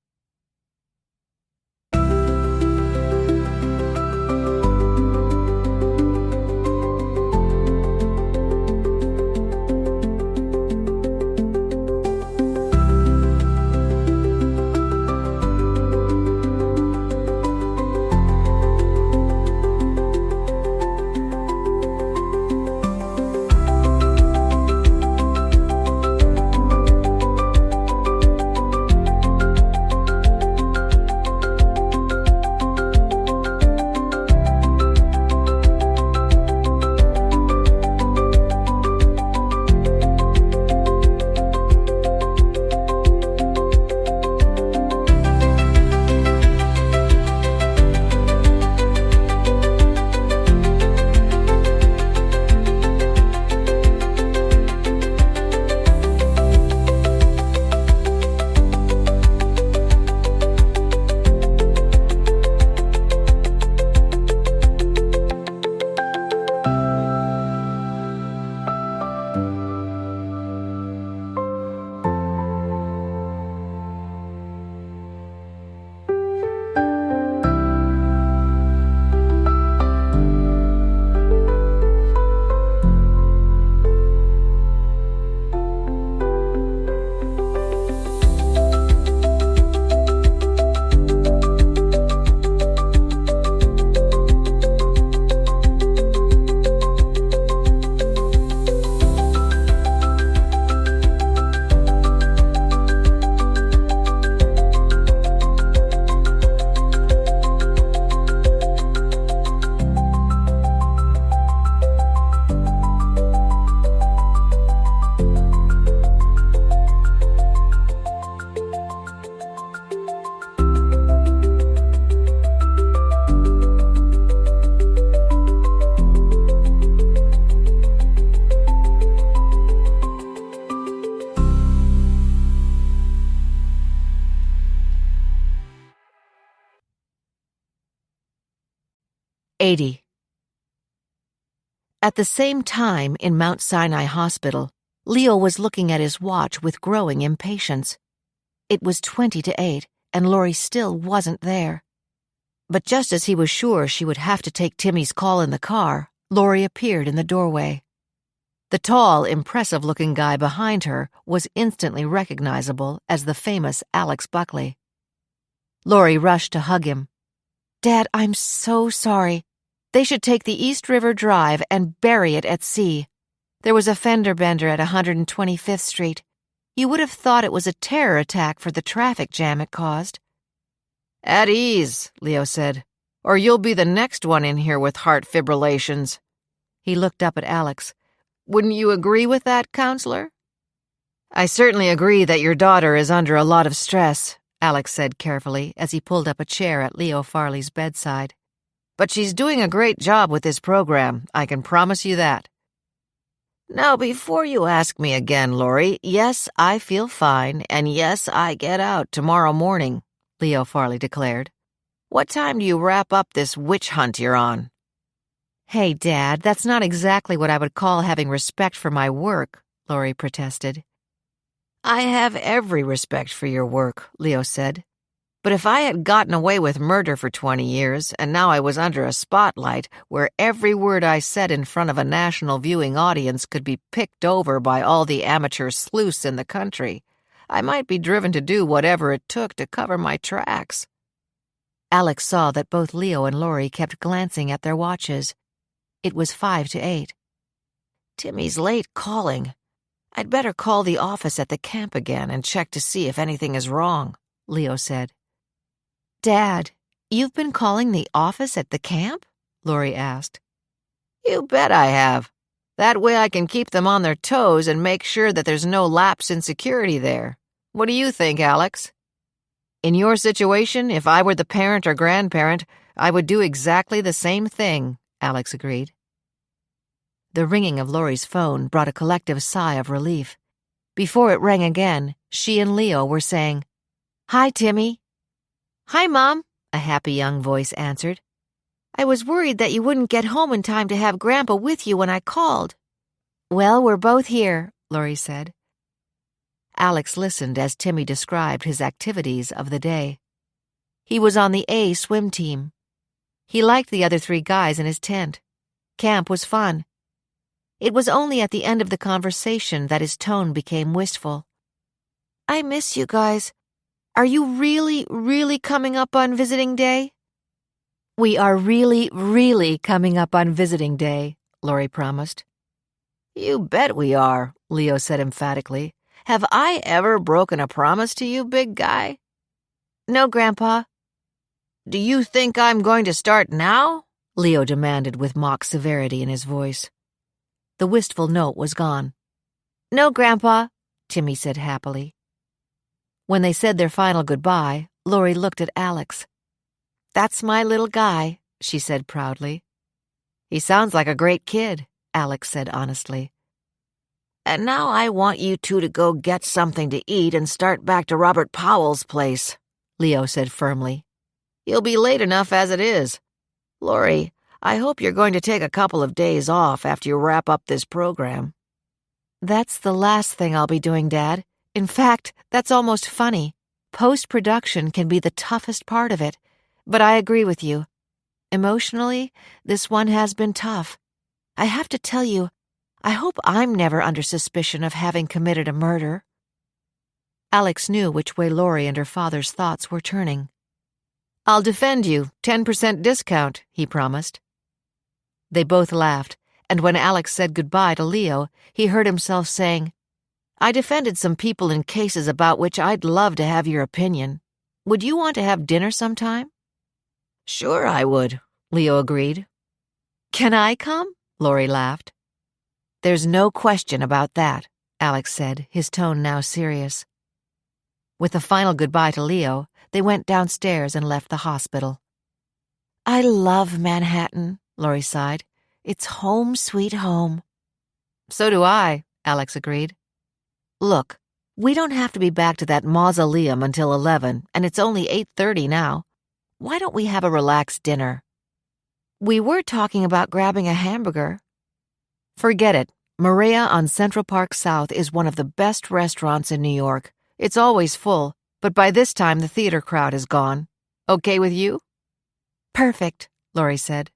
At the same time in Mount Sinai Hospital, Leo was looking at his watch with growing impatience. It was 20 to 8, and Laurie still wasn't there. But just as he was sure she would have to take Timmy's call in the car, Laurie appeared in the doorway. The tall, impressive-looking guy behind her was instantly recognizable as the famous Alex Buckley. Laurie rushed to hug him. "Dad, I'm so sorry. They should take the East River Drive and bury it at sea. There was a fender bender at 125th Street. You would have thought it was a terror attack for the traffic jam it caused." "At ease," Leo said, "or you'll be the next one in here with heart fibrillations." He looked up at Alex. "Wouldn't you agree with that, counselor?" "I certainly agree that your daughter is under a lot of stress," Alex said carefully as he pulled up a chair at Leo Farley's bedside. But she's doing a great job with this program, I can promise you that. Now, before you ask me again, Laurie, yes, I feel fine, and yes, I get out tomorrow morning, Leo Farley declared. What time do you wrap up this witch hunt you're on? Hey, Dad, that's not exactly what I would call having respect for my work, Laurie protested. I have every respect for your work, Leo said. But if I had gotten away with murder for 20 years, and now I was under a spotlight where every word I said in front of a national viewing audience could be picked over by all the amateur sleuths in the country, I might be driven to do whatever it took to cover my tracks. Alex saw that both Leo and Laurie kept glancing at their watches. It was 5 to 8. Timmy's late calling. I'd better call the office at the camp again and check to see if anything is wrong, Leo said. Dad, you've been calling the office at the camp? Laurie asked. You bet I have. That way I can keep them on their toes and make sure that there's no lapse in security there. What do you think, Alex? In your situation, if I were the parent or grandparent, I would do exactly the same thing, Alex agreed. The ringing of Laurie's phone brought a collective sigh of relief. Before it rang again, she and Leo were saying, "Hi, Timmy." "Hi, Mom," a happy young voice answered. "I was worried that you wouldn't get home in time to have Grandpa with you when I called." "Well, we're both here," Laurie said. Alex listened as Timmy described his activities of the day. He was on the A swim team. He liked the other 3 guys in his tent. Camp was fun. It was only at the end of the conversation that his tone became wistful. "I miss you guys. Are you really coming up on visiting day?" "We are really coming up on visiting day," Laurie promised. You bet we are, Leo said emphatically. Have I ever broken a promise to you, big guy? "No, Grandpa." "Do you think I'm going to start now?" Leo demanded with mock severity in his voice. The wistful note was gone. "No, Grandpa," Timmy said happily. When they said their final goodbye, Laurie looked at Alex. "That's my little guy," she said proudly. "He sounds like a great kid," Alex said honestly. "And now I want you two to go get something to eat and start back to Robert Powell's place," Leo said firmly. "You'll be late enough as it is. Laurie, I hope you're going to take a couple of days off after you wrap up this program." "That's the last thing I'll be doing, Dad. In fact, that's almost funny. Post-production can be the toughest part of it. But I agree with you. Emotionally, this one has been tough. I have to tell you, I hope I'm never under suspicion of having committed a murder." Alex knew which way Laurie and her father's thoughts were turning. "I'll defend you, 10% discount," he promised. They both laughed, and when Alex said goodbye to Leo, he heard himself saying, "I defended some people in cases about which I'd love to have your opinion. Would you want to have dinner sometime?" "Sure I would," Leo agreed. "Can I come?" Laurie laughed. "There's no question about that," Alex said, his tone now serious. With a final goodbye to Leo, they went downstairs and left the hospital. "I love Manhattan," Laurie sighed. "It's home sweet home." "So do I," Alex agreed. "Look, we don't have to be back to that mausoleum until 11, and it's only 8:30 now. Why don't we have a relaxed dinner?" "We were talking about grabbing a hamburger." "Forget it. Maria on Central Park South is one of the best restaurants in New York. It's always full, but by this time the theater crowd is gone. Okay with you?" "Perfect," Laurie said.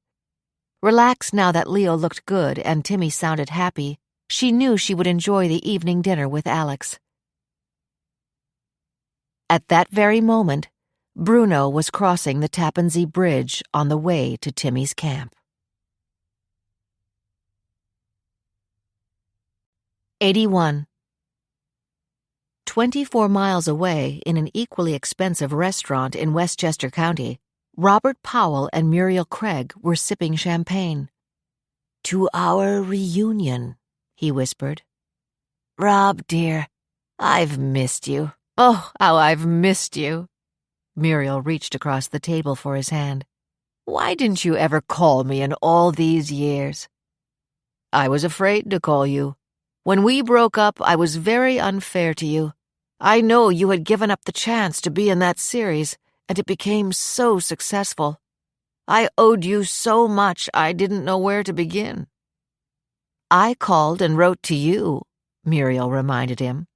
Relaxed now that Leo looked good and Timmy sounded happy, she knew she would enjoy the evening dinner with Alex. At that very moment, Bruno was crossing the Tappan Zee Bridge on the way to Timmy's camp. 81. 24 miles away, in an equally expensive restaurant in Westchester County, Robert Powell and Muriel Craig were sipping champagne. "To our reunion," he whispered. "Rob, dear, I've missed you. Oh, how I've missed you." Muriel reached across the table for his hand. Why didn't you ever call me in all these years?" "I was afraid to call you. When we broke up, I was very unfair to you. I know you had given up the chance to be in that series, and it became so successful. I owed you so much I didn't know where to begin." "I called and wrote to you," Muriel reminded him.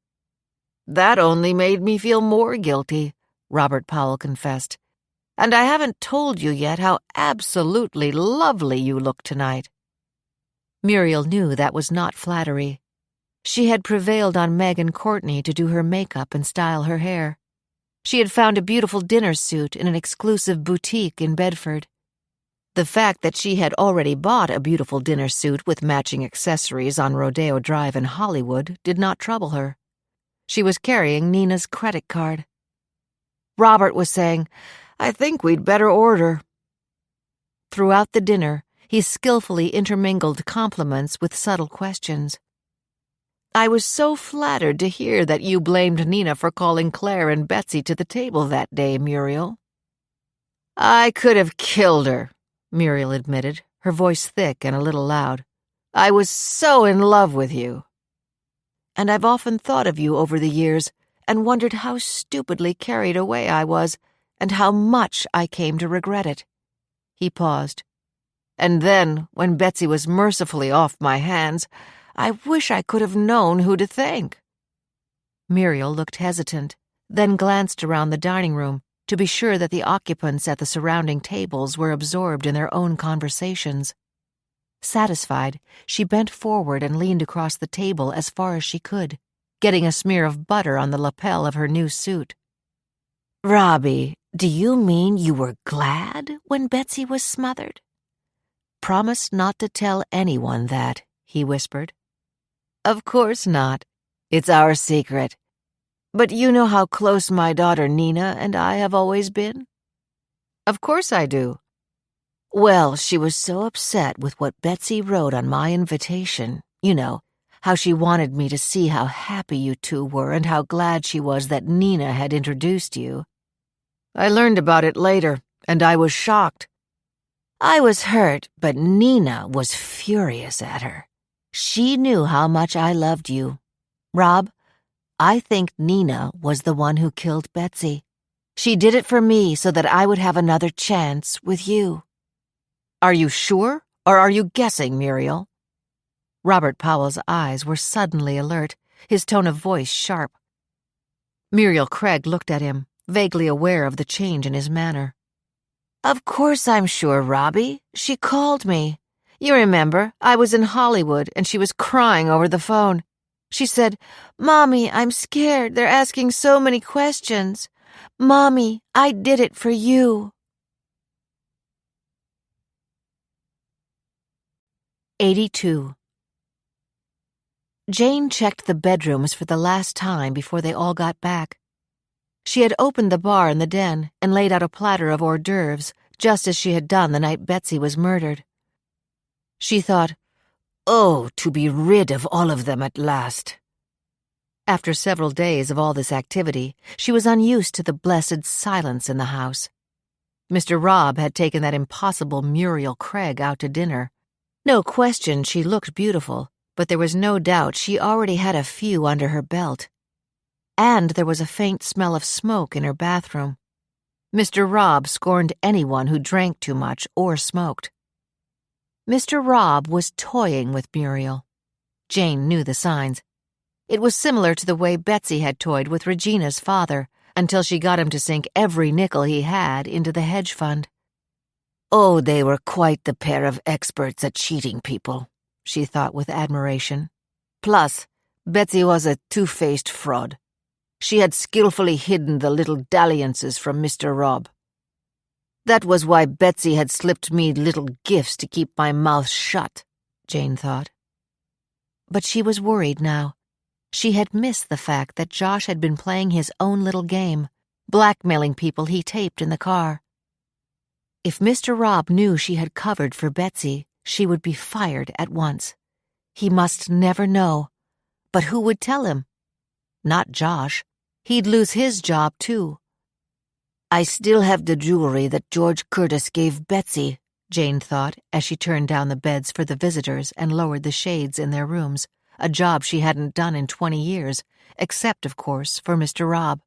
"That only made me feel more guilty," Robert Powell confessed. "And I haven't told you yet how absolutely lovely you look tonight." Muriel knew that was not flattery. She had prevailed on Meg and Courtney to do her makeup and style her hair. She had found a beautiful dinner suit in an exclusive boutique in Bedford. The fact that she had already bought a beautiful dinner suit with matching accessories on Rodeo Drive in Hollywood did not trouble her. She was carrying Nina's credit card. Robert was saying, "I think we'd better order." Throughout the dinner, he skillfully intermingled compliments with subtle questions. "I was so flattered to hear that you blamed Nina for calling Claire and Betsy to the table that day, Muriel." "I could have killed her," Muriel admitted, her voice thick and a little loud. "I was so in love with you. And I've often thought of you over the years and wondered how stupidly carried away I was and how much I came to regret it." He paused. "And then, when Betsy was mercifully off my hands, I wish I could have known who to thank." Muriel looked hesitant, then glanced around the dining room to be sure that the occupants at the surrounding tables were absorbed in their own conversations. Satisfied, she bent forward and leaned across the table as far as she could, getting a smear of butter on the lapel of her new suit. "Robbie, do you mean you were glad when Betsy was smothered?" "Promise not to tell anyone that," he whispered. "Of course not. It's our secret. But you know how close my daughter Nina and I have always been?" "Of course I do." "Well, she was so upset with what Betsy wrote on my invitation. You know, how she wanted me to see how happy you two were and how glad she was that Nina had introduced you. I learned about it later, and I was shocked. I was hurt, but Nina was furious at her. She knew how much I loved you. Rob, I think Nina was the one who killed Betsy. She did it for me so that I would have another chance with you." "Are you sure, or are you guessing, Muriel?" Robert Powell's eyes were suddenly alert, his tone of voice sharp. Muriel Craig looked at him, vaguely aware of the change in his manner. "Of course I'm sure, Robbie. She called me. You remember, I was in Hollywood and she was crying over the phone. She said, 'Mommy, I'm scared. They're asking so many questions. Mommy, I did it for you.'" 82. Jane checked the bedrooms for the last time before they all got back. She had opened the bar in the den and laid out a platter of hors d'oeuvres, just as she had done the night Betsy was murdered. She thought, "Oh, to be rid of all of them at last." After several days of all this activity, she was unused to the blessed silence in the house. Mr. Robb had taken that impossible Muriel Craig out to dinner. No question she looked beautiful, but there was no doubt she already had a few under her belt. And there was a faint smell of smoke in her bathroom. Mr. Robb scorned anyone who drank too much or smoked. Mr. Robb was toying with Muriel. Jane knew the signs. It was similar to the way Betsy had toyed with Regina's father, until she got him to sink every nickel he had into the hedge fund. Oh, they were quite the pair of experts at cheating people, she thought with admiration. Plus, Betsy was a two-faced fraud. She had skillfully hidden the little dalliances from Mr. Robb. That was why Betsy had slipped me little gifts to keep my mouth shut, Jane thought. But she was worried now. She had missed the fact that Josh had been playing his own little game, blackmailing people he taped in the car. If Mr. Robb knew she had covered for Betsy, she would be fired at once. He must never know. But who would tell him? Not Josh. He'd lose his job, too. I still have the jewelry that George Curtis gave Betsy, Jane thought as she turned down the beds for the visitors and lowered the shades in their rooms, a job she hadn't done in 20 years, except, of course, for Mr. Robb.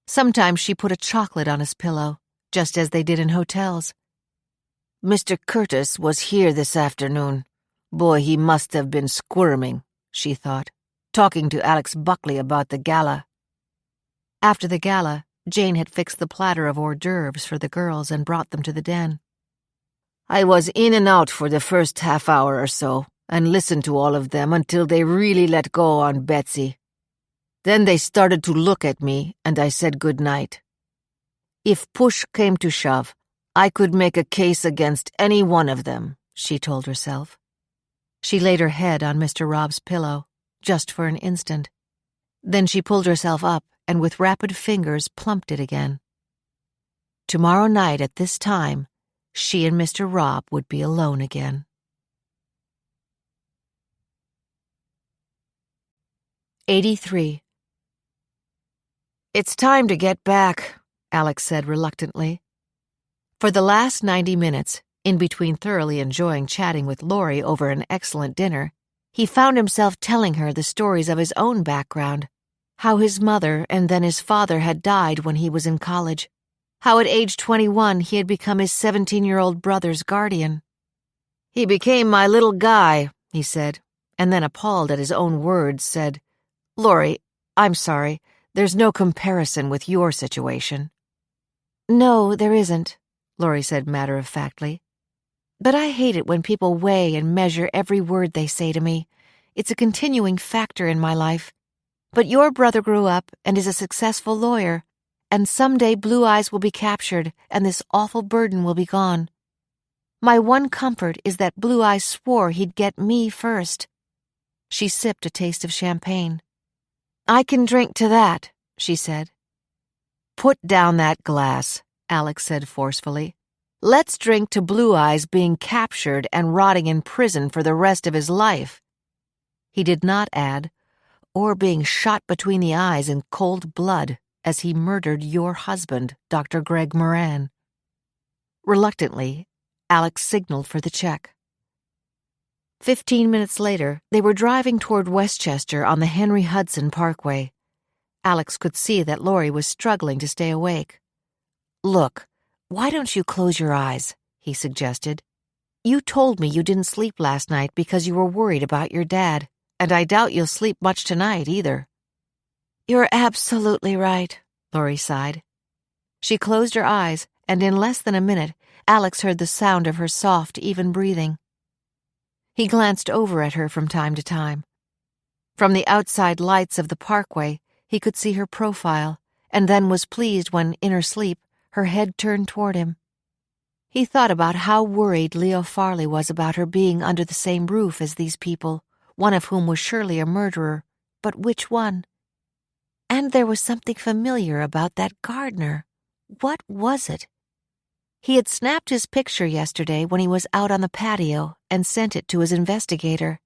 Sometimes she put a chocolate on his pillow, just as they did in hotels. Mr. Curtis was here this afternoon. Boy, he must have been squirming, she thought, talking to Alex Buckley about the gala. After the gala, Jane had fixed the platter of hors d'oeuvres for the girls and brought them to the den. I was in and out for the first half hour or so and listened to all of them until they really let go on Betsy. Then they started to look at me and I said good night. If push came to shove, I could make a case against any one of them, she told herself. She laid her head on Mr. Robb's pillow, just for an instant. Then she pulled herself up and with rapid fingers plumped it again. Tomorrow night at this time, she and Mr. Robb would be alone again. '83. It's time to get back, Alex said reluctantly. For the last 90 minutes, in between thoroughly enjoying chatting with Laurie over an excellent dinner, he found himself telling her the stories of his own background, how his mother and then his father had died when he was in college, how at age 21 he had become his 17-year-old brother's guardian. He became my little guy, he said, and then appalled at his own words said, Laurie, I'm sorry, there's no comparison with your situation. No, there isn't, Laurie said matter-of-factly. But I hate it when people weigh and measure every word they say to me. It's a continuing factor in my life. But your brother grew up and is a successful lawyer, and someday Blue Eyes will be captured and this awful burden will be gone. My one comfort is that Blue Eyes swore he'd get me first. She sipped a taste of champagne. I can drink to that, she said. Put down that glass, Alex said forcefully. Let's drink to Blue Eyes being captured and rotting in prison for the rest of his life. He did not add, or being shot between the eyes in cold blood as he murdered your husband, Dr. Greg Moran. Reluctantly, Alex signaled for the check. 15 minutes later, they were driving toward Westchester on the Henry Hudson Parkway. Alex could see that Laurie was struggling to stay awake. Look, why don't you close your eyes? He suggested. You told me you didn't sleep last night because you were worried about your dad, and I doubt you'll sleep much tonight either. You're absolutely right, Laurie sighed. She closed her eyes, and in less than a minute, Alex heard the sound of her soft, even breathing. He glanced over at her from time to time. From the outside lights of the parkway, he could see her profile, and then was pleased when, in her sleep, her head turned toward him. He thought about how worried Leo Farley was about her being under the same roof as these people, one of whom was surely a murderer, but which one? And there was something familiar about that gardener. What was it? He had snapped his picture yesterday when he was out on the patio and sent it to his investigator.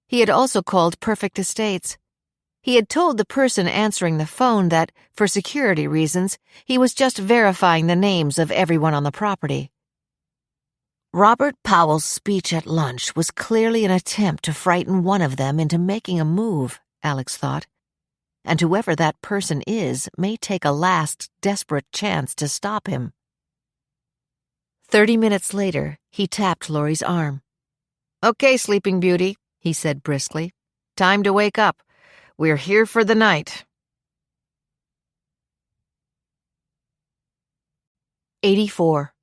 He had also called Perfect Estates. He had told the person answering the phone that, for security reasons, he was just verifying the names of everyone on the property. Robert Powell's speech at lunch was clearly an attempt to frighten one of them into making a move, Alex thought. And whoever that person is may take a last, desperate chance to stop him. 30 minutes later, he tapped Laurie's arm. Okay, Sleeping Beauty, he said briskly. Time to wake up. We're here for the night. 84.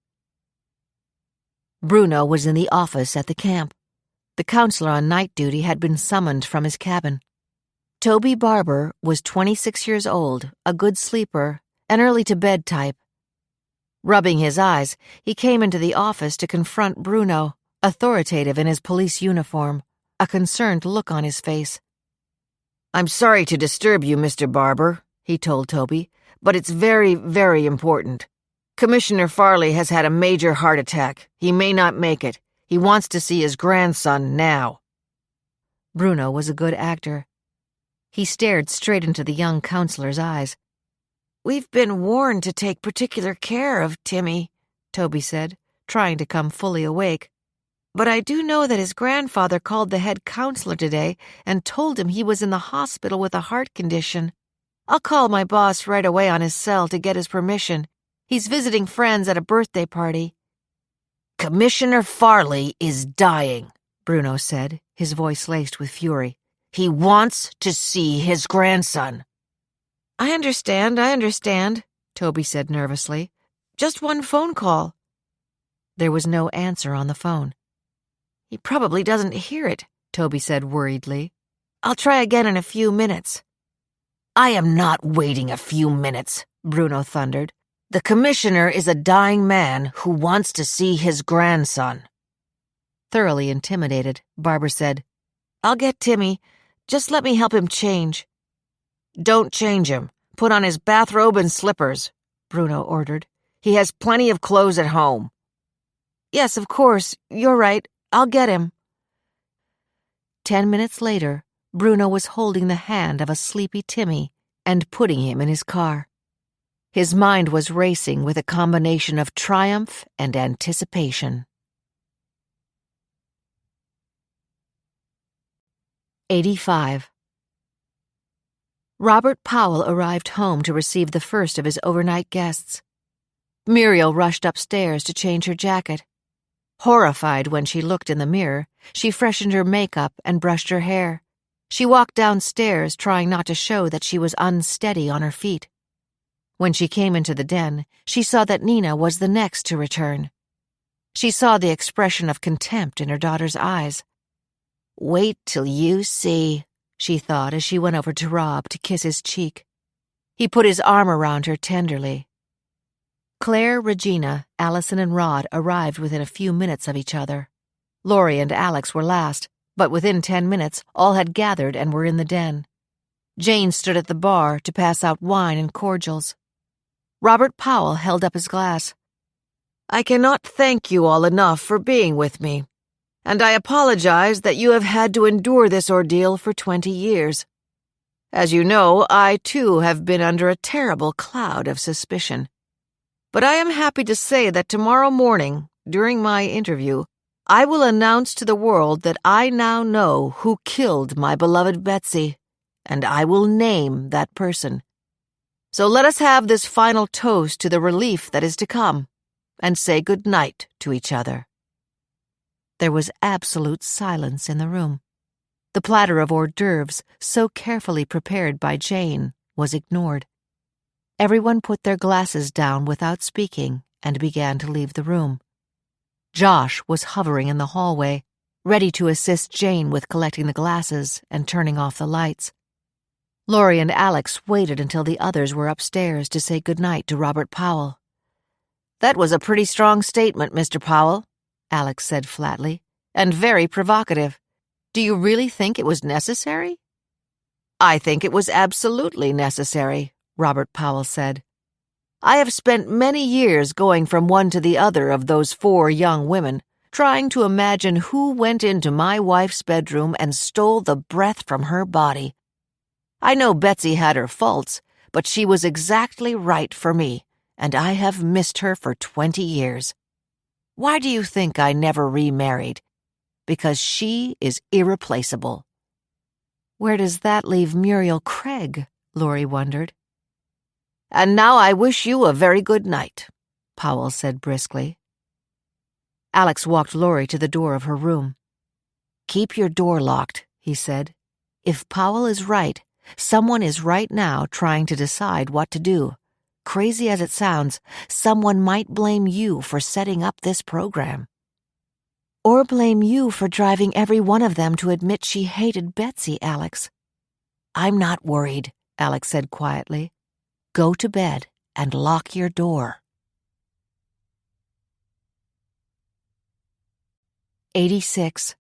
Bruno was in the office at the camp. The counselor on night duty had been summoned from his cabin. Toby Barber was 26 years old, a good sleeper, an early-to-bed type. Rubbing his eyes, he came into the office to confront Bruno, authoritative in his police uniform, a concerned look on his face. I'm sorry to disturb you, Mr. Barber, he told Toby, but it's very, very important. Commissioner Farley has had a major heart attack. He may not make it. He wants to see his grandson now. Bruno was a good actor. He stared straight into the young counselor's eyes. "We've been warned to take particular care of Timmy," Toby said, trying to come fully awake. "But I do know that his grandfather called the head counselor today and told him he was in the hospital with a heart condition. I'll call my boss right away on his cell to get his permission. He's visiting friends at a birthday party." "Commissioner Farley is dying," Bruno said, his voice laced with fury. "He wants to see his grandson." I understand, Toby said nervously. "Just one phone call." There was no answer on the phone. "He probably doesn't hear it," Toby said worriedly. "I'll try again in a few minutes." "I am not waiting a few minutes," Bruno thundered. "The commissioner is a dying man who wants to see his grandson." Thoroughly intimidated, Barbara said, "I'll get Timmy. Just let me help him change." "Don't change him. Put on his bathrobe and slippers," Bruno ordered. "He has plenty of clothes at home." "Yes, of course. You're right. I'll get him." 10 minutes later, Bruno was holding the hand of a sleepy Timmy and putting him in his car. His mind was racing with a combination of triumph and anticipation. 85. Robert Powell arrived home to receive the first of his overnight guests. Muriel rushed upstairs to change her jacket. Horrified when she looked in the mirror, she freshened her makeup and brushed her hair. She walked downstairs, trying not to show that she was unsteady on her feet. When she came into the den, she saw that Nina was the next to return. She saw the expression of contempt in her daughter's eyes. "Wait till you see," she thought as she went over to Rob to kiss his cheek. He put his arm around her tenderly. Claire, Regina, Allison, and Rod arrived within a few minutes of each other. Laurie and Alex were last, but within 10 minutes all had gathered and were in the den. Jane stood at the bar to pass out wine and cordials. Robert Powell held up his glass. "I cannot thank you all enough for being with me, and I apologize that you have had to endure this ordeal for 20 years. As you know, I too have been under a terrible cloud of suspicion. But I am happy to say that tomorrow morning, during my interview, I will announce to the world that I now know who killed my beloved Betsy, and I will name that person. So let us have this final toast to the relief that is to come, and say good night to each other." There was absolute silence in the room. The platter of hors d'oeuvres, so carefully prepared by Jane, was ignored. Everyone put their glasses down without speaking and began to leave the room. Josh was hovering in the hallway, ready to assist Jane with collecting the glasses and turning off the lights. Laurie and Alex waited until the others were upstairs to say goodnight to Robert Powell. "That was a pretty strong statement, Mr. Powell," Alex said flatly, "and very provocative. Do you really think it was necessary?" "I think it was absolutely necessary," Robert Powell said. "I have spent many years going from one to the other of those 4 young women, trying to imagine who went into my wife's bedroom and stole the breath from her body. I know Betsy had her faults, but she was exactly right for me, and I have missed her for 20 years. Why do you think I never remarried? Because she is irreplaceable." "Where does that leave Muriel Craig?" Laurie wondered. "And now I wish you a very good night," Powell said briskly. Alex walked Laurie to the door of her room. "Keep your door locked," he said. "If Powell is right, someone is right now trying to decide what to do. Crazy as it sounds, someone might blame you for setting up this program. Or blame you for driving every one of them to admit she hated Betsy, Alex." "I'm not worried," Alex said quietly. "Go to bed and lock your door." 86.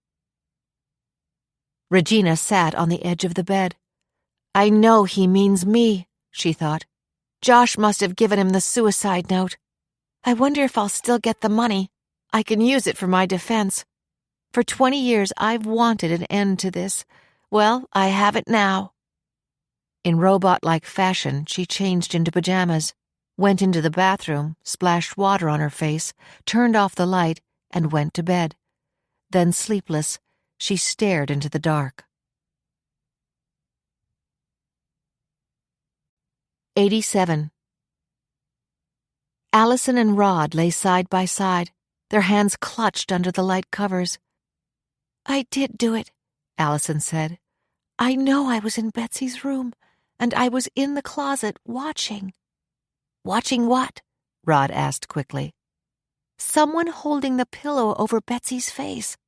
Regina sat on the edge of the bed. "I know he means me," she thought. "Josh must have given him the suicide note. I wonder if I'll still get the money. I can use it for my defense. For 20 years I've wanted an end to this. Well, I have it now." In robot-like fashion, she changed into pajamas, went into the bathroom, splashed water on her face, turned off the light, and went to bed. Then, sleepless, she stared into the dark. 87. Allison and Rod lay side by side, their hands clutched under the light covers. "I did do it," Allison said. "I know I was in Betsy's room, and I was in the closet watching." "Watching what?" Rod asked quickly. "Someone holding the pillow over Betsy's face.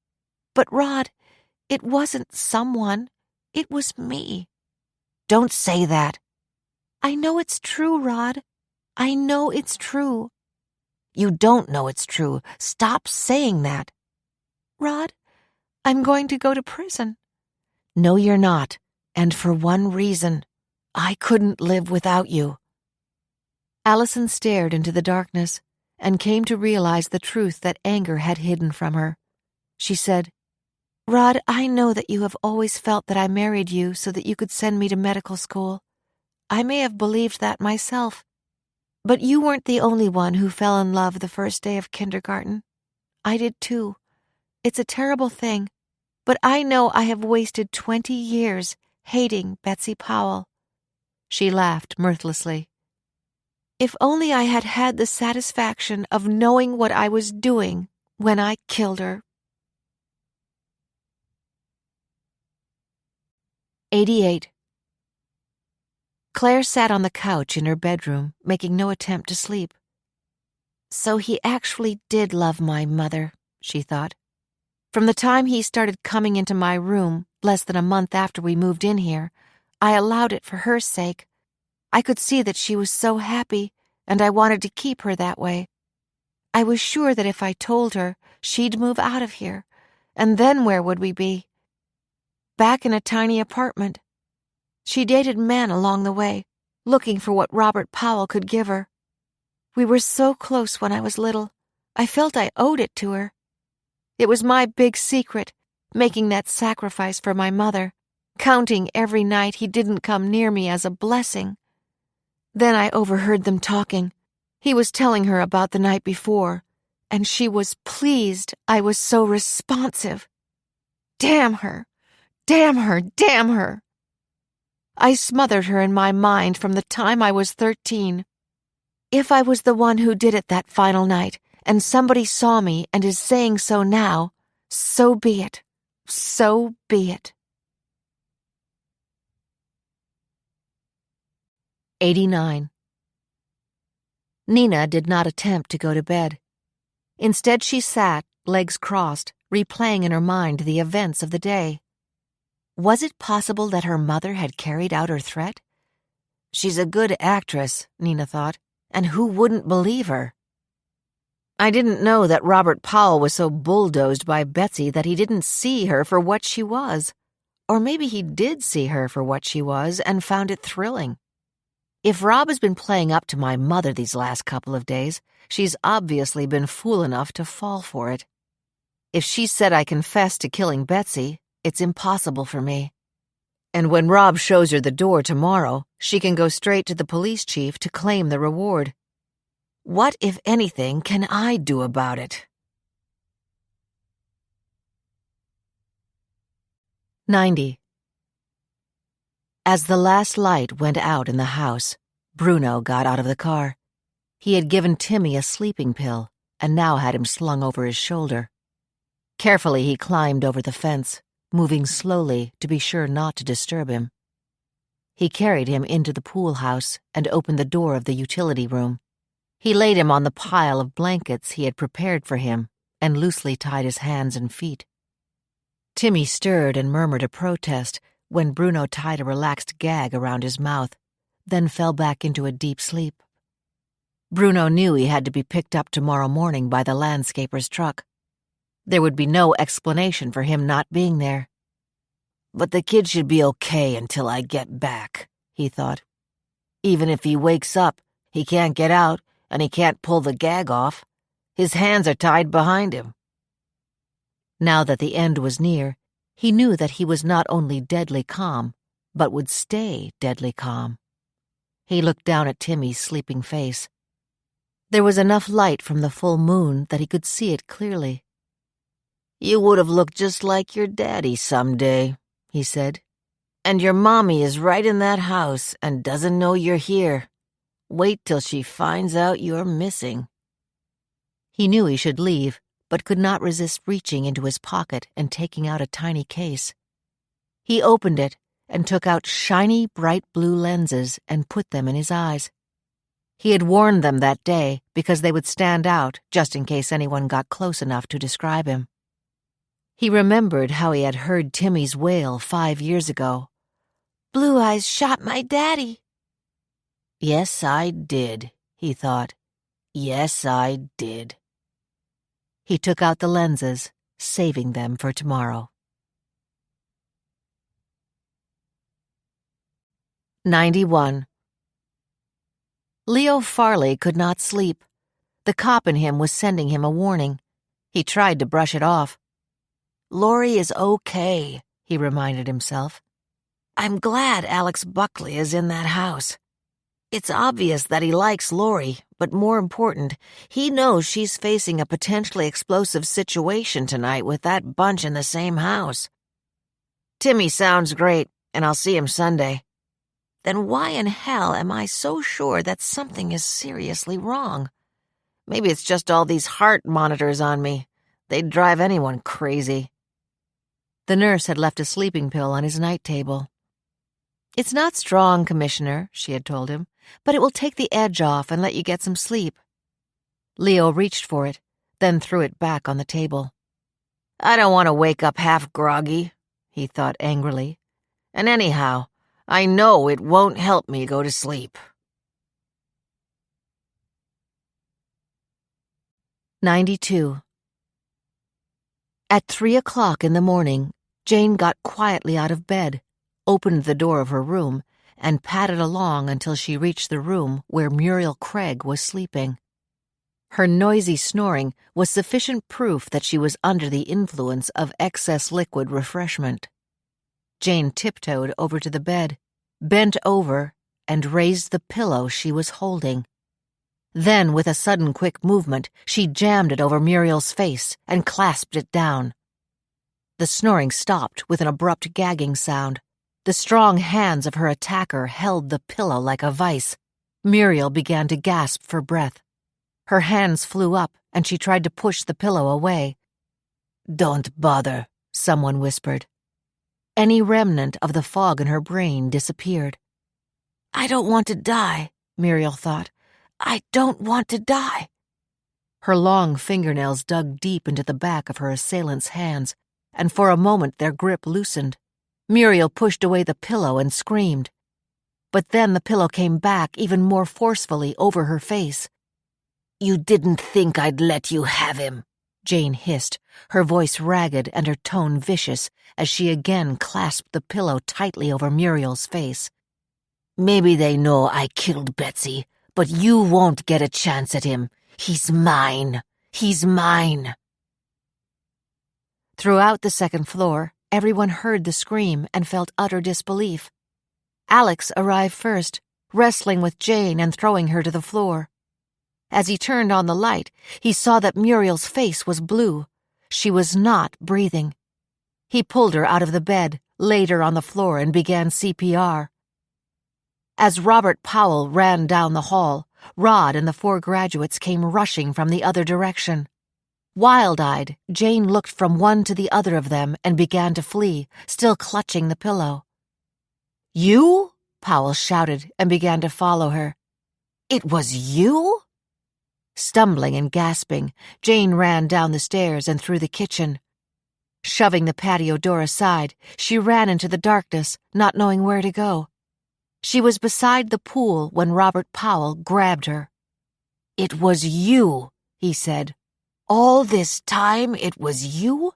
But Rod, it wasn't someone. It was me." "Don't say that." "I know it's true, Rod. I know it's true." "You don't know it's true. Stop saying that." "Rod, I'm going to go to prison." "No, you're not. And for one reason. I couldn't live without you." Allison stared into the darkness and came to realize the truth that anger had hidden from her. She said, "Rod, I know that you have always felt that I married you so that you could send me to medical school. I may have believed that myself. But you weren't the only one who fell in love the first day of kindergarten. I did too. It's a terrible thing, but I know I have wasted 20 years hating Betsy Powell." She laughed mirthlessly. "If only I had had the satisfaction of knowing what I was doing when I killed her." 88. Claire sat on the couch in her bedroom, making no attempt to sleep. "So he actually did love my mother," she thought. "From the time he started coming into my room, less than a month after we moved in here, I allowed it for her sake. I could see that she was so happy, and I wanted to keep her that way. I was sure that if I told her, she'd move out of here, and then where would we be? Back in a tiny apartment. She dated men along the way, looking for what Robert Powell could give her. We were so close when I was little. I felt I owed it to her. It was my big secret, making that sacrifice for my mother, counting every night he didn't come near me as a blessing. Then I overheard them talking. He was telling her about the night before, and she was pleased I was so responsive. Damn her! Damn her! Damn her! I smothered her in my mind from the time I was 13. If I was the one who did it that final night, and somebody saw me and is saying so now, so be it. So be it. 89. Nina did not attempt to go to bed. Instead, she sat, legs crossed, replaying in her mind the events of the day. Was it possible that her mother had carried out her threat? She's a good actress, Nina thought, and who wouldn't believe her? I didn't know that Robert Powell was so bulldozed by Betsy that he didn't see her for what she was. Or maybe he did see her for what she was and found it thrilling. If Rob has been playing up to my mother these last couple of days, she's obviously been fool enough to fall for it. If she said I confessed to killing Betsy, it's impossible for me. And when Rob shows her the door tomorrow, she can go straight to the police chief to claim the reward. What, if anything, can I do about it? 90. As the last light went out in the house, Bruno got out of the car. He had given Timmy a sleeping pill and now had him slung over his shoulder. Carefully, he climbed over the fence, moving slowly to be sure not to disturb him. He carried him into the pool house and opened the door of the utility room. He laid him on the pile of blankets he had prepared for him and loosely tied his hands and feet. Timmy stirred and murmured a protest when Bruno tied a relaxed gag around his mouth, then fell back into a deep sleep. Bruno knew he had to be picked up tomorrow morning by the landscaper's truck. There would be no explanation for him not being there. But the kid should be okay until I get back, he thought. Even if he wakes up, he can't get out and he can't pull the gag off. His hands are tied behind him. Now that the end was near, he knew that he was not only deadly calm, but would stay deadly calm. He looked down at Timmy's sleeping face. There was enough light from the full moon that he could see it clearly. "You would have looked just like your daddy someday," he said. "And your mommy is right in that house and doesn't know you're here. Wait till she finds out you're missing." He knew he should leave, but could not resist reaching into his pocket and taking out a tiny case. He opened it and took out shiny, bright blue lenses and put them in his eyes. He had warned them that day because they would stand out just in case anyone got close enough to describe him. He remembered how he had heard Timmy's wail 5 years ago. "Blue Eyes shot my daddy." "Yes, I did," he thought. "Yes, I did." He took out the lenses, saving them for tomorrow. 91. Leo Farley could not sleep. The cop in him was sending him a warning. He tried to brush it off. "Lori is okay," he reminded himself. "I'm glad Alex Buckley is in that house. It's obvious that he likes Lori, but more important, he knows she's facing a potentially explosive situation tonight with that bunch in the same house. Timmy sounds great, and I'll see him Sunday. Then why in hell am I so sure that something is seriously wrong? Maybe it's just all these heart monitors on me. They'd drive anyone crazy." The nurse had left a sleeping pill on his night table. "It's not strong, Commissioner," she had told him, "but it will take the edge off and let you get some sleep." Leo reached for it, then threw it back on the table. "I don't want to wake up half groggy," he thought angrily. "And anyhow, I know it won't help me go to sleep." 92. At 3 o'clock in the morning, Jane got quietly out of bed, opened the door of her room, and padded along until she reached the room where Muriel Craig was sleeping. Her noisy snoring was sufficient proof that she was under the influence of excess liquid refreshment. Jane tiptoed over to the bed, bent over, and raised the pillow she was holding. Then, with a sudden quick movement, she jammed it over Muriel's face and clasped it down. The snoring stopped with an abrupt gagging sound. The strong hands of her attacker held the pillow like a vice. Muriel began to gasp for breath. Her hands flew up, and she tried to push the pillow away. "Don't bother," someone whispered. Any remnant of the fog in her brain disappeared. "I don't want to die," Muriel thought. "I don't want to die." Her long fingernails dug deep into the back of her assailant's hands, and for a moment their grip loosened. Muriel pushed away the pillow and screamed. But then the pillow came back even more forcefully over her face. "You didn't think I'd let you have him," Jane hissed, her voice ragged and her tone vicious, as she again clasped the pillow tightly over Muriel's face. "Maybe they know I killed Betsy, but you won't get a chance at him. He's mine. He's mine." Throughout the second floor, everyone heard the scream and felt utter disbelief. Alex arrived first, wrestling with Jane and throwing her to the floor. As he turned on the light, he saw that Muriel's face was blue. She was not breathing. He pulled her out of the bed, laid her on the floor, and began CPR. As Robert Powell ran down the hall, Rod and the 4 graduates came rushing from the other direction. Wild-eyed, Jane looked from one to the other of them and began to flee, still clutching the pillow. "You?" Powell shouted and began to follow her. "It was you?" Stumbling and gasping, Jane ran down the stairs and through the kitchen. Shoving the patio door aside, she ran into the darkness, not knowing where to go. She was beside the pool when Robert Powell grabbed her. "It was you," he said. "All this time it was you?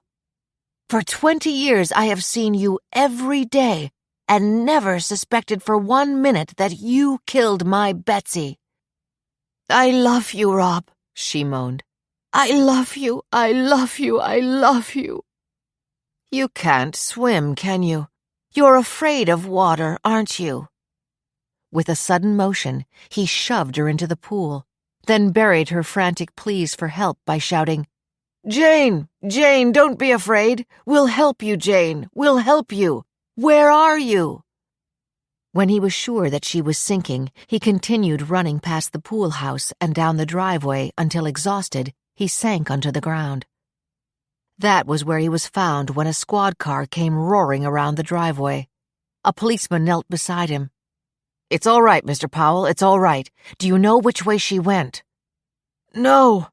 For 20 years I have seen you every day and never suspected for 1 minute that you killed my Betsy." "I love you, Rob," she moaned. "I love you, I love you, I love you." "You can't swim, can you? You're afraid of water, aren't you?" With a sudden motion, he shoved her into the pool, then buried her frantic pleas for help by shouting, "Jane! Jane, don't be afraid! We'll help you, Jane! We'll help you! Where are you?" When he was sure that she was sinking, he continued running past the pool house and down the driveway until, exhausted, he sank onto the ground. That was where he was found when a squad car came roaring around the driveway. A policeman knelt beside him. "It's all right, Mr. Powell, it's all right. Do you know which way she went?" "No."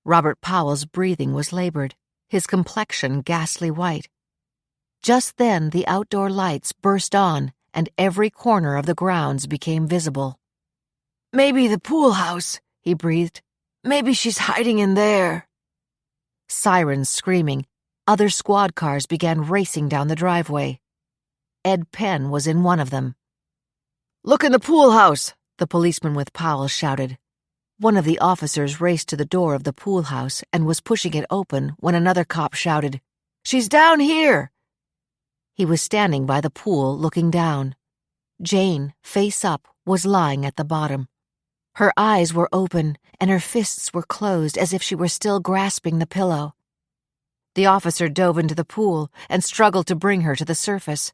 Robert Powell's breathing was labored, his complexion ghastly white. Just then the outdoor lights burst on, and every corner of the grounds became visible. "Maybe the pool house," he breathed. "Maybe she's hiding in there." Sirens screaming, other squad cars began racing down the driveway. Ed Penn was in one of them. "Look in the pool house," the policeman with Powell shouted. One of the officers raced to the door of the pool house and was pushing it open when another cop shouted, "She's down here!" He was standing by the pool looking down. Jane, face up, was lying at the bottom. Her eyes were open and her fists were closed as if she were still grasping the pillow. The officer dove into the pool and struggled to bring her to the surface.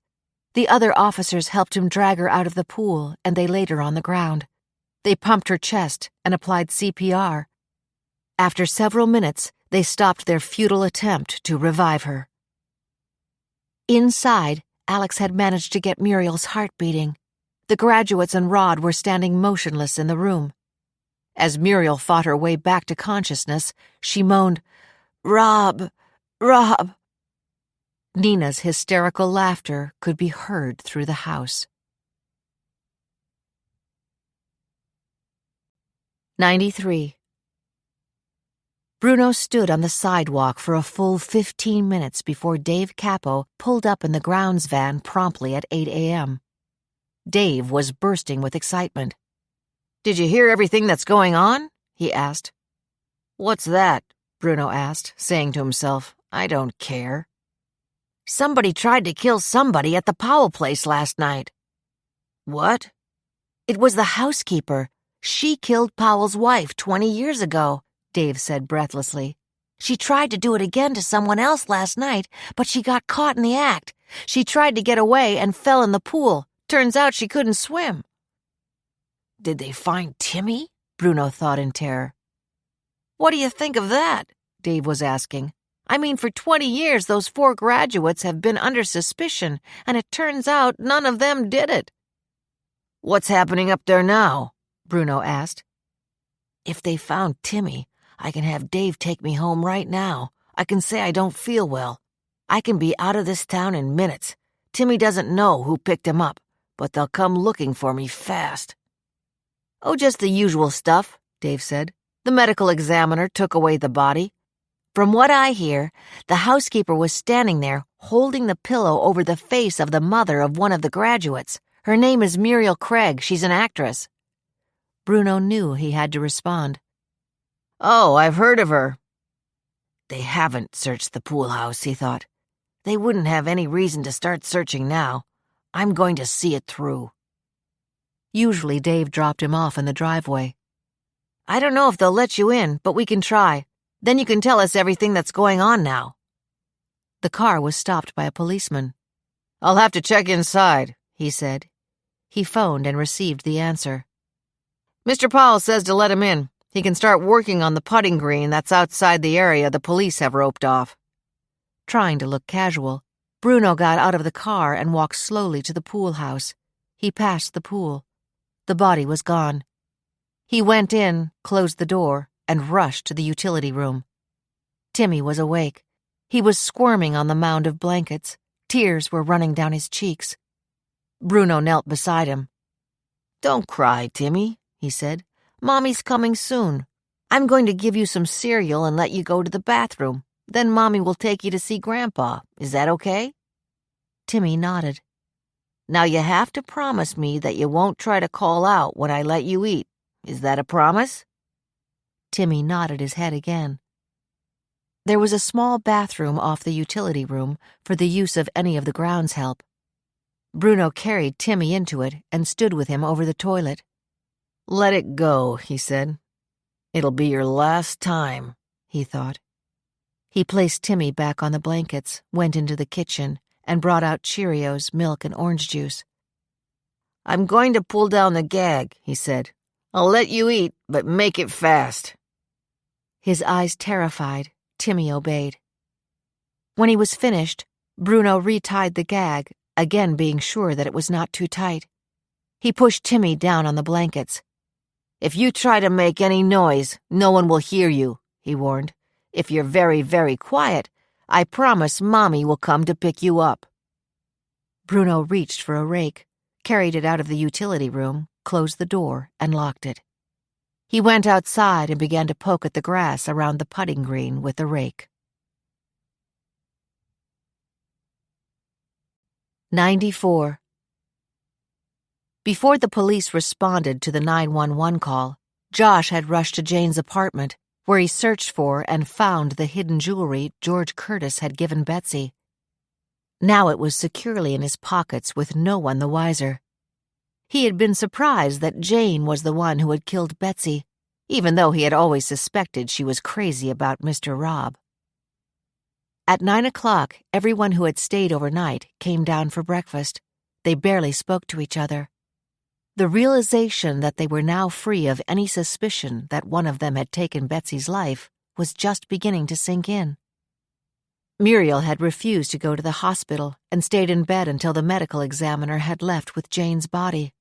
The other officers helped him drag her out of the pool, and they laid her on the ground. They pumped her chest and applied CPR. After several minutes, they stopped their futile attempt to revive her. Inside, Alex had managed to get Muriel's heart beating. The graduates and Rod were standing motionless in the room. As Muriel fought her way back to consciousness, she moaned, Rob! Rob!" Nina's hysterical laughter could be heard through the house. 93. Bruno stood on the sidewalk for a full 15 minutes before Dave Capo pulled up in the grounds van promptly at 8 a.m. Dave was bursting with excitement. "Did you hear everything that's going on?" he asked. "What's that?" Bruno asked, saying to himself, "I don't care." "Somebody tried to kill somebody at the Powell place last night." "What?" "It was the housekeeper. She killed Powell's wife 20 years ago," Dave said breathlessly. "She tried to do it again to someone else last night, but she got caught in the act. She tried to get away and fell in the pool. Turns out she couldn't swim." "Did they find Timmy?" Bruno thought in terror. "What do you think of that?" Dave was asking. "I mean, for 20 years those 4 graduates have been under suspicion, and it turns out none of them did it." "What's happening up there now?" Bruno asked. "If they found Timmy, I can have Dave take me home right now. I can say I don't feel well. I can be out of this town in minutes. Timmy doesn't know who picked him up, but they'll come looking for me fast." "Oh, just the usual stuff," Dave said. "The medical examiner took away the body. From what I hear, the housekeeper was standing there holding the pillow over the face of the mother of one of the graduates. Her name is Muriel Craig. She's an actress." Bruno knew he had to respond. "Oh, I've heard of her." They haven't searched the pool house, he thought. They wouldn't have any reason to start searching now. I'm going to see it through. Usually Dave dropped him off in the driveway. "I don't know if they'll let you in, but we can try. Then you can tell us everything that's going on now." The car was stopped by a policeman. "I'll have to check inside," he said. He phoned and received the answer. "Mr. Powell says to let him in. He can start working on the putting green that's outside the area the police have roped off." Trying to look casual, Bruno got out of the car and walked slowly to the pool house. He passed the pool. The body was gone. He went in, closed the door, and rushed to the utility room. Timmy was awake. He was squirming on the mound of blankets. Tears were running down his cheeks. Bruno knelt beside him. "Don't cry, Timmy," he said. "Mommy's coming soon. I'm going to give you some cereal and let you go to the bathroom. Then Mommy will take you to see Grandpa. Is that okay?" Timmy nodded. "Now you have to promise me that you won't try to call out when I let you eat. Is that a promise?" Timmy nodded his head again. There was a small bathroom off the utility room for the use of any of the grounds help. Bruno carried Timmy into it and stood with him over the toilet. "Let it go," he said. "It'll be your last time," he thought. He placed Timmy back on the blankets, went into the kitchen, and brought out Cheerios, milk, and orange juice. "I'm going to pull down the gag," he said. "I'll let you eat, but make it fast." His eyes terrified, Timmy obeyed. When he was finished, Bruno retied the gag, again being sure that it was not too tight. He pushed Timmy down on the blankets. "If you try to make any noise, no one will hear you," he warned. "If you're very, very quiet, I promise Mommy will come to pick you up." Bruno reached for a rake, carried it out of the utility room, closed the door, and locked it. He went outside and began to poke at the grass around the putting green with the rake. 94. Before the police responded to the 911 call, Josh had rushed to Jane's apartment, where he searched for and found the hidden jewelry George Curtis had given Betsy. Now it was securely in his pockets with no one the wiser. He had been surprised that Jane was the one who had killed Betsy, even though he had always suspected she was crazy about Mr. Robb. At 9 o'clock, everyone who had stayed overnight came down for breakfast. They barely spoke to each other. The realization that they were now free of any suspicion that one of them had taken Betsy's life was just beginning to sink in. Muriel had refused to go to the hospital and stayed in bed until the medical examiner had left with Jane's body.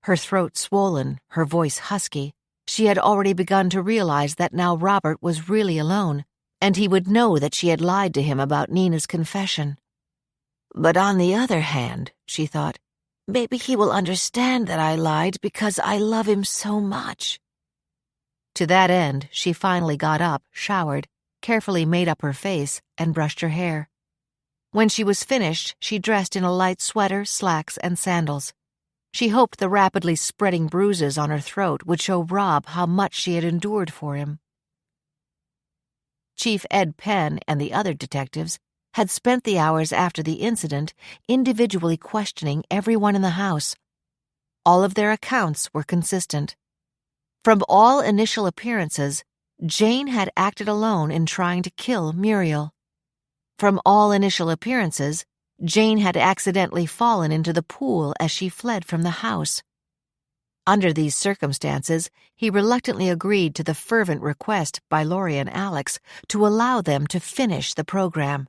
Her throat swollen, her voice husky, she had already begun to realize that now Robert was really alone, and he would know that she had lied to him about Nina's confession. But on the other hand, she thought, maybe he will understand that I lied because I love him so much. To that end, she finally got up, showered, carefully made up her face, and brushed her hair. When she was finished, she dressed in a light sweater, slacks, and sandals. She hoped the rapidly spreading bruises on her throat would show Rob how much she had endured for him. Chief Ed Penn and the other detectives had spent the hours after the incident individually questioning everyone in the house. All of their accounts were consistent. From all initial appearances, Jane had acted alone in trying to kill Muriel. From all initial appearances, Jane had accidentally fallen into the pool as she fled from the house. Under these circumstances, he reluctantly agreed to the fervent request by Laurie and Alex to allow them to finish the program.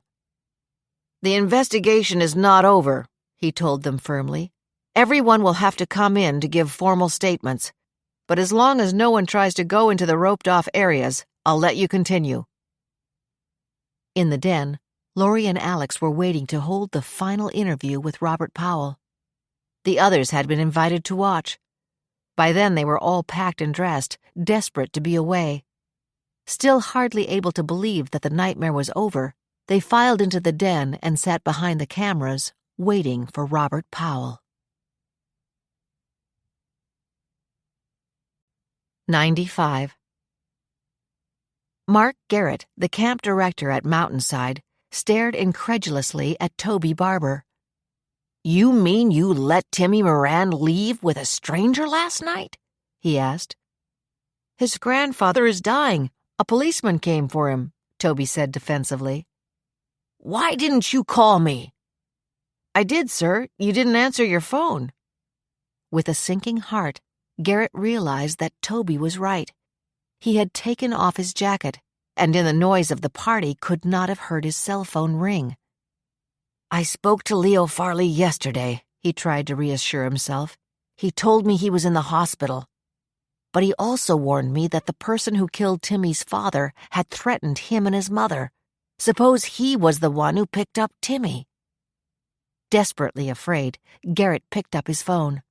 "The investigation is not over," he told them firmly. "Everyone will have to come in to give formal statements. But as long as no one tries to go into the roped-off areas, I'll let you continue." In the den, Laurie and Alex were waiting to hold the final interview with Robert Powell. The others had been invited to watch. By then they were all packed and dressed, desperate to be away. Still hardly able to believe that the nightmare was over, they filed into the den and sat behind the cameras, waiting for Robert Powell. 95. Mark Garrett, the camp director at Mountainside, stared incredulously at Toby Barber. "You mean you let Timmy Moran leave with a stranger last night?" he asked. "His grandfather is dying. A policeman came for him," Toby said defensively. "Why didn't you call me?" "I did, sir. You didn't answer your phone." With a sinking heart, Garrett realized that Toby was right. He had taken off his jacket, and in the noise of the party could not have heard his cell phone ring. "I spoke to Leo Farley yesterday," he tried to reassure himself. "He told me he was in the hospital. But he also warned me that the person who killed Timmy's father had threatened him and his mother. Suppose he was the one who picked up Timmy." Desperately afraid, Garrett picked up his phone.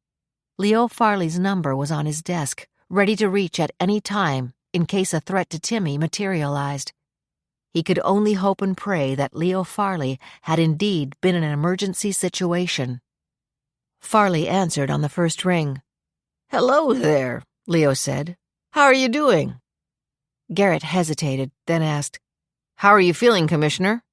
Leo Farley's number was on his desk, ready to reach at any time in case a threat to Timmy materialized. He could only hope and pray that Leo Farley had indeed been in an emergency situation. Farley answered on the first ring. "Hello there," Leo said. "How are you doing?" Garrett hesitated, then asked, "How are you feeling, Commissioner?"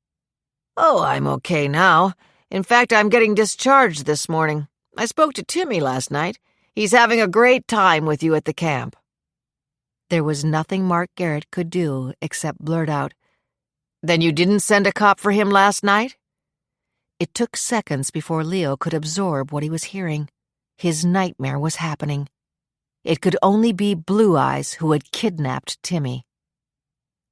"Oh, I'm okay now. In fact, I'm getting discharged this morning. I spoke to Timmy last night. He's having a great time with you at the camp." There was nothing Mark Garrett could do except blurt out, "Then you didn't send a cop for him last night?" It took seconds before Leo could absorb what he was hearing. His nightmare was happening. It could only be Blue Eyes who had kidnapped Timmy.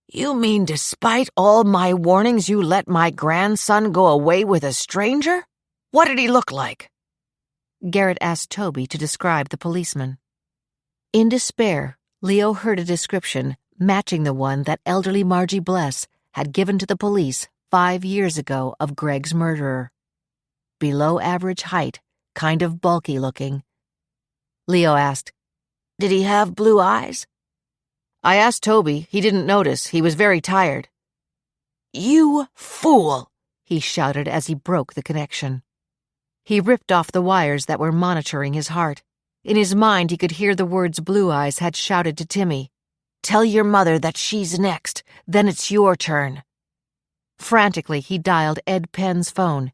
"You mean despite all my warnings you let my grandson go away with a stranger? What did he look like?" Garrett asked Toby to describe the policeman. In despair, Leo heard a description matching the one that elderly Margie Bless had given to the police 5 years ago of Greg's murderer. Below average height, kind of bulky looking. Leo asked, "Did he have blue eyes?" "I asked Toby. He didn't notice. He was very tired." "You fool!" he shouted as he broke the connection. He ripped off the wires that were monitoring his heart. In his mind, he could hear the words Blue Eyes had shouted to Timmy. "Tell your mother that she's next. Then it's your turn." Frantically, he dialed Ed Penn's phone.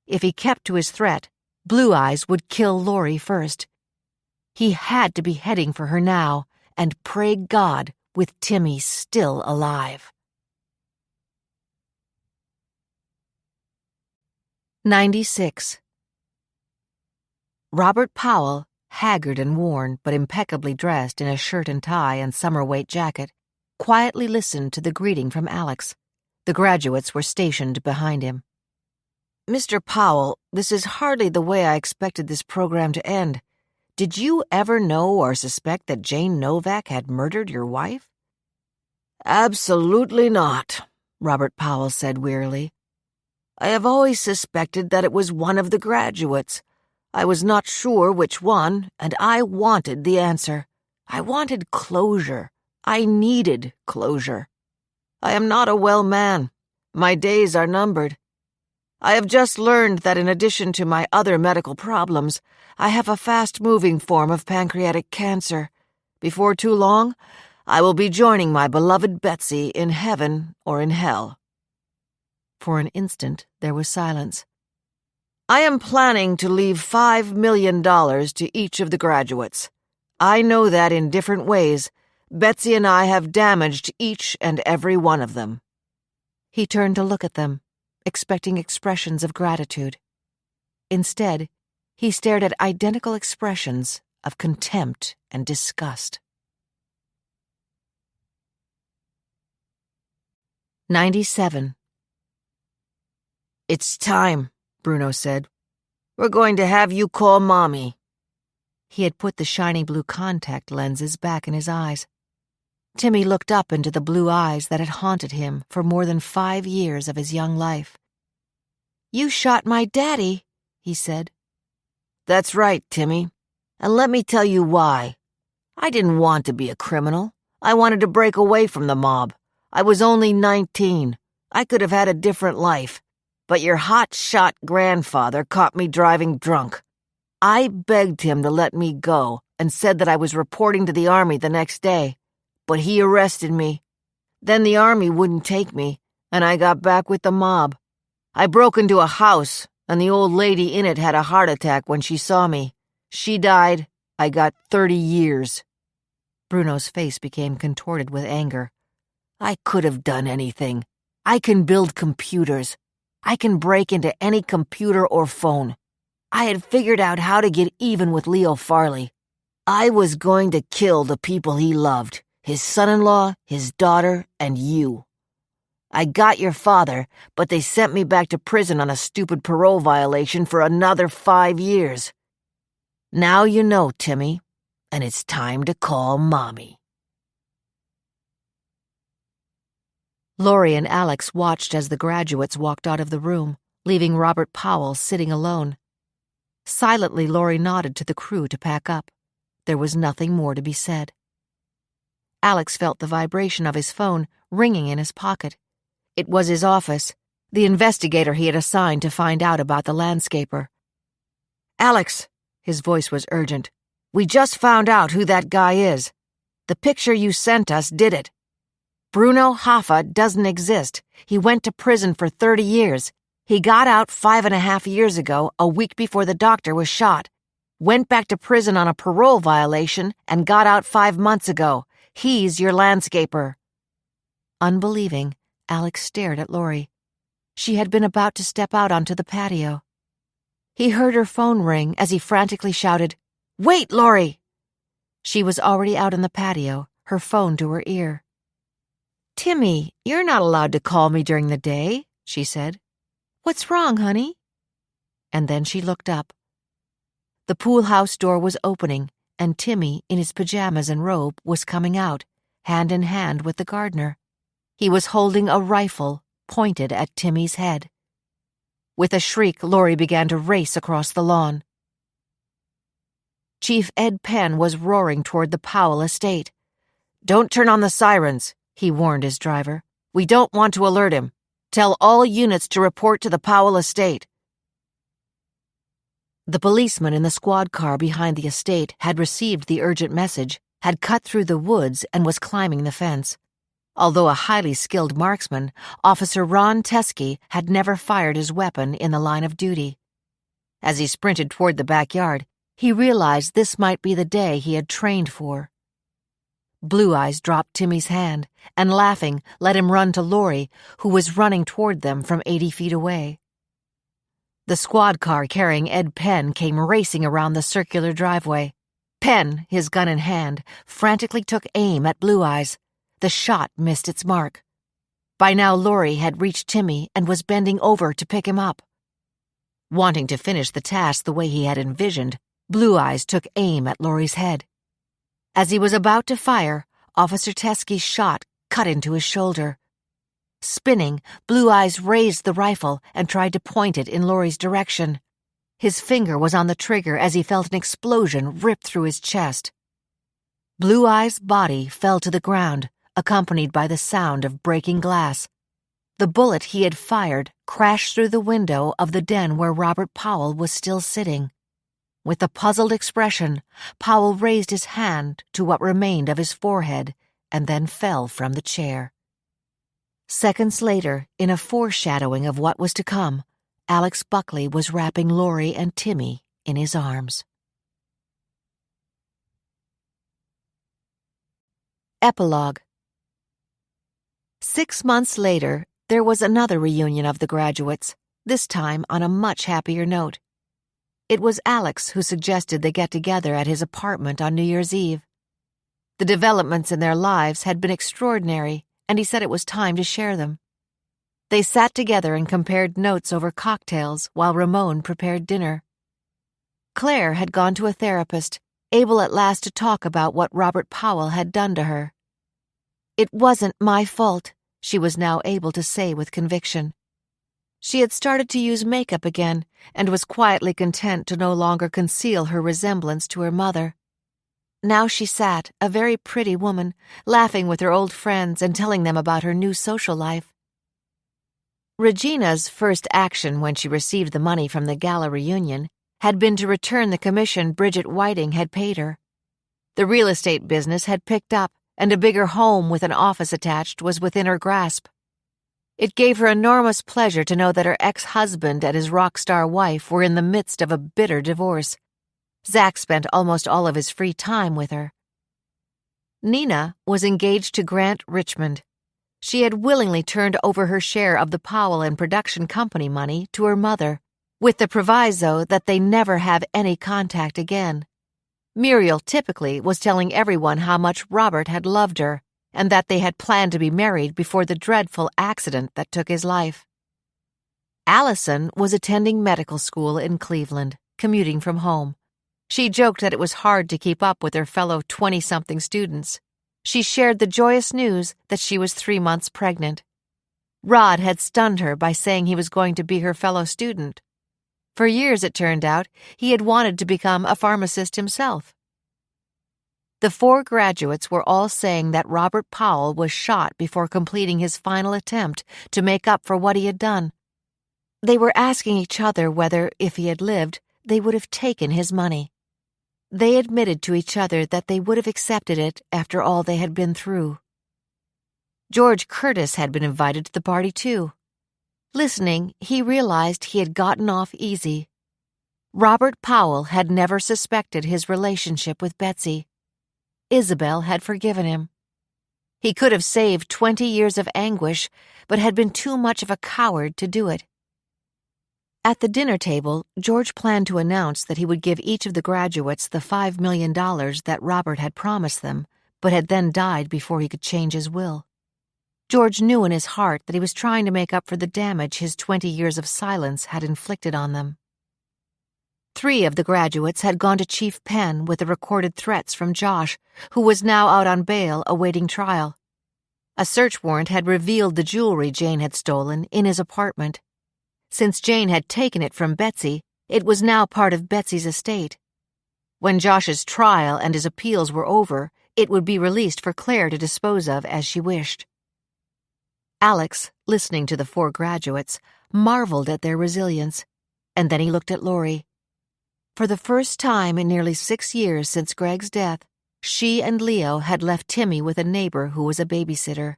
If he kept to his threat, Blue Eyes would kill Lori first. He had to be heading for her now, and pray God with Timmy still alive. 96. Robert Powell, haggard and worn but impeccably dressed in a shirt and tie and summer-weight jacket, quietly listened to the greeting from Alex. The graduates were stationed behind him. "Mr. Powell, this is hardly the way I expected this program to end. Did you ever know or suspect that Jane Novak had murdered your wife?" "Absolutely not," Robert Powell said wearily. "I have always suspected that it was one of the graduates. I was not sure which one, and I wanted the answer. I wanted closure. I needed closure. I am not a well man. My days are numbered. I have just learned that in addition to my other medical problems, I have a fast-moving form of pancreatic cancer. Before too long, I will be joining my beloved Betsy in heaven or in hell." For an instant, there was silence. "I am planning to leave $5 million to each of the graduates. I know that in different ways, Betsy and I have damaged each and every one of them." He turned to look at them, expecting expressions of gratitude. Instead, he stared at identical expressions of contempt and disgust. 97. "It's time," Bruno said. "We're going to have you call Mommy." He had put the shiny blue contact lenses back in his eyes. Timmy looked up into the blue eyes that had haunted him for more than 5 years of his young life. "You shot my daddy," he said. "That's right, Timmy. And let me tell you why. I didn't want to be a criminal. I wanted to break away from the mob. I was only 19. I could have had a different life. But your hot-shot grandfather caught me driving drunk. I begged him to let me go and said that I was reporting to the army the next day. But he arrested me. Then the army wouldn't take me, and I got back with the mob. I broke into a house, and the old lady in it had a heart attack when she saw me. She died. I got 30 years. Bruno's face became contorted with anger. I could have done anything. I can build computers. I can break into any computer or phone. I had figured out how to get even with Leo Farley. I was going to kill the people he loved, his son-in-law, his daughter, and you. I got your father, but they sent me back to prison on a stupid parole violation for another 5 years. Now you know, Timmy, and it's time to call Mommy." Lori and Alex watched as the graduates walked out of the room, leaving Robert Powell sitting alone. Silently, Lori nodded to the crew to pack up. There was nothing more to be said. Alex felt the vibration of his phone ringing in his pocket. It was his office, the investigator he had assigned to find out about the landscaper. "Alex," his voice was urgent, "we just found out who that guy is. The picture you sent us did it. Bruno Hoffa doesn't exist. He went to prison for 30 years. He got out 5.5 years ago, a week before the doctor was shot. Went back to prison on a parole violation and got out 5 months ago. He's your landscaper." Unbelieving, Alex stared at Laurie. She had been about to step out onto the patio. He heard her phone ring as he frantically shouted, "Wait, Laurie!" She was already out on the patio, her phone to her ear. "Timmy, you're not allowed to call me during the day," she said. "What's wrong, honey?" And then she looked up. The pool house door was opening, and Timmy, in his pajamas and robe, was coming out, hand in hand with the gardener. He was holding a rifle pointed at Timmy's head. With a shriek, Laurie began to race across the lawn. Chief Ed Penn was roaring toward the Powell estate. "Don't turn on the sirens," he warned his driver. "We don't want to alert him. Tell all units to report to the Powell estate." The policeman in the squad car behind the estate had received the urgent message, had cut through the woods, and was climbing the fence. Although a highly skilled marksman, Officer Ron Teskey had never fired his weapon in the line of duty. As he sprinted toward the backyard, he realized this might be the day he had trained for. Blue Eyes dropped Timmy's hand and, laughing, let him run to Laurie, who was running toward them from 80 feet away. The squad car carrying Ed Penn came racing around the circular driveway. Penn, his gun in hand, frantically took aim at Blue Eyes. The shot missed its mark. By now Laurie had reached Timmy and was bending over to pick him up. Wanting to finish the task the way he had envisioned, Blue Eyes took aim at Laurie's head. As he was about to fire, Officer Teskey's shot cut into his shoulder. Spinning, Blue Eyes raised the rifle and tried to point it in Laurie's direction. His finger was on the trigger as he felt an explosion rip through his chest. Blue Eyes' body fell to the ground, accompanied by the sound of breaking glass. The bullet he had fired crashed through the window of the den where Robert Powell was still sitting. With a puzzled expression, Powell raised his hand to what remained of his forehead and then fell from the chair. Seconds later, in a foreshadowing of what was to come, Alex Buckley was wrapping Laurie and Timmy in his arms. Epilogue. 6 months later, there was another reunion of the graduates, this time on a much happier note. It was Alex who suggested they get together at his apartment on New Year's Eve. The developments in their lives had been extraordinary, and he said it was time to share them. They sat together and compared notes over cocktails while Ramon prepared dinner. Claire had gone to a therapist, able at last to talk about what Robert Powell had done to her. "It wasn't my fault," she was now able to say with conviction. She had started to use makeup again and was quietly content to no longer conceal her resemblance to her mother. Now she sat, a very pretty woman, laughing with her old friends and telling them about her new social life. Regina's first action when she received the money from the gala reunion had been to return the commission Bridget Whiting had paid her. The real estate business had picked up, and a bigger home with an office attached was within her grasp. It gave her enormous pleasure to know that her ex-husband and his rock star wife were in the midst of a bitter divorce. Zach spent almost all of his free time with her. Nina was engaged to Grant Richmond. She had willingly turned over her share of the Powell and production company money to her mother, with the proviso that they never have any contact again. Muriel typically was telling everyone how much Robert had loved her, and that they had planned to be married before the dreadful accident that took his life. Allison was attending medical school in Cleveland, commuting from home. She joked that it was hard to keep up with her fellow 20-something students. She shared the joyous news that she was 3 months pregnant. Rod had stunned her by saying he was going to be her fellow student. For years, it turned out, he had wanted to become a pharmacist himself. The 4 graduates were all saying that Robert Powell was shot before completing his final attempt to make up for what he had done. They were asking each other whether, if he had lived, they would have taken his money. They admitted to each other that they would have accepted it after all they had been through. George Curtis had been invited to the party, too. Listening, he realized he had gotten off easy. Robert Powell had never suspected his relationship with Betsy. Isabel had forgiven him. He could have saved 20 years of anguish, but had been too much of a coward to do it. At the dinner table, George planned to announce that he would give each of the graduates the $5 million that Robert had promised them, but had then died before he could change his will. George knew in his heart that he was trying to make up for the damage his 20 years of silence had inflicted on them. 3 of the graduates had gone to Chief Penn with the recorded threats from Josh, who was now out on bail awaiting trial. A search warrant had revealed the jewelry Jane had stolen in his apartment. Since Jane had taken it from Betsy, it was now part of Betsy's estate. When Josh's trial and his appeals were over, it would be released for Claire to dispose of as she wished. Alex, listening to the 4 graduates, marveled at their resilience, and then he looked at Laurie. For the first time in nearly 6 years since Greg's death, she and Leo had left Timmy with a neighbor who was a babysitter.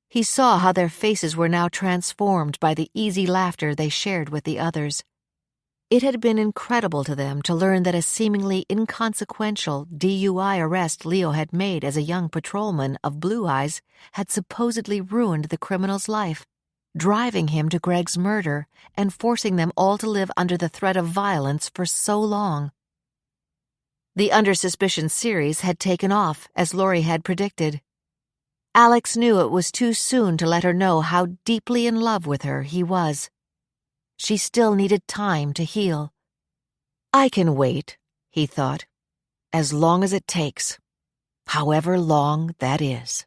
He saw how their faces were now transformed by the easy laughter they shared with the others. It had been incredible to them to learn that a seemingly inconsequential DUI arrest Leo had made as a young patrolman of Blue Eyes had supposedly ruined the criminal's life, driving him to Greg's murder and forcing them all to live under the threat of violence for so long. The Under Suspicion series had taken off, as Laurie had predicted. Alex knew it was too soon to let her know how deeply in love with her he was. She still needed time to heal. "I can wait," he thought, "as long as it takes, however long that is."